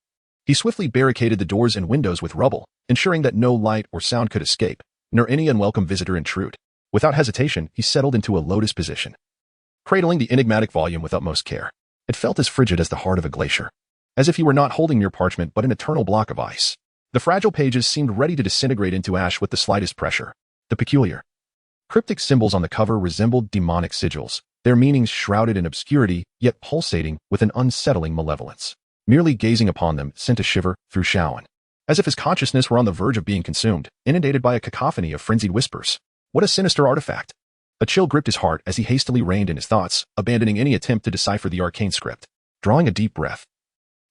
Speaker 1: he swiftly barricaded the doors and windows with rubble, ensuring that no light or sound could escape, nor any unwelcome visitor intrude. Without hesitation, he settled into a lotus position, cradling the enigmatic volume with utmost care. It felt as frigid as the heart of a glacier, as if he were not holding mere parchment but an eternal block of ice. The fragile pages seemed ready to disintegrate into ash with the slightest pressure. The peculiar, cryptic symbols on the cover resembled demonic sigils, their meanings shrouded in obscurity, yet pulsating with an unsettling malevolence. Merely gazing upon them sent a shiver through Shaoan. as if his consciousness were on the verge of being consumed, inundated by a cacophony of frenzied whispers. What a sinister artifact! A chill gripped his heart as he hastily reined in his thoughts, abandoning any attempt to decipher the arcane script. Drawing a deep breath,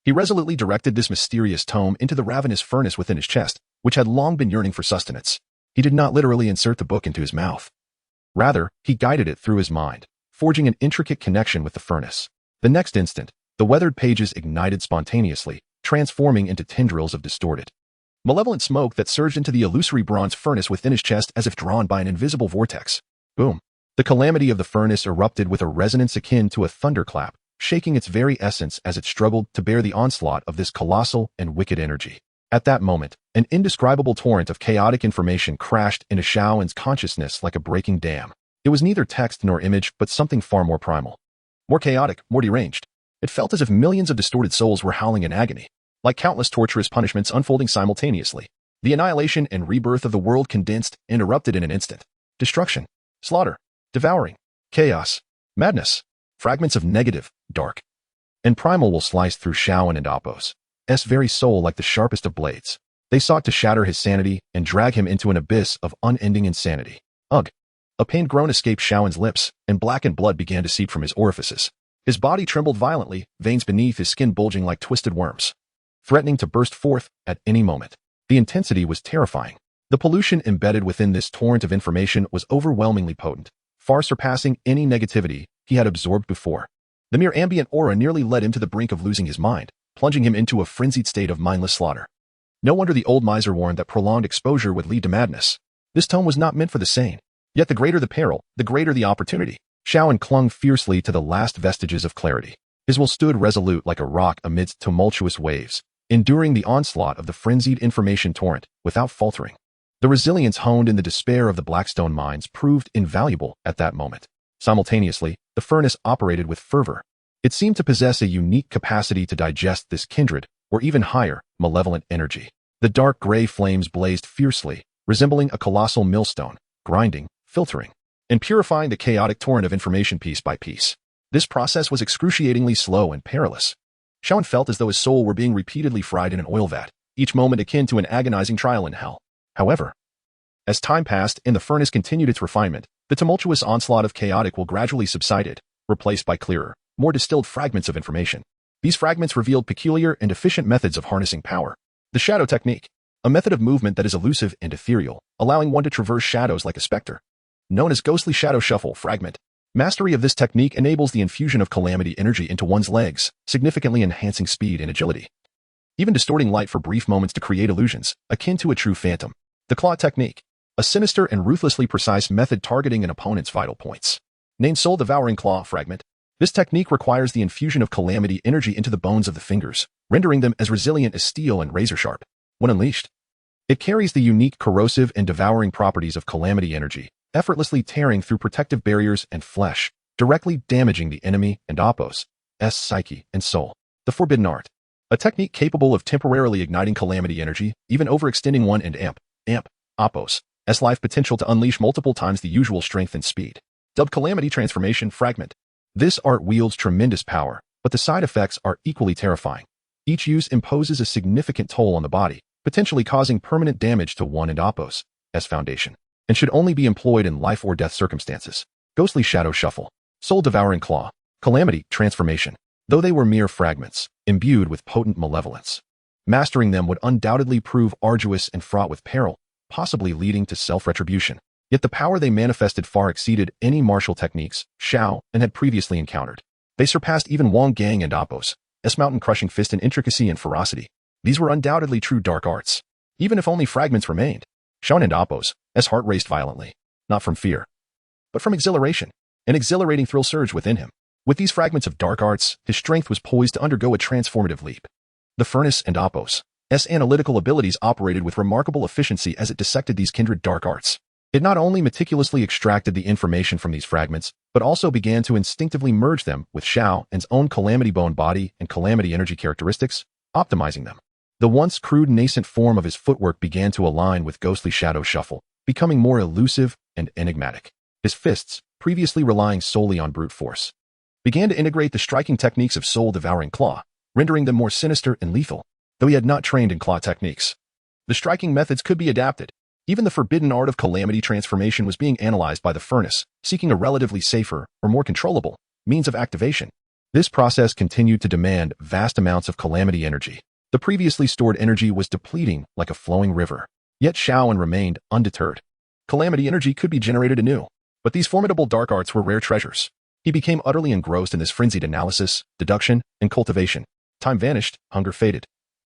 Speaker 1: he resolutely directed this mysterious tome into the ravenous furnace within his chest, which had long been yearning for sustenance. He did not literally insert the book into his mouth. Rather, he guided it through his mind, forging an intricate connection with the furnace. The next instant, the weathered pages ignited spontaneously, transforming into tendrils of distorted, malevolent smoke that surged into the illusory bronze furnace within his chest as if drawn by an invisible vortex. Boom! The calamity of the furnace erupted with a resonance akin to a thunderclap, shaking its very essence as it struggled to bear the onslaught of this colossal and wicked energy. At that moment, an indescribable torrent of chaotic information crashed into Shaoan's consciousness like a breaking dam. It was neither text nor image, but something far more primal. More chaotic, more deranged. It felt as if millions of distorted souls were howling in agony, like countless torturous punishments unfolding simultaneously. The annihilation and rebirth of the world condensed and erupted in an instant. Destruction, slaughter, devouring, chaos, madness. Fragments of negative, dark, and primal will slice through Shaoan and Appo's very soul like the sharpest of blades. They sought to shatter his sanity and drag him into an abyss of unending insanity. Ugh! A pained groan escaped Shaoan's lips, and blackened blood began to seep from his orifices. His body trembled violently, veins beneath his skin bulging like twisted worms, threatening to burst forth at any moment. The intensity was terrifying. The pollution embedded within this torrent of information was overwhelmingly potent, far surpassing any negativity he had absorbed before. The mere ambient aura nearly led him to the brink of losing his mind, plunging him into a frenzied state of mindless slaughter. No wonder the old miser warned that prolonged exposure would lead to madness. This tome was not meant for the sane. Yet the greater the peril, the greater the opportunity. Shaoan clung fiercely to the last vestiges of clarity. His will stood resolute like a rock amidst tumultuous waves, enduring the onslaught of the frenzied information torrent without faltering. The resilience honed in the despair of the Blackstone mines proved invaluable at that moment. Simultaneously, the furnace operated with fervor. It seemed to possess a unique capacity to digest this kindred, or even higher, malevolent energy. The dark gray flames blazed fiercely, resembling a colossal millstone, grinding, filtering, and purifying the chaotic torrent of information piece by piece. This process was excruciatingly slow and perilous. Shaoan felt as though his soul were being repeatedly fried in an oil vat, each moment akin to an agonizing trial in hell. However, as time passed and the furnace continued its refinement, the tumultuous onslaught of chaotic will gradually subsided, replaced by clearer, more distilled fragments of information. These fragments revealed peculiar and efficient methods of harnessing power. The shadow technique, a method of movement that is elusive and ethereal, allowing one to traverse shadows like a specter. Known as ghostly shadow shuffle fragment. Mastery of this technique enables the infusion of calamity energy into one's legs, significantly enhancing speed and agility. Even distorting light for brief moments to create illusions, akin to a true phantom. The claw technique, a sinister and ruthlessly precise method targeting an opponent's vital points. Named soul-devouring claw fragment. This technique requires the infusion of calamity energy into the bones of the fingers, rendering them as resilient as steel and razor-sharp. When unleashed, it carries the unique corrosive and devouring properties of calamity energy, effortlessly tearing through protective barriers and flesh, directly damaging the enemy and Appo's psyche and soul. The forbidden art, a technique capable of temporarily igniting calamity energy, even overextending one and amp Appo's life potential to unleash multiple times the usual strength and speed. Dubbed calamity transformation fragment. This art wields tremendous power, but the side effects are equally terrifying. Each use imposes a significant toll on the body, potentially causing permanent damage to one and Appo's foundation, and should only be employed in life or death circumstances. Ghostly shadow shuffle, soul-devouring claw, calamity transformation. Though they were mere fragments, imbued with potent malevolence, mastering them would undoubtedly prove arduous and fraught with peril, possibly leading to self-retribution. Yet the power they manifested far exceeded any martial techniques Shaoan had previously encountered. They surpassed even Wang Gang and Appo's mountain-crushing fist in intricacy and ferocity. These were undoubtedly true dark arts. Even if only fragments remained, Shaoan and Appo's heart raced violently, not from fear, but from exhilaration. An exhilarating thrill surged within him. With these fragments of dark arts, his strength was poised to undergo a transformative leap. The furnace and Appo's analytical abilities operated with remarkable efficiency as it dissected these kindred dark arts. It not only meticulously extracted the information from these fragments, but also began to instinctively merge them with Shaoan's own calamity bone body and calamity energy characteristics, optimizing them. The once crude nascent form of his footwork began to align with ghostly shadow shuffle, becoming more elusive and enigmatic. His fists, previously relying solely on brute force, began to integrate the striking techniques of soul-devouring claw, rendering them more sinister and lethal. Though he had not trained in claw techniques, The striking methods could be adapted. Even the forbidden art of calamity transformation was being analyzed by the furnace, seeking a relatively safer, or more controllable, means of activation. This process continued to demand vast amounts of calamity energy. The previously stored energy was depleting like a flowing river. Yet Shaoan remained undeterred. Calamity energy could be generated anew, but these formidable dark arts were rare treasures. He became utterly engrossed in this frenzied analysis, deduction, and cultivation. Time vanished, hunger faded,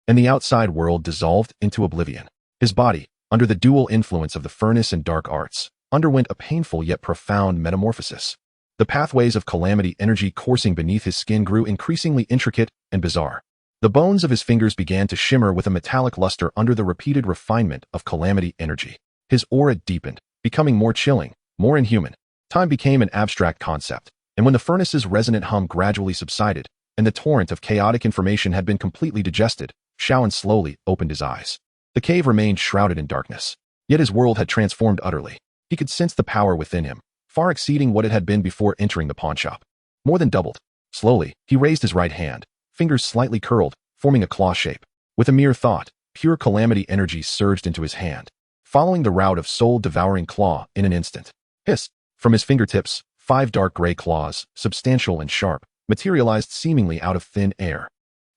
Speaker 1: and the outside world dissolved into oblivion. His body, under the dual influence of the furnace and dark arts, underwent a painful yet profound metamorphosis. The pathways of calamity energy coursing beneath his skin grew increasingly intricate and bizarre. The bones of his fingers began to shimmer with a metallic luster under the repeated refinement of calamity energy. His aura deepened, becoming more chilling, more inhuman. Time became an abstract concept, and when the furnace's resonant hum gradually subsided, and the torrent of chaotic information had been completely digested, Shaoan slowly opened his eyes. The cave remained shrouded in darkness, yet his world had transformed utterly. He could sense the power within him, far exceeding what it had been before entering the pawnshop. More than doubled. Slowly, he raised his right hand, fingers slightly curled, forming a claw shape. With a mere thought, pure calamity energy surged into his hand, following the route of soul-devouring claw in an instant. Hiss! From his fingertips, 5 dark gray claws, substantial and sharp, materialized seemingly out of thin air.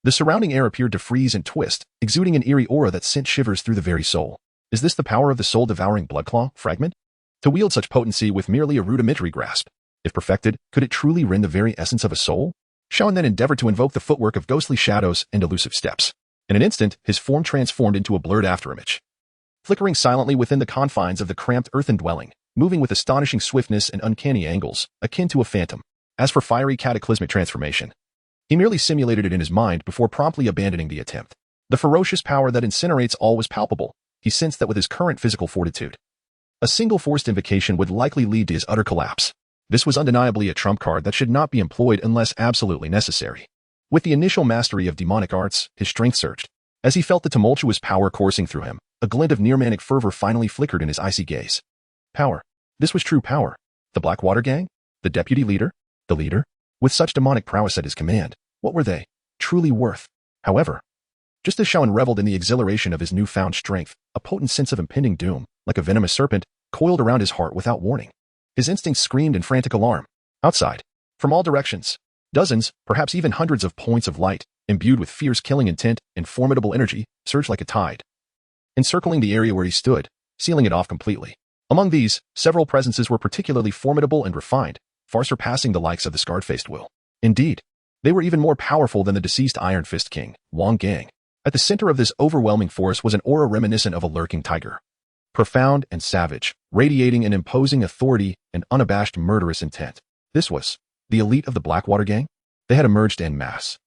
Speaker 1: The surrounding air appeared to freeze and twist, exuding an eerie aura that sent shivers through the very soul. Is this the power of the soul-devouring bloodclaw fragment? To wield such potency with merely a rudimentary grasp, if perfected, could it truly rend the very essence of a soul? Shaoan then endeavored to invoke the footwork of ghostly shadows and elusive steps. In an instant, his form transformed into a blurred afterimage, flickering silently within the confines of the cramped earthen dwelling, moving with astonishing swiftness and uncanny angles, akin to a phantom. As for fiery cataclysmic transformation, he merely simulated it in his mind before promptly abandoning the attempt. The ferocious power that incinerates all was palpable. He sensed that with his current physical fortitude, a single forced invocation would likely lead to his utter collapse. This was undeniably a trump card that should not be employed unless absolutely necessary. With the initial mastery of demonic arts, his strength surged. As he felt the tumultuous power coursing through him, a glint of near-manic fervor finally flickered in his icy gaze. Power. This was true power. The Blackwater Gang? The deputy leader? The leader? With such demonic prowess at his command, what were they truly worth? However, just as Shaoan reveled in the exhilaration of his newfound strength, a potent sense of impending doom, like a venomous serpent, coiled around his heart without warning. His instincts screamed in frantic alarm. Outside, from all directions, dozens, perhaps even hundreds of points of light, imbued with fierce killing intent and formidable energy, surged like a tide, encircling the area where he stood, sealing it off completely. Among these, several presences were particularly formidable and refined, far surpassing the likes of the scarred-faced Will. Indeed, they were even more powerful than the deceased Iron Fist King, Wang Gang. At the center of this overwhelming force was an aura reminiscent of a lurking tiger. Profound and savage, radiating an imposing authority and unabashed murderous intent. This was the elite of the Blackwater Gang? They had emerged en masse.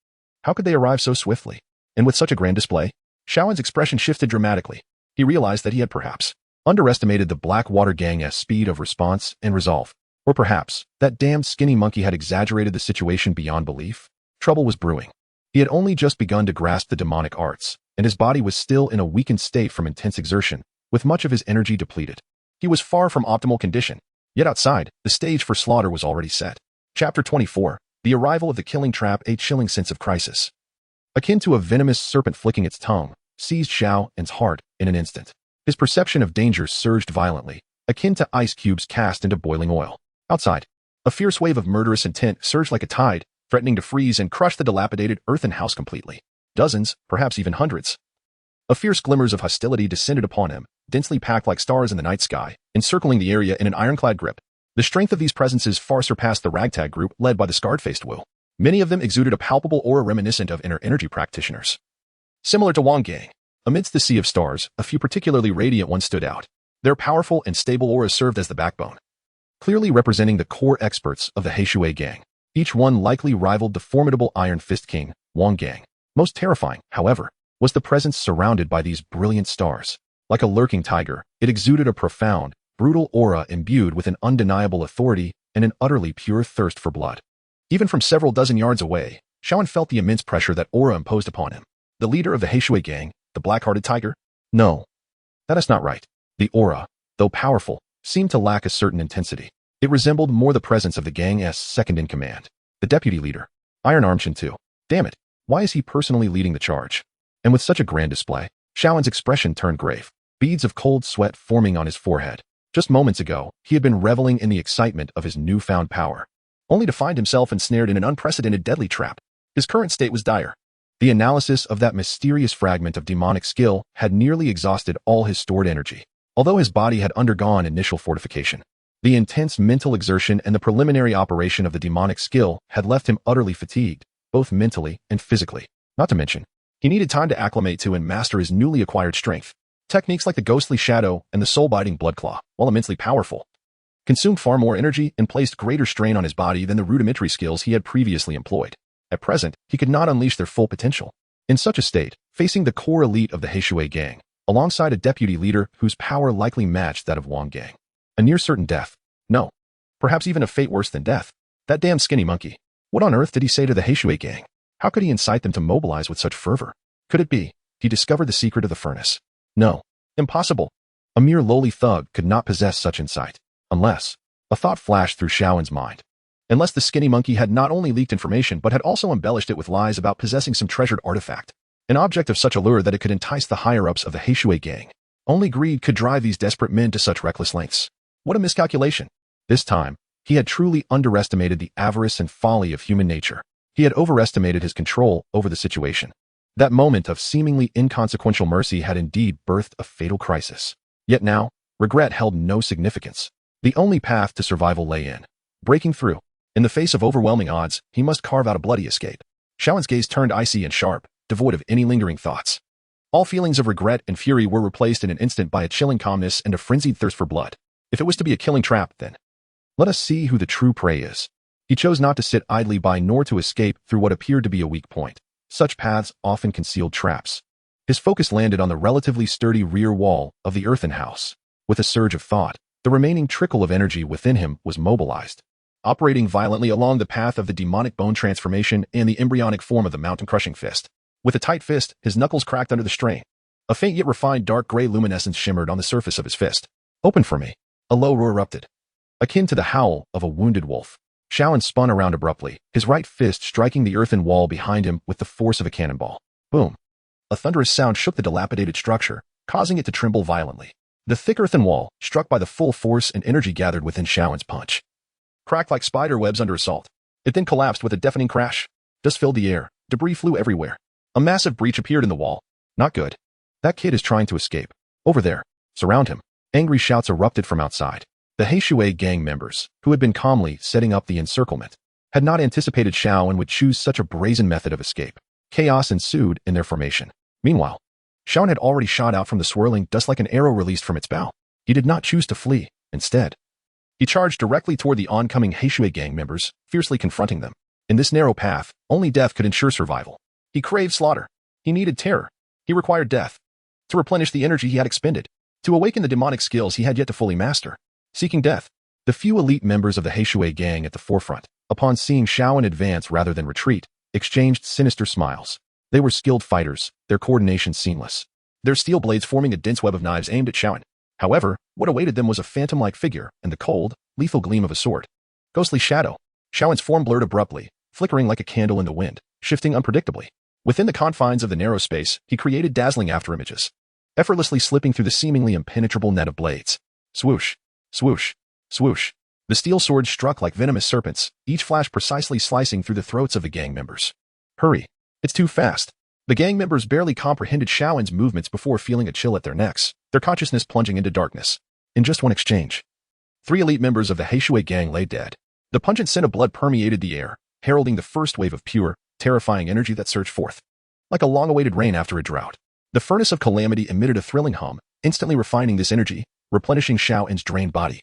Speaker 1: How could they arrive so swiftly? And with such a grand display? Shaoan's expression shifted dramatically. He realized that he had perhaps underestimated the Blackwater Gang's speed of response and resolve. Or perhaps, that damned skinny monkey had exaggerated the situation beyond belief. Trouble was brewing. He had only just begun to grasp the demonic arts, and his body was still in a weakened state from intense exertion, with much of his energy depleted. He was far from optimal condition, yet outside, the stage for slaughter was already set. Chapter 24. The arrival of the killing trap, a chilling sense of crisis, akin to a venomous serpent flicking its tongue, seized Shaoan's heart in an instant. His perception of danger surged violently, akin to ice cubes cast into boiling oil. Outside, a fierce wave of murderous intent surged like a tide, threatening to freeze and crush the dilapidated earthen house completely. Dozens, perhaps even hundreds, of fierce glimmers of hostility descended upon him, densely packed like stars in the night sky, encircling the area in an ironclad grip. The strength of these presences far surpassed the ragtag group led by the scarred-faced Will. Many of them exuded a palpable aura reminiscent of inner energy practitioners. Similar to Wang Gang, amidst the sea of stars, a few particularly radiant ones stood out. Their powerful and stable auras served as the backbone, clearly representing the core experts of the Heishui Gang. Each one likely rivaled the formidable Iron Fist King, Wang Gang. Most terrifying, however, was the presence surrounded by these brilliant stars. Like a lurking tiger, it exuded a profound, brutal aura imbued with an undeniable authority and an utterly pure thirst for blood. Even from several dozen yards away, Shaoan felt the immense pressure that aura imposed upon him. The leader of the Heishui Gang, the black-hearted tiger? No, that is not right. The aura, though powerful, seemed to lack a certain intensity. It resembled more the presence of the gang's second-in-command, the deputy leader, Iron Arm Chin too. Damn it, why is he personally leading the charge? And with such a grand display, Xiaowen's expression turned grave, beads of cold sweat forming on his forehead. Just moments ago, he had been reveling in the excitement of his newfound power, only to find himself ensnared in an unprecedented deadly trap. His current state was dire. The analysis of that mysterious fragment of demonic skill had nearly exhausted all his stored energy. Although his body had undergone initial fortification, the intense mental exertion and the preliminary operation of the demonic skill had left him utterly fatigued, both mentally and physically. Not to mention, he needed time to acclimate to and master his newly acquired strength. Techniques like the ghostly shadow and the soul-biting blood claw, while immensely powerful, consumed far more energy and placed greater strain on his body than the rudimentary skills he had previously employed. At present, he could not unleash their full potential. In such a state, facing the core elite of the Heishui gang, alongside a deputy leader whose power likely matched that of Wang Gang, a near-certain death. No. Perhaps even a fate worse than death. That damn skinny monkey. What on earth did he say to the Heishui gang? How could he incite them to mobilize with such fervor? Could it be he discovered the secret of the furnace? No. Impossible. A mere lowly thug could not possess such insight. Unless, a thought flashed through Xiaowen's mind. Unless the skinny monkey had not only leaked information but had also embellished it with lies about possessing some treasured artifact, an object of such allure that it could entice the higher-ups of the Heishui gang. Only greed could drive these desperate men to such reckless lengths. What a miscalculation. This time, he had truly underestimated the avarice and folly of human nature. He had overestimated his control over the situation. That moment of seemingly inconsequential mercy had indeed birthed a fatal crisis. Yet now, regret held no significance. The only path to survival lay in breaking through. In the face of overwhelming odds, he must carve out a bloody escape. Xiaowen's gaze turned icy and sharp, devoid of any lingering thoughts. All feelings of regret and fury were replaced in an instant by a chilling calmness and a frenzied thirst for blood. If it was to be a killing trap, then let us see who the true prey is. He chose not to sit idly by nor to escape through what appeared to be a weak point. Such paths often concealed traps. His focus landed on the relatively sturdy rear wall of the earthen house. With a surge of thought, the remaining trickle of energy within him was mobilized, operating violently along the path of the demonic bone transformation and the embryonic form of the mountain-crushing fist. With a tight fist, his knuckles cracked under the strain. A faint yet refined dark gray luminescence shimmered on the surface of his fist. Open for me. A low roar erupted, akin to the howl of a wounded wolf. Xiaowen spun around abruptly, his right fist striking the earthen wall behind him with the force of a cannonball. Boom. A thunderous sound shook the dilapidated structure, causing it to tremble violently. The thick earthen wall, struck by the full force and energy gathered within Xiaowen's punch, cracked like spider webs under assault. It then collapsed with a deafening crash. Dust filled the air. Debris flew everywhere. A massive breach appeared in the wall. Not good. That kid is trying to escape. Over there. Surround him. Angry shouts erupted from outside. The Heishui gang members, who had been calmly setting up the encirclement, had not anticipated Xiaowen would choose such a brazen method of escape. Chaos ensued in their formation. Meanwhile, Xiaowen had already shot out from the swirling dust like an arrow released from its bow. He did not choose to flee. Instead, he charged directly toward the oncoming Heishui gang members, fiercely confronting them. In this narrow path, only death could ensure survival. He craved slaughter. He needed terror. He required death to replenish the energy he had expended, to awaken the demonic skills he had yet to fully master. Seeking death, the few elite members of the Heishui gang at the forefront, upon seeing Xiaowen advance rather than retreat, exchanged sinister smiles. They were skilled fighters, their coordination seamless, their steel blades forming a dense web of knives aimed at Xiaowen. However, what awaited them was a phantom-like figure and the cold, lethal gleam of a sword. Ghostly shadow. Xiaowen's form blurred abruptly, flickering like a candle in the wind, shifting unpredictably. Within the confines of the narrow space, he created dazzling afterimages, effortlessly slipping through the seemingly impenetrable net of blades. Swoosh, swoosh, swoosh. The steel swords struck like venomous serpents, each flash precisely slicing through the throats of the gang members. Hurry. It's too fast. The gang members barely comprehended Xiaowen's movements before feeling a chill at their necks, their consciousness plunging into darkness. In just one exchange, 3 elite members of the Heishui gang lay dead. The pungent scent of blood permeated the air, heralding the first wave of pure, terrifying energy that surged forth. Like a long-awaited rain after a drought, the furnace of calamity emitted a thrilling hum, instantly refining this energy, replenishing Xiaowen's drained body.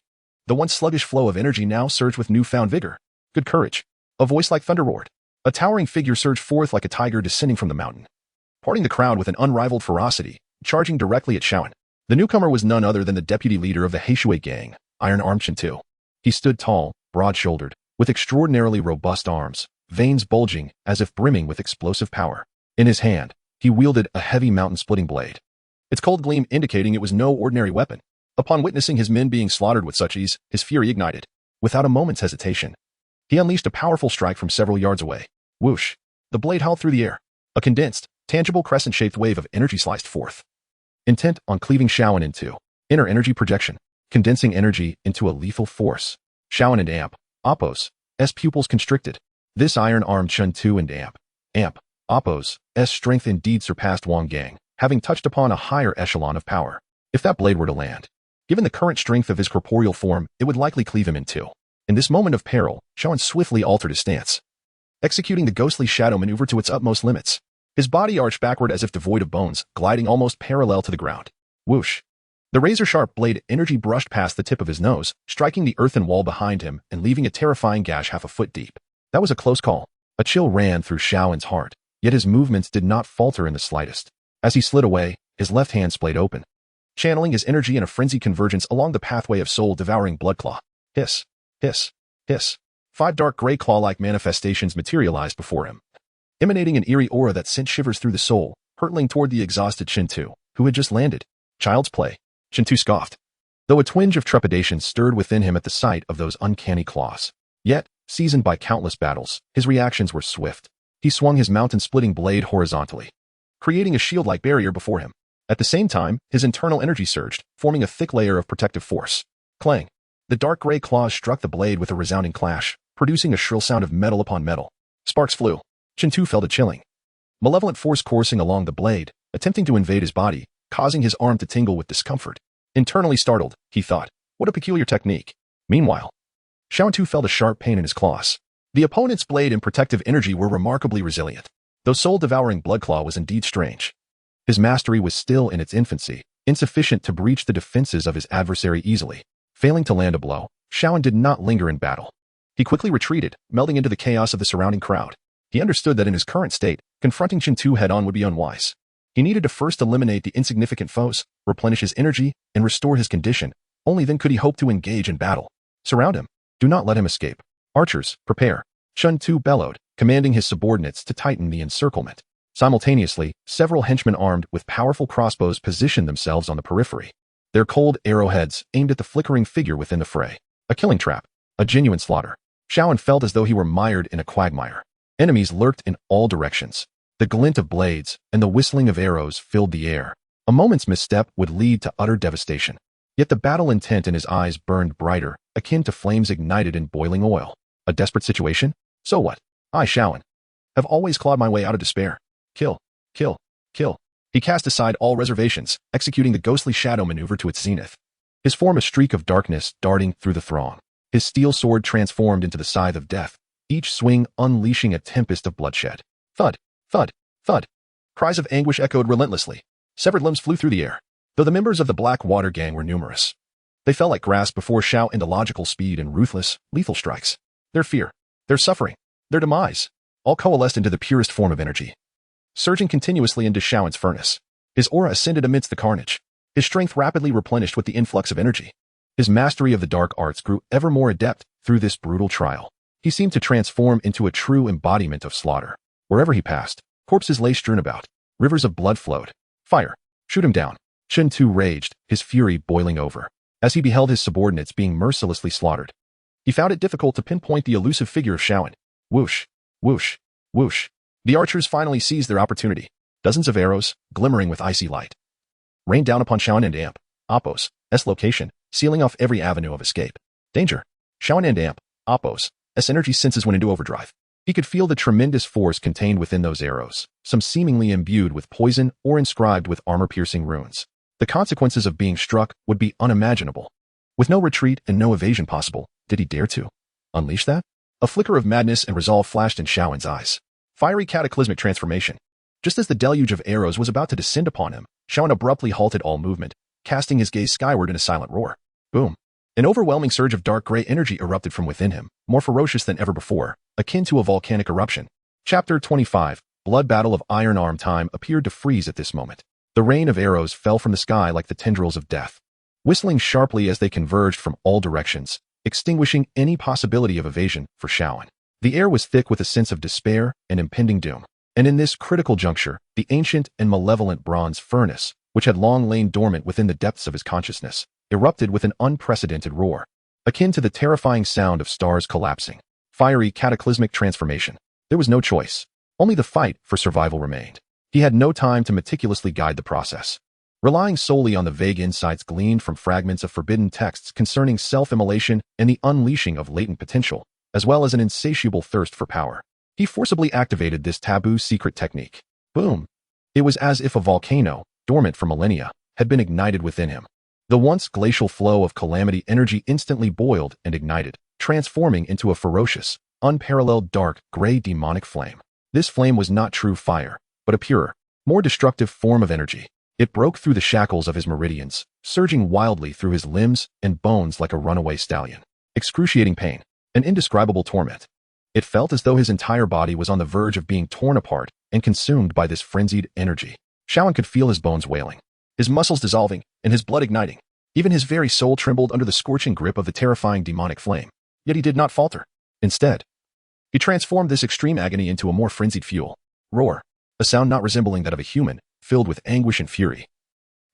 Speaker 1: The once sluggish flow of energy now surged with newfound vigor. Good courage. A voice like thunder roared. A towering figure surged forth like a tiger descending from the mountain, parting the crowd with an unrivaled ferocity, charging directly at Xiaowen. The newcomer was none other than the deputy leader of the Heishui gang, Iron-Armed Chintu. He stood tall, broad-shouldered, with extraordinarily robust arms, veins bulging as if brimming with explosive power. In his hand, he wielded a heavy mountain-splitting blade, its cold gleam indicating it was no ordinary weapon. Upon witnessing his men being slaughtered with such ease, his fury ignited. Without a moment's hesitation, he unleashed a powerful strike from several yards away. Whoosh! The blade howled through the air. A condensed, tangible crescent-shaped wave of energy sliced forth, intent on cleaving Shaoan in two. Inner energy projection, condensing energy into a lethal force. Shaoan and Amp, Oppos, S pupils constricted. This iron-armed Chun Tu and Amp, Oppos, S strength indeed surpassed Wang Gang, having touched upon a higher echelon of power. If that blade were to land, given the current strength of his corporeal form, it would likely cleave him in two. In this moment of peril, Shaoan swiftly altered his stance, executing the ghostly shadow maneuver to its utmost limits. His body arched backward as if devoid of bones, gliding almost parallel to the ground. Whoosh! The razor-sharp blade energy brushed past the tip of his nose, striking the earthen wall behind him and leaving a terrifying gash half a foot deep. That was a close call. A chill ran through Shaoan's heart, yet his movements did not falter in the slightest. As he slid away, his left hand splayed open, channeling his energy in a frenzied convergence along the pathway of soul-devouring bloodclaw. Hiss, hiss, hiss. 5 dark gray claw-like manifestations materialized before him, emanating an eerie aura that sent shivers through the soul, hurtling toward the exhausted Shintu, who had just landed. Child's play, Shintu scoffed, though a twinge of trepidation stirred within him at the sight of those uncanny claws. Yet, seasoned by countless battles, his reactions were swift. He swung his mountain-splitting blade horizontally, creating a shield-like barrier before him. At the same time, his internal energy surged, forming a thick layer of protective force. Clang! The dark gray claws struck the blade with a resounding clash, producing a shrill sound of metal upon metal. Sparks flew. Shintu felt a chilling, malevolent force coursing along the blade, attempting to invade his body, causing his arm to tingle with discomfort. Internally startled, he thought, what a peculiar technique. Meanwhile, Shaoan felt a sharp pain in his claws. The opponent's blade and protective energy were remarkably resilient, though soul-devouring Bloodclaw was indeed strange. His mastery was still in its infancy, insufficient to breach the defenses of his adversary easily. Failing to land a blow, Shaoan did not linger in battle. He quickly retreated, melding into the chaos of the surrounding crowd. He understood that in his current state, confronting Shintu head-on would be unwise. He needed to first eliminate the insignificant foes, replenish his energy, and restore his condition. Only then could he hope to engage in battle. Surround him. Do not let him escape. Archers, prepare. Shintu bellowed, commanding his subordinates to tighten the encirclement. Simultaneously, several henchmen armed with powerful crossbows positioned themselves on the periphery, their cold arrowheads aimed at the flickering figure within the fray. A killing trap. A genuine slaughter. Shaoan felt as though he were mired in a quagmire. Enemies lurked in all directions. The glint of blades and the whistling of arrows filled the air. A moment's misstep would lead to utter devastation. Yet the battle intent in his eyes burned brighter, akin to flames ignited in boiling oil. A desperate situation? So what? I, Shaoan, have always clawed my way out of despair. Kill, kill, kill. He cast aside all reservations, executing the ghostly shadow maneuver to its zenith. His form a streak of darkness darting through the throng. His steel sword transformed into the scythe of death, each swing unleashing a tempest of bloodshed. Thud, thud, thud. Cries of anguish echoed relentlessly. Severed limbs flew through the air, though the members of the Black Water Gang were numerous. They fell like grass before Shaoan's illogical speed and ruthless, lethal strikes. Their fear, their suffering, their demise, all coalesced into the purest form of energy, surging continuously into Shaoan's furnace. His aura ascended amidst the carnage, his strength rapidly replenished with the influx of energy. His mastery of the dark arts grew ever more adept through this brutal trial. He seemed to transform into a true embodiment of slaughter. Wherever he passed, corpses lay strewn about. Rivers of blood flowed. Fire! Shoot him down! Shintu raged, his fury boiling over, as he beheld his subordinates being mercilessly slaughtered. He found it difficult to pinpoint the elusive figure of Shaoan. Whoosh! Whoosh! Whoosh! The archers finally seized their opportunity. Dozens of arrows, glimmering with icy light, rained down upon Shaoan and Amp, Oppos, S location, sealing off every avenue of escape. Danger! Shaoan and Amp, Oppos, S energy senses went into overdrive. He could feel the tremendous force contained within those arrows, some seemingly imbued with poison or inscribed with armor-piercing runes. The consequences of being struck would be unimaginable. With no retreat and no evasion possible, did he dare to unleash that? A flicker of madness and resolve flashed in Shaoan's eyes. Fiery cataclysmic transformation. Just as the deluge of arrows was about to descend upon him, Shaoan abruptly halted all movement, casting his gaze skyward in a silent roar. Boom. An overwhelming surge of dark gray energy erupted from within him, more ferocious than ever before, akin to a volcanic eruption. Chapter 25, Blood Battle of Iron Arm. Time appeared to freeze at this moment. The rain of arrows fell from the sky like the tendrils of death, whistling sharply as they converged from all directions, extinguishing any possibility of evasion for Shaoan. The air was thick with a sense of despair and impending doom. And in this critical juncture, the ancient and malevolent bronze furnace, which had long lain dormant within the depths of his consciousness, erupted with an unprecedented roar, akin to the terrifying sound of stars collapsing. Fiery cataclysmic transformation. There was no choice. Only the fight for survival remained. He had no time to meticulously guide the process. relying solely on the vague insights gleaned from fragments of forbidden texts concerning self-immolation and the unleashing of latent potential, as well as an insatiable thirst for power. He forcibly activated this taboo secret technique. Boom! It was as if a volcano, dormant for millennia, had been ignited within him. The once glacial flow of calamity energy instantly boiled and ignited, transforming into a ferocious, unparalleled dark, gray demonic flame. This flame was not true fire, but a purer, more destructive form of energy. It broke through the shackles of his meridians, surging wildly through his limbs and bones like a runaway stallion. Excruciating pain, an indescribable torment. It felt as though his entire body was on the verge of being torn apart and consumed by this frenzied energy. Shaoan could feel his bones wailing, his muscles dissolving, and his blood igniting. Even his very soul trembled under the scorching grip of the terrifying demonic flame. Yet he did not falter. Instead, he transformed this extreme agony into a more frenzied fuel. Roar, a sound not resembling that of a human, filled with anguish and fury,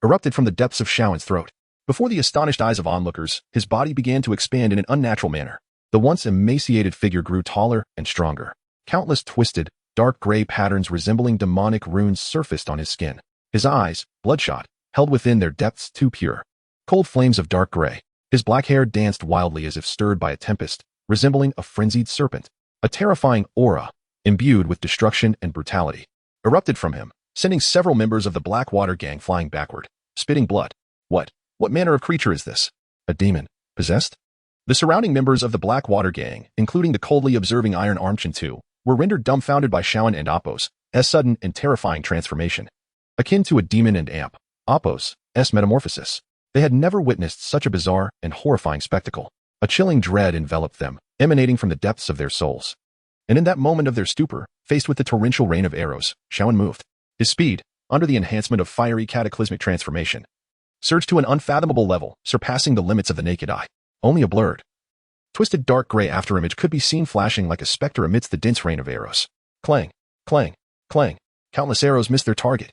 Speaker 1: erupted from the depths of Shaoan's throat. Before the astonished eyes of onlookers, his body began to expand in an unnatural manner. The once emaciated figure grew taller and stronger. Countless twisted, dark gray patterns resembling demonic runes surfaced on his skin. His eyes, bloodshot, held within their depths too pure. Cold flames of dark gray. His black hair danced wildly as if stirred by a tempest, resembling a frenzied serpent. A terrifying aura, imbued with destruction and brutality, erupted from him, sending several members of the Blackwater gang flying backward, spitting blood. What manner of creature is this? A demon? Possessed? The surrounding members of the Blackwater gang, including the coldly observing iron-armed Chintu, were rendered dumbfounded by Shaoan and Appo's sudden and terrifying transformation. Akin to a demon and Appo's metamorphosis. They had never witnessed such a bizarre and horrifying spectacle. A chilling dread enveloped them, emanating from the depths of their souls. And in that moment of their stupor, faced with the torrential rain of arrows, Shaoan moved. His speed, under the enhancement of fiery cataclysmic transformation, surged to an unfathomable level, surpassing the limits of the naked eye. Only a blurred, twisted dark gray afterimage could be seen flashing like a specter amidst the dense rain of arrows. Clang, clang, clang. Countless arrows missed their target,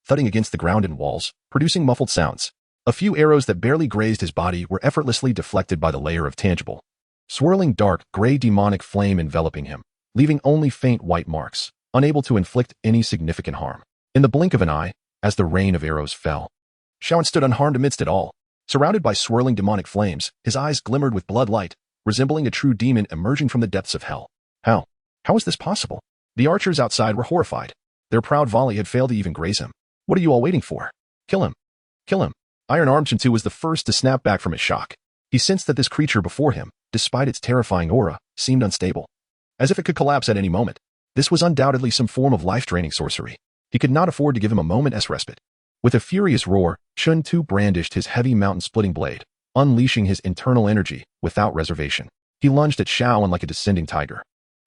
Speaker 1: thudding against the ground and walls, producing muffled sounds. A few arrows that barely grazed his body were effortlessly deflected by the layer of tangible, swirling dark, gray demonic flame enveloping him, leaving only faint white marks, unable to inflict any significant harm. In the blink of an eye, as the rain of arrows fell, Shaoan stood unharmed amidst it all. Surrounded by swirling demonic flames, his eyes glimmered with blood light, resembling a true demon emerging from the depths of hell. How is this possible? The archers outside were horrified. Their proud volley had failed to even graze him. What are you all waiting for? Kill him! Kill him! Iron-armed Chintu was the first to snap back from his shock. He sensed that this creature before him, despite its terrifying aura, seemed unstable, as if it could collapse at any moment. This was undoubtedly some form of life-draining sorcery. He could not afford to give him a moment's respite. With a furious roar, Chintu brandished his heavy mountain-splitting blade, unleashing his internal energy without reservation. He lunged at Shaoan like a descending tiger.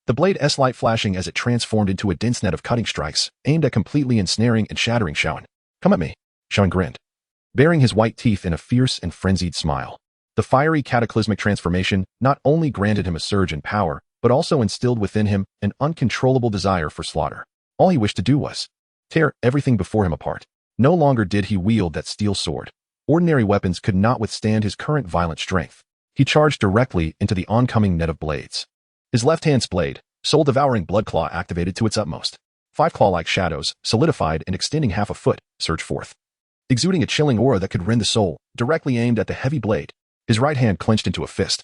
Speaker 1: The blade's light flashing as it transformed into a dense net of cutting strikes, aimed at completely ensnaring and shattering Shaoan. Come at me. Shaoan grinned, baring his white teeth in a fierce and frenzied smile. The fiery cataclysmic transformation not only granted him a surge in power, but also instilled within him an uncontrollable desire for slaughter. All he wished to do was tear everything before him apart. No longer did he wield that steel sword. Ordinary weapons could not withstand his current violent strength. He charged directly into the oncoming net of blades. His left hand's blade, soul-devouring blood claw activated to its utmost. 5 claw-like shadows, solidified and extending half a foot, surged forth, exuding a chilling aura that could rend the soul, directly aimed at the heavy blade. His right hand clenched into a fist.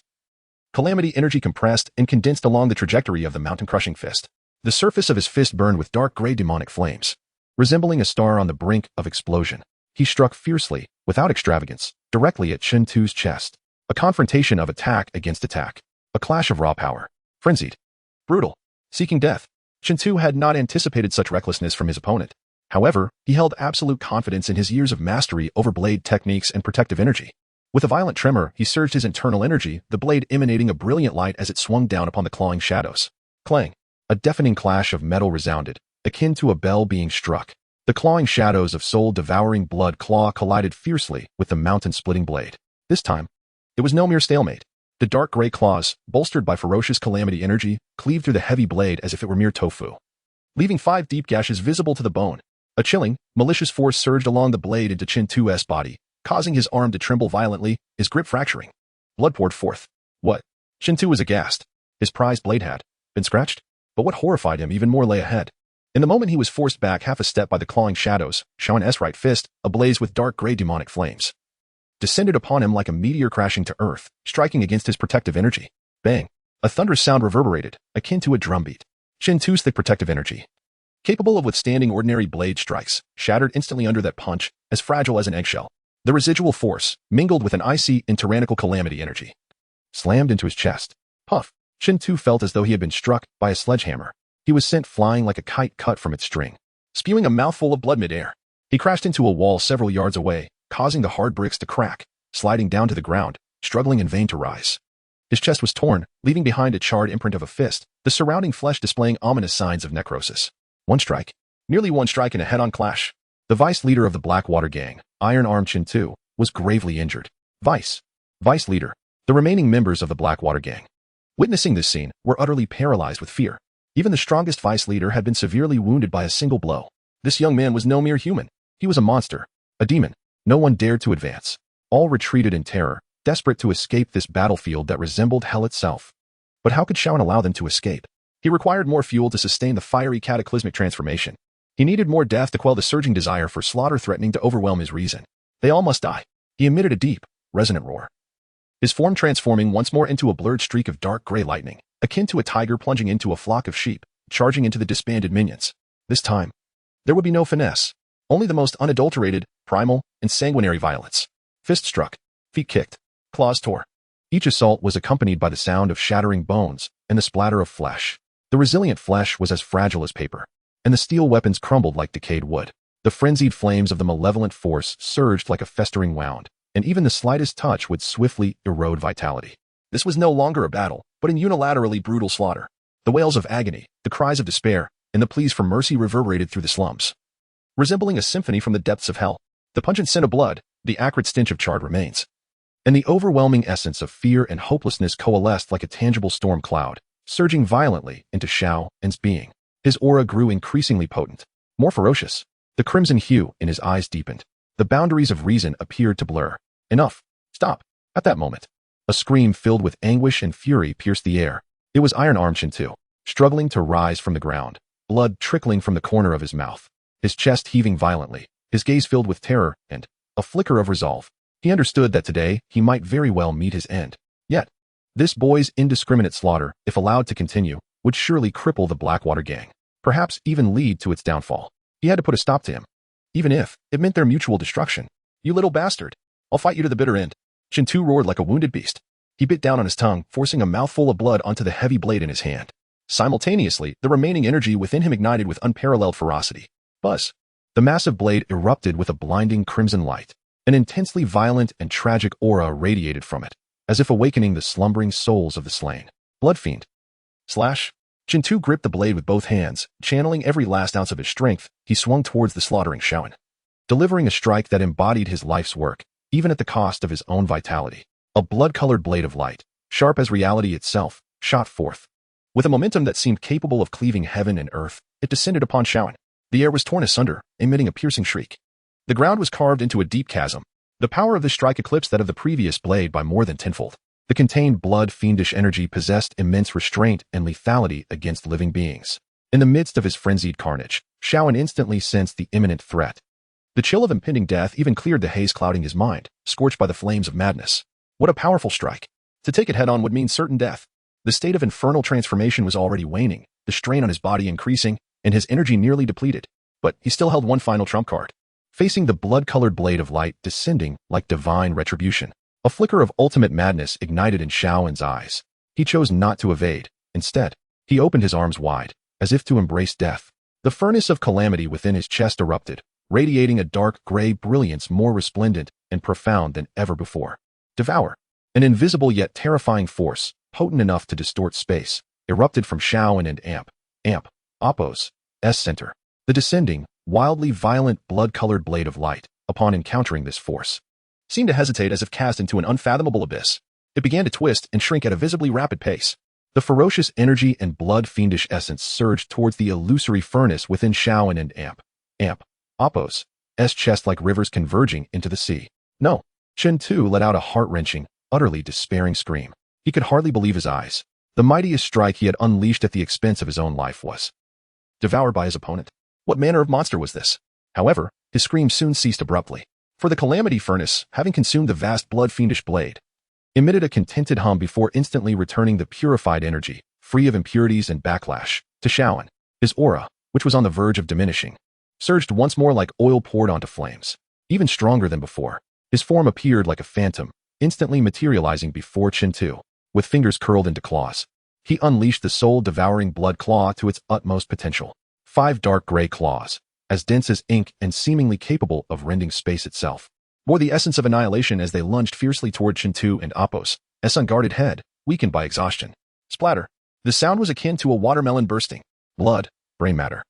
Speaker 1: Calamity energy compressed and condensed along the trajectory of the mountain-crushing fist. The surface of his fist burned with dark gray demonic flames. Resembling a star on the brink of explosion, he struck fiercely, without extravagance, directly at Chintu's chest. A confrontation of attack against attack. A clash of raw power. Frenzied. Brutal. Seeking death. Chintu had not anticipated such recklessness from his opponent. However, he held absolute confidence in his years of mastery over blade techniques and protective energy. With a violent tremor, he surged his internal energy, the blade emanating a brilliant light as it swung down upon the clawing shadows. Clang. A deafening clash of metal resounded, akin to a bell being struck. The clawing shadows of soul-devouring blood claw collided fiercely with the mountain-splitting blade. This time, it was no mere stalemate. The dark gray claws, bolstered by ferocious calamity energy, cleaved through the heavy blade as if it were mere tofu, leaving 5 deep gashes visible to the bone. A chilling, malicious force surged along the blade into Chintu's body, causing his arm to tremble violently, his grip fracturing. Blood poured forth. What? Chintu was aghast. His prized blade had been scratched? But what horrified him even more lay ahead. In the moment he was forced back half a step by the clawing shadows, Xiao's right fist, ablaze with dark gray demonic flames, descended upon him like a meteor crashing to earth, striking against his protective energy. Bang! A thunderous sound reverberated, akin to a drumbeat. Shen Tu's thick protective energy, capable of withstanding ordinary blade strikes, shattered instantly under that punch, as fragile as an eggshell. The residual force, mingled with an icy and tyrannical calamity energy, slammed into his chest. Puff! Shen Tu felt as though he had been struck by a sledgehammer. He was sent flying like a kite cut from its string, spewing a mouthful of blood mid-air. He crashed into a wall several yards away, causing the hard bricks to crack, sliding down to the ground, struggling in vain to rise. His chest was torn, leaving behind a charred imprint of a fist, the surrounding flesh displaying ominous signs of necrosis. One strike. Nearly one strike in a head-on clash. The vice leader of the Blackwater gang, Iron Arm Shen Tu, was gravely injured. Vice leader. The remaining members of the Blackwater gang, witnessing this scene, were utterly paralyzed with fear. Even the strongest vice leader had been severely wounded by a single blow. This young man was no mere human. He was a monster, a demon. No one dared to advance. All retreated in terror, desperate to escape this battlefield that resembled hell itself. But how could Xiao allow them to escape? He required more fuel to sustain the fiery cataclysmic transformation. He needed more death to quell the surging desire for slaughter threatening to overwhelm his reason. They all must die. He emitted a deep, resonant roar, his form transforming once more into a blurred streak of dark gray lightning, akin to a tiger plunging into a flock of sheep, charging into the disbanded minions. This time, there would be no finesse, only the most unadulterated, primal, and sanguinary violence. Fist struck, feet kicked, claws tore. Each assault was accompanied by the sound of shattering bones and the splatter of flesh. The resilient flesh was as fragile as paper, and the steel weapons crumbled like decayed wood. The frenzied flames of the malevolent force surged like a festering wound, and even the slightest touch would swiftly erode vitality. This was no longer a battle, but an unilaterally brutal slaughter. The wails of agony, the cries of despair, and the pleas for mercy reverberated through the slums, resembling a symphony from the depths of hell. The pungent scent of blood, the acrid stench of charred remains, and the overwhelming essence of fear and hopelessness coalesced like a tangible storm cloud, surging violently into Xiao's being. His aura grew increasingly potent, more ferocious. The crimson hue in his eyes deepened. The boundaries of reason appeared to blur. Enough. Stop. At that moment, a scream filled with anguish and fury pierced the air. It was Iron Arm Shen Tu, struggling to rise from the ground, blood trickling from the corner of his mouth, his chest heaving violently, his gaze filled with terror and a flicker of resolve. He understood that today he might very well meet his end. Yet, this boy's indiscriminate slaughter, if allowed to continue, would surely cripple the Blackwater gang, perhaps even lead to its downfall. He had to put a stop to him, even if it meant their mutual destruction. You little bastard. I'll fight you to the bitter end. Shen Tu roared like a wounded beast. He bit down on his tongue, forcing a mouthful of blood onto the heavy blade in his hand. Simultaneously, the remaining energy within him ignited with unparalleled ferocity. Buzz. The massive blade erupted with a blinding crimson light. An intensely violent and tragic aura radiated from it, as if awakening the slumbering souls of the slain. Blood fiend. Slash. Shen Tu gripped the blade with both hands, channeling every last ounce of his strength. He swung towards the slaughtering Xiao, delivering a strike that embodied his life's work, even at the cost of his own vitality. A blood-colored blade of light, sharp as reality itself, shot forth. With a momentum that seemed capable of cleaving heaven and earth, it descended upon Xiao. The air was torn asunder, emitting a piercing shriek. The ground was carved into a deep chasm. The power of this strike eclipsed that of the previous blade by more than tenfold. The contained blood-fiendish energy possessed immense restraint and lethality against living beings. In the midst of his frenzied carnage, Xiao instantly sensed the imminent threat. The chill of impending death even cleared the haze clouding his mind, scorched by the flames of madness. What a powerful strike. To take it head-on would mean certain death. The state of infernal transformation was already waning, the strain on his body increasing, and his energy nearly depleted. But he still held one final trump card. Facing the blood-colored blade of light descending like divine retribution, a flicker of ultimate madness ignited in Xiao's eyes. He chose not to evade. Instead, he opened his arms wide, as if to embrace death. The furnace of calamity within his chest erupted, radiating a dark gray brilliance more resplendent and profound than ever before. Devour, an invisible yet terrifying force, potent enough to distort space, erupted from Xiao and Amp, Oppo's center. The descending, wildly violent blood-colored blade of light, upon encountering this force, seemed to hesitate as if cast into an unfathomable abyss. It began to twist and shrink at a visibly rapid pace. The ferocious energy and blood-fiendish essence surged towards the illusory furnace within Xiao and Amp, Oppo's chest like rivers converging into the sea. No. Shen Tu let out a heart-wrenching, utterly despairing scream. He could hardly believe his eyes. The mightiest strike he had unleashed at the expense of his own life was devoured by his opponent. What manner of monster was this? However, his scream soon ceased abruptly, for the calamity furnace, having consumed the vast blood-fiendish blade, emitted a contented hum before instantly returning the purified energy, free of impurities and backlash, to Shaoan. His aura, which was on the verge of diminishing, surged once more like oil poured onto flames. Even stronger than before, his form appeared like a phantom, instantly materializing before Qin, with fingers curled into claws. He unleashed the soul-devouring blood claw to its utmost potential. 5 dark gray claws, as dense as ink and seemingly capable of rending space itself, bore the essence of annihilation as they lunged fiercely toward Qin and Appos, S' unguarded head, weakened by exhaustion. Splatter. The sound was akin to a watermelon bursting. Blood, brain matter.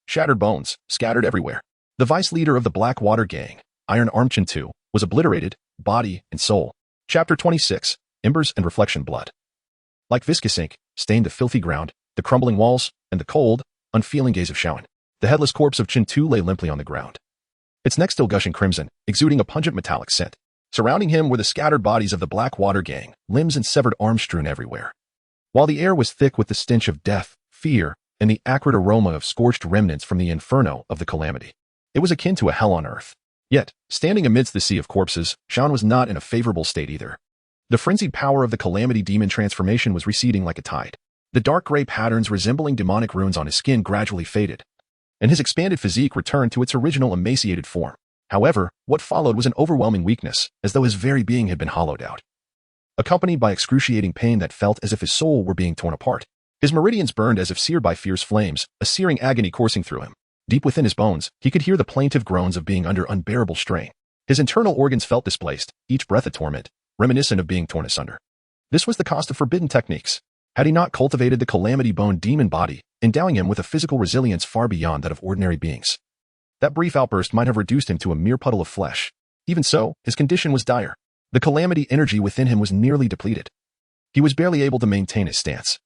Speaker 1: Shattered bones, scattered everywhere. The vice leader of the Blackwater gang, Iron Arm Qin, was obliterated, body and soul. Chapter 26, Embers and Reflection Blood. Like viscous ink, stained the filthy ground, the crumbling walls, and the cold, unfeeling gaze of Shaoan. The headless corpse of Qin lay limply on the ground, its neck still gushing crimson, exuding a pungent metallic scent. Surrounding him were the scattered bodies of the Blackwater gang, limbs and severed arms strewn everywhere. While the air was thick with the stench of death, fear, and the acrid aroma of scorched remnants from the inferno of the calamity, it was akin to a hell on earth. Yet, standing amidst the sea of corpses, Shaoan was not in a favorable state either. The frenzied power of the calamity demon transformation was receding like a tide. The dark gray patterns resembling demonic runes on his skin gradually faded, and his expanded physique returned to its original emaciated form. However, what followed was an overwhelming weakness, as though his very being had been hollowed out, accompanied by excruciating pain that felt as if his soul were being torn apart. His meridians burned as if seared by fierce flames, a searing agony coursing through him. Deep within his bones, he could hear the plaintive groans of being under unbearable strain. His internal organs felt displaced, each breath a torment, reminiscent of being torn asunder. This was the cost of forbidden techniques. Had he not cultivated the calamity-bone demon body, endowing him with a physical resilience far beyond that of ordinary beings, that brief outburst might have reduced him to a mere puddle of flesh. Even so, his condition was dire. The calamity energy within him was nearly depleted. He was barely able to maintain his stance,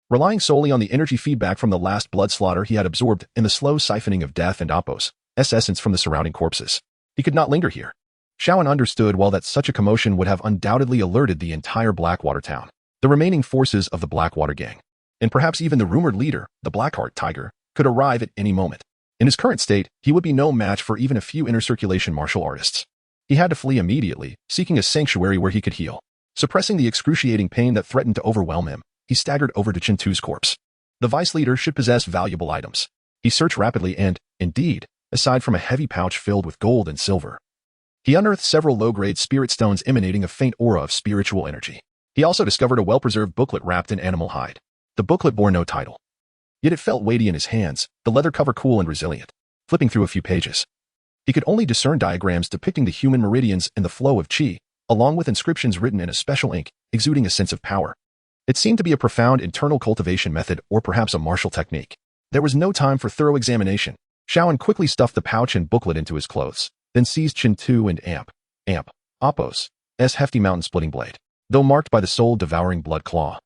Speaker 1: relying solely on the energy feedback from the last blood slaughter he had absorbed in the slow siphoning of death and Appos' essence from the surrounding corpses. He could not linger here. Shaoan understood well that such a commotion would have undoubtedly alerted the entire Blackwater town, the remaining forces of the Blackwater gang, and perhaps even the rumored leader, the Blackheart Tiger, could arrive at any moment. In his current state, he would be no match for even a few inter-circulation martial artists. He had to flee immediately, seeking a sanctuary where he could heal. Suppressing the excruciating pain that threatened to overwhelm him, he staggered over to Qin's corpse. The vice leader should possess valuable items. He searched rapidly and, indeed, aside from a heavy pouch filled with gold and silver, he unearthed several low-grade spirit stones emanating a faint aura of spiritual energy. He also discovered a well-preserved booklet wrapped in animal hide. The booklet bore no title, yet it felt weighty in his hands, the leather cover cool and resilient. Flipping through a few pages, he could only discern diagrams depicting the human meridians and the flow of qi, along with inscriptions written in a special ink, exuding a sense of power. It seemed to be a profound internal cultivation method or perhaps a martial technique. There was no time for thorough examination. Shaoan quickly stuffed the pouch and booklet into his clothes, then seized Qin and Appos' hefty mountain-splitting blade. Though marked by the soul-devouring blood claw,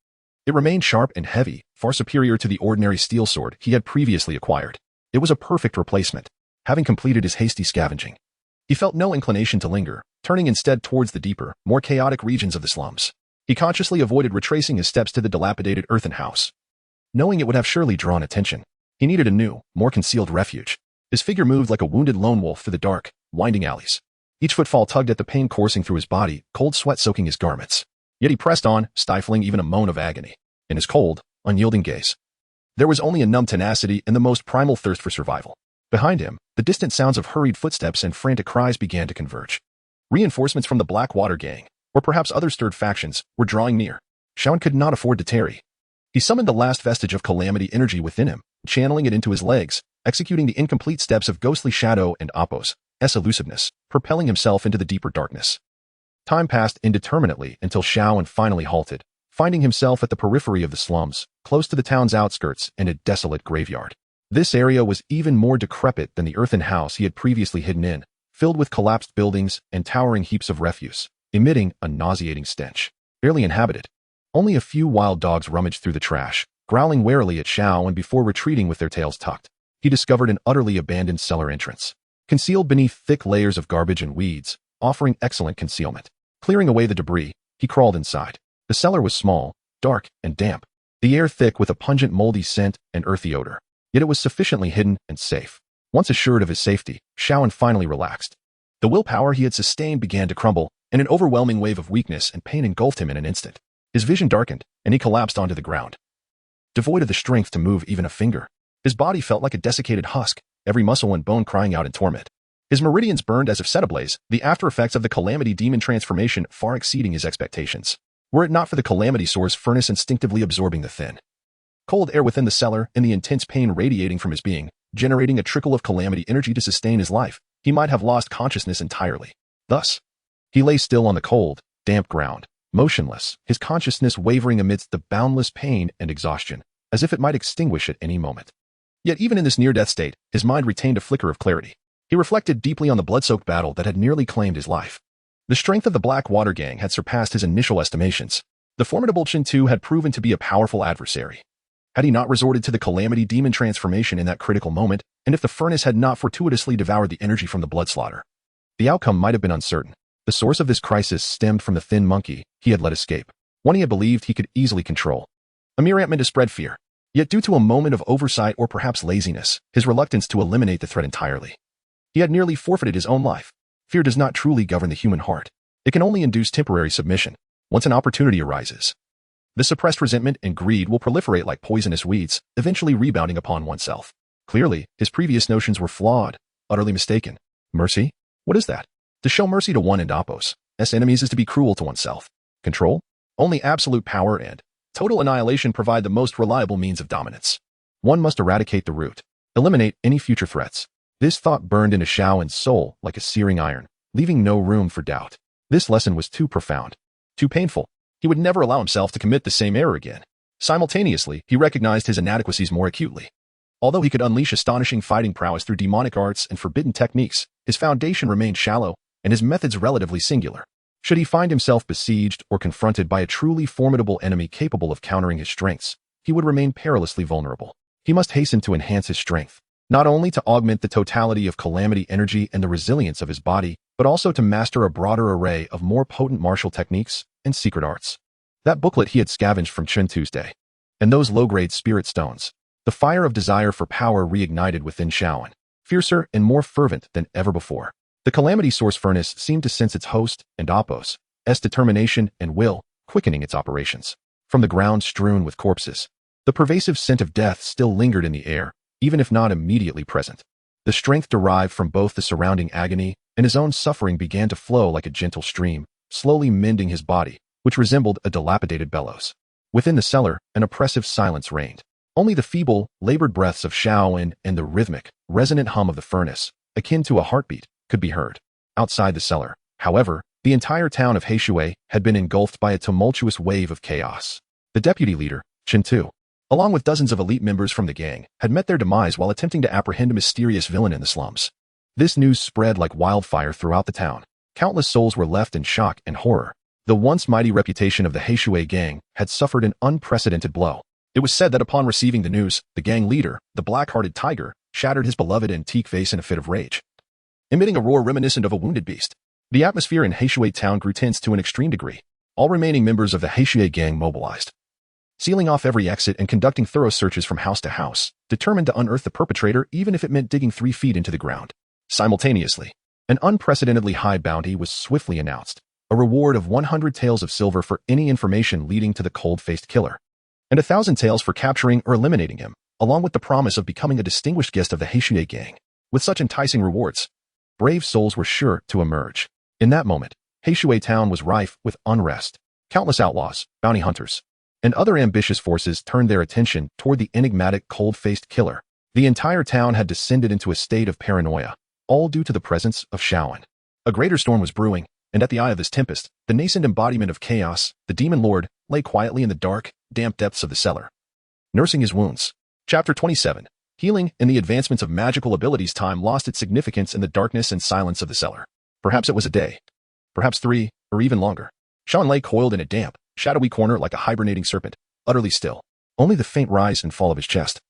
Speaker 1: it remained sharp and heavy, far superior to the ordinary steel sword he had previously acquired. It was a perfect replacement. Having completed his hasty scavenging, he felt no inclination to linger, turning instead towards the deeper, more chaotic regions of the slums. He consciously avoided retracing his steps to the dilapidated earthen house, knowing it would have surely drawn attention. He needed a new, more concealed refuge. His figure moved like a wounded lone wolf through the dark, winding alleys. Each footfall tugged at the pain coursing through his body, cold sweat soaking his garments. Yet he pressed on, stifling even a moan of agony. In his cold, unyielding gaze, there was only a numb tenacity and the most primal thirst for survival. Behind him, the distant sounds of hurried footsteps and frantic cries began to converge. Reinforcements from the Blackwater gang, or perhaps other stirred factions, were drawing near. Shaoan could not afford to tarry. He summoned the last vestige of calamity energy within him, channeling it into his legs, executing the incomplete steps of ghostly shadow and Appos' elusiveness, propelling himself into the deeper darkness. Time passed indeterminately until Shaoan finally halted, finding himself at the periphery of the slums, close to the town's outskirts and a desolate graveyard. This area was even more decrepit than the earthen house he had previously hidden in, filled with collapsed buildings and towering heaps of refuse, emitting a nauseating stench. Barely inhabited. Only a few wild dogs rummaged through the trash, growling warily at Shaoan before retreating with their tails tucked. He discovered an utterly abandoned cellar entrance, concealed beneath thick layers of garbage and weeds, offering excellent concealment. Clearing away the debris, he crawled inside. The cellar was small, dark, and damp, the air thick with a pungent moldy scent and earthy odor. Yet it was sufficiently hidden and safe. Once assured of his safety, Shaoan finally relaxed. The willpower he had sustained began to crumble, and an overwhelming wave of weakness and pain engulfed him in an instant. His vision darkened, and he collapsed onto the ground. Devoid of the strength to move even a finger, his body felt like a desiccated husk, every muscle and bone crying out in torment. His meridians burned as if set ablaze, the after-effects of the Calamity Demon transformation far exceeding his expectations. Were it not for the Calamity Source furnace instinctively absorbing the thin, cold air within the cellar and the intense pain radiating from his being, generating a trickle of Calamity energy to sustain his life, he might have lost consciousness entirely. Thus, he lay still on the cold, damp ground, motionless, his consciousness wavering amidst the boundless pain and exhaustion, as if it might extinguish at any moment. Yet even in this near-death state, his mind retained a flicker of clarity. He reflected deeply on the blood-soaked battle that had nearly claimed his life. The strength of the Blackwater Gang had surpassed his initial estimations. The formidable Chen Tu had proven to be a powerful adversary. Had he not resorted to the Calamity Demon transformation in that critical moment, and if the furnace had not fortuitously devoured the energy from the blood slaughter, the outcome might have been uncertain. The source of this crisis stemmed from the thin monkey he had let escape, one he had believed he could easily control. A mere ant meant to spread fear. Yet due to a moment of oversight or perhaps laziness, his reluctance to eliminate the threat entirely, he had nearly forfeited his own life. Fear does not truly govern the human heart. It can only induce temporary submission. Once an opportunity arises, the suppressed resentment and greed will proliferate like poisonous weeds, eventually rebounding upon oneself. Clearly, his previous notions were flawed, utterly mistaken. Mercy? What is that? To show mercy to one and oppose as enemies is to be cruel to oneself. Control? Only absolute power and total annihilation provide the most reliable means of dominance. One must eradicate the root, eliminate any future threats. This thought burned into Shaoan's soul like a searing iron, leaving no room for doubt. This lesson was too profound, too painful. He would never allow himself to commit the same error again. Simultaneously, he recognized his inadequacies more acutely. Although he could unleash astonishing fighting prowess through demonic arts and forbidden techniques, his foundation remained shallow and his methods relatively singular. Should he find himself besieged or confronted by a truly formidable enemy capable of countering his strengths, he would remain perilously vulnerable. He must hasten to enhance his strength, not only to augment the totality of Calamity energy and the resilience of his body, but also to master a broader array of more potent martial techniques and secret arts. That booklet he had scavenged from Chen Tuesday, and those low-grade spirit stones. The fire of desire for power reignited within Shaoan, fiercer and more fervent than ever before. The Calamity Source furnace seemed to sense its host and oppose's determination and will, quickening its operations. From the ground strewn with corpses, the pervasive scent of death still lingered in the air, even if not immediately present. The strength derived from both the surrounding agony and his own suffering began to flow like a gentle stream, slowly mending his body, which resembled a dilapidated bellows. Within the cellar, an oppressive silence reigned. Only the feeble, labored breaths of Shaoan and the rhythmic, resonant hum of the furnace, akin to a heartbeat, could be heard. Outside the cellar, however, the entire town of Heishui had been engulfed by a tumultuous wave of chaos. The deputy leader, Chen Tu, along with dozens of elite members from the gang, had met their demise while attempting to apprehend a mysterious villain in the slums. This news spread like wildfire throughout the town. Countless souls were left in shock and horror. The once mighty reputation of the Heishui gang had suffered an unprecedented blow. It was said that upon receiving the news, the gang leader, the black-hearted tiger, shattered his beloved antique vase in a fit of rage, emitting a roar reminiscent of a wounded beast. The atmosphere in Heishui town grew tense to an extreme degree. All remaining members of the Heishui gang mobilized, sealing off every exit and conducting thorough searches from house to house, determined to unearth the perpetrator even if it meant digging 3 feet into the ground. Simultaneously, an unprecedentedly high bounty was swiftly announced, a reward of 100 taels of silver for any information leading to the cold-faced killer, and 1,000 taels for capturing or eliminating him, along with the promise of becoming a distinguished guest of the Heishui gang. With such enticing rewards, brave souls were sure to emerge. In that moment, Heishui town was rife with unrest. Countless outlaws, bounty hunters, and other ambitious forces turned their attention toward the enigmatic cold-faced killer. The entire town had descended into a state of paranoia, all due to the presence of Shaoan. A greater storm was brewing, and at the eye of this tempest, the nascent embodiment of chaos, the demon lord, lay quietly in the dark, damp depths of the cellar, nursing his wounds. Chapter 27. Healing and the advancements of magical abilities. Time lost its significance in the darkness and silence of the cellar. Perhaps it was a day, perhaps 3, or even longer. Shaoan lay coiled in a damp, shadowy corner like a hibernating serpent, utterly still. Only the faint rise and fall of his chest,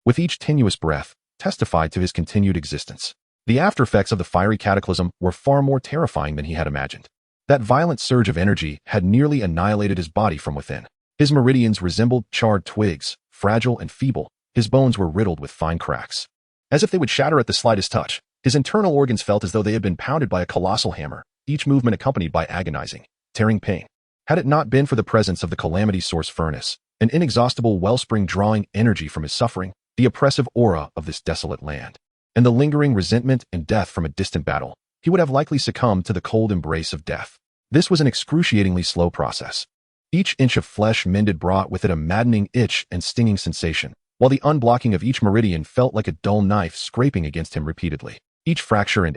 Speaker 1: with each tenuous breath, testified to his continued existence. The after-effects of the fiery cataclysm were far more terrifying than he had imagined. That violent surge of energy had nearly annihilated his body from within. His meridians resembled charred twigs, fragile and feeble, His bones were riddled with fine cracks. As if they would shatter at the slightest touch, his internal organs felt as though they had been pounded by a colossal hammer, each movement accompanied by agonizing, tearing pain. Had it not been for the presence of the calamity source furnace, an inexhaustible wellspring drawing energy from his suffering, the oppressive aura of this desolate land, and the lingering resentment and death from a distant battle, he would have likely succumbed to the cold embrace of death. This was an excruciatingly slow process. Each inch of flesh mended brought with it a maddening itch and stinging sensation, while the unblocking of each meridian felt like a dull knife scraping against him repeatedly. Each fracture and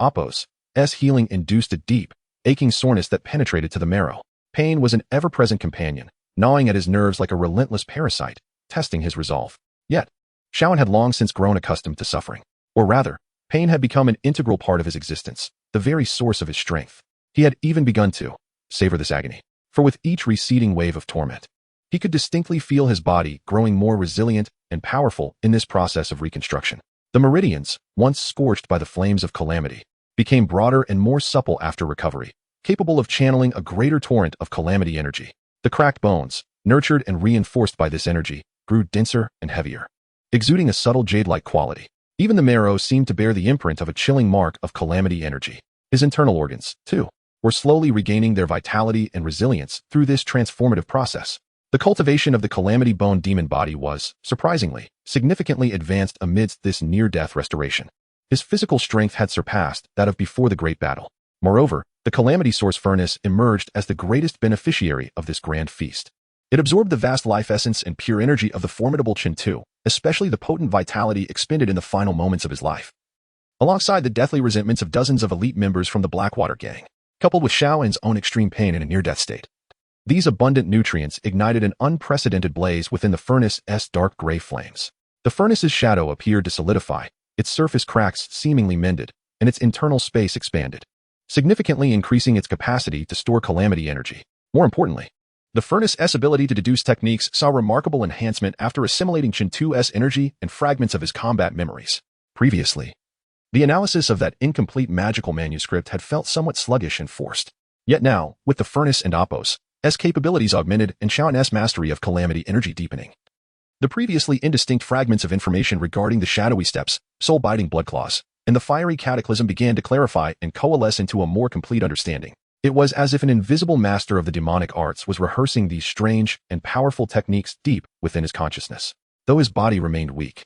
Speaker 1: Apos' healing induced a deep, aching soreness that penetrated to the marrow. Pain was an ever-present companion, gnawing at his nerves like a relentless parasite, testing his resolve. Yet, Shaoan had long since grown accustomed to suffering. Or rather, pain had become an integral part of his existence, the very source of his strength. He had even begun to savor this agony. For with each receding wave of torment, he could distinctly feel his body growing more resilient and powerful in this process of reconstruction. The meridians, once scorched by the flames of calamity, became broader and more supple after recovery, capable of channeling a greater torrent of calamity energy. The cracked bones, nurtured and reinforced by this energy, grew denser and heavier, exuding a subtle jade-like quality. Even the marrow seemed to bear the imprint of a chilling mark of calamity energy. His internal organs, too, were slowly regaining their vitality and resilience through this transformative process. The cultivation of the calamity bone demon body was, surprisingly, significantly advanced amidst this near-death restoration. His physical strength had surpassed that of before the great battle. Moreover, the calamity source furnace emerged as the greatest beneficiary of this grand feast. It absorbed the vast life essence and pure energy of the formidable Chin-Tu, especially the potent vitality expended in the final moments of his life, alongside the deathly resentments of dozens of elite members from the Blackwater gang, coupled with Shaoan's own extreme pain in a near-death state. These abundant nutrients ignited an unprecedented blaze within the furnace's dark gray flames. The furnace's shadow appeared to solidify, its surface cracks seemingly mended, and its internal space expanded, significantly increasing its capacity to store calamity energy. More importantly, the furnace's ability to deduce techniques saw remarkable enhancement after assimilating Chin-Tu's energy and fragments of his combat memories. Previously, the analysis of that incomplete magical manuscript had felt somewhat sluggish and forced. Yet now, with the furnace and Apos' capabilities augmented and Shaoan's mastery of calamity energy deepening, the previously indistinct fragments of information regarding the shadowy steps, soul-biting blood claws, and the fiery cataclysm began to clarify and coalesce into a more complete understanding. It was as if an invisible master of the demonic arts was rehearsing these strange and powerful techniques deep within his consciousness. Though his body remained weak,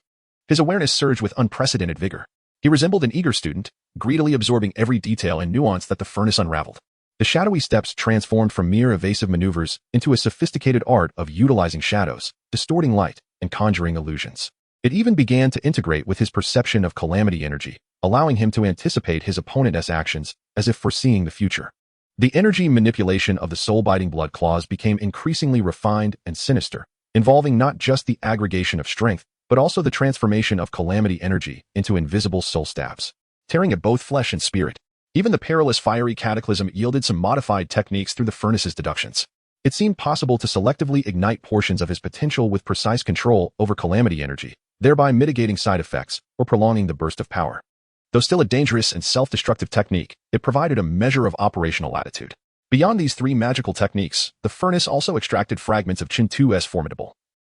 Speaker 1: his awareness surged with unprecedented vigor. He resembled an eager student, greedily absorbing every detail and nuance that the furnace unraveled. The shadowy steps transformed from mere evasive maneuvers into a sophisticated art of utilizing shadows, distorting light, and conjuring illusions. It even began to integrate with his perception of calamity energy, allowing him to anticipate his opponent's actions as if foreseeing the future. The energy manipulation of the soul-biting blood claws became increasingly refined and sinister, involving not just the aggregation of strength, but also the transformation of calamity energy into invisible soul stabs, tearing at both flesh and spirit. Even the perilous fiery cataclysm yielded some modified techniques through the furnace's deductions. It seemed possible to selectively ignite portions of his potential with precise control over calamity energy, thereby mitigating side effects or prolonging the burst of power. Though still a dangerous and self-destructive technique, it provided a measure of operational latitude. Beyond these three magical techniques, the furnace also extracted fragments of Chin-Tu's formidable,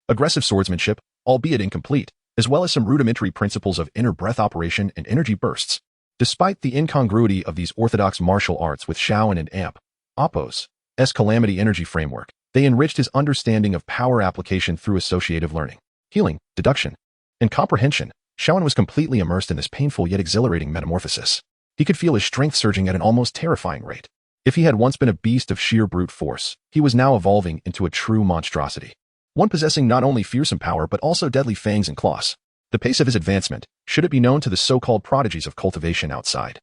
Speaker 1: aggressive swordsmanship, albeit incomplete, as well as some rudimentary principles of inner breath operation and energy bursts. Despite the incongruity of these orthodox martial arts with Shaoan and Apos' calamity energy framework, they enriched his understanding of power application through associative learning, healing, deduction, and comprehension. Shaoan was completely immersed in this painful yet exhilarating metamorphosis. He could feel his strength surging at an almost terrifying rate. If he had once been a beast of sheer brute force, he was now evolving into a true monstrosity, one possessing not only fearsome power but also deadly fangs and claws. The pace of his advancement, should it be known to the so-called prodigies of cultivation outside,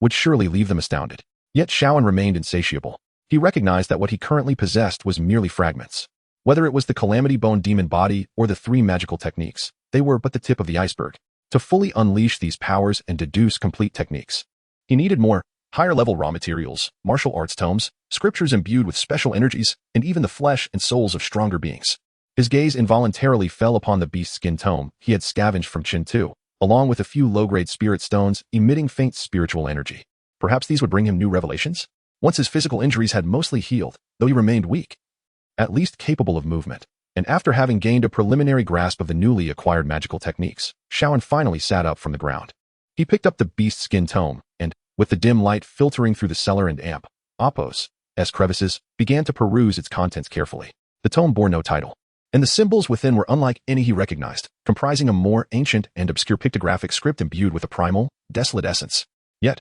Speaker 1: would surely leave them astounded. Yet Shaoan remained insatiable. He recognized that what he currently possessed was merely fragments. Whether it was the calamity bone demon body or the three magical techniques, they were but the tip of the iceberg. To fully unleash these powers and deduce complete techniques, he needed more, higher-level raw materials, martial arts tomes, scriptures imbued with special energies, and even the flesh and souls of stronger beings. His gaze involuntarily fell upon the beast skin tome he had scavenged from Chin-Tu, along with a few low-grade spirit stones emitting faint spiritual energy. Perhaps these would bring him new revelations? Once his physical injuries had mostly healed, though he remained weak, at least capable of movement, and after having gained a preliminary grasp of the newly acquired magical techniques, Shaoan finally sat up from the ground. He picked up the beast skin tome, and, with the dim light filtering through the cellar and Appos' crevices, began to peruse its contents carefully. The tome bore no title, and the symbols within were unlike any he recognized, comprising a more ancient and obscure pictographic script imbued with a primal, desolate essence. Yet,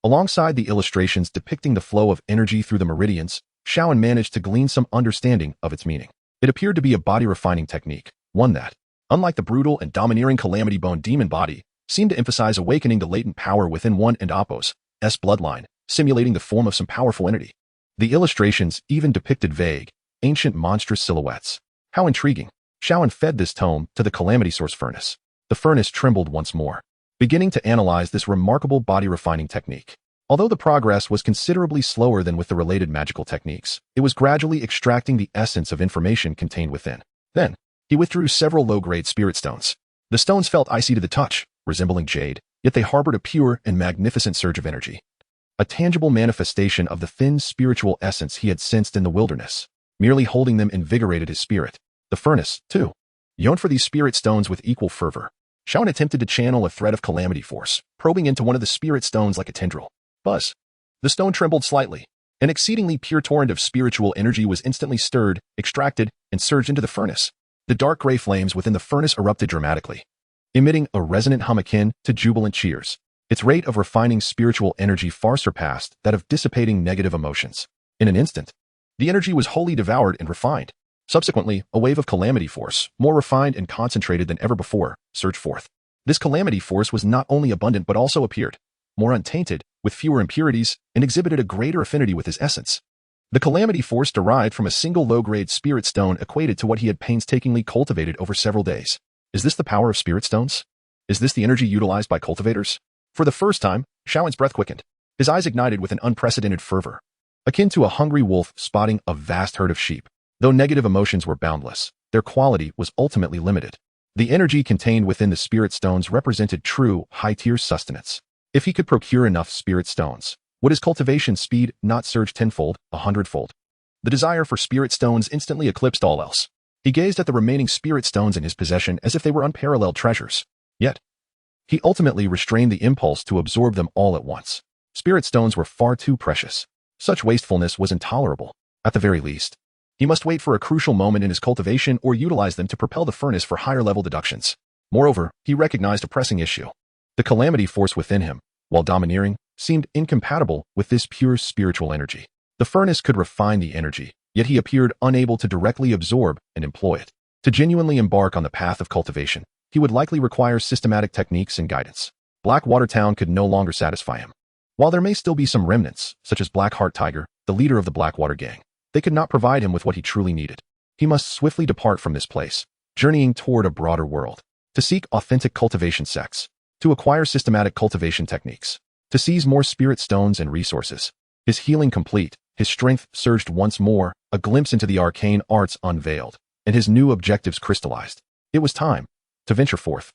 Speaker 1: alongside the illustrations depicting the flow of energy through the meridians, Shaoan managed to glean some understanding of its meaning. It appeared to be a body-refining technique, one that, unlike the brutal and domineering Calamity Bone demon body, seemed to emphasize awakening the latent power within one and Appos' bloodline, simulating the form of some powerful entity. The illustrations even depicted vague, ancient monstrous silhouettes. How intriguing. Shaoan fed this tome to the Calamity Source furnace. The furnace trembled once more, beginning to analyze this remarkable body-refining technique. Although the progress was considerably slower than with the related magical techniques, it was gradually extracting the essence of information contained within. Then, he withdrew several low-grade spirit stones. The stones felt icy to the touch, resembling jade, yet they harbored a pure and magnificent surge of energy. A tangible manifestation of the thin spiritual essence he had sensed in the wilderness. Merely holding them invigorated his spirit. The furnace, too, yearned for these spirit stones with equal fervor. Shaoan attempted to channel a thread of calamity force, probing into one of the spirit stones like a tendril. Buzz. The stone trembled slightly. An exceedingly pure torrent of spiritual energy was instantly stirred, extracted, and surged into the furnace. The dark gray flames within the furnace erupted dramatically, emitting a resonant hum akin to jubilant cheers. Its rate of refining spiritual energy far surpassed that of dissipating negative emotions. In an instant, the energy was wholly devoured and refined. Subsequently, a wave of calamity force, more refined and concentrated than ever before, surged forth. This calamity force was not only abundant but also appeared more untainted, with fewer impurities, and exhibited a greater affinity with his essence. The calamity force derived from a single low-grade spirit stone equated to what he had painstakingly cultivated over several days. Is this the power of spirit stones? Is this the energy utilized by cultivators? For the first time, Shaoan's breath quickened. His eyes ignited with an unprecedented fervor, akin to a hungry wolf spotting a vast herd of sheep. Though negative emotions were boundless, their quality was ultimately limited. The energy contained within the spirit stones represented true, high-tier sustenance. If he could procure enough spirit stones, would his cultivation speed not surge tenfold, 100-fold? The desire for spirit stones instantly eclipsed all else. He gazed at the remaining spirit stones in his possession as if they were unparalleled treasures. Yet, he ultimately restrained the impulse to absorb them all at once. Spirit stones were far too precious. Such wastefulness was intolerable. At the very least, he must wait for a crucial moment in his cultivation or utilize them to propel the furnace for higher-level deductions. Moreover, he recognized a pressing issue. The calamity force within him, while domineering, seemed incompatible with this pure spiritual energy. The furnace could refine the energy, yet he appeared unable to directly absorb and employ it. To genuinely embark on the path of cultivation, he would likely require systematic techniques and guidance. Blackwater Town could no longer satisfy him. While there may still be some remnants, such as Blackheart Tiger, the leader of the Blackwater gang, they could not provide him with what he truly needed. He must swiftly depart from this place, journeying toward a broader world, to seek authentic cultivation sects, to acquire systematic cultivation techniques, to seize more spirit stones and resources. His healing complete, his strength surged once more, a glimpse into the arcane arts unveiled, and his new objectives crystallized. It was time to venture forth.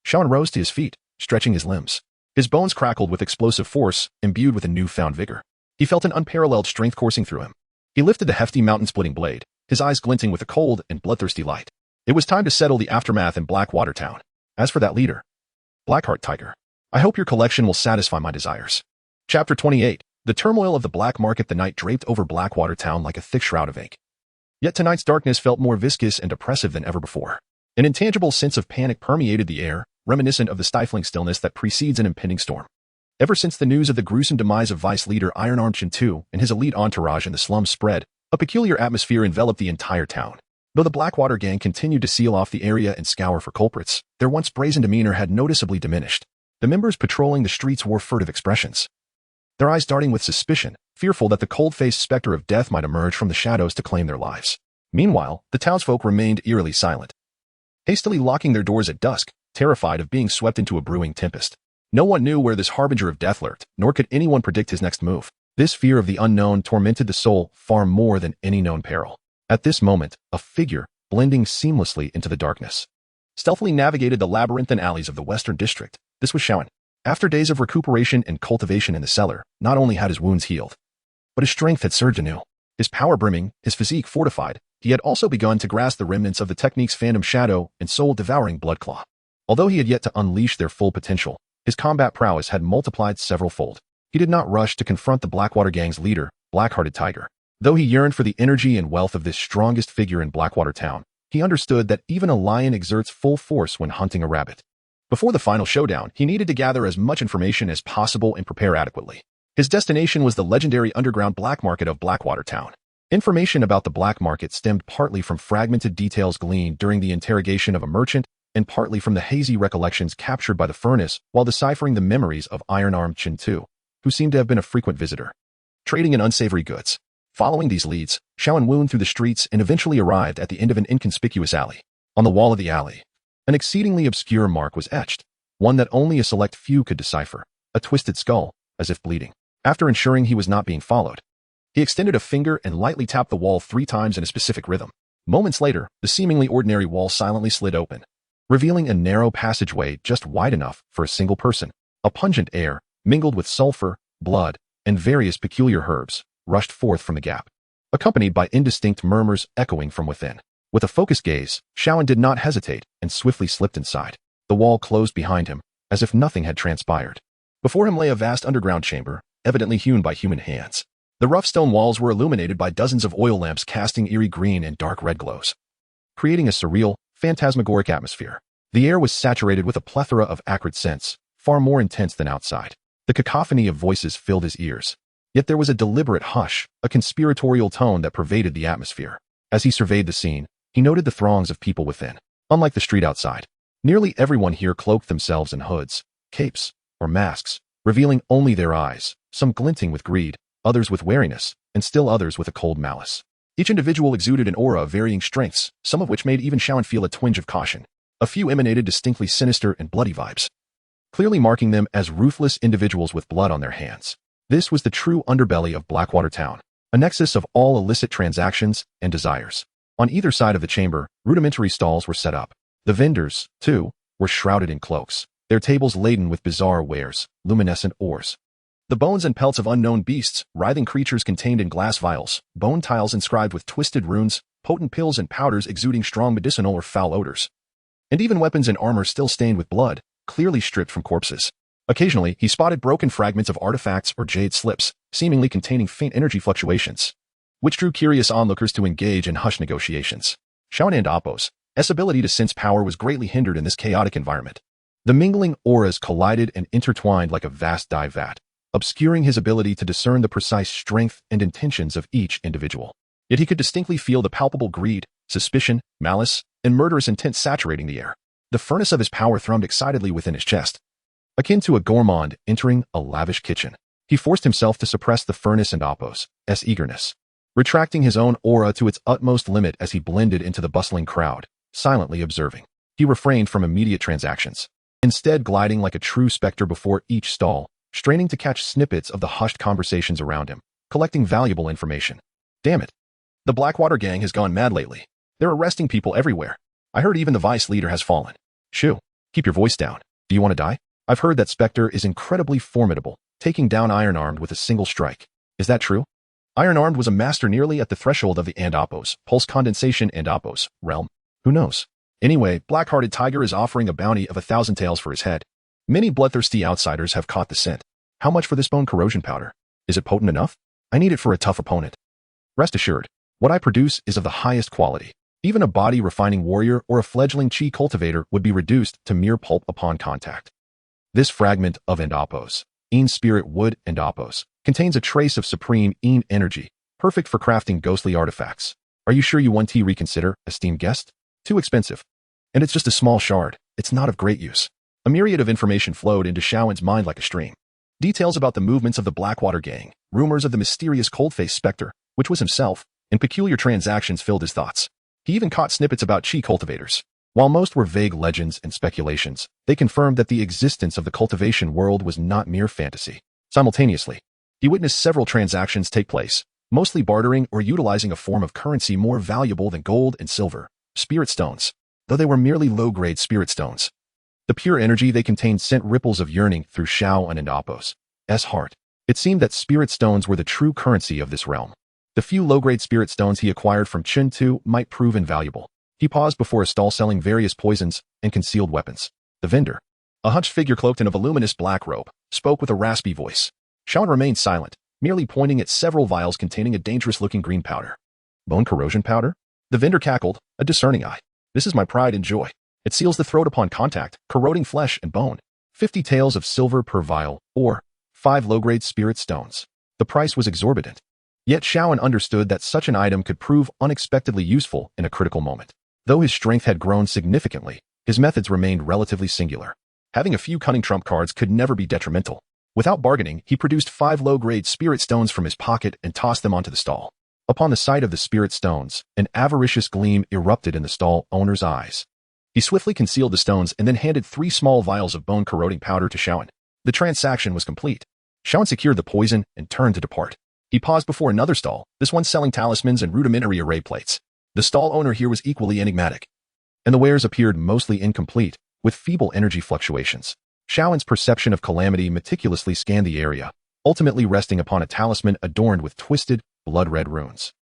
Speaker 1: Shaoan rose to his feet, stretching his limbs. His bones crackled with explosive force, imbued with a newfound vigor. He felt an unparalleled strength coursing through him. He lifted the hefty mountain-splitting blade, his eyes glinting with a cold and bloodthirsty light. It was time to settle the aftermath in Blackwater Town. As for that leader, Blackheart Tiger, I hope your collection will satisfy my desires. Chapter 28. The turmoil of the black market. The night draped over Blackwater Town like a thick shroud of ink. Yet tonight's darkness felt more viscous and oppressive than ever before. An intangible sense of panic permeated the air, reminiscent of the stifling stillness that precedes an impending storm. Ever since the news of the gruesome demise of Vice leader Iron-Armed Chintu and his elite entourage in the slums spread, a peculiar atmosphere enveloped the entire town. Though the Blackwater gang continued to seal off the area and scour for culprits, their once brazen demeanor had noticeably diminished. The members patrolling the streets wore furtive expressions, their eyes darting with suspicion, fearful that the cold-faced specter of death might emerge from the shadows to claim their lives. Meanwhile, the townsfolk remained eerily silent, hastily locking their doors at dusk, terrified of being swept into a brewing tempest. No one knew where this harbinger of death lurked, nor could anyone predict his next move. This fear of the unknown tormented the soul far more than any known peril. At this moment, a figure, blending seamlessly into the darkness, stealthily navigated the labyrinthine alleys of the Western District. This was Shaoan. After days of recuperation and cultivation in the cellar, not only had his wounds healed, but his strength had surged anew. His power brimming, his physique fortified, He had also begun to grasp the remnants of the technique's Phantom Shadow and Soul-Devouring Bloodclaw. Although he had yet to unleash their full potential, his combat prowess had multiplied several-fold. He did not rush to confront the Blackwater gang's leader, Black-Hearted Tiger. Though he yearned for the energy and wealth of this strongest figure in Blackwater Town, he understood that even a lion exerts full force when hunting a rabbit. Before the final showdown, he needed to gather as much information as possible and prepare adequately. His destination was the legendary underground black market of Blackwater Town. Information about the black market stemmed partly from fragmented details gleaned during the interrogation of a merchant and partly from the hazy recollections captured by the furnace while deciphering the memories of Iron-Armed Chin-Tu, who seemed to have been a frequent visitor. Trading in unsavory goods. Following these leads, Xiao wound through the streets and eventually arrived at the end of an inconspicuous alley. On the wall of the alley, an exceedingly obscure mark was etched, one that only a select few could decipher, a twisted skull, as if bleeding. After ensuring he was not being followed, he extended a finger and lightly tapped the wall 3 times in a specific rhythm. Moments later, the seemingly ordinary wall silently slid open, revealing a narrow passageway just wide enough for a single person. A pungent air, mingled with sulfur, blood, and various peculiar herbs, rushed forth from the gap, accompanied by indistinct murmurs echoing from within. With a focused gaze, Xiao did not hesitate and swiftly slipped inside. The wall closed behind him, as if nothing had transpired. Before him lay a vast underground chamber, evidently hewn by human hands. The rough stone walls were illuminated by dozens of oil lamps casting eerie green and dark red glows, creating a surreal, phantasmagoric atmosphere. The air was saturated with a plethora of acrid scents, far more intense than outside. The cacophony of voices filled his ears. Yet there was a deliberate hush, a conspiratorial tone that pervaded the atmosphere. As he surveyed the scene, he noted the throngs of people within. Unlike the street outside, nearly everyone here cloaked themselves in hoods, capes, or masks, revealing only their eyes, some glinting with greed, others with wariness, and still others with a cold malice. Each individual exuded an aura of varying strengths, some of which made even Xiao feel a twinge of caution. A few emanated distinctly sinister and bloody vibes, clearly marking them as ruthless individuals with blood on their hands. This was the true underbelly of Blackwater Town, a nexus of all illicit transactions and desires. On either side of the chamber, rudimentary stalls were set up. The vendors, too, were shrouded in cloaks, their tables laden with bizarre wares, luminescent ores. The bones and pelts of unknown beasts, writhing creatures contained in glass vials, bone tiles inscribed with twisted runes, potent pills and powders exuding strong medicinal or foul odors. And even weapons and armor still stained with blood, clearly stripped from corpses. Occasionally, he spotted broken fragments of artifacts or jade slips, seemingly containing faint energy fluctuations, which drew curious onlookers to engage in hushed negotiations. Xiao and Appo's ability to sense power was greatly hindered in this chaotic environment. The mingling auras collided and intertwined like a vast dye vat, obscuring his ability to discern the precise strength and intentions of each individual. Yet he could distinctly feel the palpable greed, suspicion, malice, and murderous intent saturating the air. The furnace of his power thrummed excitedly within his chest, akin to a gourmand entering a lavish kitchen. He forced himself to suppress the furnace and Appo's eagerness, retracting his own aura to its utmost limit as he blended into the bustling crowd, silently observing. He refrained from immediate transactions, instead gliding like a true specter before each stall, straining to catch snippets of the hushed conversations around him, collecting valuable information. Damn it. The Blackwater gang has gone mad lately. They're arresting people everywhere. I heard even the vice leader has fallen. Shoo, keep your voice down. Do you want to die? I've heard that Spectre is incredibly formidable, taking down Iron-Armed with a single strike. Is that true? Iron-Armed was a master nearly at the threshold of the Appo's, pulse condensation and Appo's realm. Who knows? Anyway, Black-Hearted Tiger is offering a bounty of 1,000 taels for his head. Many bloodthirsty outsiders have caught the scent. How much for this bone corrosion powder? Is it potent enough? I need it for a tough opponent. Rest assured, what I produce is of the highest quality. Even a body-refining warrior or a fledgling chi cultivator would be reduced to mere pulp upon contact. This fragment of Appo's, spirit wood Appo's, contains a trace of supreme energy, perfect for crafting ghostly artifacts. Are you sure you want to reconsider, esteemed guest? Too expensive. And it's just a small shard. It's not of great use. A myriad of information flowed into Xiaowen's mind like a stream. Details about the movements of the Blackwater gang, rumors of the mysterious cold-faced specter, which was himself, and peculiar transactions filled his thoughts. He even caught snippets about chi cultivators. While most were vague legends and speculations, they confirmed that the existence of the cultivation world was not mere fantasy. Simultaneously, he witnessed several transactions take place, mostly bartering or utilizing a form of currency more valuable than gold and silver, spirit stones, though they were merely low-grade spirit stones. The pure energy they contained sent ripples of yearning through Xiao and Appo's heart. It seemed that spirit stones were the true currency of this realm. The few low-grade spirit stones he acquired from Chun Tu might prove invaluable. He paused before a stall selling various poisons and concealed weapons. The vendor, a hunched figure cloaked in a voluminous black robe, spoke with a raspy voice. Shaun remained silent, merely pointing at several vials containing a dangerous-looking green powder. Bone corrosion powder? The vendor cackled, a discerning eye. This is my pride and joy. It seals the throat upon contact, corroding flesh and bone. 50 taels of silver per vial, or 5 low-grade spirit stones. The price was exorbitant. Yet Shaun understood that such an item could prove unexpectedly useful in a critical moment. Though his strength had grown significantly, his methods remained relatively singular. Having a few cunning trump cards could never be detrimental. Without bargaining, he produced 5 low-grade spirit stones from his pocket and tossed them onto the stall. Upon the sight of the spirit stones, an avaricious gleam erupted in the stall owner's eyes. He swiftly concealed the stones and then handed 3 small vials of bone-corroding powder to Shaun. The transaction was complete. Shaun secured the poison and turned to depart. He paused before another stall, this one selling talismans and rudimentary array plates. The stall owner here was equally enigmatic, and the wares appeared mostly incomplete, with feeble energy fluctuations. Shaun's perception of calamity meticulously scanned the area, ultimately resting upon a talisman adorned with twisted, blood-red runes.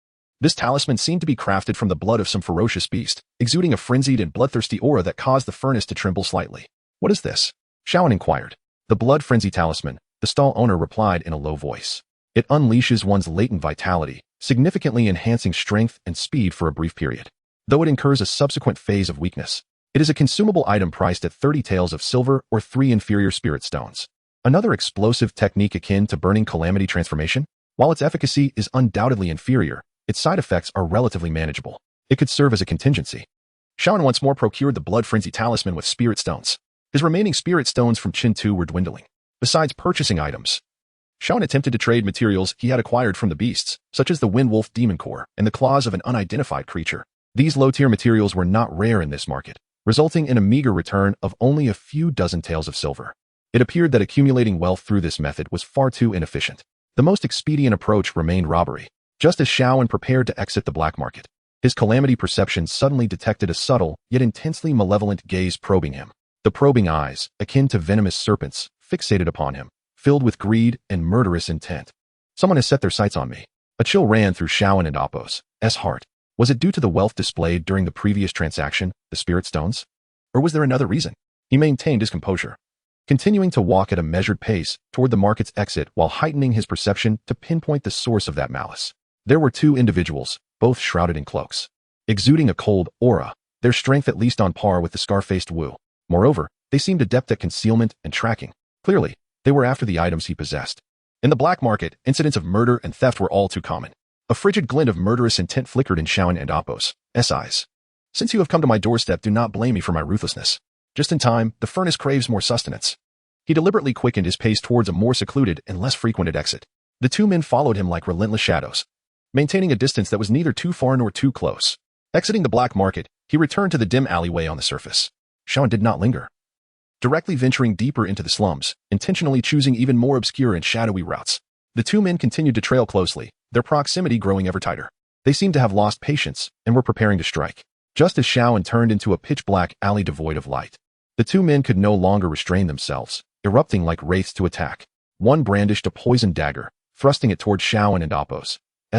Speaker 1: This talisman seemed to be crafted from the blood of some ferocious beast, exuding a frenzied and bloodthirsty aura that caused the furnace to tremble slightly. What is this? Shaun inquired. The blood frenzy talisman, the stall owner replied in a low voice. It unleashes one's latent vitality, significantly enhancing strength and speed for a brief period. Though it incurs a subsequent phase of weakness, it is a consumable item priced at 30 taels of silver or 3 inferior spirit stones. Another explosive technique akin to burning calamity transformation? While its efficacy is undoubtedly inferior, its side effects are relatively manageable. It could serve as a contingency. Shaun once more procured the blood frenzy talisman with spirit stones. His remaining spirit stones from Chin Tu were dwindling. Besides purchasing items, Shaun attempted to trade materials he had acquired from the beasts, such as the Windwolf demon core and the claws of an unidentified creature. These low-tier materials were not rare in this market, resulting in a meager return of only a few dozen taels of silver. It appeared that accumulating wealth through this method was far too inefficient. The most expedient approach remained robbery. Just as Shaun prepared to exit the black market, his calamity perception suddenly detected a subtle, yet intensely malevolent gaze probing him. The probing eyes, akin to venomous serpents, fixated upon him, filled with greed and murderous intent. Someone has set their sights on me. A chill ran through Shaun and Apos' heart. Was it due to the wealth displayed during the previous transaction, the spirit stones? Or was there another reason? He maintained his composure, continuing to walk at a measured pace toward the market's exit while heightening his perception to pinpoint the source of that malice. There were 2 individuals, both shrouded in cloaks, exuding a cold aura, their strength at least on par with the scar-faced Wu. Moreover, they seemed adept at concealment and tracking. Clearly, they were after the items he possessed. In the black market, incidents of murder and theft were all too common. A frigid glint of murderous intent flickered in Shaun and Apos' eyes. Since you have come to my doorstep, do not blame me for my ruthlessness. Just in time, the furnace craves more sustenance. He deliberately quickened his pace towards a more secluded and less frequented exit. The 2 men followed him like relentless shadows, maintaining a distance that was neither too far nor too close. Exiting the black market, he returned to the dim alleyway on the surface. Shaun did not linger, directly venturing deeper into the slums, intentionally choosing even more obscure and shadowy routes. The 2 men continued to trail closely, their proximity growing ever tighter. They seemed to have lost patience and were preparing to strike. Just as Shaun turned into a pitch-black alley devoid of light, the 2 men could no longer restrain themselves, erupting like wraiths to attack. One brandished a poisoned dagger, thrusting it toward Shaun and Apos'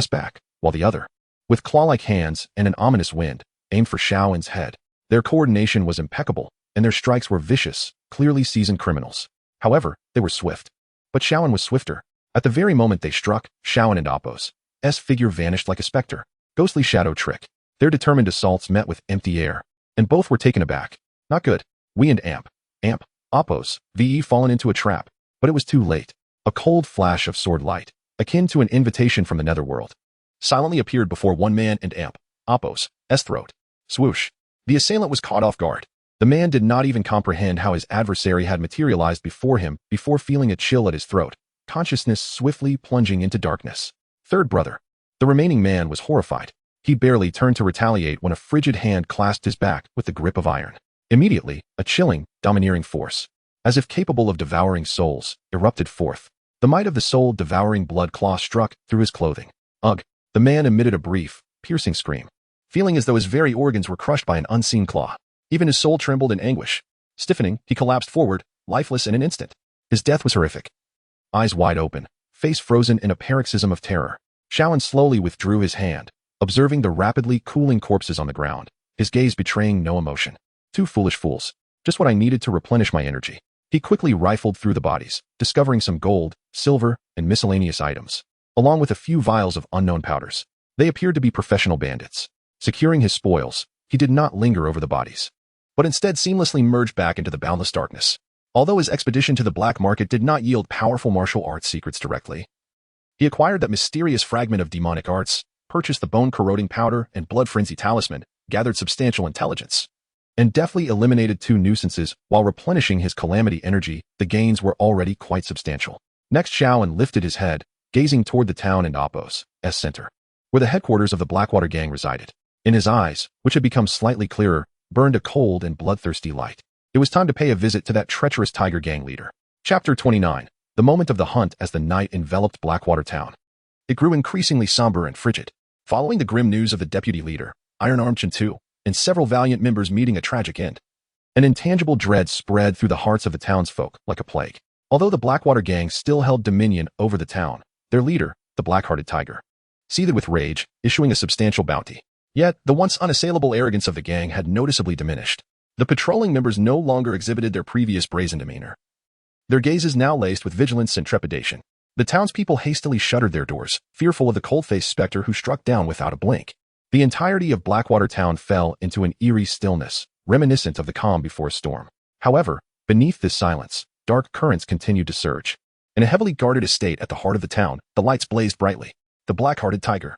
Speaker 1: back, while the other, with claw-like hands and an ominous wind, aimed for Shaun's head. Their coordination was impeccable, and their strikes were vicious, clearly seasoned criminals. However, they were swift. But Shaun was swifter. At the very moment they struck, Shaun and Apos' figure vanished like a specter. Ghostly shadow trick. Their determined assaults met with empty air, and both were taken aback. Not good. We and Apos, VE fallen into a trap, but it was too late. A cold flash of sword light, akin to an invitation from the netherworld, silently appeared before one man and Apos' throat. Swoosh. The assailant was caught off guard. The man did not even comprehend how his adversary had materialized before him before feeling a chill at his throat, consciousness swiftly plunging into darkness. Third brother. The remaining man was horrified. He barely turned to retaliate when a frigid hand clasped his back with the grip of iron. Immediately, a chilling, domineering force, as if capable of devouring souls, erupted forth. The might of the soul-devouring blood claw struck through his clothing. Ugh! The man emitted a brief, piercing scream, feeling as though his very organs were crushed by an unseen claw. Even his soul trembled in anguish. Stiffening, he collapsed forward, lifeless in an instant. His death was horrific. Eyes wide open, face frozen in a paroxysm of terror. Shaoan slowly withdrew his hand, observing the rapidly cooling corpses on the ground, his gaze betraying no emotion. Two foolish fools. Just what I needed to replenish my energy. He quickly rifled through the bodies, discovering some gold, silver, and miscellaneous items, along with a few vials of unknown powders. They appeared to be professional bandits. Securing his spoils, he did not linger over the bodies, but instead seamlessly merged back into the boundless darkness. Although his expedition to the black market did not yield powerful martial arts secrets directly, he acquired that mysterious fragment of demonic arts, purchased the bone-corroding powder and blood frenzy talisman, gathered substantial intelligence, and deftly eliminated two nuisances while replenishing his calamity energy. The gains were already quite substantial. Next, Shaoan lifted his head, gazing toward the town and Appos' center, where the headquarters of the Blackwater gang resided. In his eyes, which had become slightly clearer, burned a cold and bloodthirsty light. It was time to pay a visit to that treacherous tiger gang leader. Chapter 29. The moment of the hunt. As the night enveloped Blackwater town, it grew increasingly somber and frigid. Following the grim news of the deputy leader, Iron Arm Chintu, and several valiant members meeting a tragic end, an intangible dread spread through the hearts of the townsfolk like a plague. Although the Blackwater gang still held dominion over the town, their leader, the Black-Hearted Tiger, seethed with rage, issuing a substantial bounty. Yet, the once unassailable arrogance of the gang had noticeably diminished. The patrolling members no longer exhibited their previous brazen demeanor. Their gazes now laced with vigilance and trepidation. The townspeople hastily shuttered their doors, fearful of the cold-faced specter who struck down without a blink. The entirety of Blackwater town fell into an eerie stillness, reminiscent of the calm before a storm. However, beneath this silence, dark currents continued to surge. In a heavily guarded estate at the heart of the town, the lights blazed brightly. The Black-Hearted Tiger,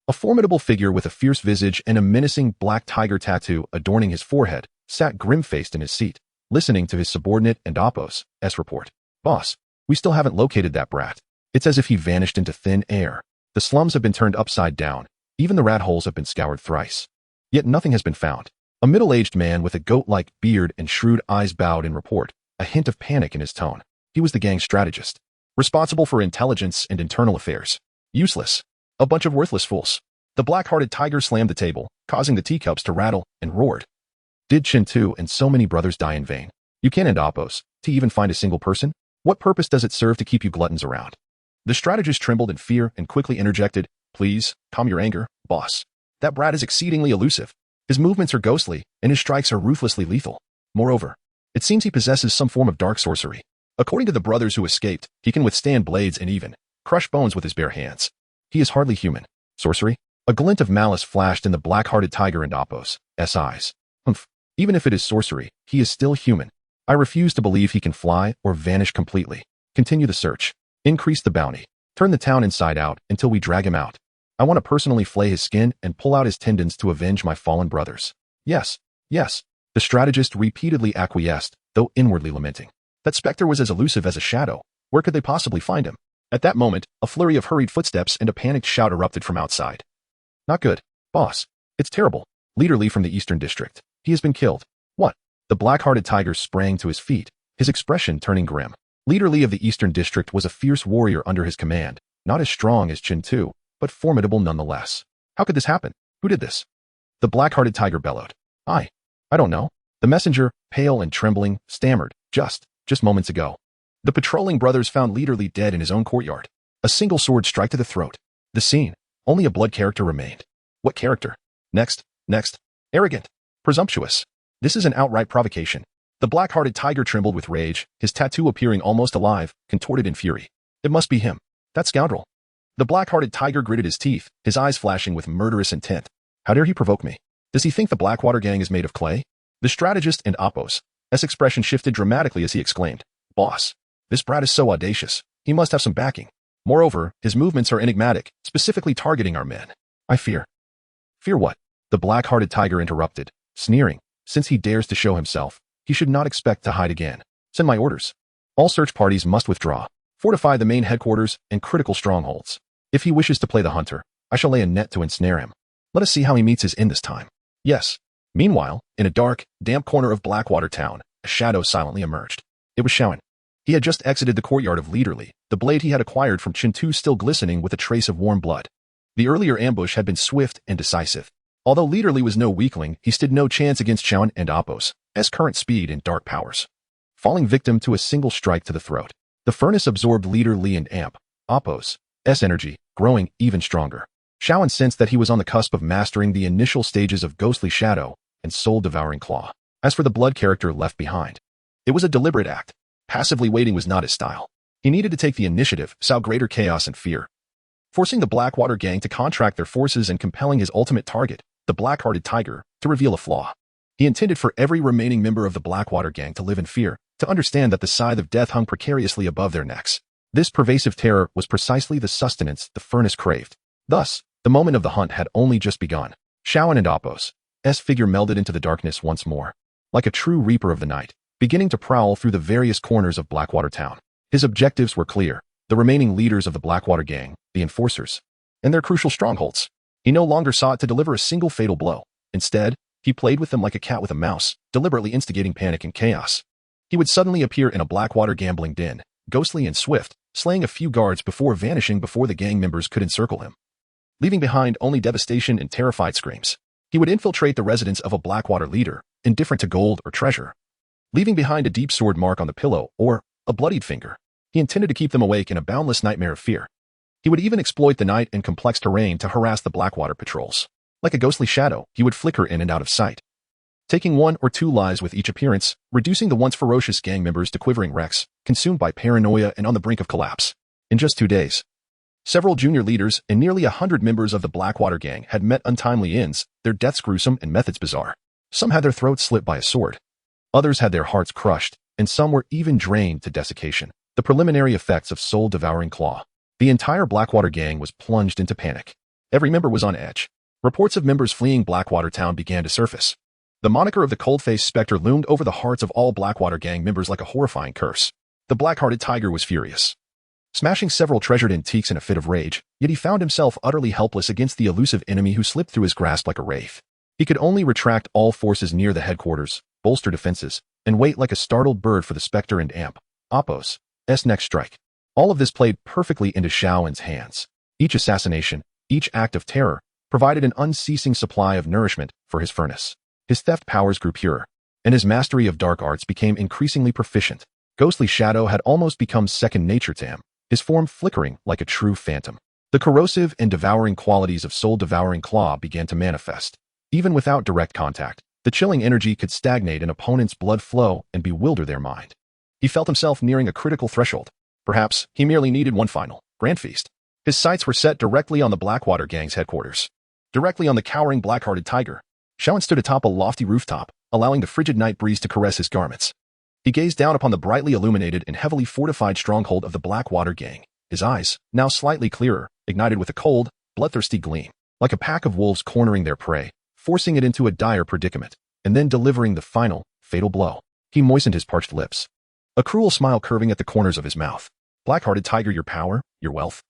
Speaker 1: a formidable figure with a fierce visage and a menacing black tiger tattoo adorning his forehead, sat grim-faced in his seat, listening to his subordinate and Appos' report. "Boss, we still haven't located that brat. It's as if he vanished into thin air. The slums have been turned upside down. Even the rat holes have been scoured thrice. Yet nothing has been found." A middle-aged man with a goat-like beard and shrewd eyes bowed in report, a hint of panic in his tone. He was the gang's strategist, responsible for intelligence and internal affairs. Useless. A bunch of worthless fools. The Black-Hearted Tiger slammed the table, causing the teacups to rattle, and roared. "Did Chintu and so many brothers die in vain? You can't end Appos to even find a single person? What purpose does it serve to keep you gluttons around?" The strategist trembled in fear and quickly interjected, "Please, calm your anger, boss. That brat is exceedingly elusive. His movements are ghostly, and his strikes are ruthlessly lethal. Moreover, it seems he possesses some form of dark sorcery. According to the brothers who escaped, he can withstand blades and even crush bones with his bare hands. He is hardly human. Sorcery?" A glint of malice flashed in the Black-Hearted Tiger and Appos' eyes. "Humph. Even if it is sorcery, he is still human. I refuse to believe he can fly or vanish completely. Continue the search. Increase the bounty. Turn the town inside out until we drag him out. I want to personally flay his skin and pull out his tendons to avenge my fallen brothers." "Yes, yes." The strategist repeatedly acquiesced, though inwardly lamenting. That specter was as elusive as a shadow. Where could they possibly find him? At that moment, a flurry of hurried footsteps and a panicked shout erupted from outside. "Not good, boss. It's terrible. Leader Lee from the Eastern District. He has been killed." "What?" The Black-Hearted Tiger sprang to his feet, his expression turning grim. Leader Lee of the Eastern District was a fierce warrior under his command, not as strong as Chintu, but formidable nonetheless. "How could this happen? Who did this?" The Black-Hearted Tiger bellowed. I don't know." The messenger, pale and trembling, stammered, Just moments ago. The patrolling brothers found Leader Lee dead in his own courtyard. A single sword strike to the throat. The scene. Only a blood character remained." "What character?" Next. "Arrogant. Presumptuous. This is an outright provocation." The Black-Hearted Tiger trembled with rage, his tattoo appearing almost alive, contorted in fury. "It must be him. That scoundrel." The Black-Hearted Tiger gritted his teeth, his eyes flashing with murderous intent. "How dare he provoke me? Does he think the Blackwater gang is made of clay?" The strategist and Appos' expression shifted dramatically as he exclaimed, "Boss, this brat is so audacious. He must have some backing. Moreover, his movements are enigmatic, specifically targeting our men. I fear." "Fear what?" The Black-Hearted Tiger interrupted, sneering. "Since he dares to show himself, he should not expect to hide again. Send my orders. All search parties must withdraw. Fortify the main headquarters and critical strongholds. If he wishes to play the hunter, I shall lay a net to ensnare him. Let us see how he meets his end this time." "Yes." Meanwhile, in a dark, damp corner of Blackwater town, a shadow silently emerged. It was Shaoan. He had just exited the courtyard of Leader Lee, the blade he had acquired from Chintu still glistening with a trace of warm blood. The earlier ambush had been swift and decisive. Although Leader Lee was no weakling, he stood no chance against Shaoan and Appos' current speed and dark powers. Falling victim to a single strike to the throat, the furnace absorbed Leader Lee and Appos' energy, growing even stronger. Shaoan sensed that he was on the cusp of mastering the initial stages of Ghostly Shadow and Soul-Devouring Claw. As for the blood character left behind, it was a deliberate act. Passively waiting was not his style. He needed to take the initiative, sow greater chaos and fear. Forcing the Blackwater gang to contract their forces and compelling his ultimate target, the Black-Hearted Tiger, to reveal a flaw. He intended for every remaining member of the Blackwater gang to live in fear, to understand that the scythe of death hung precariously above their necks. This pervasive terror was precisely the sustenance the furnace craved. Thus, the moment of the hunt had only just begun. Shaoan and Apos' figure melded into the darkness once more, like a true reaper of the night, beginning to prowl through the various corners of Blackwater Town. His objectives were clear: the remaining leaders of the Blackwater gang, the enforcers, and their crucial strongholds. He no longer sought to deliver a single fatal blow. Instead, he played with them like a cat with a mouse, deliberately instigating panic and chaos. He would suddenly appear in a Blackwater gambling den, ghostly and swift, slaying a few guards before vanishing before the gang members could encircle him, leaving behind only devastation and terrified screams. He would infiltrate the residence of a Blackwater leader, indifferent to gold or treasure, leaving behind a deep sword mark on the pillow or a bloodied finger. He intended to keep them awake in a boundless nightmare of fear. He would even exploit the night and complex terrain to harass the Blackwater patrols. Like a ghostly shadow, he would flicker in and out of sight, taking 1 or 2 lives with each appearance, reducing the once ferocious gang members to quivering wrecks, consumed by paranoia and on the brink of collapse. In just 2 days, several junior leaders and nearly 100 members of the Blackwater gang had met untimely ends, their deaths gruesome and methods bizarre. Some had their throats slit by a sword. Others had their hearts crushed, and some were even drained to desiccation. The preliminary effects of Soul-Devouring Claw. The entire Blackwater gang was plunged into panic. Every member was on edge. Reports of members fleeing Blackwater Town began to surface. The moniker of the Cold-Faced Spectre loomed over the hearts of all Blackwater gang members like a horrifying curse. The Black-Hearted Tiger was furious, smashing several treasured antiques in a fit of rage, yet he found himself utterly helpless against the elusive enemy who slipped through his grasp like a wraith. He could only retract all forces near the headquarters, bolster defenses, and wait like a startled bird for the Spectre and Apos' next strike. All of this played perfectly into Shaoan's hands. Each assassination, each act of terror, provided an unceasing supply of nourishment for his furnace. His theft powers grew purer, and his mastery of dark arts became increasingly proficient. Ghostly Shadow had almost become second nature to him, his form flickering like a true phantom. The corrosive and devouring qualities of Soul-Devouring Claw began to manifest. Even without direct contact, the chilling energy could stagnate an opponent's blood flow and bewilder their mind. He felt himself nearing a critical threshold. Perhaps he merely needed one final, grand feast. His sights were set directly on the Blackwater gang's headquarters, directly on the cowering Black-Hearted Tiger. Shaoan stood atop a lofty rooftop, allowing the frigid night breeze to caress his garments. He gazed down upon the brightly illuminated and heavily fortified stronghold of the Blackwater gang. His eyes, now slightly clearer, ignited with a cold, bloodthirsty gleam, like a pack of wolves cornering their prey, forcing it into a dire predicament, and then delivering the final, fatal blow. He moistened his parched lips, a cruel smile curving at the corners of his mouth. Black-Hearted Tiger, your power, your wealth,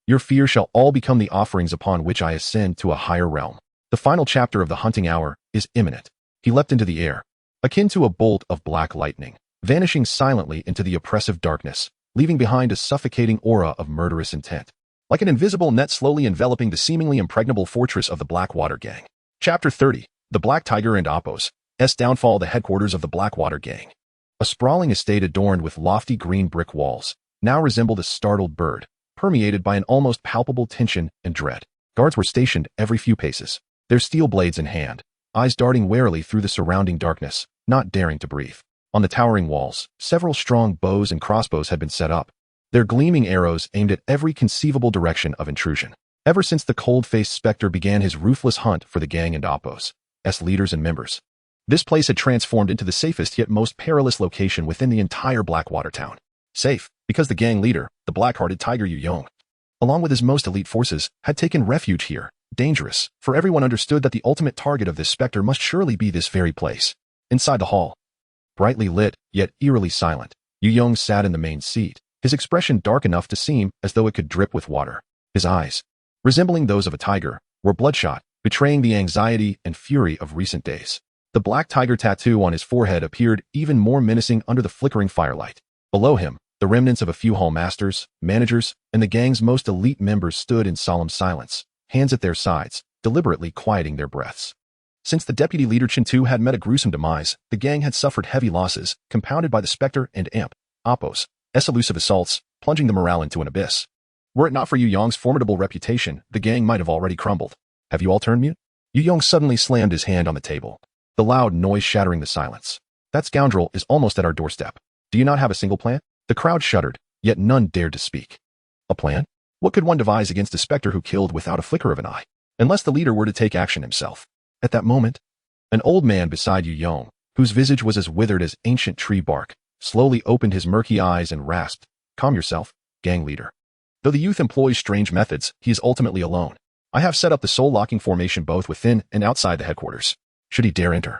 Speaker 1: your fear shall all become the offerings upon which I ascend to a higher realm. The final chapter of the hunting hour is imminent. He leapt into the air, akin to a bolt of black lightning, vanishing silently into the oppressive darkness, leaving behind a suffocating aura of murderous intent, like an invisible net slowly enveloping the seemingly impregnable fortress of the Blackwater gang. Chapter 30. The Black Tiger and Apos' downfall. The headquarters of the Blackwater gang. A sprawling estate adorned with lofty green brick walls, now resembled a startled bird, permeated by an almost palpable tension and dread. Guards were stationed every few paces, their steel blades in hand, eyes darting warily through the surrounding darkness, not daring to breathe. On the towering walls, several strong bows and crossbows had been set up, their gleaming arrows aimed at every conceivable direction of intrusion. Ever since the cold-faced Spectre began his ruthless hunt for the gang and Apos' leaders and members, this place had transformed into the safest yet most perilous location within the entire Blackwater town. Safe, because the gang leader, the Black-Hearted Tiger Yu Yong, along with his most elite forces, had taken refuge here. Dangerous, for everyone understood that the ultimate target of this Spectre must surely be this very place. Inside the hall, brightly lit, yet eerily silent, Yu Yong sat in the main seat, his expression dark enough to seem as though it could drip with water. His eyes, resembling those of a tiger, were bloodshot, betraying the anxiety and fury of recent days. The black tiger tattoo on his forehead appeared even more menacing under the flickering firelight. Below him, the remnants of a few hall masters, managers, and the gang's most elite members stood in solemn silence, hands at their sides, deliberately quieting their breaths. Since the deputy leader Chintu had met a gruesome demise, the gang had suffered heavy losses, compounded by the Spectre and Apos' elusive assaults, plunging the morale into an abyss. Were it not for Yu Yong's formidable reputation, the gang might have already crumbled. Have you all turned mute? Yu Yong suddenly slammed his hand on the table, the loud noise shattering the silence. That scoundrel is almost at our doorstep. Do you not have a single plan? The crowd shuddered, yet none dared to speak. A plan? What could one devise against a specter who killed without a flicker of an eye? Unless the leader were to take action himself. At that moment, an old man beside Yu Yong, whose visage was as withered as ancient tree bark, slowly opened his murky eyes and rasped, "Calm yourself, gang leader. Though the youth employs strange methods, he is ultimately alone. I have set up the soul-locking formation both within and outside the headquarters. Should he dare enter,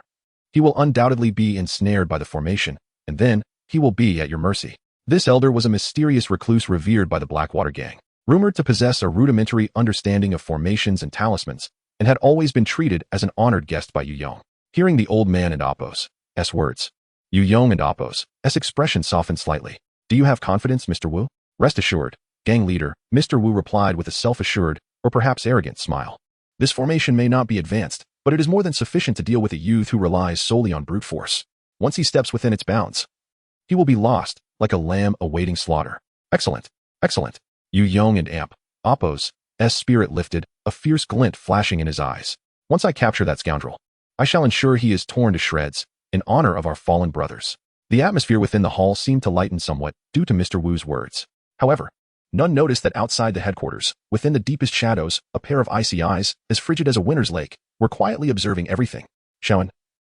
Speaker 1: he will undoubtedly be ensnared by the formation, and then he will be at your mercy." This elder was a mysterious recluse revered by the Blackwater gang, rumored to possess a rudimentary understanding of formations and talismans, and had always been treated as an honored guest by Yu Yong. Hearing the old man and Appo's words, Yu Yong and Appo's expression softened slightly. "Do you have confidence, Mr. Wu?" "Rest assured, gang leader," Mr. Wu replied with a self-assured, or perhaps arrogant smile. "This formation may not be advanced, but it is more than sufficient to deal with a youth who relies solely on brute force. Once he steps within its bounds, he will be lost, like a lamb awaiting slaughter." "Excellent, excellent." Yu Yong and Appo's spirit lifted, a fierce glint flashing in his eyes. "Once I capture that scoundrel, I shall ensure he is torn to shreds, in honor of our fallen brothers." The atmosphere within the hall seemed to lighten somewhat due to Mr. Wu's words. However, none noticed that outside the headquarters, within the deepest shadows, a pair of icy eyes, as frigid as a winter's lake, were quietly observing everything. Shaoan,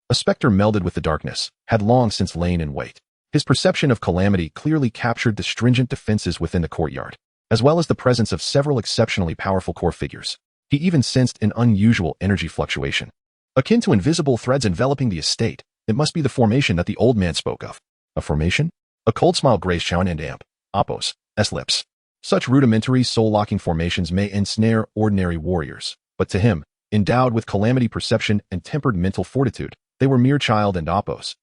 Speaker 1: a specter melded with the darkness, had long since lain in wait. His perception of calamity clearly captured the stringent defenses within the courtyard, as well as the presence of several exceptionally powerful core figures. He even sensed an unusual energy fluctuation, akin to invisible threads enveloping the estate. It must be the formation that the old man spoke of. A formation? A cold smile graced Shaoan and Appo's lips. Such rudimentary soul-locking formations may ensnare ordinary warriors, but to him, endowed with calamity perception and tempered mental fortitude, they were mere child and Appo's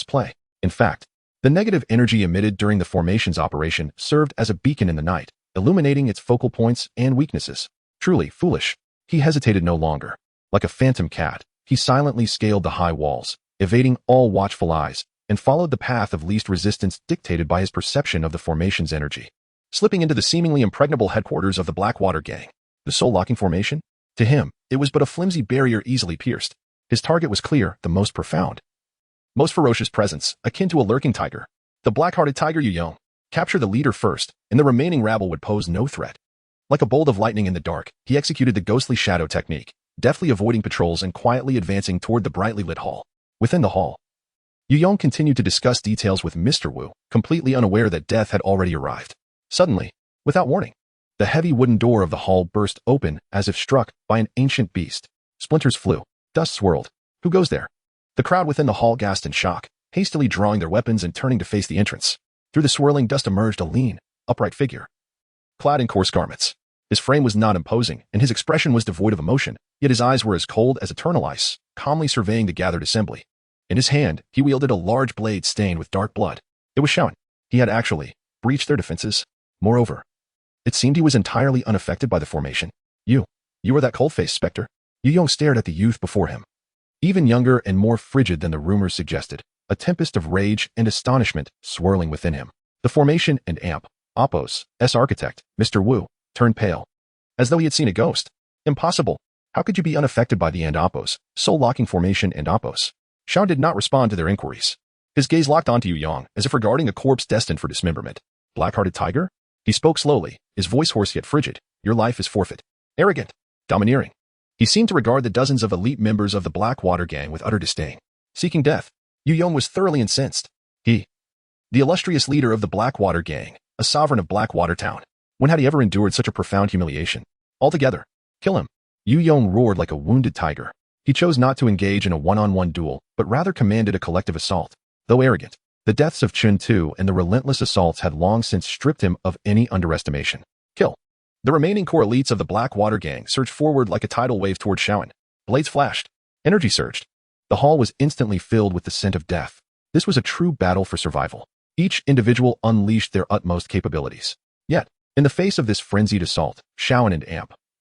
Speaker 1: play. In fact, the negative energy emitted during the formation's operation served as a beacon in the night, illuminating its focal points and weaknesses. Truly foolish. He hesitated no longer. Like a phantom cat, he silently scaled the high walls, evading all watchful eyes, and followed the path of least resistance dictated by his perception of the formation's energy. Slipping into the seemingly impregnable headquarters of the Blackwater gang, the soul-locking formation? To him, it was but a flimsy barrier easily pierced. His target was clear, the most profound, most ferocious presence, akin to a lurking tiger. The black-hearted tiger Yu Yong. Capture the leader first, and the remaining rabble would pose no threat. Like a bolt of lightning in the dark, he executed the ghostly shadow technique, deftly avoiding patrols and quietly advancing toward the brightly lit hall. Within the hall, Yu Yong continued to discuss details with Mr. Wu, completely unaware that death had already arrived. Suddenly, without warning, the heavy wooden door of the hall burst open as if struck by an ancient beast. Splinters flew, dust swirled. Who goes there? The crowd within the hall gasped in shock, hastily drawing their weapons and turning to face the entrance. Through the swirling dust emerged a lean, upright figure, clad in coarse garments. His frame was not imposing, and his expression was devoid of emotion, yet his eyes were as cold as eternal ice, calmly surveying the gathered assembly. In his hand, he wielded a large blade stained with dark blood. It was Shaoan. He had actually breached their defenses. Moreover, it seemed he was entirely unaffected by the formation. You are that cold-faced specter." Yu Yong stared at the youth before him. Even younger and more frigid than the rumors suggested, a tempest of rage and astonishment swirling within him. The formation and Appo's architect, Mr. Wu, turned pale, as though he had seen a ghost. "Impossible. How could you be unaffected by the Appo's soul-locking formation and Appo's?" Shaoan did not respond to their inquiries. His gaze locked onto Yu Yong, as if regarding a corpse destined for dismemberment. "Black-hearted tiger?" He spoke slowly, his voice hoarse yet frigid. "Your life is forfeit." Arrogant, domineering. He seemed to regard the dozens of elite members of the Blackwater gang with utter disdain. Seeking death, Yu Yong was thoroughly incensed. He, the illustrious leader of the Blackwater gang, a sovereign of Blackwater Town. When had he ever endured such a profound humiliation? Altogether, kill him. Yu Yong roared like a wounded tiger. He chose not to engage in a one-on-one duel, but rather commanded a collective assault. Though arrogant, the deaths of Chun Tu and the relentless assaults had long since stripped him of any underestimation. Kill. The remaining core elites of the Blackwater gang surged forward like a tidal wave toward Shaoan. Blades flashed. Energy surged. The hall was instantly filled with the scent of death. This was a true battle for survival. Each individual unleashed their utmost capabilities. Yet, in the face of this frenzied assault, Shaoan and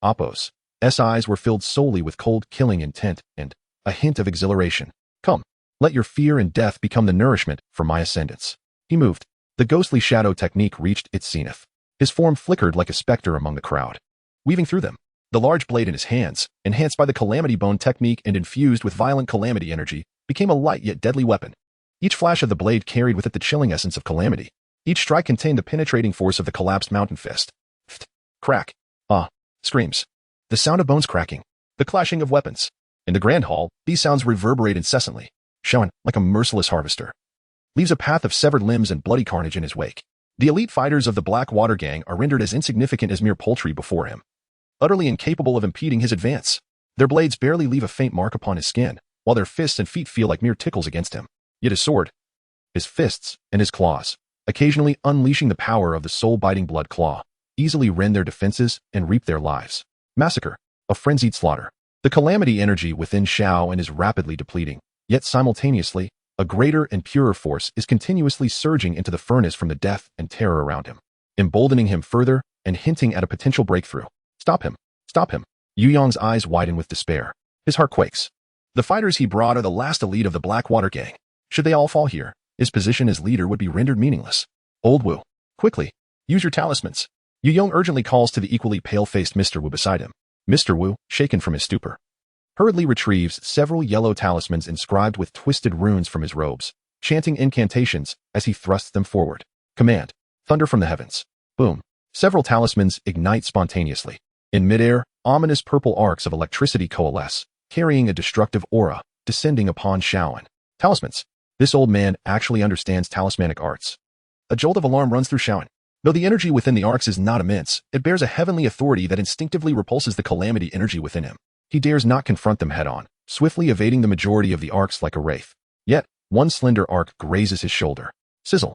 Speaker 1: Appo's eyes were filled solely with cold killing intent and a hint of exhilaration. "Come, let your fear and death become the nourishment for my ascendance." He moved. The ghostly shadow technique reached its zenith. His form flickered like a specter among the crowd, weaving through them. The large blade in his hands, enhanced by the Calamity Bone technique and infused with violent Calamity energy, became a light yet deadly weapon. Each flash of the blade carried with it the chilling essence of Calamity. Each strike contained the penetrating force of the collapsed mountain fist. Crack. Screams. The sound of bones cracking. The clashing of weapons. In the Grand Hall, these sounds reverberate incessantly. Xiaoan, like a merciless harvester, leaves a path of severed limbs and bloody carnage in his wake. The elite fighters of the Black Water Gang are rendered as insignificant as mere poultry before him, utterly incapable of impeding his advance. Their blades barely leave a faint mark upon his skin, while their fists and feet feel like mere tickles against him. Yet his sword, his fists, and his claws, occasionally unleashing the power of the soul-biting blood claw, easily rend their defenses and reap their lives. Massacre. A frenzied slaughter. The Calamity energy within Xiaoan is rapidly depleting, yet simultaneously, a greater and purer force is continuously surging into the furnace from the death and terror around him, emboldening him further and hinting at a potential breakthrough. Stop him. Stop him. Yu Yong's eyes widen with despair. His heart quakes. The fighters he brought are the last elite of the Blackwater Gang. Should they all fall here, his position as leader would be rendered meaningless. Old Wu. Quickly. Use your talismans. Yu Yong urgently calls to the equally pale-faced Mr. Wu beside him. Mr. Wu, shaken from his stupor, hurriedly retrieves several yellow talismans inscribed with twisted runes from his robes, chanting incantations as he thrusts them forward. Command. Thunder from the heavens. Boom. Several talismans ignite spontaneously. In midair, ominous purple arcs of electricity coalesce, carrying a destructive aura, descending upon Xiaoan. Talismans. This old man actually understands talismanic arts. A jolt of alarm runs through Xiaoan. Though the energy within the arcs is not immense, it bears a heavenly authority that instinctively repulses the Calamity energy within him. He dares not confront them head-on, swiftly evading the majority of the arcs like a wraith. Yet, one slender arc grazes his shoulder. Sizzle.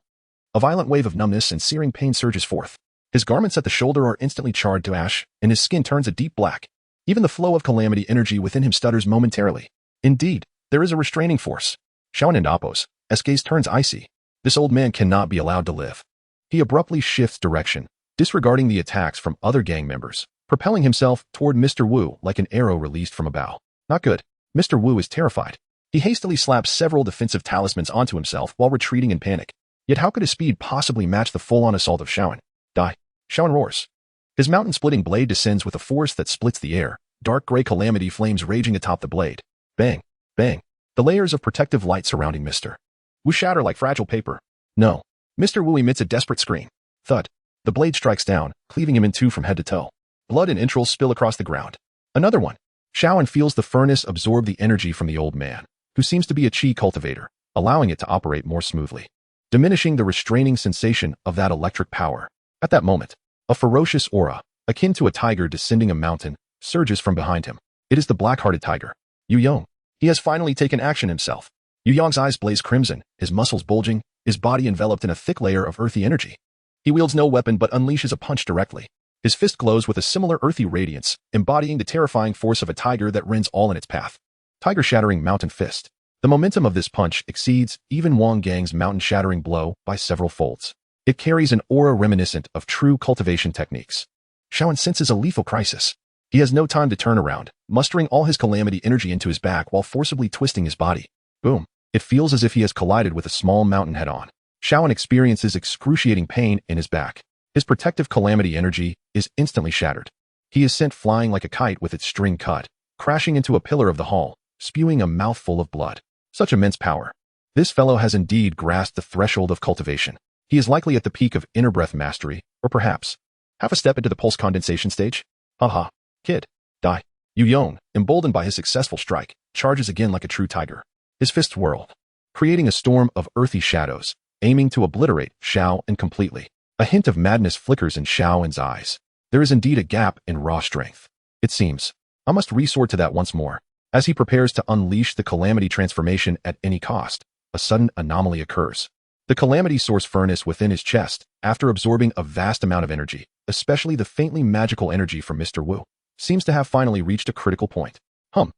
Speaker 1: A violent wave of numbness and searing pain surges forth. His garments at the shoulder are instantly charred to ash, and his skin turns a deep black. Even the flow of Calamity energy within him stutters momentarily. Indeed, there is a restraining force. Xiaoan and Appos, as gaze turns icy. This old man cannot be allowed to live. He abruptly shifts direction, disregarding the attacks from other gang members, propelling himself toward Mr. Wu like an arrow released from a bow. Not good. Mr. Wu is terrified. He hastily slaps several defensive talismans onto himself while retreating in panic. Yet how could his speed possibly match the full-on assault of Xiaoan? Die. Xiaoan roars. His mountain-splitting blade descends with a force that splits the air, dark gray Calamity flames raging atop the blade. Bang. Bang. The layers of protective light surrounding Mr. Wu shatter like fragile paper. No. Mr. Wu emits a desperate scream. Thud. The blade strikes down, cleaving him in two from head to toe. Blood and entrails spill across the ground. Another one. Xiaoan feels the furnace absorb the energy from the old man, who seems to be a qi cultivator, allowing it to operate more smoothly, diminishing the restraining sensation of that electric power. At that moment, a ferocious aura, akin to a tiger descending a mountain, surges from behind him. It is the black-hearted tiger, Yu Yong. He has finally taken action himself. Yu Yong's eyes blaze crimson, his muscles bulging, his body enveloped in a thick layer of earthy energy. He wields no weapon but unleashes a punch directly. His fist glows with a similar earthy radiance, embodying the terrifying force of a tiger that rends all in its path. Tiger-shattering mountain fist. The momentum of this punch exceeds even Wang Gang's mountain-shattering blow by several folds. It carries an aura reminiscent of true cultivation techniques. Xiaoan senses a lethal crisis. He has no time to turn around, mustering all his Calamity energy into his back while forcibly twisting his body. Boom. It feels as if he has collided with a small mountain head-on. Xiaoan experiences excruciating pain in his back. His protective Calamity energy is instantly shattered. He is sent flying like a kite with its string cut, crashing into a pillar of the hall, spewing a mouthful of blood. Such immense power. This fellow has indeed grasped the threshold of cultivation. He is likely at the peak of inner breath mastery, or perhaps half a step into the pulse condensation stage. Haha. Kid. Die. Yu Yong, emboldened by his successful strike, charges again like a true tiger. His fists whirl, creating a storm of earthy shadows, aiming to obliterate Xiaoan completely. A hint of madness flickers in Xiaoan's eyes. There is indeed a gap in raw strength. It seems. I must resort to that once more. As he prepares to unleash the Calamity transformation at any cost, a sudden anomaly occurs. The Calamity source furnace within his chest, after absorbing a vast amount of energy, especially the faintly magical energy from Mr. Wu, seems to have finally reached a critical point. Hum.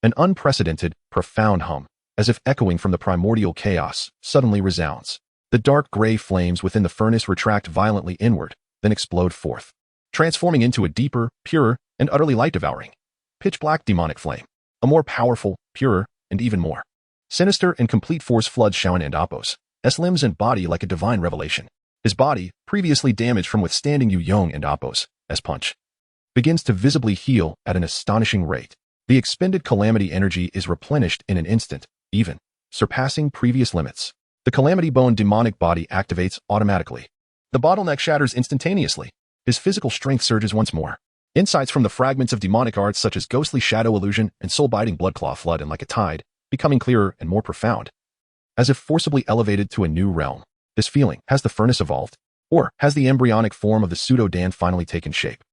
Speaker 1: An unprecedented, profound hum, as if echoing from the primordial chaos, suddenly resounds. The dark gray flames within the furnace retract violently inward, then explode forth, transforming into a deeper, purer, and utterly light-devouring, pitch-black demonic flame. A more powerful, purer, and even more sinister and complete force floods Xiaoan and Appos, limbs and body like a divine revelation. His body, previously damaged from withstanding Yu Yong and Appo's punch, begins to visibly heal at an astonishing rate. The expended calamity energy is replenished in an instant, even surpassing previous limits. The calamity bone demonic body activates automatically. The bottleneck shatters instantaneously. His physical strength surges once more. Insights from the fragments of demonic arts such as ghostly shadow illusion and soul-biting bloodclaw flood in like a tide, becoming clearer and more profound. As if forcibly elevated to a new realm. This feeling, has the furnace evolved? Or has the embryonic form of the pseudo-Dan finally taken shape?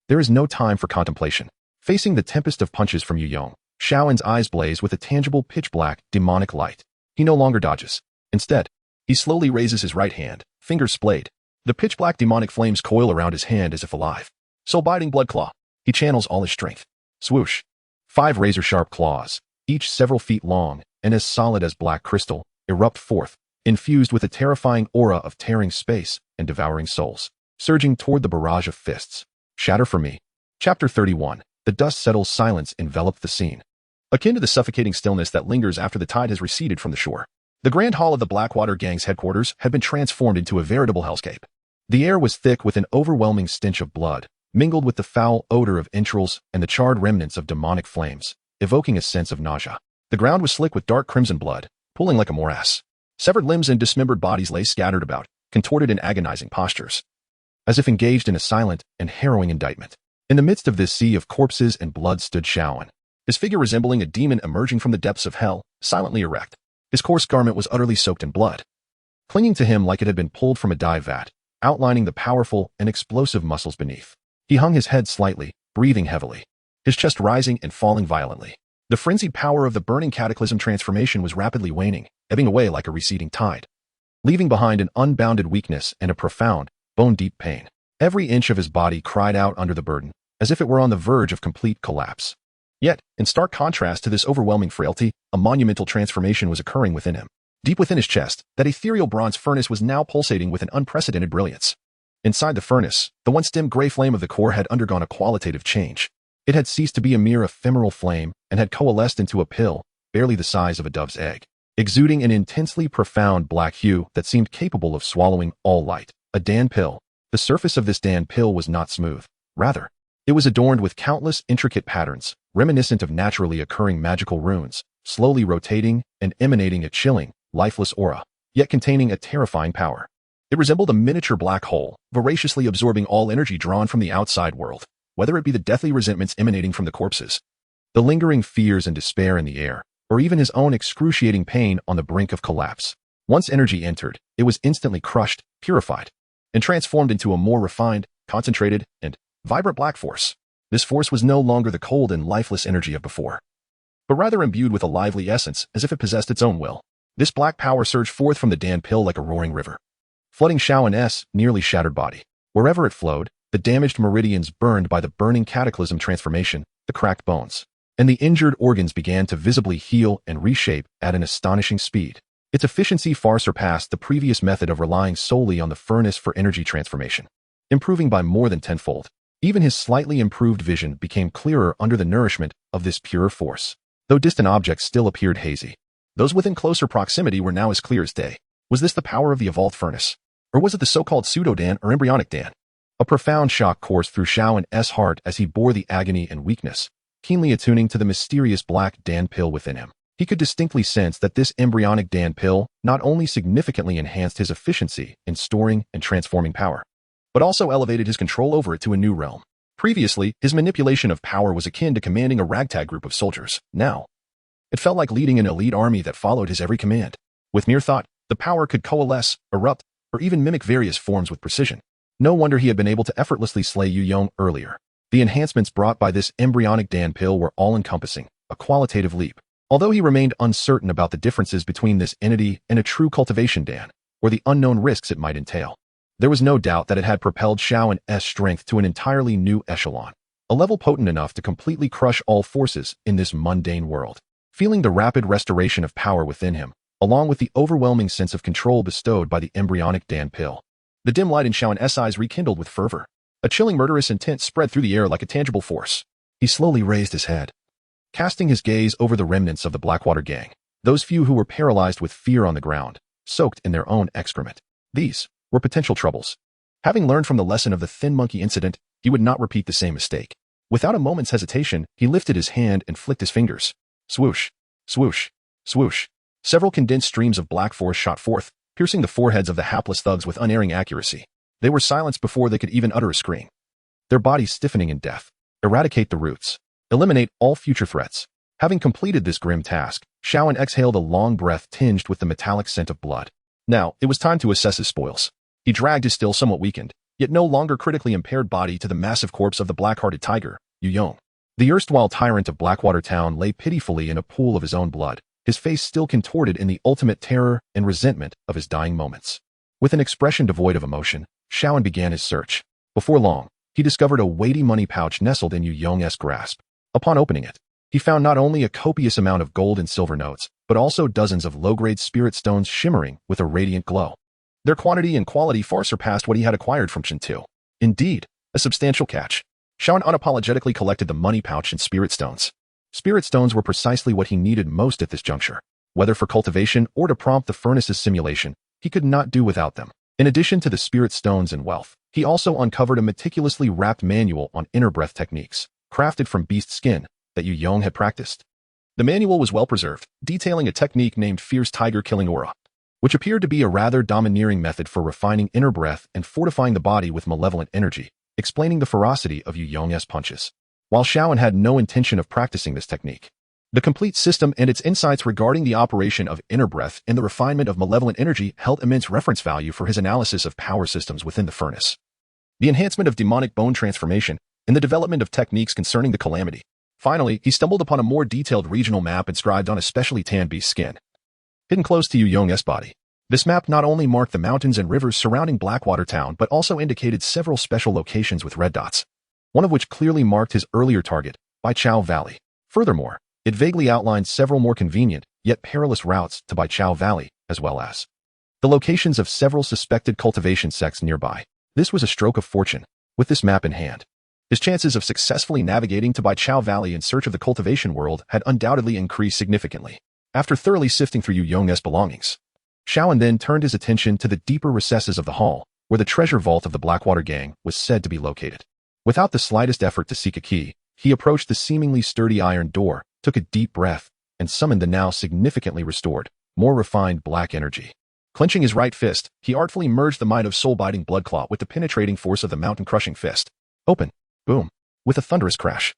Speaker 1: There is no time for contemplation. Facing the tempest of punches from Yu Yong, Shaoan's eyes blaze with a tangible pitch-black, demonic light. He no longer dodges. Instead, he slowly raises his right hand, fingers splayed. The pitch-black demonic flames coil around his hand as if alive. Soul-biting bloodclaw. He channels all his strength. Swoosh. 5 razor-sharp claws, each several feet long and as solid as black crystal, erupt forth, infused with a terrifying aura of tearing space and devouring souls, surging toward the barrage of fists. Shatter for me. Chapter 31. The dust settles, silence enveloped the scene, akin to the suffocating stillness that lingers after the tide has receded from the shore. The grand hall of the Blackwater Gang's headquarters had been transformed into a veritable hellscape. The air was thick with an overwhelming stench of blood, mingled with the foul odor of entrails and the charred remnants of demonic flames, evoking a sense of nausea. The ground was slick with dark crimson blood, pooling like a morass. Severed limbs and dismembered bodies lay scattered about, contorted in agonizing postures, as if engaged in a silent and harrowing indictment. In the midst of this sea of corpses and blood stood Shaoan, his figure resembling a demon emerging from the depths of hell, silently erect. His coarse garment was utterly soaked in blood, clinging to him like it had been pulled from a dye vat, outlining the powerful and explosive muscles beneath. He hung his head slightly, breathing heavily, his chest rising and falling violently. The frenzied power of the burning cataclysm transformation was rapidly waning, ebbing away like a receding tide, leaving behind an unbounded weakness and a profound, bone-deep pain. Every inch of his body cried out under the burden, as if it were on the verge of complete collapse. Yet, in stark contrast to this overwhelming frailty, a monumental transformation was occurring within him. Deep within his chest, that ethereal bronze furnace was now pulsating with an unprecedented brilliance. Inside the furnace, the once dim gray flame of the core had undergone a qualitative change. It had ceased to be a mere ephemeral flame and had coalesced into a pill, barely the size of a dove's egg, exuding an intensely profound black hue that seemed capable of swallowing all light. A Dan pill. The surface of this Dan pill was not smooth. Rather, it was adorned with countless intricate patterns, reminiscent of naturally occurring magical runes, slowly rotating and emanating a chilling, lifeless aura, yet containing a terrifying power. It resembled a miniature black hole, voraciously absorbing all energy drawn from the outside world, whether it be the deathly resentments emanating from the corpses, the lingering fears and despair in the air, or even his own excruciating pain on the brink of collapse. Once energy entered, it was instantly crushed, purified, and transformed into a more refined, concentrated, and vibrant black force. This force was no longer the cold and lifeless energy of before, but rather imbued with a lively essence as if it possessed its own will. This black power surged forth from the Dan pill like a roaring river, flooding Shaoan's nearly shattered body. Wherever it flowed, the damaged meridians burned by the burning cataclysm transformation, the cracked bones, and the injured organs began to visibly heal and reshape at an astonishing speed. Its efficiency far surpassed the previous method of relying solely on the furnace for energy transformation, improving by more than tenfold. Even his slightly improved vision became clearer under the nourishment of this pure force. Though distant objects still appeared hazy, those within closer proximity were now as clear as day. Was this the power of the evolved furnace? Or was it the so-called pseudo-Dan or embryonic Dan? A profound shock coursed through Shaoan's heart as he bore the agony and weakness, keenly attuning to the mysterious black Dan pill within him. He could distinctly sense that this embryonic Dan pill not only significantly enhanced his efficiency in storing and transforming power, but also elevated his control over it to a new realm. Previously, his manipulation of power was akin to commanding a ragtag group of soldiers. Now, it felt like leading an elite army that followed his every command. With mere thought, the power could coalesce, erupt, or even mimic various forms with precision. No wonder he had been able to effortlessly slay Yu Yong earlier. The enhancements brought by this embryonic Dan pill were all-encompassing, a qualitative leap. Although he remained uncertain about the differences between this entity and a true cultivation Dan, or the unknown risks it might entail, there was no doubt that it had propelled Shaoan's strength to an entirely new echelon, a level potent enough to completely crush all forces in this mundane world. Feeling the rapid restoration of power within him, along with the overwhelming sense of control bestowed by the embryonic Dan pill, the dim light in Shaoan's eyes rekindled with fervor. A chilling murderous intent spread through the air like a tangible force. He slowly raised his head, casting his gaze over the remnants of the Blackwater Gang, those few who were paralyzed with fear on the ground, soaked in their own excrement. These were potential troubles. Having learned from the lesson of the thin monkey incident, he would not repeat the same mistake. Without a moment's hesitation, he lifted his hand and flicked his fingers. Swoosh, swoosh, swoosh. Several condensed streams of black force shot forth, piercing the foreheads of the hapless thugs with unerring accuracy. They were silenced before they could even utter a scream. Their bodies stiffening in death. Eradicate the roots. Eliminate all future threats. Having completed this grim task, Shaoan exhaled a long breath tinged with the metallic scent of blood. Now, it was time to assess his spoils. He dragged his still somewhat weakened, yet no longer critically impaired body to the massive corpse of the black-hearted tiger, Yu Yong. The erstwhile tyrant of Blackwater Town lay pitifully in a pool of his own blood, his face still contorted in the ultimate terror and resentment of his dying moments. With an expression devoid of emotion, Shaoan began his search. Before long, he discovered a weighty money pouch nestled in Yu Yong's grasp. Upon opening it, he found not only a copious amount of gold and silver notes, but also dozens of low-grade spirit stones shimmering with a radiant glow. Their quantity and quality far surpassed what he had acquired from Shintu. Indeed, a substantial catch. Shaoan unapologetically collected the money pouch and spirit stones. Spirit stones were precisely what he needed most at this juncture. Whether for cultivation or to prompt the furnace's simulation, he could not do without them. In addition to the spirit stones and wealth, he also uncovered a meticulously wrapped manual on inner breath techniques, crafted from beast skin, that Yu Yong had practiced. The manual was well preserved, detailing a technique named Fierce Tiger Killing Aura, which appeared to be a rather domineering method for refining inner breath and fortifying the body with malevolent energy, explaining the ferocity of Yu Yong's punches. While Shaoan had no intention of practicing this technique, the complete system and its insights regarding the operation of inner breath and the refinement of malevolent energy held immense reference value for his analysis of power systems within the furnace. The enhancement of demonic bone transformation and the development of techniques concerning the calamity. Finally, he stumbled upon a more detailed regional map inscribed on a specially tanned beast skin, hidden close to Yu Yong's body. This map not only marked the mountains and rivers surrounding Blackwater Town but also indicated several special locations with red dots, one of which clearly marked his earlier target, Baichao Valley. Furthermore, it vaguely outlined several more convenient, yet perilous routes to Baichao Valley, as well as the locations of several suspected cultivation sects nearby. This was a stroke of fortune. With this map in hand, his chances of successfully navigating to Baichao Valley in search of the cultivation world had undoubtedly increased significantly. After thoroughly sifting through Yu Yong's belongings, Shaoan then turned his attention to the deeper recesses of the hall, where the treasure vault of the Blackwater Gang was said to be located. Without the slightest effort to seek a key, he approached the seemingly sturdy iron door, took a deep breath, and summoned the now significantly restored, more refined black energy. Clenching his right fist, he artfully merged the might of soul-biting bloodclaw with the penetrating force of the mountain-crushing fist. Open. Boom. With a thunderous crash,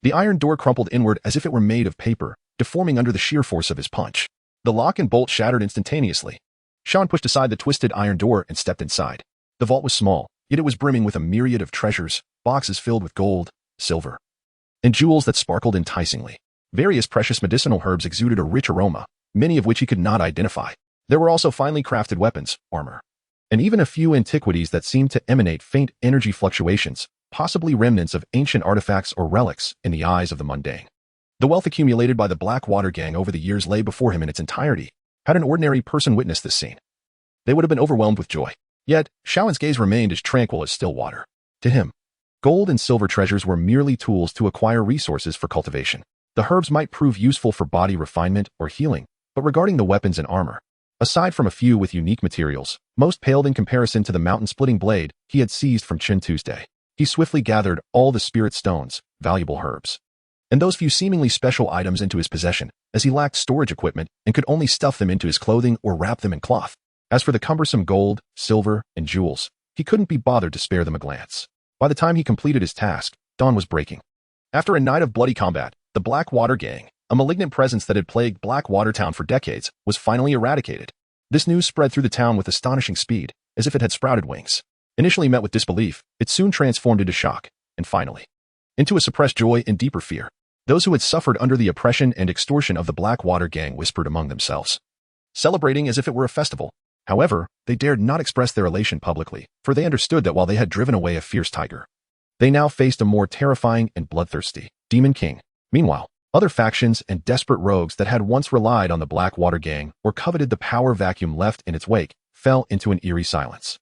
Speaker 1: the iron door crumpled inward as if it were made of paper, deforming under the sheer force of his punch. The lock and bolt shattered instantaneously. Shaoan pushed aside the twisted iron door and stepped inside. The vault was small, yet it was brimming with a myriad of treasures, boxes filled with gold, silver, and jewels that sparkled enticingly. Various precious medicinal herbs exuded a rich aroma, many of which he could not identify. There were also finely crafted weapons, armor, and even a few antiquities that seemed to emanate faint energy fluctuations, possibly remnants of ancient artifacts or relics in the eyes of the mundane. The wealth accumulated by the Blackwater Gang over the years lay before him in its entirety. Had an ordinary person witnessed this scene, they would have been overwhelmed with joy. Yet, Shaoan's gaze remained as tranquil as still water. To him, gold and silver treasures were merely tools to acquire resources for cultivation. The herbs might prove useful for body refinement or healing, but regarding the weapons and armor, aside from a few with unique materials, most paled in comparison to the mountain-splitting blade he had seized from Chin Tuesday. He swiftly gathered all the spirit stones, valuable herbs, and those few seemingly special items into his possession, as he lacked storage equipment and could only stuff them into his clothing or wrap them in cloth. As for the cumbersome gold, silver, and jewels, he couldn't be bothered to spare them a glance. By the time he completed his task, dawn was breaking. After a night of bloody combat, the Blackwater Gang, a malignant presence that had plagued Blackwater Town for decades, was finally eradicated. This news spread through the town with astonishing speed, as if it had sprouted wings. Initially met with disbelief, it soon transformed into shock, and finally, into a suppressed joy and deeper fear. Those who had suffered under the oppression and extortion of the Blackwater Gang whispered among themselves, celebrating as if it were a festival. However, they dared not express their elation publicly, for they understood that while they had driven away a fierce tiger, they now faced a more terrifying and bloodthirsty Demon King. Meanwhile, other factions and desperate rogues that had once relied on the Blackwater Gang or coveted the power vacuum left in its wake fell into an eerie silence.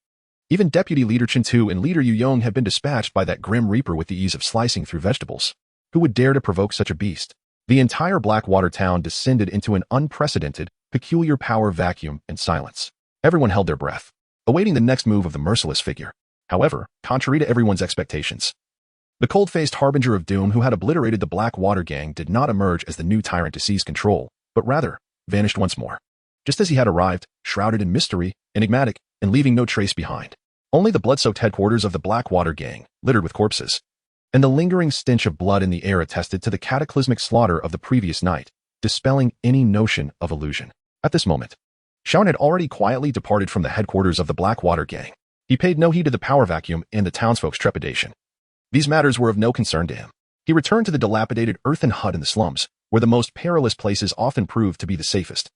Speaker 1: Even Deputy Leader Chintu and Leader Yu Yong had been dispatched by that grim reaper with the ease of slicing through vegetables. Who would dare to provoke such a beast? The entire Blackwater Town descended into an unprecedented, peculiar power vacuum and silence. Everyone held their breath. awaiting the next move of the merciless figure. However, contrary to everyone's expectations, the cold-faced harbinger of doom who had obliterated the Blackwater gang did not emerge as the new tyrant to seize control, but rather vanished once more. Just as he had arrived, shrouded in mystery, enigmatic, and leaving no trace behind. Only the blood-soaked headquarters of the Blackwater gang, littered with corpses, and the lingering stench of blood in the air attested to the cataclysmic slaughter of the previous night, dispelling any notion of illusion. At this moment, Shaun had already quietly departed from the headquarters of the Blackwater gang. He paid no heed to the power vacuum and the townsfolk's trepidation. These matters were of no concern to him. He returned to the dilapidated earthen hut in the slums, where the most perilous places often proved to be the safest.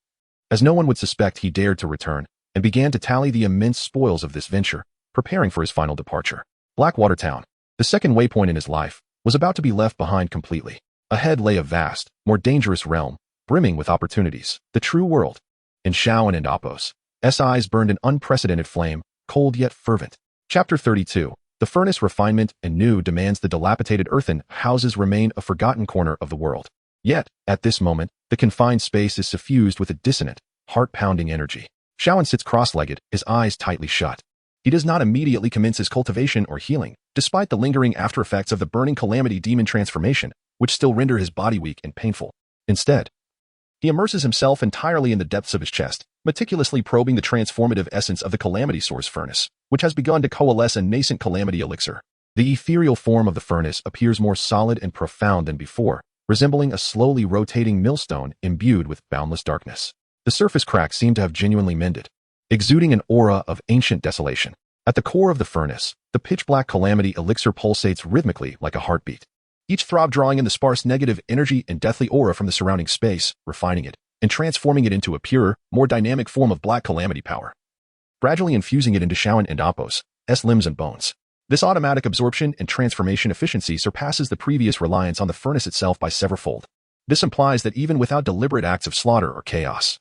Speaker 1: As no one would suspect, he dared to return, and began to tally the immense spoils of this venture, preparing for his final departure. Blackwater Town, the second waypoint in his life, was about to be left behind completely. Ahead lay a vast, more dangerous realm, brimming with opportunities, the true world. In Shaun and Apos, eyes burned an unprecedented flame, cold yet fervent. Chapter 32. The furnace refinement and new demands. The dilapidated earthen houses remain a forgotten corner of the world. Yet, at this moment, the confined space is suffused with a dissonant, heart-pounding energy. Shaun sits cross-legged, his eyes tightly shut. He does not immediately commence his cultivation or healing, despite the lingering after-effects of the burning calamity demon transformation, which still render his body weak and painful. Instead, he immerses himself entirely in the depths of his chest, meticulously probing the transformative essence of the calamity source furnace, which has begun to coalesce a nascent calamity elixir. The ethereal form of the furnace appears more solid and profound than before, resembling a slowly rotating millstone imbued with boundless darkness. The surface cracks seem to have genuinely mended, exuding an aura of ancient desolation. At the core of the furnace, the pitch-black calamity elixir pulsates rhythmically like a heartbeat, each throb drawing in the sparse negative energy and deathly aura from the surrounding space, refining it, and transforming it into a purer, more dynamic form of black calamity power, gradually infusing it into Shaun and Apos' limbs and bones. This automatic absorption and transformation efficiency surpasses the previous reliance on the furnace itself by severalfold. This implies that even without deliberate acts of slaughter or chaos,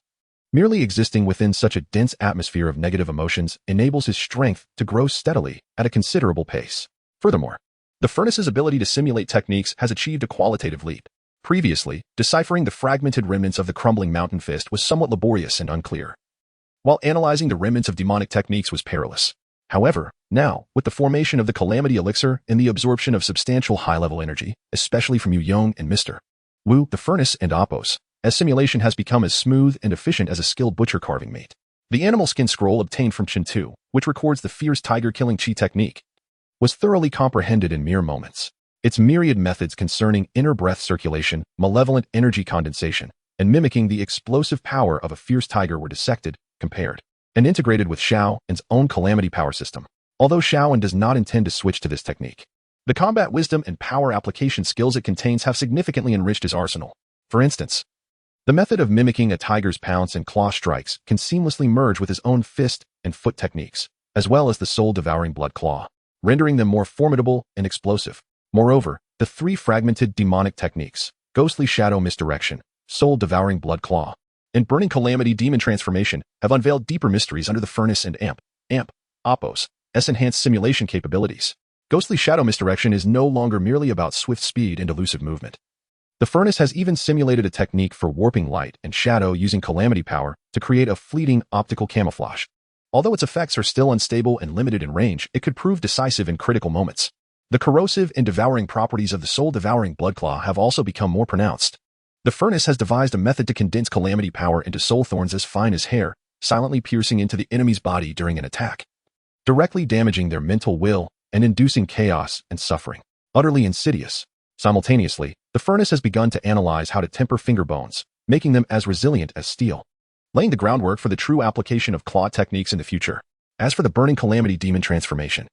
Speaker 1: merely existing within such a dense atmosphere of negative emotions enables his strength to grow steadily at a considerable pace. Furthermore, the furnace's ability to simulate techniques has achieved a qualitative leap. Previously, deciphering the fragmented remnants of the crumbling mountain fist was somewhat laborious and unclear, while analyzing the remnants of demonic techniques was perilous. However, now, with the formation of the calamity elixir and the absorption of substantial high-level energy, especially from Yu Yong and Mr. Wu, the furnace and Apos, simulation has become as smooth and efficient as a skilled butcher carving meat. The animal skin scroll obtained from Chintu, which records the fierce tiger-killing chi technique, was thoroughly comprehended in mere moments. Its myriad methods concerning inner breath circulation, malevolent energy condensation, and mimicking the explosive power of a fierce tiger were dissected, compared, and integrated with Shaoan's own calamity power system. Although Shaoan does not intend to switch to this technique, the combat wisdom and power application skills it contains have significantly enriched his arsenal. For instance, the method of mimicking a tiger's pounce and claw strikes can seamlessly merge with his own fist and foot techniques, as well as the soul-devouring blood claw, rendering them more formidable and explosive. Moreover, the three fragmented demonic techniques, ghostly shadow misdirection, soul-devouring blood claw, and burning calamity demon transformation have unveiled deeper mysteries under the furnace and Apos' enhanced simulation capabilities. Ghostly shadow misdirection is no longer merely about swift speed and elusive movement. The furnace has even simulated a technique for warping light and shadow using calamity power to create a fleeting optical camouflage. Although its effects are still unstable and limited in range, it could prove decisive in critical moments. The corrosive and devouring properties of the soul-devouring blood claw have also become more pronounced. The furnace has devised a method to condense calamity power into soul thorns as fine as hair, silently piercing into the enemy's body during an attack, directly damaging their mental will and inducing chaos and suffering. Utterly insidious. Simultaneously, the furnace has begun to analyze how to temper finger bones, making them as resilient as steel, laying the groundwork for the true application of claw techniques in the future. As for the burning calamity demon transformation,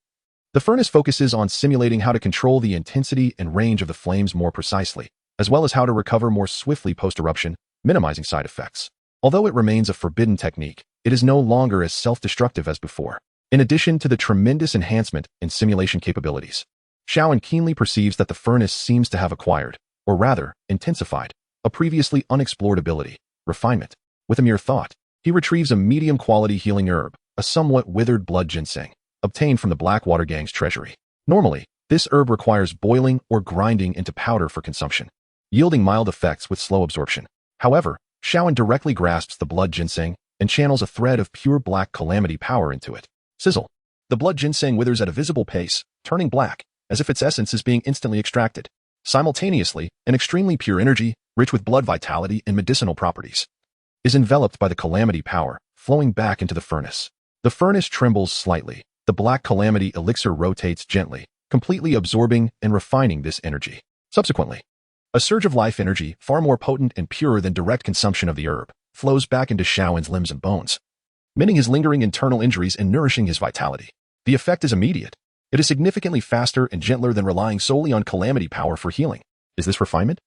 Speaker 1: the furnace focuses on simulating how to control the intensity and range of the flames more precisely, as well as how to recover more swiftly post-eruption, minimizing side effects. Although it remains a forbidden technique, it is no longer as self-destructive as before. In addition to the tremendous enhancement in simulation capabilities, Shaoan keenly perceives that the furnace seems to have acquired, or rather, intensified, a previously unexplored ability, refinement. With a mere thought, he retrieves a medium-quality healing herb, a somewhat withered blood ginseng, obtained from the Blackwater gang's treasury. Normally, this herb requires boiling or grinding into powder for consumption, yielding mild effects with slow absorption. However, Shaoan directly grasps the blood ginseng and channels a thread of pure black calamity power into it. Sizzle. The blood ginseng withers at a visible pace, turning black, as if its essence is being instantly extracted. Simultaneously, an extremely pure energy, rich with blood vitality and medicinal properties, is enveloped by the calamity power, flowing back into the furnace. The furnace trembles slightly. The black calamity elixir rotates gently, completely absorbing and refining this energy. Subsequently, a surge of life energy, far more potent and pure than direct consumption of the herb, flows back into Shaoan's limbs and bones, mending his lingering internal injuries and nourishing his vitality. The effect is immediate. It is significantly faster and gentler than relying solely on calamity power for healing. Is this refinement?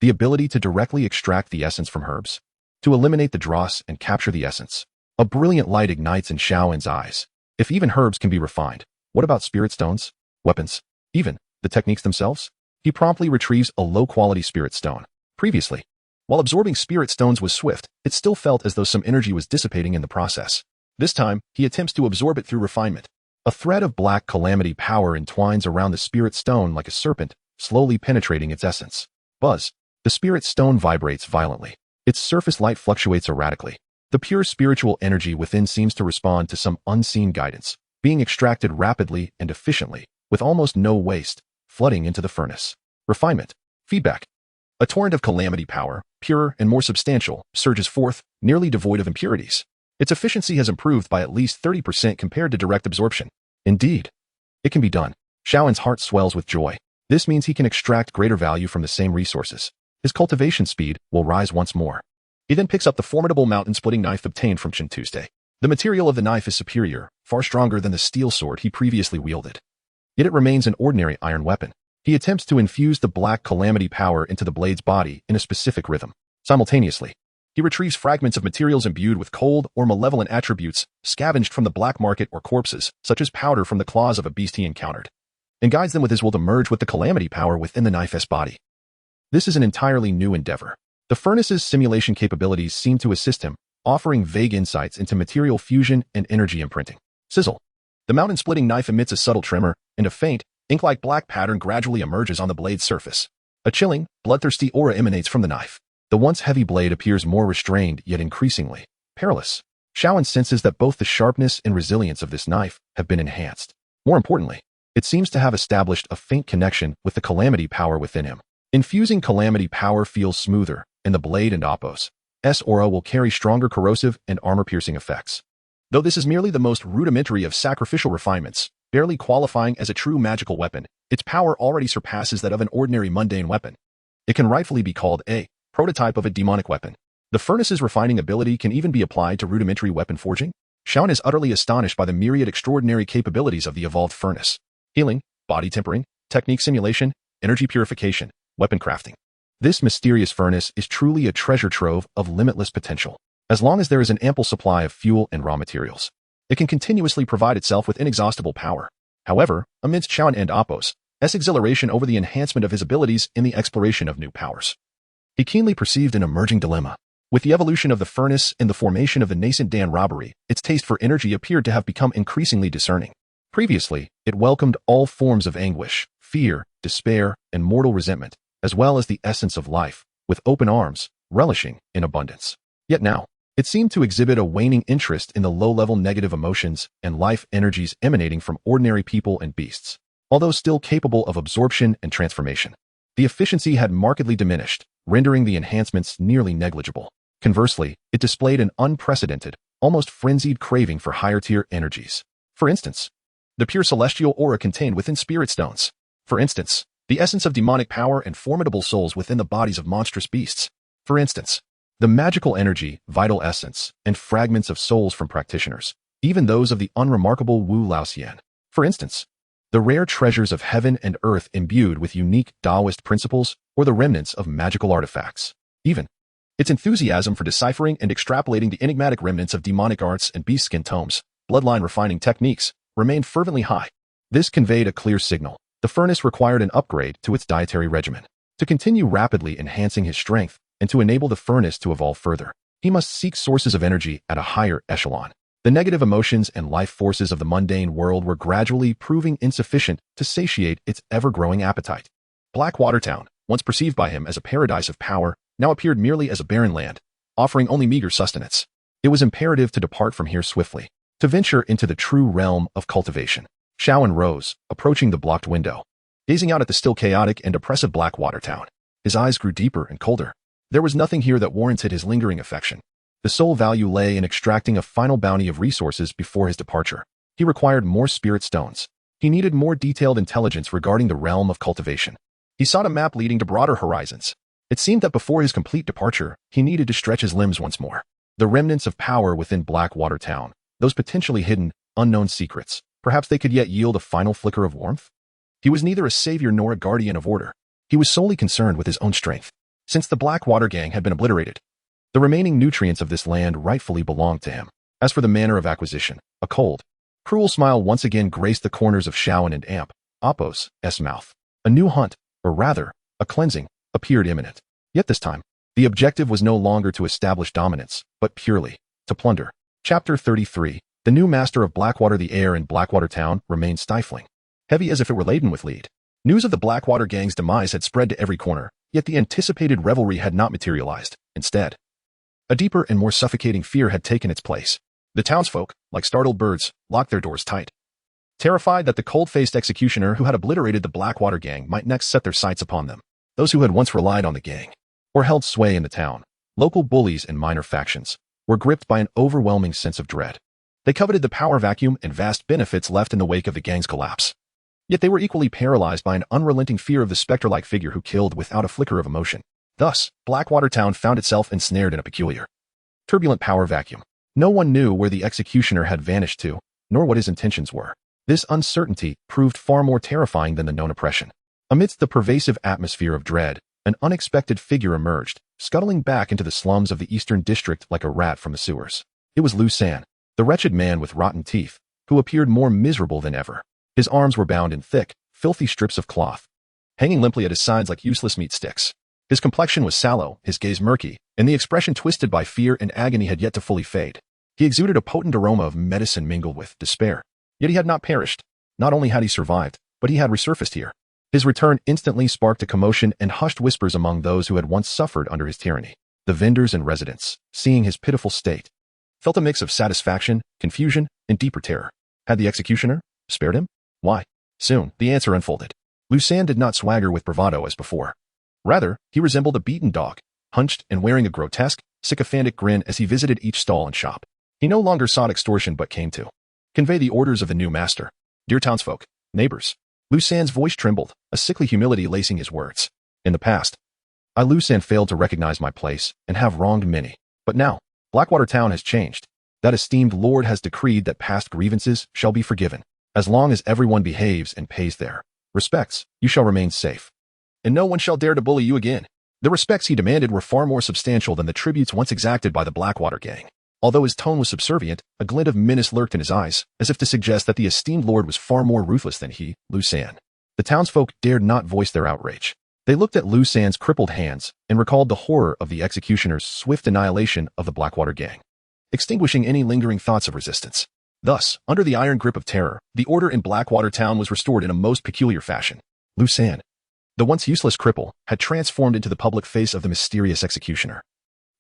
Speaker 1: The ability to directly extract the essence from herbs, to eliminate the dross and capture the essence. A brilliant light ignites in Shaoan's eyes. If even herbs can be refined, what about spirit stones, weapons, even the techniques themselves? He promptly retrieves a low-quality spirit stone. Previously, while absorbing spirit stones was swift, it still felt as though some energy was dissipating in the process. This time, he attempts to absorb it through refinement. A thread of black calamity power entwines around the spirit stone like a serpent, slowly penetrating its essence. Buzz. The spirit stone vibrates violently. Its surface light fluctuates erratically. The pure spiritual energy within seems to respond to some unseen guidance, being extracted rapidly and efficiently, with almost no waste, flooding into the furnace. Refinement. Feedback. A torrent of calamity power, purer and more substantial, surges forth, nearly devoid of impurities. Its efficiency has improved by at least 30% compared to direct absorption. Indeed, it can be done. Shaoan's heart swells with joy. This means he can extract greater value from the same resources. His cultivation speed will rise once more. He then picks up the formidable mountain-splitting knife obtained from Chen Tuesday. The material of the knife is superior, far stronger than the steel sword he previously wielded. Yet it remains an ordinary iron weapon. He attempts to infuse the black calamity power into the blade's body in a specific rhythm. Simultaneously, he retrieves fragments of materials imbued with cold or malevolent attributes, scavenged from the black market or corpses, such as powder from the claws of a beast he encountered, and guides them with his will to merge with the calamity power within the knife's body. This is an entirely new endeavor. The furnace's simulation capabilities seem to assist him, offering vague insights into material fusion and energy imprinting. Sizzle. The mountain-splitting knife emits a subtle tremor, and a faint, ink-like black pattern gradually emerges on the blade's surface. A chilling, bloodthirsty aura emanates from the knife. The once heavy blade appears more restrained yet increasingly perilous. Shaoan senses that both the sharpness and resilience of this knife have been enhanced. More importantly, it seems to have established a faint connection with the calamity power within him. Infusing calamity power feels smoother, and the blade and Oppo's aura will carry stronger corrosive and armor-piercing effects. Though this is merely the most rudimentary of sacrificial refinements, barely qualifying as a true magical weapon, its power already surpasses that of an ordinary mundane weapon. It can rightfully be called a prototype of a demonic weapon. The furnace's refining ability can even be applied to rudimentary weapon forging. Shaoan is utterly astonished by the myriad extraordinary capabilities of the evolved furnace. Healing, body tempering, technique simulation, energy purification, weapon crafting. This mysterious furnace is truly a treasure trove of limitless potential. As long as there is an ample supply of fuel and raw materials, it can continuously provide itself with inexhaustible power. However, amidst Shaoan and Oppo's exhilaration over the enhancement of his abilities in the exploration of new powers, he keenly perceived an emerging dilemma. With the evolution of the furnace and the formation of the nascent Dan robbery, its taste for energy appeared to have become increasingly discerning. Previously, it welcomed all forms of anguish, fear, despair, and mortal resentment, as well as the essence of life, with open arms, relishing in abundance. Yet now, it seemed to exhibit a waning interest in the low-level negative emotions and life energies emanating from ordinary people and beasts. Although still capable of absorption and transformation, the efficiency had markedly diminished, rendering the enhancements nearly negligible. Conversely, it displayed an unprecedented, almost frenzied craving for higher-tier energies. For instance, the pure celestial aura contained within spirit stones. For instance, the essence of demonic power and formidable souls within the bodies of monstrous beasts. For instance, the magical energy, vital essence, and fragments of souls from practitioners, even those of the unremarkable Wu Laoxian. For instance, the rare treasures of heaven and earth imbued with unique Taoist principles or the remnants of magical artifacts. Even its enthusiasm for deciphering and extrapolating the enigmatic remnants of demonic arts and beast-skin tomes, bloodline refining techniques, remained fervently high. This conveyed a clear signal. The furnace required an upgrade to its dietary regimen. To continue rapidly enhancing his strength and to enable the furnace to evolve further, he must seek sources of energy at a higher echelon. The negative emotions and life forces of the mundane world were gradually proving insufficient to satiate its ever-growing appetite. Blackwater Town, once perceived by him as a paradise of power, now appeared merely as a barren land, offering only meager sustenance. It was imperative to depart from here swiftly. to venture into the true realm of cultivation. Shaoan rose, approaching the blocked window, gazing out at the still chaotic and oppressive Blackwater town. His eyes grew deeper and colder. There was nothing here that warranted his lingering affection. The sole value lay in extracting a final bounty of resources before his departure. He required more spirit stones. He needed more detailed intelligence regarding the realm of cultivation. He sought a map leading to broader horizons. It seemed that before his complete departure, he needed to stretch his limbs once more. The remnants of power within Blackwater town, those potentially hidden, unknown secrets, perhaps they could yet yield a final flicker of warmth? He was neither a savior nor a guardian of order. He was solely concerned with his own strength. Since the Blackwater gang had been obliterated, the remaining nutrients of this land rightfully belonged to him. As for the manner of acquisition, a cold, cruel smile once again graced the corners of Shaoan and Appo's mouth. A new hunt, or rather, a cleansing, appeared imminent. Yet this time, the objective was no longer to establish dominance, but purely to plunder. Chapter 33. The new master of Blackwater. The air in Blackwater town remained stifling, heavy as if it were laden with lead. News of the Blackwater gang's demise had spread to every corner, yet the anticipated revelry had not materialized. Instead, a deeper and more suffocating fear had taken its place. The townsfolk, like startled birds, locked their doors tight, terrified that the cold-faced executioner who had obliterated the Blackwater gang might next set their sights upon them. Those who had once relied on the gang, or held sway in the town, local bullies and minor factions, were gripped by an overwhelming sense of dread. They coveted the power vacuum and vast benefits left in the wake of the gang's collapse. Yet they were equally paralyzed by an unrelenting fear of the specter-like figure who killed without a flicker of emotion. Thus, Blackwater town found itself ensnared in a peculiar, turbulent power vacuum. No one knew where the executioner had vanished to, nor what his intentions were. This uncertainty proved far more terrifying than the known oppression. Amidst the pervasive atmosphere of dread, an unexpected figure emerged, scuttling back into the slums of the Eastern District like a rat from the sewers. It was Lu San, the wretched man with rotten teeth, who appeared more miserable than ever. His arms were bound in thick, filthy strips of cloth, hanging limply at his sides like useless meat sticks. His complexion was sallow, his gaze murky, and the expression twisted by fear and agony had yet to fully fade. He exuded a potent aroma of medicine mingled with despair. Yet he had not perished. Not only had he survived, but he had resurfaced here. His return instantly sparked a commotion and hushed whispers among those who had once suffered under his tyranny. The vendors and residents, seeing his pitiful state, felt a mix of satisfaction, confusion, and deeper terror. Had the executioner spared him? Why? Soon, the answer unfolded. Lu San did not swagger with bravado as before. Rather, he resembled a beaten dog, hunched and wearing a grotesque, sycophantic grin as he visited each stall and shop. He no longer sought extortion but came to convey the orders of the new master. Dear townsfolk, neighbors. Lu San's voice trembled, a sickly humility lacing his words. In the past, Lu San failed to recognize my place and have wronged many. But now, Blackwater town has changed. That esteemed lord has decreed that past grievances shall be forgiven. As long as everyone behaves and pays their respects, you shall remain safe. And no one shall dare to bully you again. The respects he demanded were far more substantial than the tributes once exacted by the Blackwater gang. Although his tone was subservient, a glint of menace lurked in his eyes, as if to suggest that the esteemed lord was far more ruthless than he, Lu San. The townsfolk dared not voice their outrage. They looked at Lu San's crippled hands and recalled the horror of the executioner's swift annihilation of the Blackwater gang, extinguishing any lingering thoughts of resistance. Thus, under the iron grip of terror, the order in Blackwater town was restored in a most peculiar fashion. Lu San, the once useless cripple, had transformed into the public face of the mysterious executioner,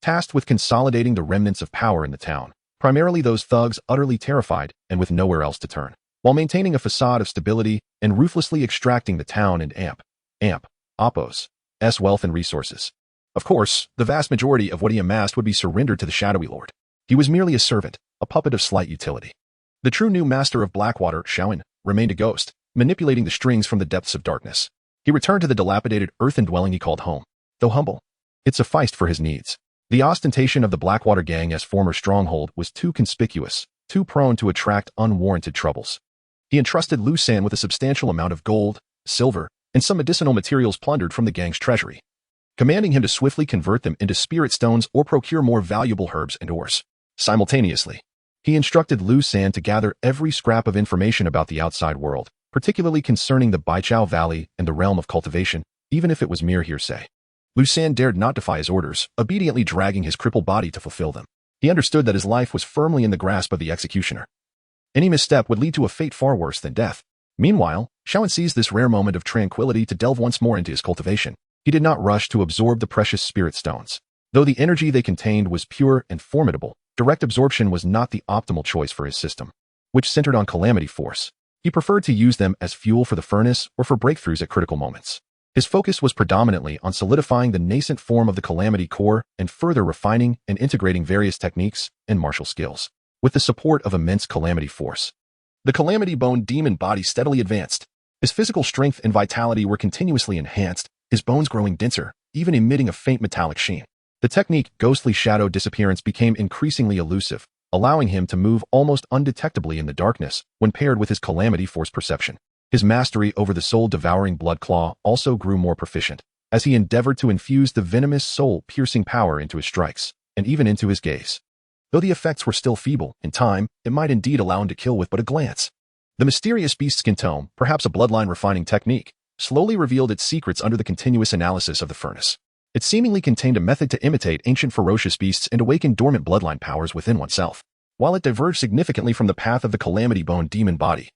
Speaker 1: tasked with consolidating the remnants of power in the town, primarily those thugs utterly terrified and with nowhere else to turn, while maintaining a facade of stability and ruthlessly extracting the town and Appo's wealth and resources. Of course, the vast majority of what he amassed would be surrendered to the shadowy lord. He was merely a servant, a puppet of slight utility. The true new master of Blackwater, Shaoan, remained a ghost, manipulating the strings from the depths of darkness. He returned to the dilapidated earthen dwelling he called home. Though humble, it sufficed for his needs. The ostentation of the Blackwater gang as former stronghold was too conspicuous, too prone to attract unwarranted troubles. He entrusted Lu San with a substantial amount of gold, silver, and some medicinal materials plundered from the gang's treasury, commanding him to swiftly convert them into spirit stones or procure more valuable herbs and ores. Simultaneously, he instructed Lu San to gather every scrap of information about the outside world, particularly concerning the Baichao Valley and the realm of cultivation, even if it was mere hearsay. Lu San dared not defy his orders, obediently dragging his crippled body to fulfill them. He understood that his life was firmly in the grasp of the executioner. Any misstep would lead to a fate far worse than death. Meanwhile, Shaoan seized this rare moment of tranquility to delve once more into his cultivation. He did not rush to absorb the precious spirit stones. Though the energy they contained was pure and formidable, Direct absorption was not the optimal choice for his system, which centered on calamity force. He preferred to use them as fuel for the furnace or for breakthroughs at critical moments. His focus was predominantly on solidifying the nascent form of the calamity core and further refining and integrating various techniques and martial skills. With the support of immense calamity force, the calamity bone demon body steadily advanced. His physical strength and vitality were continuously enhanced, his bones growing denser, even emitting a faint metallic sheen. The technique ghostly shadow disappearance became increasingly elusive, allowing him to move almost undetectably in the darkness when paired with his calamity force perception. His mastery over the soul-devouring blood claw also grew more proficient, as he endeavored to infuse the venomous soul-piercing power into his strikes, and even into his gaze. Though the effects were still feeble, in time, it might indeed allow him to kill with but a glance. The mysterious beastskin tome, perhaps a bloodline refining technique, slowly revealed its secrets under the continuous analysis of the furnace. It seemingly contained a method to imitate ancient ferocious beasts and awaken dormant bloodline powers within oneself, while it diverged significantly from the path of the calamity bone demon body.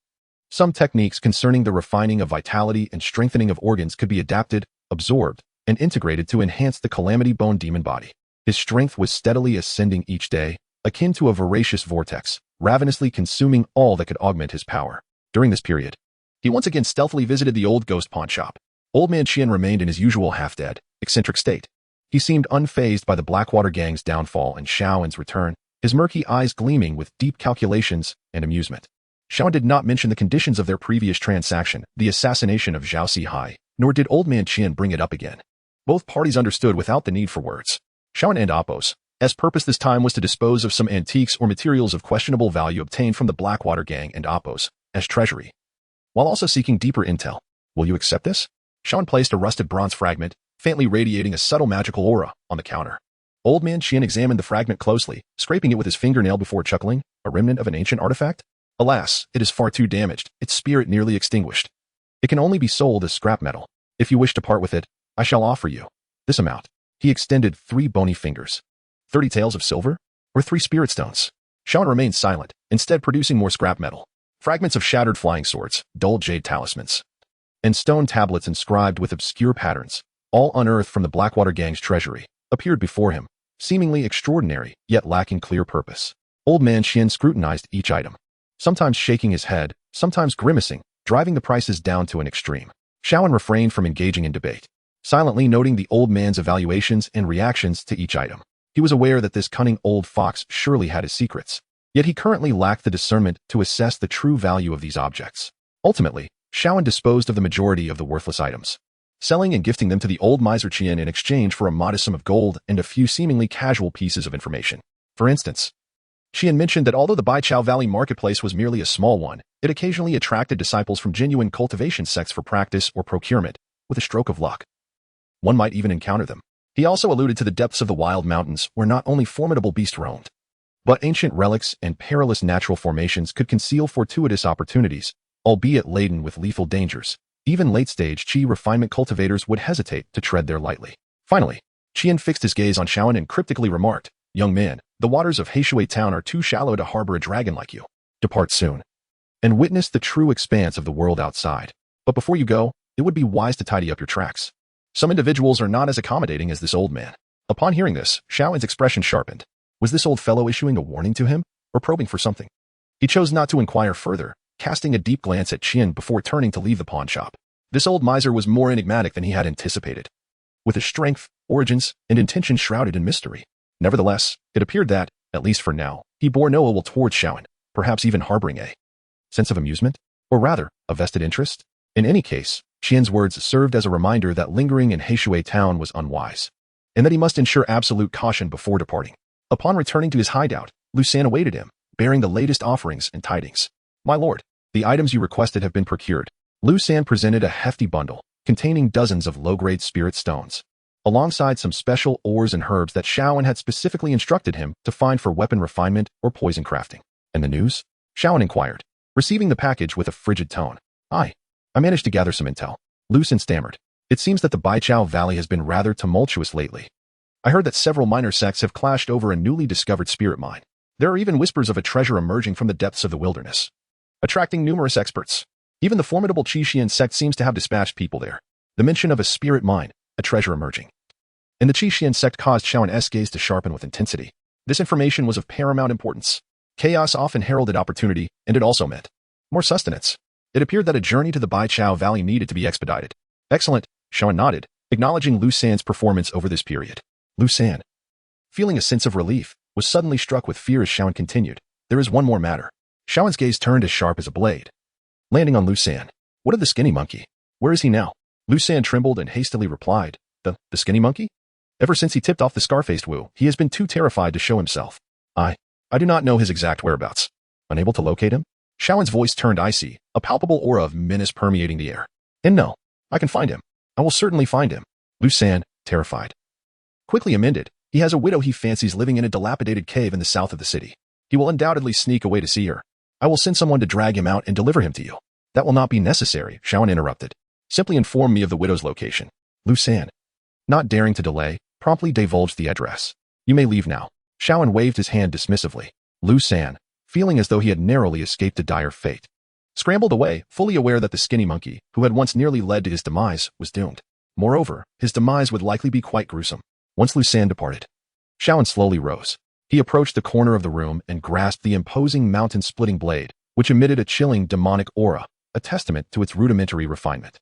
Speaker 1: Some techniques concerning the refining of vitality and strengthening of organs could be adapted, absorbed, and integrated to enhance the calamity bone demon body. His strength was steadily ascending each day, akin to a voracious vortex, ravenously consuming all that could augment his power. During this period, he once again stealthily visited the old ghost pawn shop. Old Man Qian remained in his usual half-dead, eccentric state. He seemed unfazed by the Blackwater gang's downfall and Xiaowen's return, his murky eyes gleaming with deep calculations and amusement. Xiaowen did not mention the conditions of their previous transaction, the assassination of Zhao Sihai, nor did Old Man Qian bring it up again. Both parties understood without the need for words. Xiaowen and Apos, as purpose this time was to dispose of some antiques or materials of questionable value obtained from the Blackwater gang and Apos, as treasury, while also seeking deeper intel. Will you accept this? Xiaowen placed a rusted bronze fragment, faintly radiating a subtle magical aura, on the counter. Old Man Qian examined the fragment closely, scraping it with his fingernail before chuckling, a remnant of an ancient artifact? Alas, it is far too damaged, its spirit nearly extinguished. It can only be sold as scrap metal. If you wish to part with it, I shall offer you this amount. He extended 3 bony fingers. 30 taels of silver? Or 3 spirit stones? Xiaowen remained silent, instead producing more scrap metal. Fragments of shattered flying swords, dull jade talismans, and stone tablets inscribed with obscure patterns, all unearthed from the Blackwater gang's treasury, appeared before him, seemingly extraordinary, yet lacking clear purpose. Old Man Qian scrutinized each item, sometimes shaking his head, sometimes grimacing, driving the prices down to an extreme. Xiaowen refrained from engaging in debate, silently noting the old man's evaluations and reactions to each item. He was aware that this cunning old fox surely had his secrets, yet he currently lacked the discernment to assess the true value of these objects. Ultimately, Xiaowen disposed of the majority of the worthless items, selling and gifting them to the old miser Qian in exchange for a modest sum of gold and a few seemingly casual pieces of information. For instance, Qian mentioned that although the Baichao Valley marketplace was merely a small one, it occasionally attracted disciples from genuine cultivation sects for practice or procurement. With a stroke of luck, one might even encounter them. He also alluded to the depths of the wild mountains where not only formidable beasts roamed, but ancient relics and perilous natural formations could conceal fortuitous opportunities, albeit laden with lethal dangers. Even late-stage Qi refinement cultivators would hesitate to tread there lightly. Finally, Qian fixed his gaze on Xiaowen and cryptically remarked, "Young man, the waters of Heishui town are too shallow to harbor a dragon like you. Depart soon, and witness the true expanse of the world outside. But before you go, it would be wise to tidy up your tracks. Some individuals are not as accommodating as this old man." Upon hearing this, Xiaowen's expression sharpened. Was this old fellow issuing a warning to him, or probing for something? He chose not to inquire further, casting a deep glance at Qian before turning to leave the pawn shop. This old miser was more enigmatic than he had anticipated, with his strength, origins, and intentions shrouded in mystery. Nevertheless, it appeared that, at least for now, he bore no ill will towards Xiaowen, perhaps even harboring a sense of amusement, or rather, a vested interest. In any case, Qian's words served as a reminder that lingering in Heishui town was unwise, and that he must ensure absolute caution before departing. Upon returning to his hideout, Lu San awaited him, bearing the latest offerings and tidings. "My lord, the items you requested have been procured." Lu San presented a hefty bundle, containing dozens of low-grade spirit stones, alongside some special ores and herbs that Xiaowen had specifically instructed him to find for weapon refinement or poison crafting. "And the news?" Xiaowen inquired, receiving the package with a frigid tone. I managed to gather some intel." Lu San stammered. "It seems that the Baichao Valley has been rather tumultuous lately. I heard that several minor sects have clashed over a newly discovered spirit mine. There are even whispers of a treasure emerging from the depths of the wilderness, attracting numerous experts. Even the formidable Qixuan sect seems to have dispatched people there. The mention of a spirit mine, a treasure emerging, and the Qixuan sect caused Xiaowen's gaze to sharpen with intensity. This information was of paramount importance. Chaos often heralded opportunity, and it also meant more sustenance. It appeared that a journey to the Bai Chao Valley needed to be expedited. Excellent, Shawan nodded, acknowledging Lu San's performance over this period. Lu San, feeling a sense of relief, was suddenly struck with fear as Shawan continued. There is one more matter. Shawan's gaze turned as sharp as a blade, landing on Lu San. What of the skinny monkey? Where is he now? Lu San trembled and hastily replied. The skinny monkey? Ever since he tipped off the scar-faced Wu, he has been too terrified to show himself. I do not know his exact whereabouts. Unable to locate him? Shawan's voice turned icy, a palpable aura of menace permeating the air. And no, I can find him. I will certainly find him. Lu San, terrified, quickly amended. He has a widow he fancies living in a dilapidated cave in the south of the city. He will undoubtedly sneak away to see her. I will send someone to drag him out and deliver him to you. That will not be necessary, Shawan interrupted. Simply inform me of the widow's location. Lu San, not daring to delay, promptly divulged the address. You may leave now. Shawan waved his hand dismissively. Lu San, feeling as though he had narrowly escaped a dire fate, scrambled away, fully aware that the skinny monkey, who had once nearly led to his demise, was doomed. Moreover, his demise would likely be quite gruesome. Once Lu San departed, Shawan slowly rose. He approached the corner of the room and grasped the imposing mountain-splitting blade, which emitted a chilling demonic aura, a testament to its rudimentary refinement.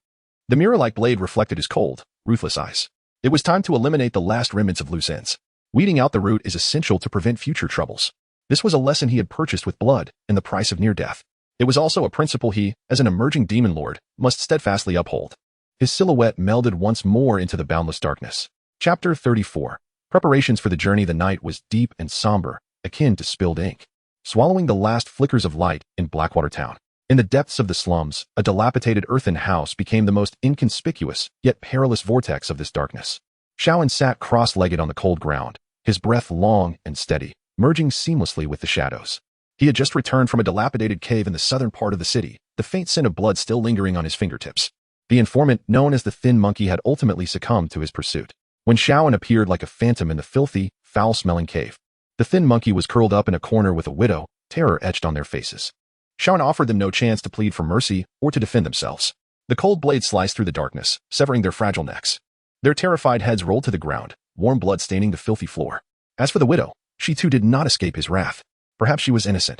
Speaker 1: The mirror-like blade reflected his cold, ruthless eyes. It was time to eliminate the last remnants of loose ends. Weeding out the root is essential to prevent future troubles. This was a lesson he had purchased with blood and the price of near death. It was also a principle he, as an emerging demon lord, must steadfastly uphold. His silhouette melded once more into the boundless darkness. Chapter 34. Preparations for the journey. The night was deep and somber, akin to spilled ink, swallowing the last flickers of light in Blackwater town. In the depths of the slums, a dilapidated earthen house became the most inconspicuous, yet perilous vortex of this darkness. Shawan sat cross-legged on the cold ground, his breath long and steady, merging seamlessly with the shadows. He had just returned from a dilapidated cave in the southern part of the city, the faint scent of blood still lingering on his fingertips. The informant, known as the Thin Monkey, had ultimately succumbed to his pursuit. When Shawan appeared like a phantom in the filthy, foul-smelling cave, the Thin Monkey was curled up in a corner with a widow, terror etched on their faces. Shawan offered them no chance to plead for mercy or to defend themselves. The cold blade sliced through the darkness, severing their fragile necks. Their terrified heads rolled to the ground, warm blood staining the filthy floor. As for the widow, she too did not escape his wrath. Perhaps she was innocent.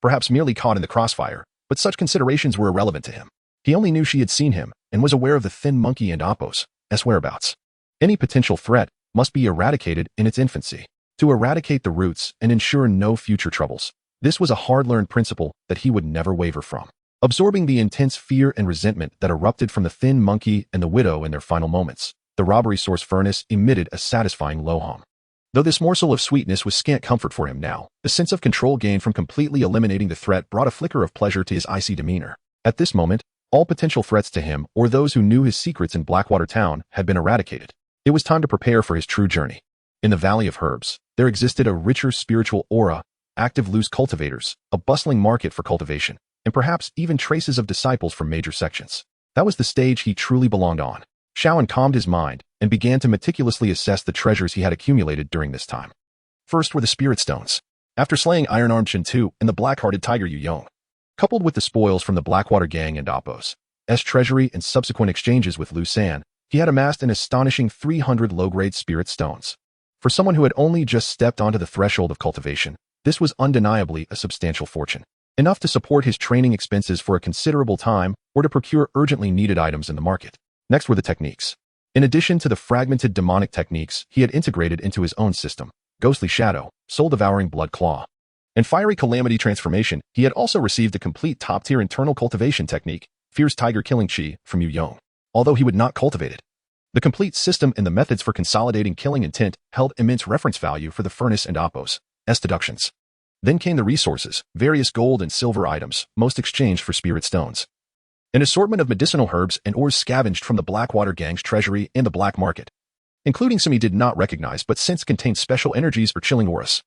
Speaker 1: Perhaps merely caught in the crossfire, but such considerations were irrelevant to him. He only knew she had seen him and was aware of the Thin Monkey and Appo's whereabouts. Any potential threat must be eradicated in its infancy. To eradicate the roots and ensure no future troubles. This was a hard-learned principle that he would never waver from. Absorbing the intense fear and resentment that erupted from the Thin Monkey and the widow in their final moments, the robbery source furnace emitted a satisfying low hum. Though this morsel of sweetness was scant comfort for him now, the sense of control gained from completely eliminating the threat brought a flicker of pleasure to his icy demeanor. At this moment, all potential threats to him or those who knew his secrets in Blackwater town had been eradicated. It was time to prepare for his true journey. In the Valley of Herbs, there existed a richer spiritual aura, active loose cultivators, a bustling market for cultivation, and perhaps even traces of disciples from major sections. That was the stage he truly belonged on. Shawan calmed his mind and began to meticulously assess the treasures he had accumulated during this time. First were the spirit stones. After slaying Iron-Armed Chen Tu and the black-hearted tiger Yu Yong, coupled with the spoils from the Blackwater gang and Appo's treasury and subsequent exchanges with Lu San, he had amassed an astonishing 300 low-grade spirit stones. For someone who had only just stepped onto the threshold of cultivation, this was undeniably a substantial fortune, enough to support his training expenses for a considerable time or to procure urgently needed items in the market. Next were the techniques. In addition to the fragmented demonic techniques he had integrated into his own system, Ghostly Shadow, Soul-Devouring Blood Claw, and Fiery Calamity Transformation, he had also received a complete top-tier internal cultivation technique, Fierce Tiger Killing Chi, from Yu Yong, although he would not cultivate it. The complete system and the methods for consolidating killing intent held immense reference value for the Furnace and Appo's deductions. Then came the resources, various gold and silver items, most exchanged for spirit stones. An assortment of medicinal herbs and ores scavenged from the Blackwater gang's treasury and the black market, including some he did not recognize but sensed contained special energies or chilling auras.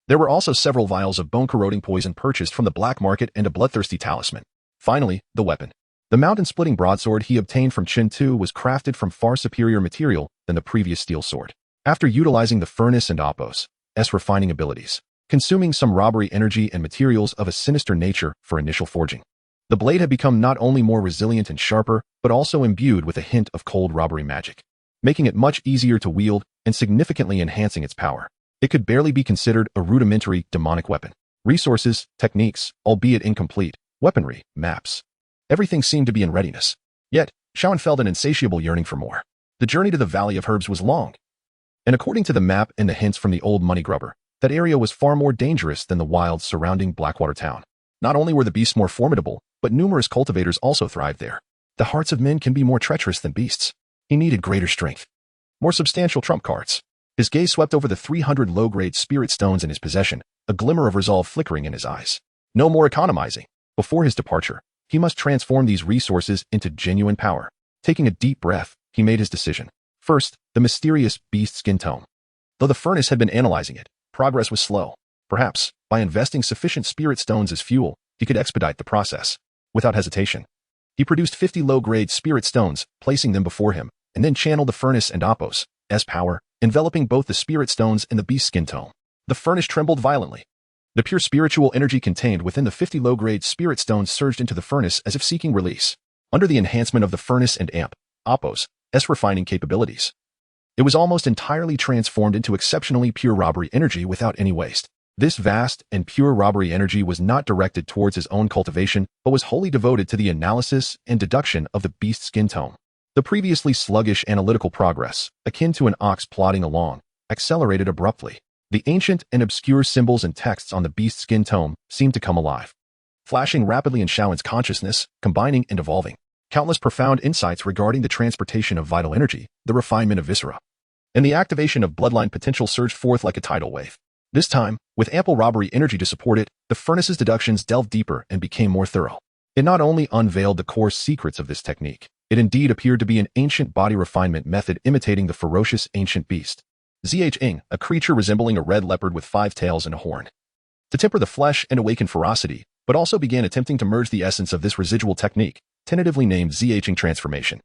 Speaker 1: There were also several vials of bone-corroding poison purchased from the black market and a bloodthirsty talisman. Finally, the weapon. The mountain-splitting broadsword he obtained from Chen Tu was crafted from far superior material than the previous steel sword. After utilizing the Furnace and Appo's refining abilities, consuming some robbery energy and materials of a sinister nature for initial forging, the blade had become not only more resilient and sharper, but also imbued with a hint of cold robbery magic, making it much easier to wield and significantly enhancing its power. It could barely be considered a rudimentary demonic weapon. Resources, techniques, albeit incomplete, weaponry, maps. Everything seemed to be in readiness. Yet, Shaoan felt an insatiable yearning for more. The journey to the Valley of Herbs was long. And according to the map and the hints from the old money grubber, that area was far more dangerous than the wilds surrounding Blackwater town. Not only were the beasts more formidable, but numerous cultivators also thrived there. The hearts of men can be more treacherous than beasts. He needed greater strength. More substantial trump cards. His gaze swept over the 300 low-grade spirit stones in his possession, a glimmer of resolve flickering in his eyes. No more economizing. Before his departure, he must transform these resources into genuine power. Taking a deep breath, he made his decision. First, the mysterious beast skin tome. Though the furnace had been analyzing it, progress was slow. Perhaps, by investing sufficient spirit stones as fuel, he could expedite the process. Without hesitation, he produced 50 low-grade spirit stones, placing them before him, and then channeled the furnace and Apos as power, enveloping both the spirit stones and the beast skin tome. The furnace trembled violently. The pure spiritual energy contained within the 50 low-grade spirit stones surged into the furnace as if seeking release. Under the enhancement of the furnace and Apos' refining capabilities, it was almost entirely transformed into exceptionally pure robbery energy without any waste. This vast and pure robbery energy was not directed towards his own cultivation, but was wholly devoted to the analysis and deduction of the beast skin tome. The previously sluggish analytical progress, akin to an ox plodding along, accelerated abruptly. The ancient and obscure symbols and texts on the beast skin tome seemed to come alive, flashing rapidly in Shaoan's consciousness, combining and evolving. Countless profound insights regarding the transportation of vital energy, the refinement of viscera, and the activation of bloodline potential surged forth like a tidal wave. This time, with ample robbery energy to support it, the furnace's deductions delved deeper and became more thorough. It not only unveiled the core secrets of this technique, it indeed appeared to be an ancient body refinement method imitating the ferocious ancient beast. Zheng, a creature resembling a red leopard with 5 tails and a horn. To temper the flesh and awaken ferocity, but also began attempting to merge the essence of this residual technique, tentatively named Zheng transformation,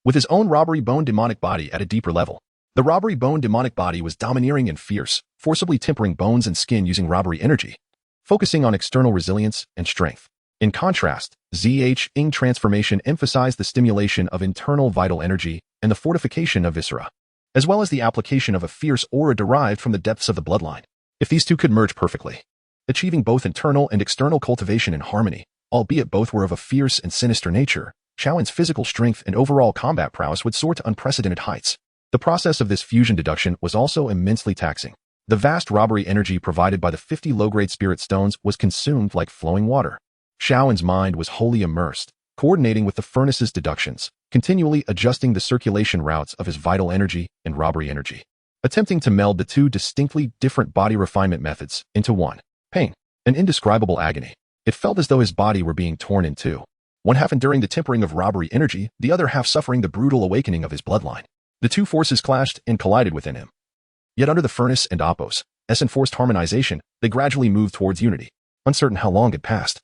Speaker 1: with his own robbery bone demonic body at a deeper level. The robbery bone demonic body was domineering and fierce, forcibly tempering bones and skin using robbery energy, focusing on external resilience and strength. In contrast, Zheng transformation emphasized the stimulation of internal vital energy and the fortification of viscera, as well as the application of a fierce aura derived from the depths of the bloodline. If these two could merge perfectly, achieving both internal and external cultivation in harmony, albeit both were of a fierce and sinister nature, Shaoan's physical strength and overall combat prowess would soar to unprecedented heights. The process of this fusion deduction was also immensely taxing. The vast robbery energy provided by the 50 low-grade spirit stones was consumed like flowing water. Shaoan's mind was wholly immersed, coordinating with the furnace's deductions, continually adjusting the circulation routes of his vital energy and robbery energy, attempting to meld the two distinctly different body refinement methods into one. Pain, an indescribable agony. It felt as though his body were being torn in two. One half enduring the tempering of robbery energy, the other half suffering the brutal awakening of his bloodline. The two forces clashed and collided within him. Yet under the furnace and Apos' enforced harmonization, they gradually moved towards unity, uncertain how long had passed.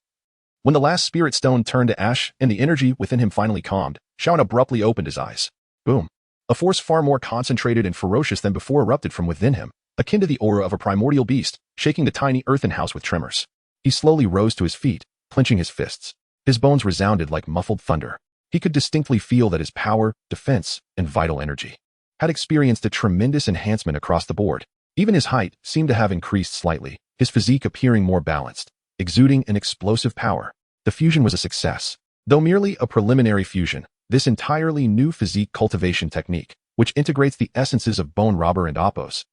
Speaker 1: When the last spirit stone turned to ash and the energy within him finally calmed, Shaoan abruptly opened his eyes. Boom. A force far more concentrated and ferocious than before erupted from within him, akin to the aura of a primordial beast, shaking the tiny earthen house with tremors. He slowly rose to his feet, clenching his fists. His bones resounded like muffled thunder. He could distinctly feel that his power, defense, and vital energy had experienced a tremendous enhancement across the board. Even his height seemed to have increased slightly, his physique appearing more balanced, exuding an explosive power. The fusion was a success. Though merely a preliminary fusion, this entirely new physique cultivation technique, which integrates the essences of Bone Robber and Apos'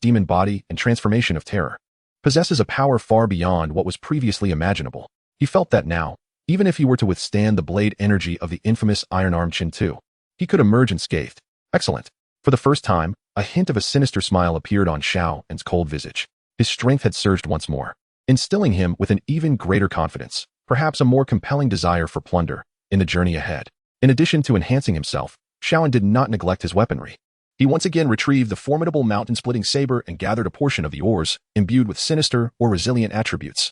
Speaker 1: demon body and transformation of terror, possesses a power far beyond what was previously imaginable. He felt that now, even if he were to withstand the blade energy of the infamous Iron Arm Chin Tu, he could emerge unscathed. Excellent. For the first time, a hint of a sinister smile appeared on Shaoan's cold visage. His strength had surged once more, instilling him with an even greater confidence, perhaps a more compelling desire for plunder, in the journey ahead. In addition to enhancing himself, Shaoan did not neglect his weaponry. He once again retrieved the formidable mountain-splitting saber and gathered a portion of the ores, imbued with sinister or resilient attributes,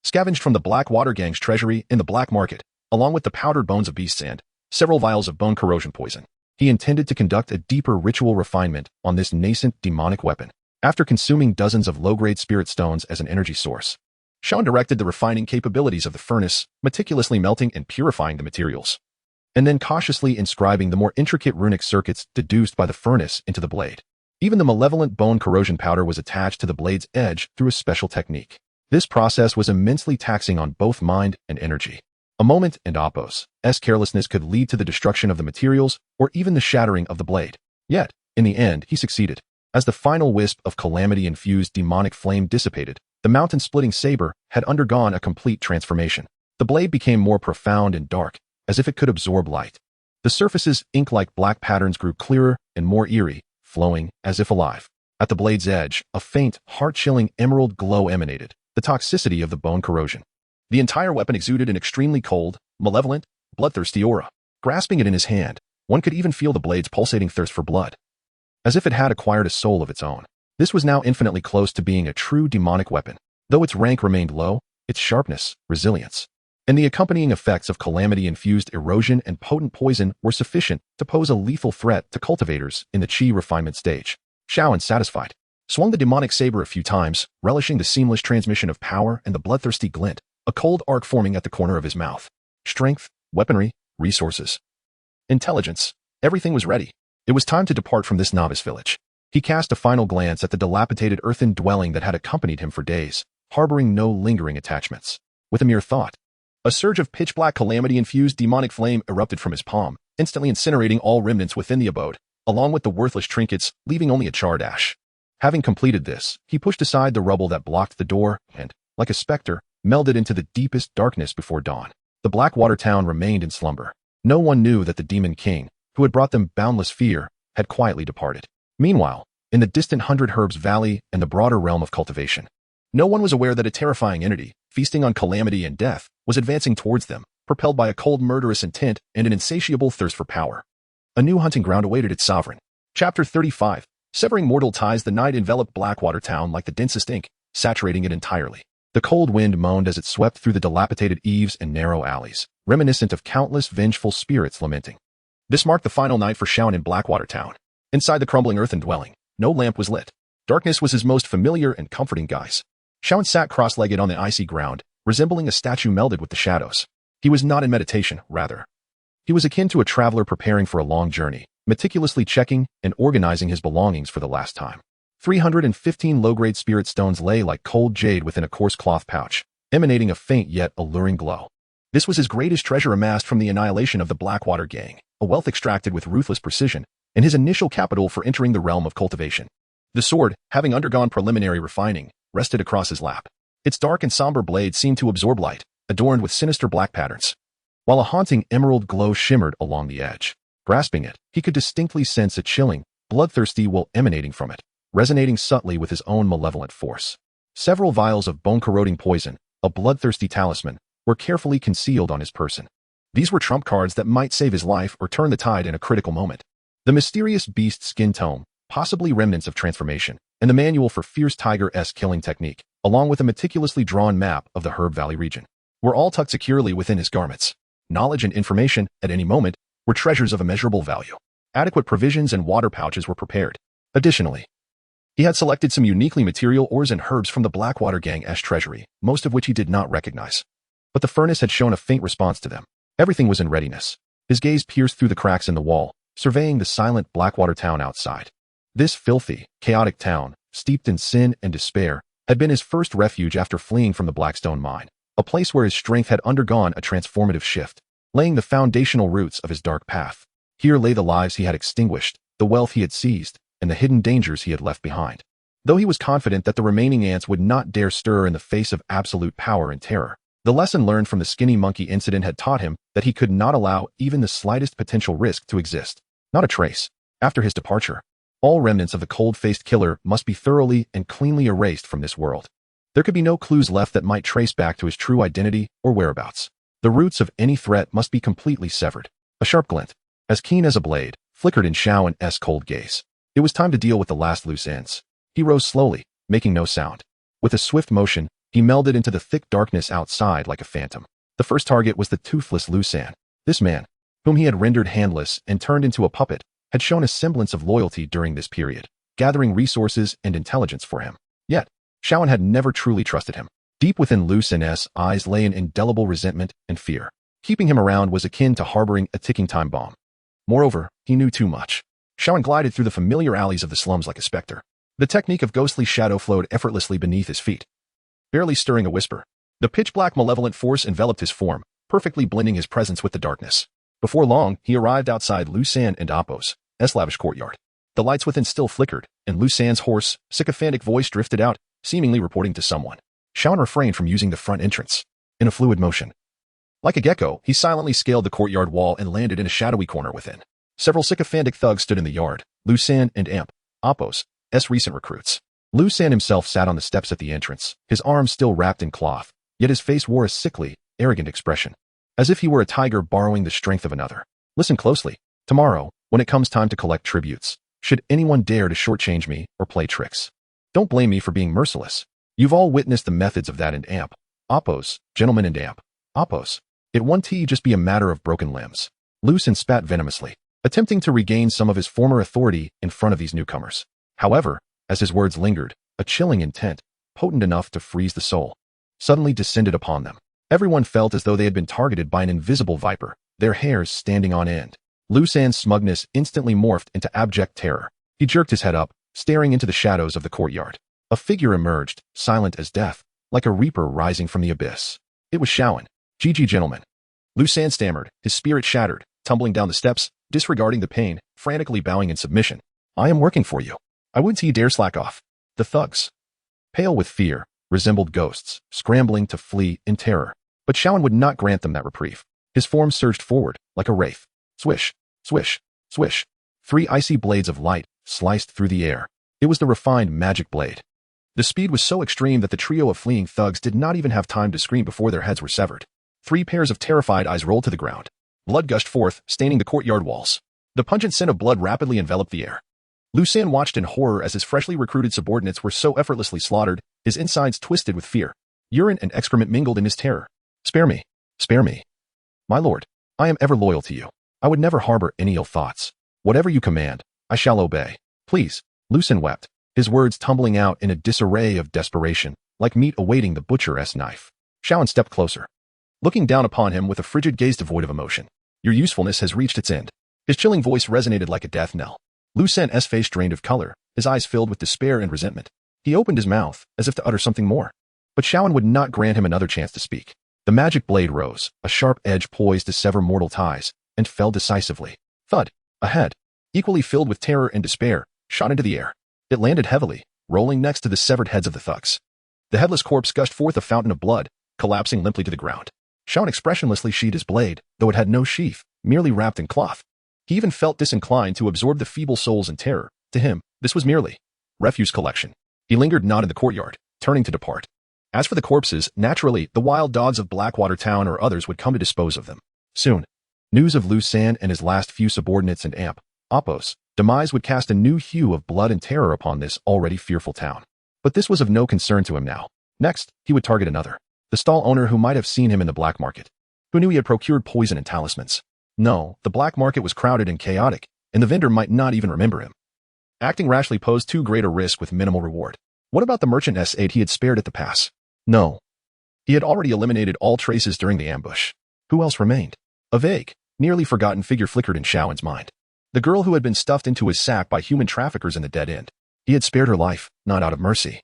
Speaker 1: scavenged from the Blackwater Gang's treasury in the black market, along with the powdered bones of beasts and several vials of bone corrosion poison. He intended to conduct a deeper ritual refinement on this nascent demonic weapon. After consuming dozens of low-grade spirit stones as an energy source, Shaoan directed the refining capabilities of the furnace, meticulously melting and purifying the materials, and then cautiously inscribing the more intricate runic circuits deduced by the furnace into the blade. Even the malevolent bone corrosion powder was attached to the blade's edge through a special technique. This process was immensely taxing on both mind and energy. A moment and Appo's carelessness could lead to the destruction of the materials or even the shattering of the blade. Yet, in the end, he succeeded. As the final wisp of calamity-infused demonic flame dissipated, the mountain-splitting saber had undergone a complete transformation. The blade became more profound and dark, as if it could absorb light. The surface's ink-like black patterns grew clearer and more eerie, flowing as if alive. At the blade's edge, a faint, heart-chilling emerald glow emanated, the toxicity of the bone corrosion. The entire weapon exuded an extremely cold, malevolent, bloodthirsty aura. Grasping it in his hand, one could even feel the blade's pulsating thirst for blood, as if it had acquired a soul of its own. This was now infinitely close to being a true demonic weapon, though its rank remained low, its sharpness, resilience, and the accompanying effects of calamity-infused erosion and potent poison were sufficient to pose a lethal threat to cultivators in the chi refinement stage. Shaoan, satisfied, swung the demonic saber a few times, relishing the seamless transmission of power and the bloodthirsty glint, a cold arc forming at the corner of his mouth. Strength, weaponry, resources, intelligence, everything was ready. It was time to depart from this novice village. He cast a final glance at the dilapidated earthen dwelling that had accompanied him for days, harboring no lingering attachments. With a mere thought, a surge of pitch-black calamity-infused demonic flame erupted from his palm, instantly incinerating all remnants within the abode, along with the worthless trinkets, leaving only a charred ash. Having completed this, he pushed aside the rubble that blocked the door and, like a specter, melded into the deepest darkness before dawn. The Blackwater town remained in slumber. No one knew that the Demon King, who had brought them boundless fear, had quietly departed. Meanwhile, in the distant Hundred Herbs Valley and the broader realm of cultivation, no one was aware that a terrifying entity, feasting on calamity and death, was advancing towards them, propelled by a cold murderous intent and an insatiable thirst for power. A new hunting ground awaited its sovereign. Chapter 35. Severing mortal ties. The night enveloped Blackwater town like the densest ink, saturating it entirely. The cold wind moaned as it swept through the dilapidated eaves and narrow alleys, reminiscent of countless vengeful spirits lamenting. This marked the final night for Shaoan in Blackwater town. Inside the crumbling earthen dwelling, no lamp was lit. Darkness was his most familiar and comforting guise. Shaoan sat cross-legged on the icy ground, resembling a statue melded with the shadows. He was not in meditation, rather. He was akin to a traveler preparing for a long journey, meticulously checking and organizing his belongings for the last time. 315 low-grade spirit stones lay like cold jade within a coarse cloth pouch, emanating a faint yet alluring glow. This was his greatest treasure amassed from the annihilation of the Blackwater gang, a wealth extracted with ruthless precision, and his initial capital for entering the realm of cultivation. The sword, having undergone preliminary refining, rested across his lap. Its dark and somber blade seemed to absorb light, adorned with sinister black patterns, while a haunting emerald glow shimmered along the edge. Grasping it, he could distinctly sense a chilling, bloodthirsty will emanating from it, resonating subtly with his own malevolent force. Several vials of bone-corroding poison, a bloodthirsty talisman, were carefully concealed on his person. These were trump cards that might save his life or turn the tide in a critical moment. The mysterious beast skin tome, possibly remnants of transformation, and the manual for fierce tiger-esque killing technique, along with a meticulously drawn map of the Herb Valley region, were all tucked securely within his garments. Knowledge and information, at any moment, were treasures of immeasurable value. Adequate provisions and water pouches were prepared. Additionally, he had selected some uniquely material ores and herbs from the Blackwater gang's treasury, most of which he did not recognize. But the furnace had shown a faint response to them. Everything was in readiness. His gaze pierced through the cracks in the wall, surveying the silent Blackwater town outside. This filthy, chaotic town, steeped in sin and despair, had been his first refuge after fleeing from the Blackstone mine, a place where his strength had undergone a transformative shift, laying the foundational roots of his dark path. Here lay the lives he had extinguished, the wealth he had seized, and the hidden dangers he had left behind. Though he was confident that the remaining ants would not dare stir in the face of absolute power and terror, the lesson learned from the skinny monkey incident had taught him that he could not allow even the slightest potential risk to exist. Not a trace. After his departure, all remnants of the cold-faced killer must be thoroughly and cleanly erased from this world. There could be no clues left that might trace back to his true identity or whereabouts. The roots of any threat must be completely severed. A sharp glint, as keen as a blade, flickered in Shaoan's cold gaze. It was time to deal with the last loose ends. He rose slowly, making no sound. With a swift motion, he melded into the thick darkness outside like a phantom. The first target was the toothless Lusan. This man, whom he had rendered handless and turned into a puppet, had shown a semblance of loyalty during this period, gathering resources and intelligence for him. Yet, Shaoan had never truly trusted him. Deep within Lusan's eyes lay an indelible resentment and fear. Keeping him around was akin to harboring a ticking time bomb. Moreover, he knew too much. Xiaoan glided through the familiar alleys of the slums like a specter. The technique of ghostly shadow flowed effortlessly beneath his feet, barely stirring a whisper. The pitch-black malevolent force enveloped his form, perfectly blending his presence with the darkness. Before long, he arrived outside Lu San and Appo's lavish courtyard. The lights within still flickered, and Lu San's hoarse, sycophantic voice drifted out, seemingly reporting to someone. Xiaoan refrained from using the front entrance. In a fluid motion, like a gecko, he silently scaled the courtyard wall and landed in a shadowy corner within. Several sycophantic thugs stood in the yard, Lu San and Appo's recent recruits. Lu San himself sat on the steps at the entrance, his arms still wrapped in cloth, yet his face wore a sickly, arrogant expression, as if he were a tiger borrowing the strength of another. Listen closely. Tomorrow, when it comes time to collect tributes, should anyone dare to shortchange me or play tricks, don't blame me for being merciless. You've all witnessed the methods of that in Appo's, gentlemen and Appo's. It won't just be a matter of broken limbs. Lu San spat venomously, attempting to regain some of his former authority in front of these newcomers. However, as his words lingered, a chilling intent, potent enough to freeze the soul, suddenly descended upon them. Everyone felt as though they had been targeted by an invisible viper, their hairs standing on end. Lu San's smugness instantly morphed into abject terror. He jerked his head up, staring into the shadows of the courtyard. A figure emerged, silent as death, like a reaper rising from the abyss. It was Xiaoan. GG gentlemen. Lu San stammered, his spirit shattered, tumbling down the steps, disregarding the pain, frantically bowing in submission. I am working for you. I wouldn't dare slack off. The thugs, pale with fear, resembled ghosts, scrambling to flee in terror. But Xiaoan would not grant them that reprieve. His form surged forward, like a wraith. Swish, swish, swish. 3 icy blades of light sliced through the air. It was the refined magic blade. The speed was so extreme that the trio of fleeing thugs did not even have time to scream before their heads were severed. 3 pairs of terrified eyes rolled to the ground. Blood gushed forth, staining the courtyard walls. The pungent scent of blood rapidly enveloped the air. Lu San watched in horror as his freshly recruited subordinates were so effortlessly slaughtered, his insides twisted with fear. Urine and excrement mingled in his terror. Spare me. Spare me. My lord, I am ever loyal to you. I would never harbor any ill thoughts. Whatever you command, I shall obey. Please. Lu San wept, his words tumbling out in a disarray of desperation, like meat awaiting the butcher's knife. Xiaoan stepped closer, looking down upon him with a frigid gaze devoid of emotion. Your usefulness has reached its end. His chilling voice resonated like a death knell. Lu San's face drained of color, his eyes filled with despair and resentment. He opened his mouth, as if to utter something more. But Xiaoan would not grant him another chance to speak. The magic blade rose, a sharp edge poised to sever mortal ties, and fell decisively. Thud. A head, equally filled with terror and despair, shot into the air. It landed heavily, rolling next to the severed heads of the thugs. The headless corpse gushed forth a fountain of blood, collapsing limply to the ground. Xiaoan expressionlessly sheathed his blade, though it had no sheath, merely wrapped in cloth. He even felt disinclined to absorb the feeble souls in terror. To him, this was merely refuse collection. He lingered not in the courtyard, turning to depart. As for the corpses, naturally, the wild dogs of Blackwater Town or others would come to dispose of them. Soon, news of Lu San and his last few subordinates and Appo's demise would cast a new hue of blood and terror upon this already fearful town. But this was of no concern to him now. Next, he would target another. The stall owner who might have seen him in the black market, who knew he had procured poison and talismans. No, the black market was crowded and chaotic, and the vendor might not even remember him. Acting rashly posed too great a risk with minimal reward. What about the merchant's aid he had spared at the pass? No. He had already eliminated all traces during the ambush. Who else remained? A vague, nearly forgotten figure flickered in Xiaoan's mind. The girl who had been stuffed into his sack by human traffickers in the dead end. He had spared her life, not out of mercy,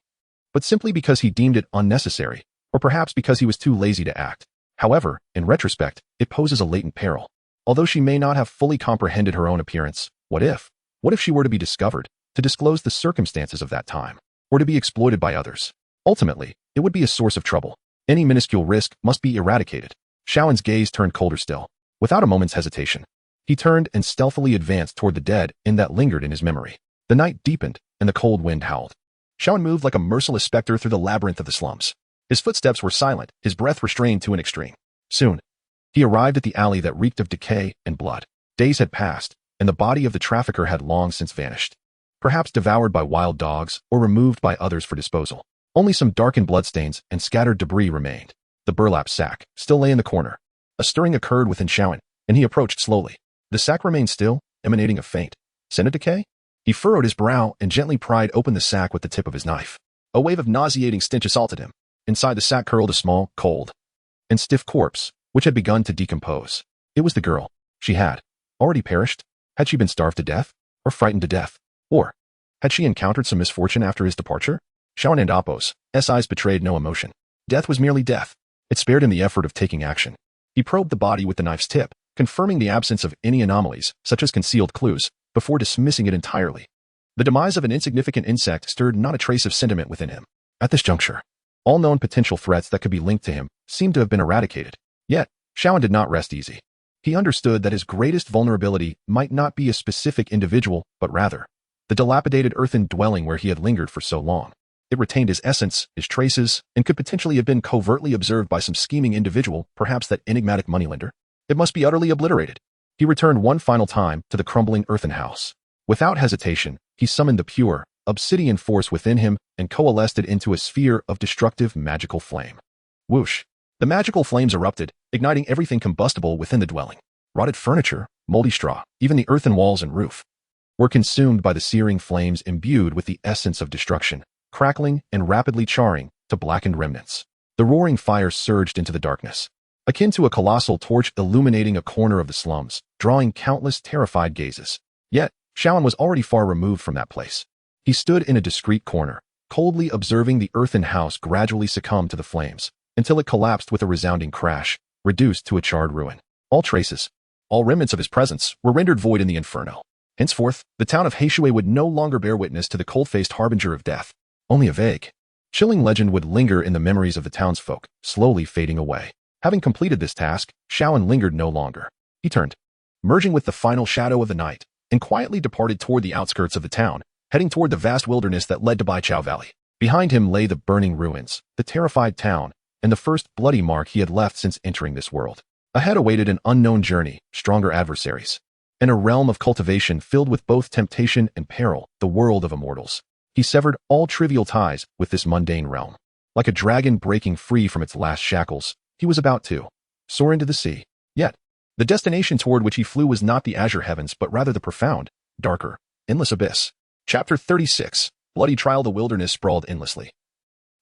Speaker 1: but simply because he deemed it unnecessary, or perhaps because he was too lazy to act. However, in retrospect, it poses a latent peril. Although she may not have fully comprehended her own appearance, what if she were to be discovered, to disclose the circumstances of that time, or to be exploited by others? Ultimately, it would be a source of trouble. Any minuscule risk must be eradicated. Xiaoan's gaze turned colder still. Without a moment's hesitation, he turned and stealthily advanced toward the dead end that lingered in his memory. The night deepened, and the cold wind howled. Xiaoan moved like a merciless specter through the labyrinth of the slums. His footsteps were silent, his breath restrained to an extreme. Soon, he arrived at the alley that reeked of decay and blood. Days had passed, and the body of the trafficker had long since vanished. Perhaps devoured by wild dogs or removed by others for disposal. Only some darkened bloodstains and scattered debris remained. The burlap sack still lay in the corner. A stirring occurred within Xiaoan, and he approached slowly. The sack remained still, emanating a faint scent of decay. He furrowed his brow and gently pried open the sack with the tip of his knife. A wave of nauseating stench assaulted him. Inside the sack curled a small, cold, and stiff corpse, which had begun to decompose. It was the girl. She had already perished. Had she been starved to death? or frightened to death? Or had she encountered some misfortune after his departure? Xiaoan and Apos' eyes betrayed no emotion. Death was merely death. It spared him the effort of taking action. He probed the body with the knife's tip, confirming the absence of any anomalies, such as concealed clues, before dismissing it entirely. The demise of an insignificant insect stirred not a trace of sentiment within him. At this juncture, all known potential threats that could be linked to him seemed to have been eradicated. Yet, Xiaoan did not rest easy. He understood that his greatest vulnerability might not be a specific individual, but rather the dilapidated earthen dwelling where he had lingered for so long. It retained his essence, his traces, and could potentially have been covertly observed by some scheming individual, perhaps that enigmatic moneylender. It must be utterly obliterated. He returned one final time to the crumbling earthen house. Without hesitation, he summoned the pure, obsidian force within him and coalesced it into a sphere of destructive magical flame. Whoosh! The magical flames erupted, igniting everything combustible within the dwelling. Rotted furniture, moldy straw, even the earthen walls and roof were consumed by the searing flames imbued with the essence of destruction, crackling and rapidly charring to blackened remnants. The roaring fire surged into the darkness, akin to a colossal torch illuminating a corner of the slums, drawing countless terrified gazes. Yet, Xiaoan was already far removed from that place. He stood in a discreet corner, coldly observing the earthen house gradually succumb to the flames, until it collapsed with a resounding crash, reduced to a charred ruin. All traces, all remnants of his presence, were rendered void in the inferno. Henceforth, the town of Heishui would no longer bear witness to the cold-faced harbinger of death. Only a vague, chilling legend would linger in the memories of the townsfolk, slowly fading away. Having completed this task, Xiaoan lingered no longer. He turned, merging with the final shadow of the night, and quietly departed toward the outskirts of the town, heading toward the vast wilderness that led to Baichao Valley. Behind him lay the burning ruins, the terrified town, and the first bloody mark he had left since entering this world. Ahead awaited an unknown journey, stronger adversaries, and a realm of cultivation filled with both temptation and peril, the world of immortals. He severed all trivial ties with this mundane realm. Like a dragon breaking free from its last shackles, he was about to soar into the sea. Yet, the destination toward which he flew was not the azure heavens, but rather the profound, darker, endless abyss. Chapter 36. Bloody Trial. The wilderness sprawled endlessly.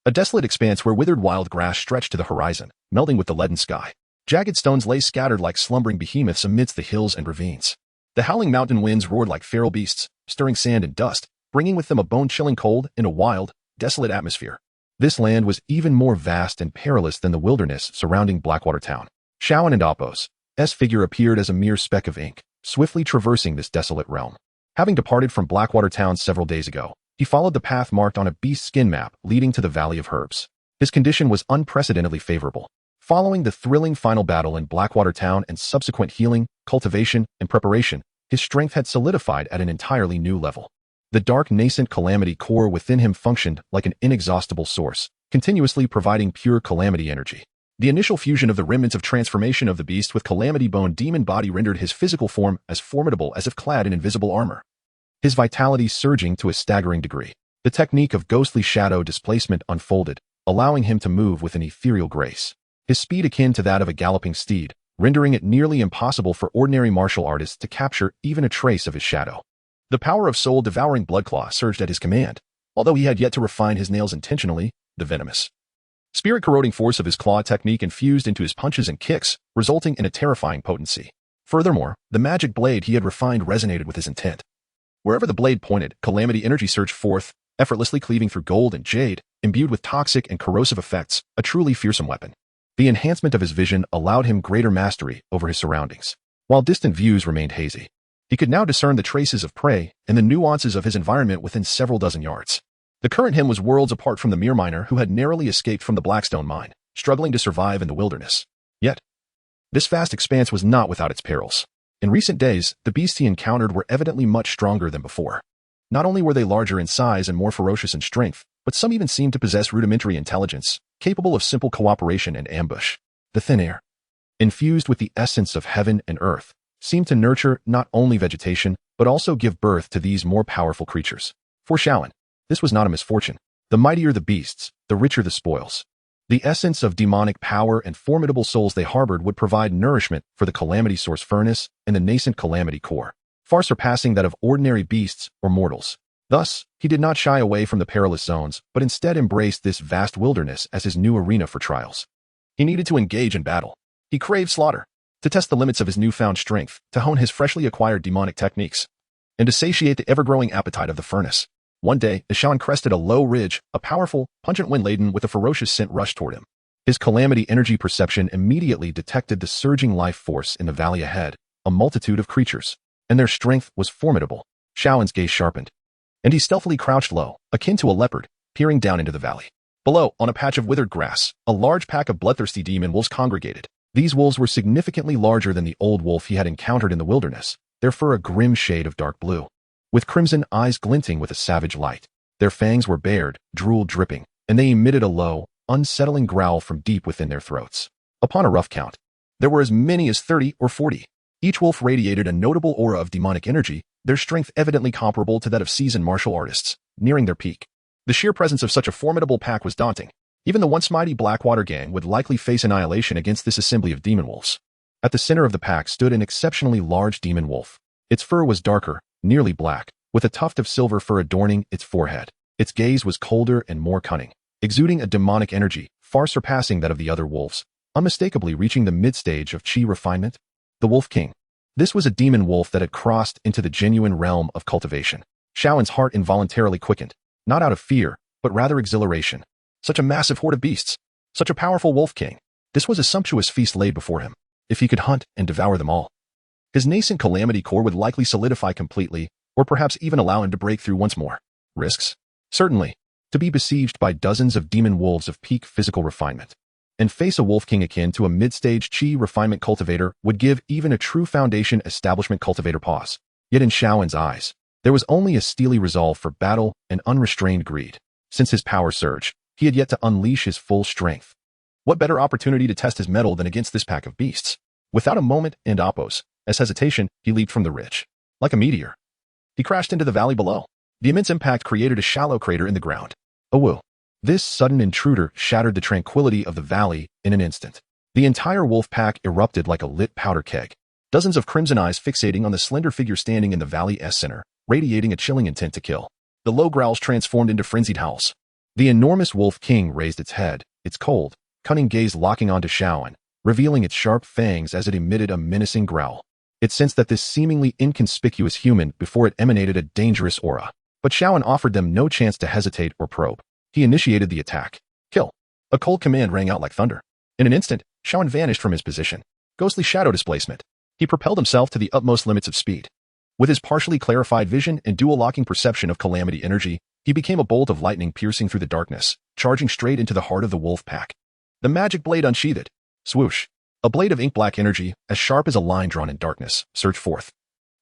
Speaker 1: A desolate expanse where withered wild grass stretched to the horizon, melding with the leaden sky. Jagged stones lay scattered like slumbering behemoths amidst the hills and ravines. The howling mountain winds roared like feral beasts, stirring sand and dust, bringing with them a bone-chilling cold and a wild, desolate atmosphere. This land was even more vast and perilous than the wilderness surrounding Blackwater Town. Xiaoan and Apos' figure appeared as a mere speck of ink, swiftly traversing this desolate realm. Having departed from Blackwater Town several days ago, he followed the path marked on a beast skin map leading to the Valley of Herbs. His condition was unprecedentedly favorable. Following the thrilling final battle in Blackwater Town and subsequent healing, cultivation, and preparation, his strength had solidified at an entirely new level. The dark nascent calamity core within him functioned like an inexhaustible source, continuously providing pure calamity energy. The initial fusion of the remnants of transformation of the beast with calamity bone demon body rendered his physical form as formidable as if clad in invisible armor. His vitality surging to a staggering degree. The technique of ghostly shadow displacement unfolded, allowing him to move with an ethereal grace. His speed akin to that of a galloping steed, rendering it nearly impossible for ordinary martial artists to capture even a trace of his shadow. The power of soul-devouring bloodclaw surged at his command, although he had yet to refine his nails intentionally. The venomous, spirit-corroding force of his claw technique infused into his punches and kicks, resulting in a terrifying potency. Furthermore, the magic blade he had refined resonated with his intent. Wherever the blade pointed, calamity energy surged forth, effortlessly cleaving through gold and jade, imbued with toxic and corrosive effects, a truly fearsome weapon. The enhancement of his vision allowed him greater mastery over his surroundings. While distant views remained hazy, he could now discern the traces of prey and the nuances of his environment within several dozen yards. The current him was worlds apart from the mere miner who had narrowly escaped from the Blackstone mine, struggling to survive in the wilderness. Yet, this vast expanse was not without its perils. In recent days, the beasts he encountered were evidently much stronger than before. Not only were they larger in size and more ferocious in strength, but some even seemed to possess rudimentary intelligence, capable of simple cooperation and ambush. The thin air, infused with the essence of heaven and earth, seemed to nurture not only vegetation, but also give birth to these more powerful creatures. For Xiaoan, this was not a misfortune. The mightier the beasts, the richer the spoils. The essence of demonic power and formidable souls they harbored would provide nourishment for the calamity source furnace and the nascent calamity core, far surpassing that of ordinary beasts or mortals. Thus, he did not shy away from the perilous zones, but instead embraced this vast wilderness as his new arena for trials. He needed to engage in battle. He craved slaughter, to test the limits of his newfound strength, to hone his freshly acquired demonic techniques. and to satiate the ever-growing appetite of the furnace. One day, as Shaun crested a low ridge, a powerful, pungent wind laden with a ferocious scent rushed toward him. His calamity energy perception immediately detected the surging life force in the valley ahead, a multitude of creatures, and their strength was formidable. Shaun's gaze sharpened, and he stealthily crouched low, akin to a leopard, peering down into the valley. Below, on a patch of withered grass, a large pack of bloodthirsty demon wolves congregated. These wolves were significantly larger than the old wolf he had encountered in the wilderness, their fur a grim shade of dark blue, with crimson eyes glinting with a savage light. Their fangs were bared, drool dripping, and they emitted a low, unsettling growl from deep within their throats. Upon a rough count, there were as many as 30 or 40. Each wolf radiated a notable aura of demonic energy, their strength evidently comparable to that of seasoned martial artists, nearing their peak. The sheer presence of such a formidable pack was daunting. Even the once mighty Blackwater gang would likely face annihilation against this assembly of demon wolves. At the center of the pack stood an exceptionally large demon wolf. Its fur was darker, nearly black, with a tuft of silver fur adorning its forehead. Its gaze was colder and more cunning, exuding a demonic energy, far surpassing that of the other wolves, unmistakably reaching the mid-stage of chi refinement. The Wolf King. This was a demon wolf that had crossed into the genuine realm of cultivation. Shaun's heart involuntarily quickened, not out of fear, but rather exhilaration. Such a massive horde of beasts, such a powerful Wolf King. This was a sumptuous feast laid before him, if he could hunt and devour them all. His nascent calamity core would likely solidify completely, or perhaps even allow him to break through once more. Risks? Certainly. To be besieged by dozens of demon wolves of peak physical refinement, and face a Wolf King akin to a mid-stage chi refinement cultivator would give even a true foundation establishment cultivator pause. Yet in Shaun's eyes, there was only a steely resolve for battle and unrestrained greed. Since his power surge, he had yet to unleash his full strength. What better opportunity to test his mettle than against this pack of beasts? Without a moment and oppose, as hesitation, he leaped from the ridge. Like a meteor, he crashed into the valley below. The immense impact created a shallow crater in the ground. Oh whoa. This sudden intruder shattered the tranquility of the valley in an instant. The entire wolf pack erupted like a lit powder keg. Dozens of crimson eyes fixating on the slender figure standing in the valley's center, radiating a chilling intent to kill. The low growls transformed into frenzied howls. The enormous Wolf King raised its head, its cold, cunning gaze locking onto Shaun, revealing its sharp fangs as it emitted a menacing growl. It sensed that this seemingly inconspicuous human before it emanated a dangerous aura. But Shaun offered them no chance to hesitate or probe. He initiated the attack. Kill. A cold command rang out like thunder. In an instant, Shaun vanished from his position. Ghostly shadow displacement. He propelled himself to the utmost limits of speed. With his partially clarified vision and dual-locking perception of calamity energy, he became a bolt of lightning piercing through the darkness, charging straight into the heart of the wolf pack. The magic blade unsheathed. Swoosh. A blade of ink-black energy, as sharp as a line drawn in darkness, surged forth.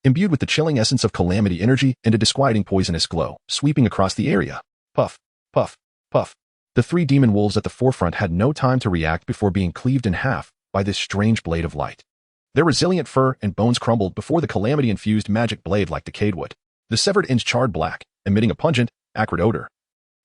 Speaker 1: Imbued with the chilling essence of calamity energy and a disquieting poisonous glow, sweeping across the area. Puff, puff, puff. The three demon wolves at the forefront had no time to react before being cleaved in half by this strange blade of light. Their resilient fur and bones crumbled before the calamity-infused magic blade like decayed wood. The severed ends charred black, emitting a pungent, acrid odor,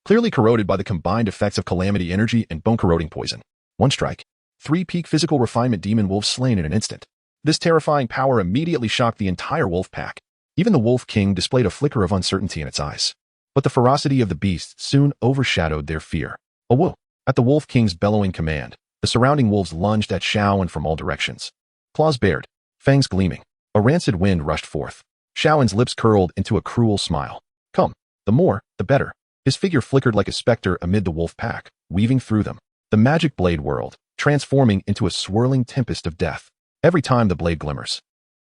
Speaker 1: clearly corroded by the combined effects of calamity energy and bone-corroding poison. One strike. 3 peak physical refinement demon wolves slain in an instant. This terrifying power immediately shocked the entire wolf pack. Even the Wolf King displayed a flicker of uncertainty in its eyes. But the ferocity of the beast soon overshadowed their fear. A whoa! At the Wolf King's bellowing command, the surrounding wolves lunged at Shaun from all directions. Claws bared, fangs gleaming, a rancid wind rushed forth. Shaun's lips curled into a cruel smile. Come, the more, the better. His figure flickered like a specter amid the wolf pack, weaving through them. The magic blade whirled, transforming into a swirling tempest of death. Every time the blade glimmers,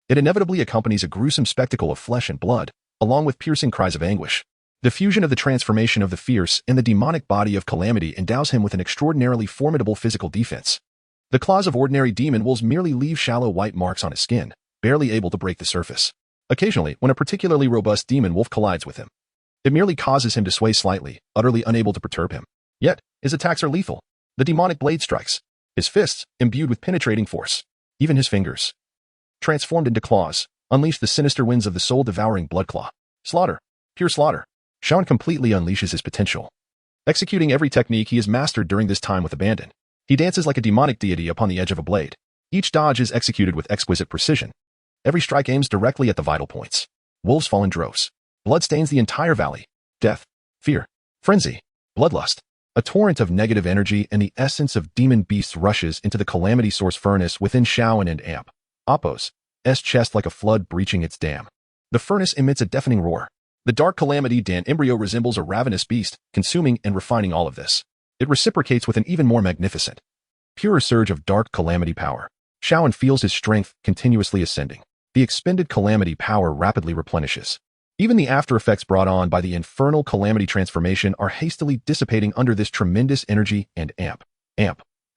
Speaker 1: it inevitably accompanies a gruesome spectacle of flesh and blood, along with piercing cries of anguish. The fusion of the transformation of the fierce and the demonic body of calamity endows him with an extraordinarily formidable physical defense. The claws of ordinary demon wolves merely leave shallow white marks on his skin, barely able to break the surface. Occasionally, when a particularly robust demon wolf collides with him, it merely causes him to sway slightly, utterly unable to perturb him. Yet, his attacks are lethal. The demonic blade strikes, his fists imbued with penetrating force. Even his fingers, transformed into claws, unleash the sinister winds of the soul-devouring blood claw. Slaughter. Pure slaughter. Shaun completely unleashes his potential, executing every technique he has mastered during this time with abandon. He dances like a demonic deity upon the edge of a blade. Each dodge is executed with exquisite precision. Every strike aims directly at the vital points. Wolves fall in droves. Blood stains the entire valley. Death, fear, frenzy, bloodlust. A torrent of negative energy and the essence of demon beasts rushes into the calamity source furnace within Shaun and Amp. Appo's chest like a flood breaching its dam. The furnace emits a deafening roar. The dark calamity Dan embryo resembles a ravenous beast, consuming and refining all of this. It reciprocates with an even more magnificent, purer surge of dark calamity power. Shaoan feels his strength continuously ascending. The expended calamity power rapidly replenishes. Even the after effects brought on by the infernal calamity transformation are hastily dissipating under this tremendous energy and amp.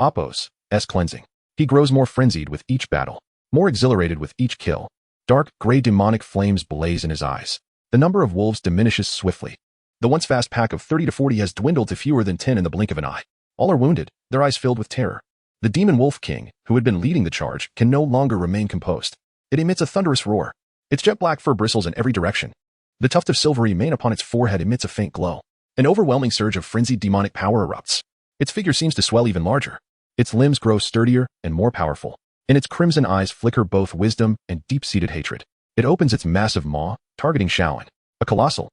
Speaker 1: Appos. Cleansing. He grows more frenzied with each battle, more exhilarated with each kill. Dark, gray demonic flames blaze in his eyes. The number of wolves diminishes swiftly. The once vast pack of 30 to 40 has dwindled to fewer than 10 in the blink of an eye. All are wounded, their eyes filled with terror. The demon wolf king, who had been leading the charge, can no longer remain composed. It emits a thunderous roar. Its jet black fur bristles in every direction. The tuft of silvery mane upon its forehead emits a faint glow. An overwhelming surge of frenzied demonic power erupts. Its figure seems to swell even larger. Its limbs grow sturdier and more powerful. In its crimson eyes flicker both wisdom and deep-seated hatred. It opens its massive maw, targeting Shaoan. A colossal,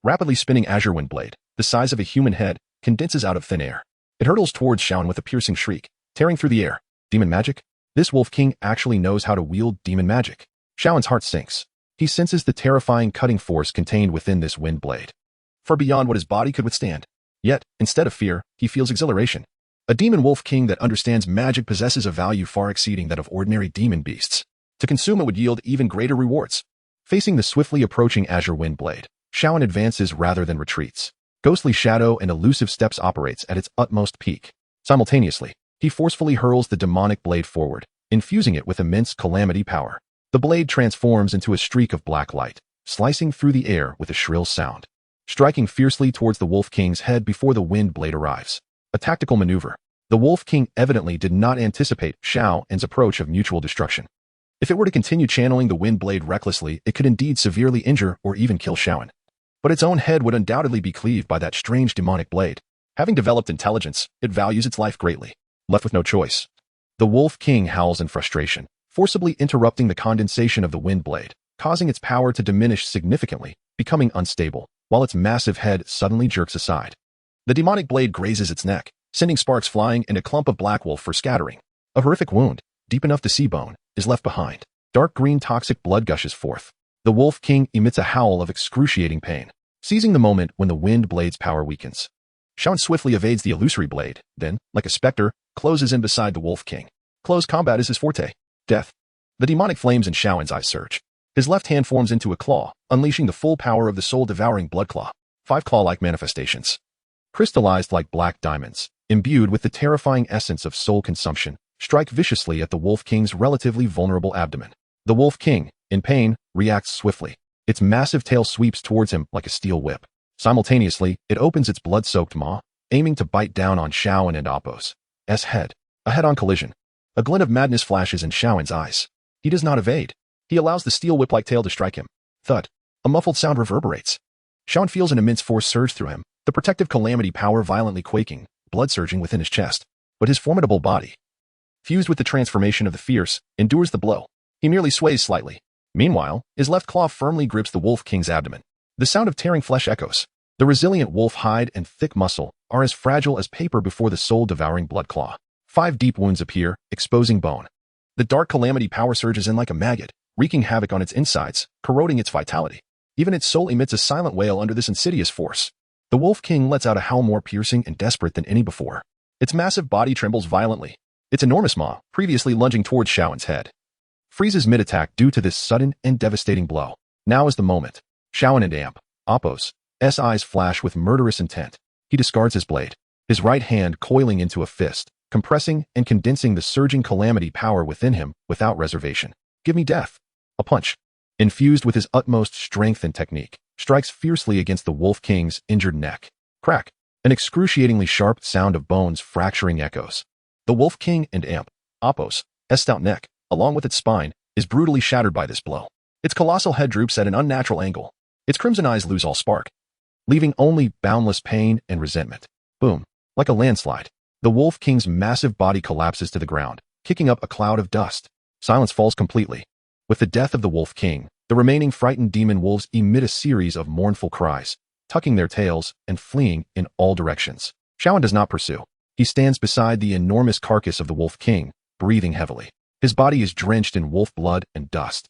Speaker 1: rapidly spinning azure wind blade, the size of a human head, condenses out of thin air. It hurtles towards Shaoan with a piercing shriek, tearing through the air. Demon magic? This Wolf King actually knows how to wield demon magic. Shaoan's heart sinks. He senses the terrifying cutting force contained within this wind blade, far beyond what his body could withstand. Yet, instead of fear, he feels exhilaration. A demon wolf king that understands magic possesses a value far exceeding that of ordinary demon beasts. To consume it would yield even greater rewards. Facing the swiftly approaching azure wind blade, Shaoan advances rather than retreats. Ghostly shadow and elusive steps operates at its utmost peak. Simultaneously, he forcefully hurls the demonic blade forward, infusing it with immense calamity power. The blade transforms into a streak of black light, slicing through the air with a shrill sound, striking fiercely towards the Wolf King's head before the wind blade arrives. A tactical maneuver. The Wolf King evidently did not anticipate Shaoan's approach of mutual destruction. If it were to continue channeling the wind blade recklessly, it could indeed severely injure or even kill Shaoan. But its own head would undoubtedly be cleaved by that strange demonic blade. Having developed intelligence, it values its life greatly. Left with no choice, the Wolf King howls in frustration, forcibly interrupting the condensation of the wind blade, causing its power to diminish significantly, becoming unstable, while its massive head suddenly jerks aside. The demonic blade grazes its neck, sending sparks flying and a clump of black wolf for scattering. A horrific wound, deep enough to see bone, is left behind. Dark green toxic blood gushes forth. The Wolf King emits a howl of excruciating pain, seizing the moment when the wind blade's power weakens. Shaoan swiftly evades the illusory blade, then, like a specter, closes in beside the Wolf King. Close combat is his forte. Death. The demonic flames in Shaoan's eyes surge. His left hand forms into a claw, unleashing the full power of the soul-devouring blood claw. 5 claw-like manifestations, crystallized like black diamonds, imbued with the terrifying essence of soul consumption, strike viciously at the Wolf King's relatively vulnerable abdomen. The Wolf King, in pain, reacts swiftly. Its massive tail sweeps towards him like a steel whip. Simultaneously, it opens its blood-soaked maw, aiming to bite down on Shaoan and Appos' head. A head-on collision. A glint of madness flashes in Shaoan's eyes. He does not evade. He allows the steel whip-like tail to strike him. Thud. A muffled sound reverberates. Shaoan feels an immense force surge through him, the protective calamity power violently quaking, blood surging within his chest. But his formidable body, fused with the transformation of the fierce, endures the blow. He merely sways slightly. Meanwhile, his left claw firmly grips the Wolf King's abdomen. The sound of tearing flesh echoes. The resilient wolf hide and thick muscle are as fragile as paper before the soul-devouring blood claw. 5 deep wounds appear, exposing bone. The dark calamity power surges in like a maggot, wreaking havoc on its insides, corroding its vitality. Even its soul emits a silent wail under this insidious force. The Wolf King lets out a howl more piercing and desperate than any before. Its massive body trembles violently. Its enormous maw, previously lunging towards Shaoan's head, freezes mid-attack due to this sudden and devastating blow. Now is the moment. Shaoan and Appos' eyes flash with murderous intent. He discards his blade, his right hand coiling into a fist, compressing and condensing the surging calamity power within him without reservation. Give me death. A punch, infused with his utmost strength and technique, strikes fiercely against the Wolf King's injured neck. Crack. An excruciatingly sharp sound of bones fracturing echoes. The Wolf King and Appos' stout neck, along with its spine, is brutally shattered by this blow. Its colossal head droops at an unnatural angle. Its crimson eyes lose all spark, leaving only boundless pain and resentment. Boom. Like a landslide, the Wolf King's massive body collapses to the ground, kicking up a cloud of dust. Silence falls completely. With the death of the Wolf King, the remaining frightened demon wolves emit a series of mournful cries, tucking their tails and fleeing in all directions. Shaoan does not pursue. He stands beside the enormous carcass of the Wolf King, breathing heavily. His body is drenched in wolf blood and dust.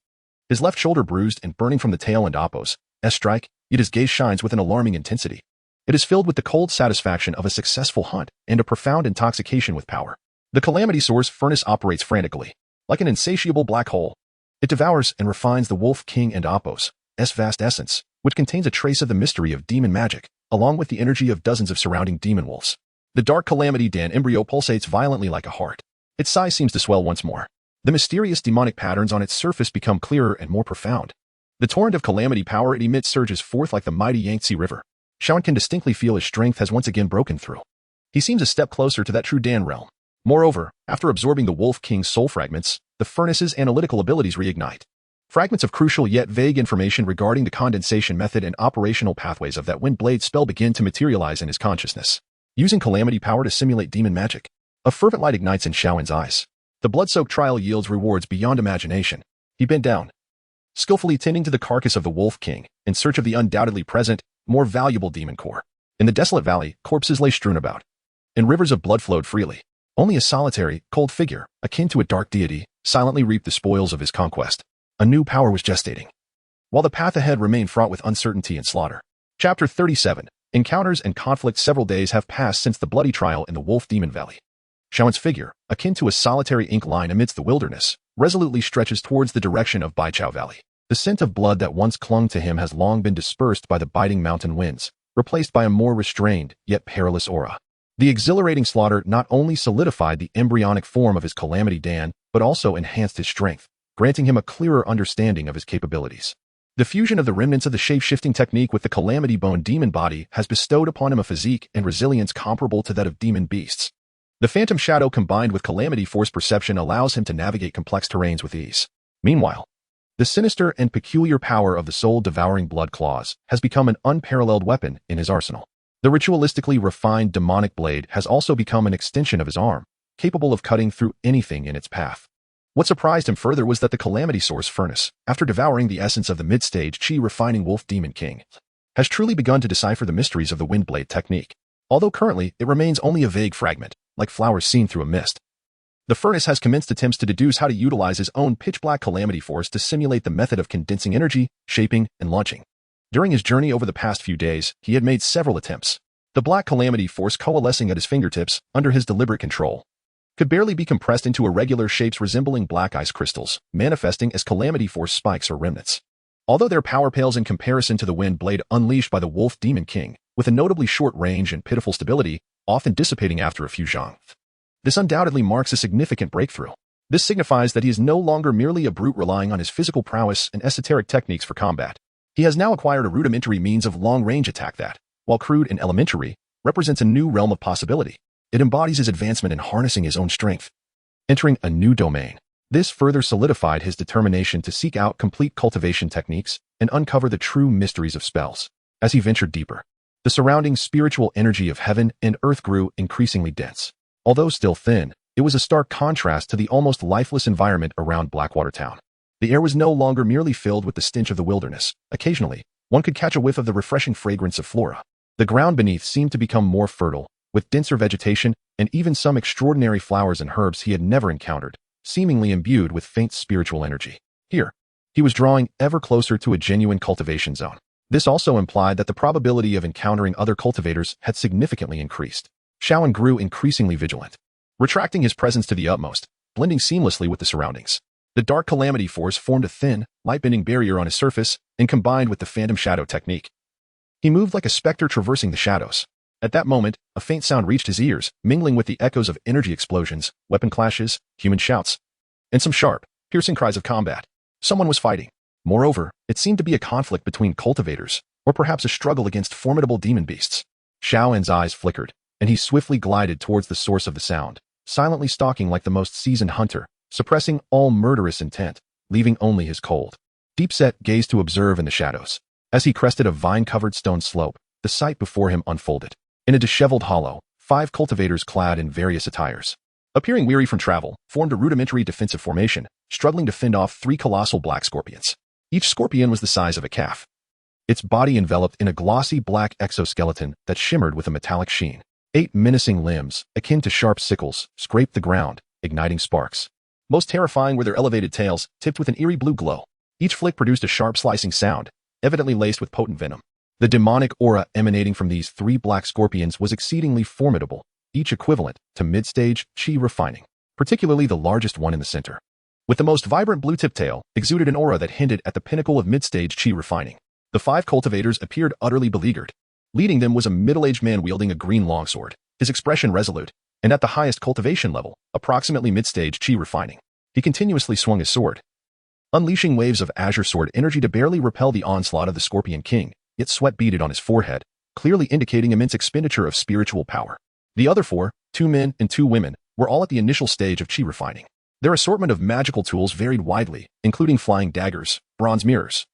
Speaker 1: his left shoulder bruised and burning from the tail and Oppo's strike, yet his gaze shines with an alarming intensity. It is filled with the cold satisfaction of a successful hunt and a profound intoxication with power. The Calamity Source furnace operates frantically, like an insatiable black hole. It devours and refines the Wolf King and Oppo's vast essence, which contains a trace of the mystery of demon magic, along with the energy of dozens of surrounding demon wolves. The dark Calamity Dan embryo pulsates violently like a heart. Its size seems to swell once more. The mysterious demonic patterns on its surface become clearer and more profound. The torrent of calamity power it emits surges forth like the mighty Yangtze River. Shaun can distinctly feel his strength has once again broken through. He seems a step closer to that true Dan realm. Moreover, after absorbing the Wolf King's soul fragments, the furnace's analytical abilities reignite. Fragments of crucial yet vague information regarding the condensation method and operational pathways of that wind blade spell begin to materialize in his consciousness. Using calamity power to simulate demon magic, a fervent light ignites in Shaoan's eyes. The blood-soaked trial yields rewards beyond imagination. He bent down, skillfully tending to the carcass of the Wolf King, in search of the undoubtedly present, more valuable demon core. In the desolate valley, corpses lay strewn about, and rivers of blood flowed freely. Only a solitary, cold figure, akin to a dark deity, silently reaped the spoils of his conquest. A new power was gestating, while the path ahead remained fraught with uncertainty and slaughter. Chapter 37. Encounters and conflicts. Several days have passed since the bloody trial in the Wolf Demon Valley. Shaoan's figure, akin to a solitary ink line amidst the wilderness, resolutely stretches towards the direction of Baichao Valley. The scent of blood that once clung to him has long been dispersed by the biting mountain winds, replaced by a more restrained, yet perilous aura. The exhilarating slaughter not only solidified the embryonic form of his Calamity Dan, but also enhanced his strength, granting him a clearer understanding of his capabilities. The fusion of the remnants of the shape-shifting technique with the Calamity Bone demon body has bestowed upon him a physique and resilience comparable to that of demon beasts. The Phantom Shadow combined with Calamity Force perception allows him to navigate complex terrains with ease. Meanwhile, the sinister and peculiar power of the soul-devouring blood claws has become an unparalleled weapon in his arsenal. The ritualistically refined demonic blade has also become an extension of his arm, capable of cutting through anything in its path. What surprised him further was that the Calamity Source furnace, after devouring the essence of the mid-stage chi-refining Wolf Demon King, has truly begun to decipher the mysteries of the wind blade technique. Although currently it remains only a vague fragment, like flowers seen through a mist. The furnace has commenced attempts to deduce how to utilize his own pitch-black Calamity Force to simulate the method of condensing energy, shaping, and launching. During his journey over the past few days, he had made several attempts. The black Calamity Force coalescing at his fingertips, under his deliberate control, could barely be compressed into irregular shapes resembling black ice crystals, manifesting as Calamity Force spikes or remnants. Although their power pales in comparison to the wind blade unleashed by the Wolf Demon King, with a notably short range and pitiful stability, often dissipating after a few zhang. This undoubtedly marks a significant breakthrough. This signifies that he is no longer merely a brute relying on his physical prowess and esoteric techniques for combat. He has now acquired a rudimentary means of long-range attack that, while crude and elementary, represents a new realm of possibility. It embodies his advancement in harnessing his own strength, entering a new domain. This further solidified his determination to seek out complete cultivation techniques and uncover the true mysteries of spells. As he ventured deeper, the surrounding spiritual energy of heaven and earth grew increasingly dense. Although still thin, it was a stark contrast to the almost lifeless environment around Blackwater Town. The air was no longer merely filled with the stench of the wilderness. Occasionally, one could catch a whiff of the refreshing fragrance of flora. The ground beneath seemed to become more fertile, with denser vegetation and even some extraordinary flowers and herbs he had never encountered, seemingly imbued with faint spiritual energy. Here, he was drawing ever closer to a genuine cultivation zone. This also implied that the probability of encountering other cultivators had significantly increased. Shaoan grew increasingly vigilant, retracting his presence to the utmost, blending seamlessly with the surroundings. The dark Calamity Force formed a thin, light-bending barrier on his surface and combined with the Phantom Shadow technique. He moved like a specter traversing the shadows. At that moment, a faint sound reached his ears, mingling with the echoes of energy explosions, weapon clashes, human shouts, and some sharp, piercing cries of combat. Someone was fighting. Moreover, it seemed to be a conflict between cultivators, or perhaps a struggle against formidable demon beasts. Shaoan's eyes flickered, and he swiftly glided towards the source of the sound, silently stalking like the most seasoned hunter, suppressing all murderous intent, leaving only his cold, deep-set gaze to observe in the shadows. As he crested a vine-covered stone slope, the sight before him unfolded. In a disheveled hollow, 5 cultivators clad in various attires, appearing weary from travel, formed a rudimentary defensive formation, struggling to fend off 3 colossal black scorpions. Each scorpion was the size of a calf, its body enveloped in a glossy black exoskeleton that shimmered with a metallic sheen. 8 menacing limbs, akin to sharp sickles, scraped the ground, igniting sparks. Most terrifying were their elevated tails, tipped with an eerie blue glow. Each flick produced a sharp slicing sound, evidently laced with potent venom. The demonic aura emanating from these 3 black scorpions was exceedingly formidable, each equivalent to mid-stage chi refining, particularly the largest one in the center. With the most vibrant blue-tip tail, exuded an aura that hinted at the pinnacle of mid-stage chi refining. The 5 cultivators appeared utterly beleaguered. Leading them was a middle-aged man wielding a green longsword, his expression resolute, and at the highest cultivation level, approximately mid-stage chi refining. He continuously swung his sword, unleashing waves of azure sword energy to barely repel the onslaught of the Scorpion King, yet sweat beaded on his forehead, clearly indicating immense expenditure of spiritual power. The other 4, 2 men and 2 women, were all at the initial stage of chi refining. Their assortment of magical tools varied widely, including flying daggers, bronze mirrors,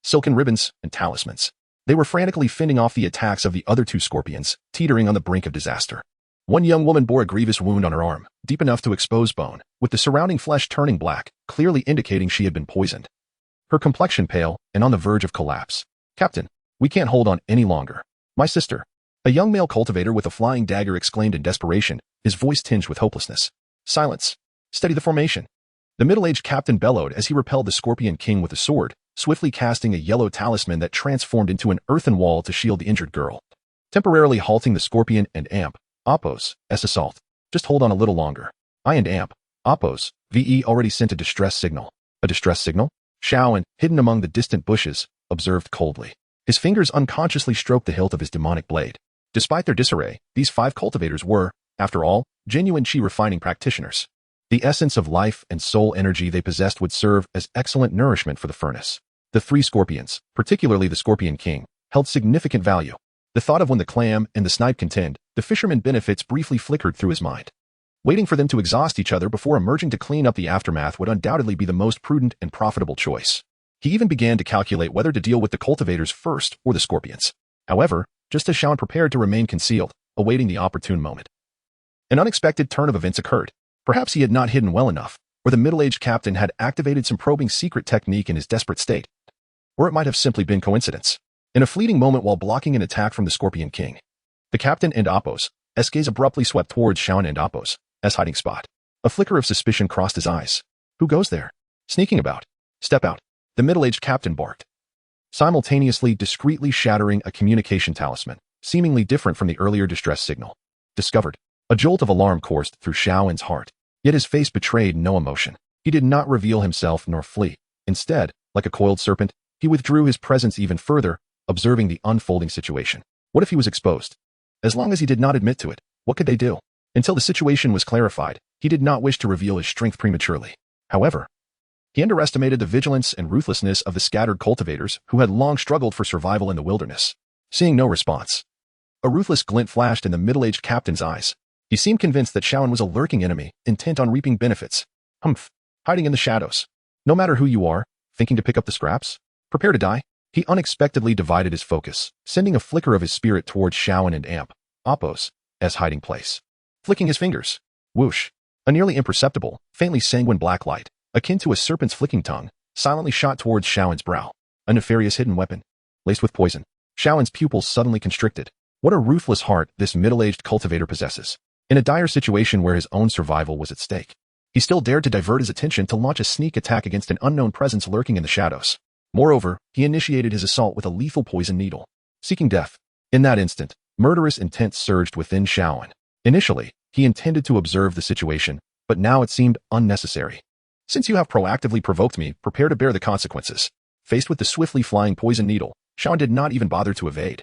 Speaker 1: silken ribbons, and talismans. They were frantically fending off the attacks of the other 2 scorpions, teetering on the brink of disaster. One young woman bore a grievous wound on her arm, deep enough to expose bone, with the surrounding flesh turning black, clearly indicating she had been poisoned. Her complexion pale and on the verge of collapse. "Captain, we can't hold on any longer. My sister." A young male cultivator with a flying dagger exclaimed in desperation, his voice tinged with hopelessness. "Silence. Steady the formation." The middle-aged captain bellowed as he repelled the Scorpion King with a sword, swiftly casting a yellow talisman that transformed into an earthen wall to shield the injured girl, temporarily halting the Scorpion and Amp, Oppos, assault. "Just hold on a little longer. I and Amp, Oppos, VE already sent a distress signal." "A distress signal?" Shaoan, hidden among the distant bushes, observed coldly. His fingers unconsciously stroked the hilt of his demonic blade. Despite their disarray, these 5 cultivators were, after all, genuine chi refining practitioners. The essence of life and soul energy they possessed would serve as excellent nourishment for the furnace. The 3 scorpions, particularly the Scorpion King, held significant value. The thought of when the clam and the snipe contend, the fisherman benefits briefly flickered through his mind. Waiting for them to exhaust each other before emerging to clean up the aftermath would undoubtedly be the most prudent and profitable choice. He even began to calculate whether to deal with the cultivators first or the scorpions. However, just as Shaoan prepared to remain concealed, awaiting the opportune moment, an unexpected turn of events occurred. Perhaps he had not hidden well enough, or the middle-aged captain had activated some probing secret technique in his desperate state. Or it might have simply been coincidence. In a fleeting moment while blocking an attack from the Scorpion King, the captain and Oppos' gaze abruptly swept towards Shaoan and Oppos' hiding spot. A flicker of suspicion crossed his eyes. "Who goes there? Sneaking about. Step out," the middle-aged captain barked, simultaneously discreetly shattering a communication talisman, seemingly different from the earlier distress signal. "Discovered." A jolt of alarm coursed through Shaoan's heart, yet his face betrayed no emotion. He did not reveal himself nor flee. Instead, like a coiled serpent, he withdrew his presence even further, observing the unfolding situation. What if he was exposed? As long as he did not admit to it, what could they do? Until the situation was clarified, he did not wish to reveal his strength prematurely. However, he underestimated the vigilance and ruthlessness of the scattered cultivators who had long struggled for survival in the wilderness. Seeing no response, a ruthless glint flashed in the middle-aged captain's eyes. He seemed convinced that Shaoan was a lurking enemy, intent on reaping benefits. "Humph. Hiding in the shadows. No matter who you are, thinking to pick up the scraps? Prepare to die." He unexpectedly divided his focus, sending a flicker of his spirit towards Shaoan and Amp, Oppos' hiding place. Flicking his fingers. Whoosh. A nearly imperceptible, faintly sanguine black light, akin to a serpent's flicking tongue, silently shot towards Shaoan's brow. A nefarious hidden weapon, laced with poison. Shaoan's pupils suddenly constricted. What a ruthless heart this middle-aged cultivator possesses. In a dire situation where his own survival was at stake, he still dared to divert his attention to launch a sneak attack against an unknown presence lurking in the shadows. Moreover, he initiated his assault with a lethal poison needle, seeking death. In that instant, murderous intent surged within Shaoan. Initially, he intended to observe the situation, but now it seemed unnecessary. "Since you have proactively provoked me, prepare to bear the consequences." Faced with the swiftly flying poison needle, Shaoan did not even bother to evade.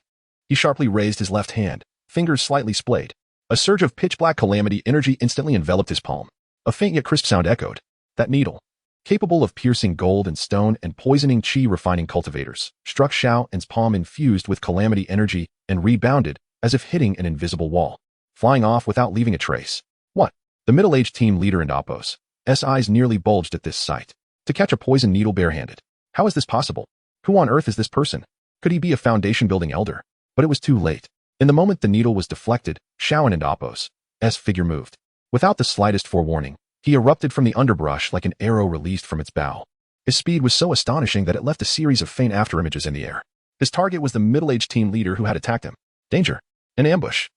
Speaker 1: He sharply raised his left hand, fingers slightly splayed. A surge of pitch-black calamity energy instantly enveloped his palm. A faint yet crisp sound echoed. That needle, capable of piercing gold and stone and poisoning chi refining cultivators, struck Shaoan's palm infused with calamity energy and rebounded as if hitting an invisible wall, flying off without leaving a trace. What? The middle-aged team leader and Oppos' eyes nearly bulged at this sight. To catch a poison needle barehanded. How is this possible? Who on earth is this person? Could he be a foundation-building elder? But it was too late. In the moment the needle was deflected, Shaoan and Oppos' figure moved. Without the slightest forewarning, he erupted from the underbrush like an arrow released from its bow. His speed was so astonishing that it left a series of faint afterimages in the air. His target was the middle-aged team leader who had attacked him. Danger. An ambush.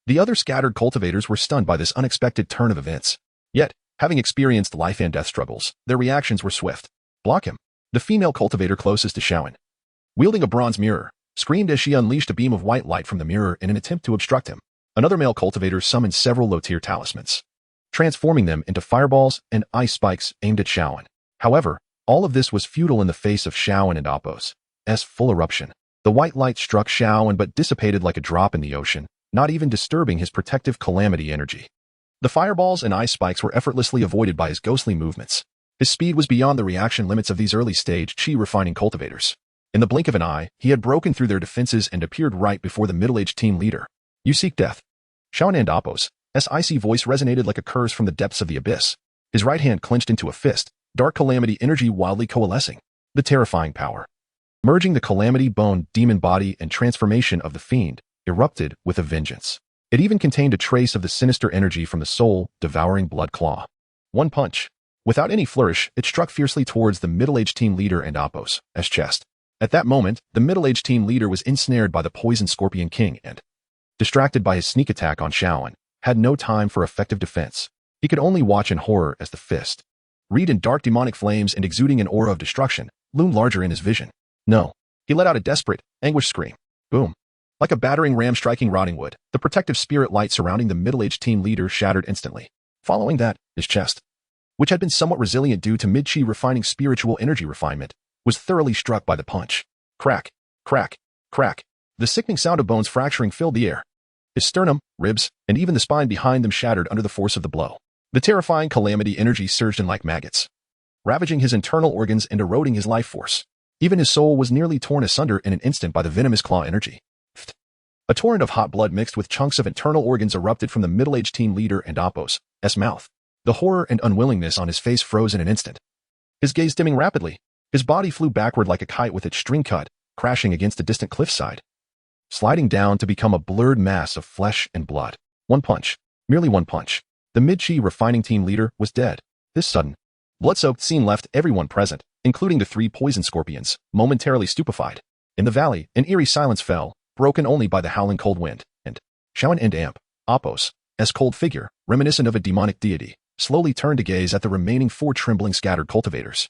Speaker 1: The other scattered cultivators were stunned by this unexpected turn of events. Yet, having experienced life and death struggles, their reactions were swift. Block him. The female cultivator closest to Shaoan, wielding a bronze mirror, screamed as she unleashed a beam of white light from the mirror in an attempt to obstruct him. Another male cultivator summoned several low-tier talismans, transforming them into fireballs and ice spikes aimed at Shaoan. However, all of this was futile in the face of Shaoan and Apos' full eruption. The white light struck Shaoan but dissipated like a drop in the ocean, not even disturbing his protective calamity energy. The fireballs and ice spikes were effortlessly avoided by his ghostly movements. His speed was beyond the reaction limits of these early-stage chi-refining cultivators. In the blink of an eye, he had broken through their defenses and appeared right before the middle-aged team leader. You seek death. Shaoan and Apos' icy voice resonated like a curse from the depths of the abyss. His right hand clenched into a fist, dark calamity energy wildly coalescing. The terrifying power, merging the calamity bone demon body and transformation of the fiend, erupted with a vengeance. It even contained a trace of the sinister energy from the soul-devouring blood claw. One punch. Without any flourish, it struck fiercely towards the middle-aged team leader and Apos' chest. At that moment, the middle-aged team leader was ensnared by the poison Scorpion King and, distracted by his sneak attack on Shaoan, had no time for effective defense. He could only watch in horror as the fist, wreathed in dark demonic flames and exuding an aura of destruction, loomed larger in his vision. No. He let out a desperate, anguished scream. Boom. Like a battering ram striking rotting wood, the protective spirit light surrounding the middle-aged team leader shattered instantly. Following that, his chest, which had been somewhat resilient due to mid-chi refining spiritual energy refinement, was thoroughly struck by the punch. Crack, crack, crack. The sickening sound of bones fracturing filled the air. His sternum, ribs, and even the spine behind them shattered under the force of the blow. The terrifying calamity energy surged in like maggots, ravaging his internal organs and eroding his life force. Even his soul was nearly torn asunder in an instant by the venomous claw energy. A torrent of hot blood mixed with chunks of internal organs erupted from the middle-aged team leader and Apos' mouth. The horror and unwillingness on his face froze in an instant. His gaze dimming rapidly, his body flew backward like a kite with its string cut, crashing against a distant cliffside, sliding down to become a blurred mass of flesh and blood. One punch. Merely one punch. The mid-chi refining team leader was dead. This sudden, blood-soaked scene left everyone present, including the three poison scorpions, momentarily stupefied. In the valley, an eerie silence fell, broken only by the howling cold wind, and Shaoan and Apos' cold figure, reminiscent of a demonic deity, slowly turned to gaze at the remaining four trembling scattered cultivators.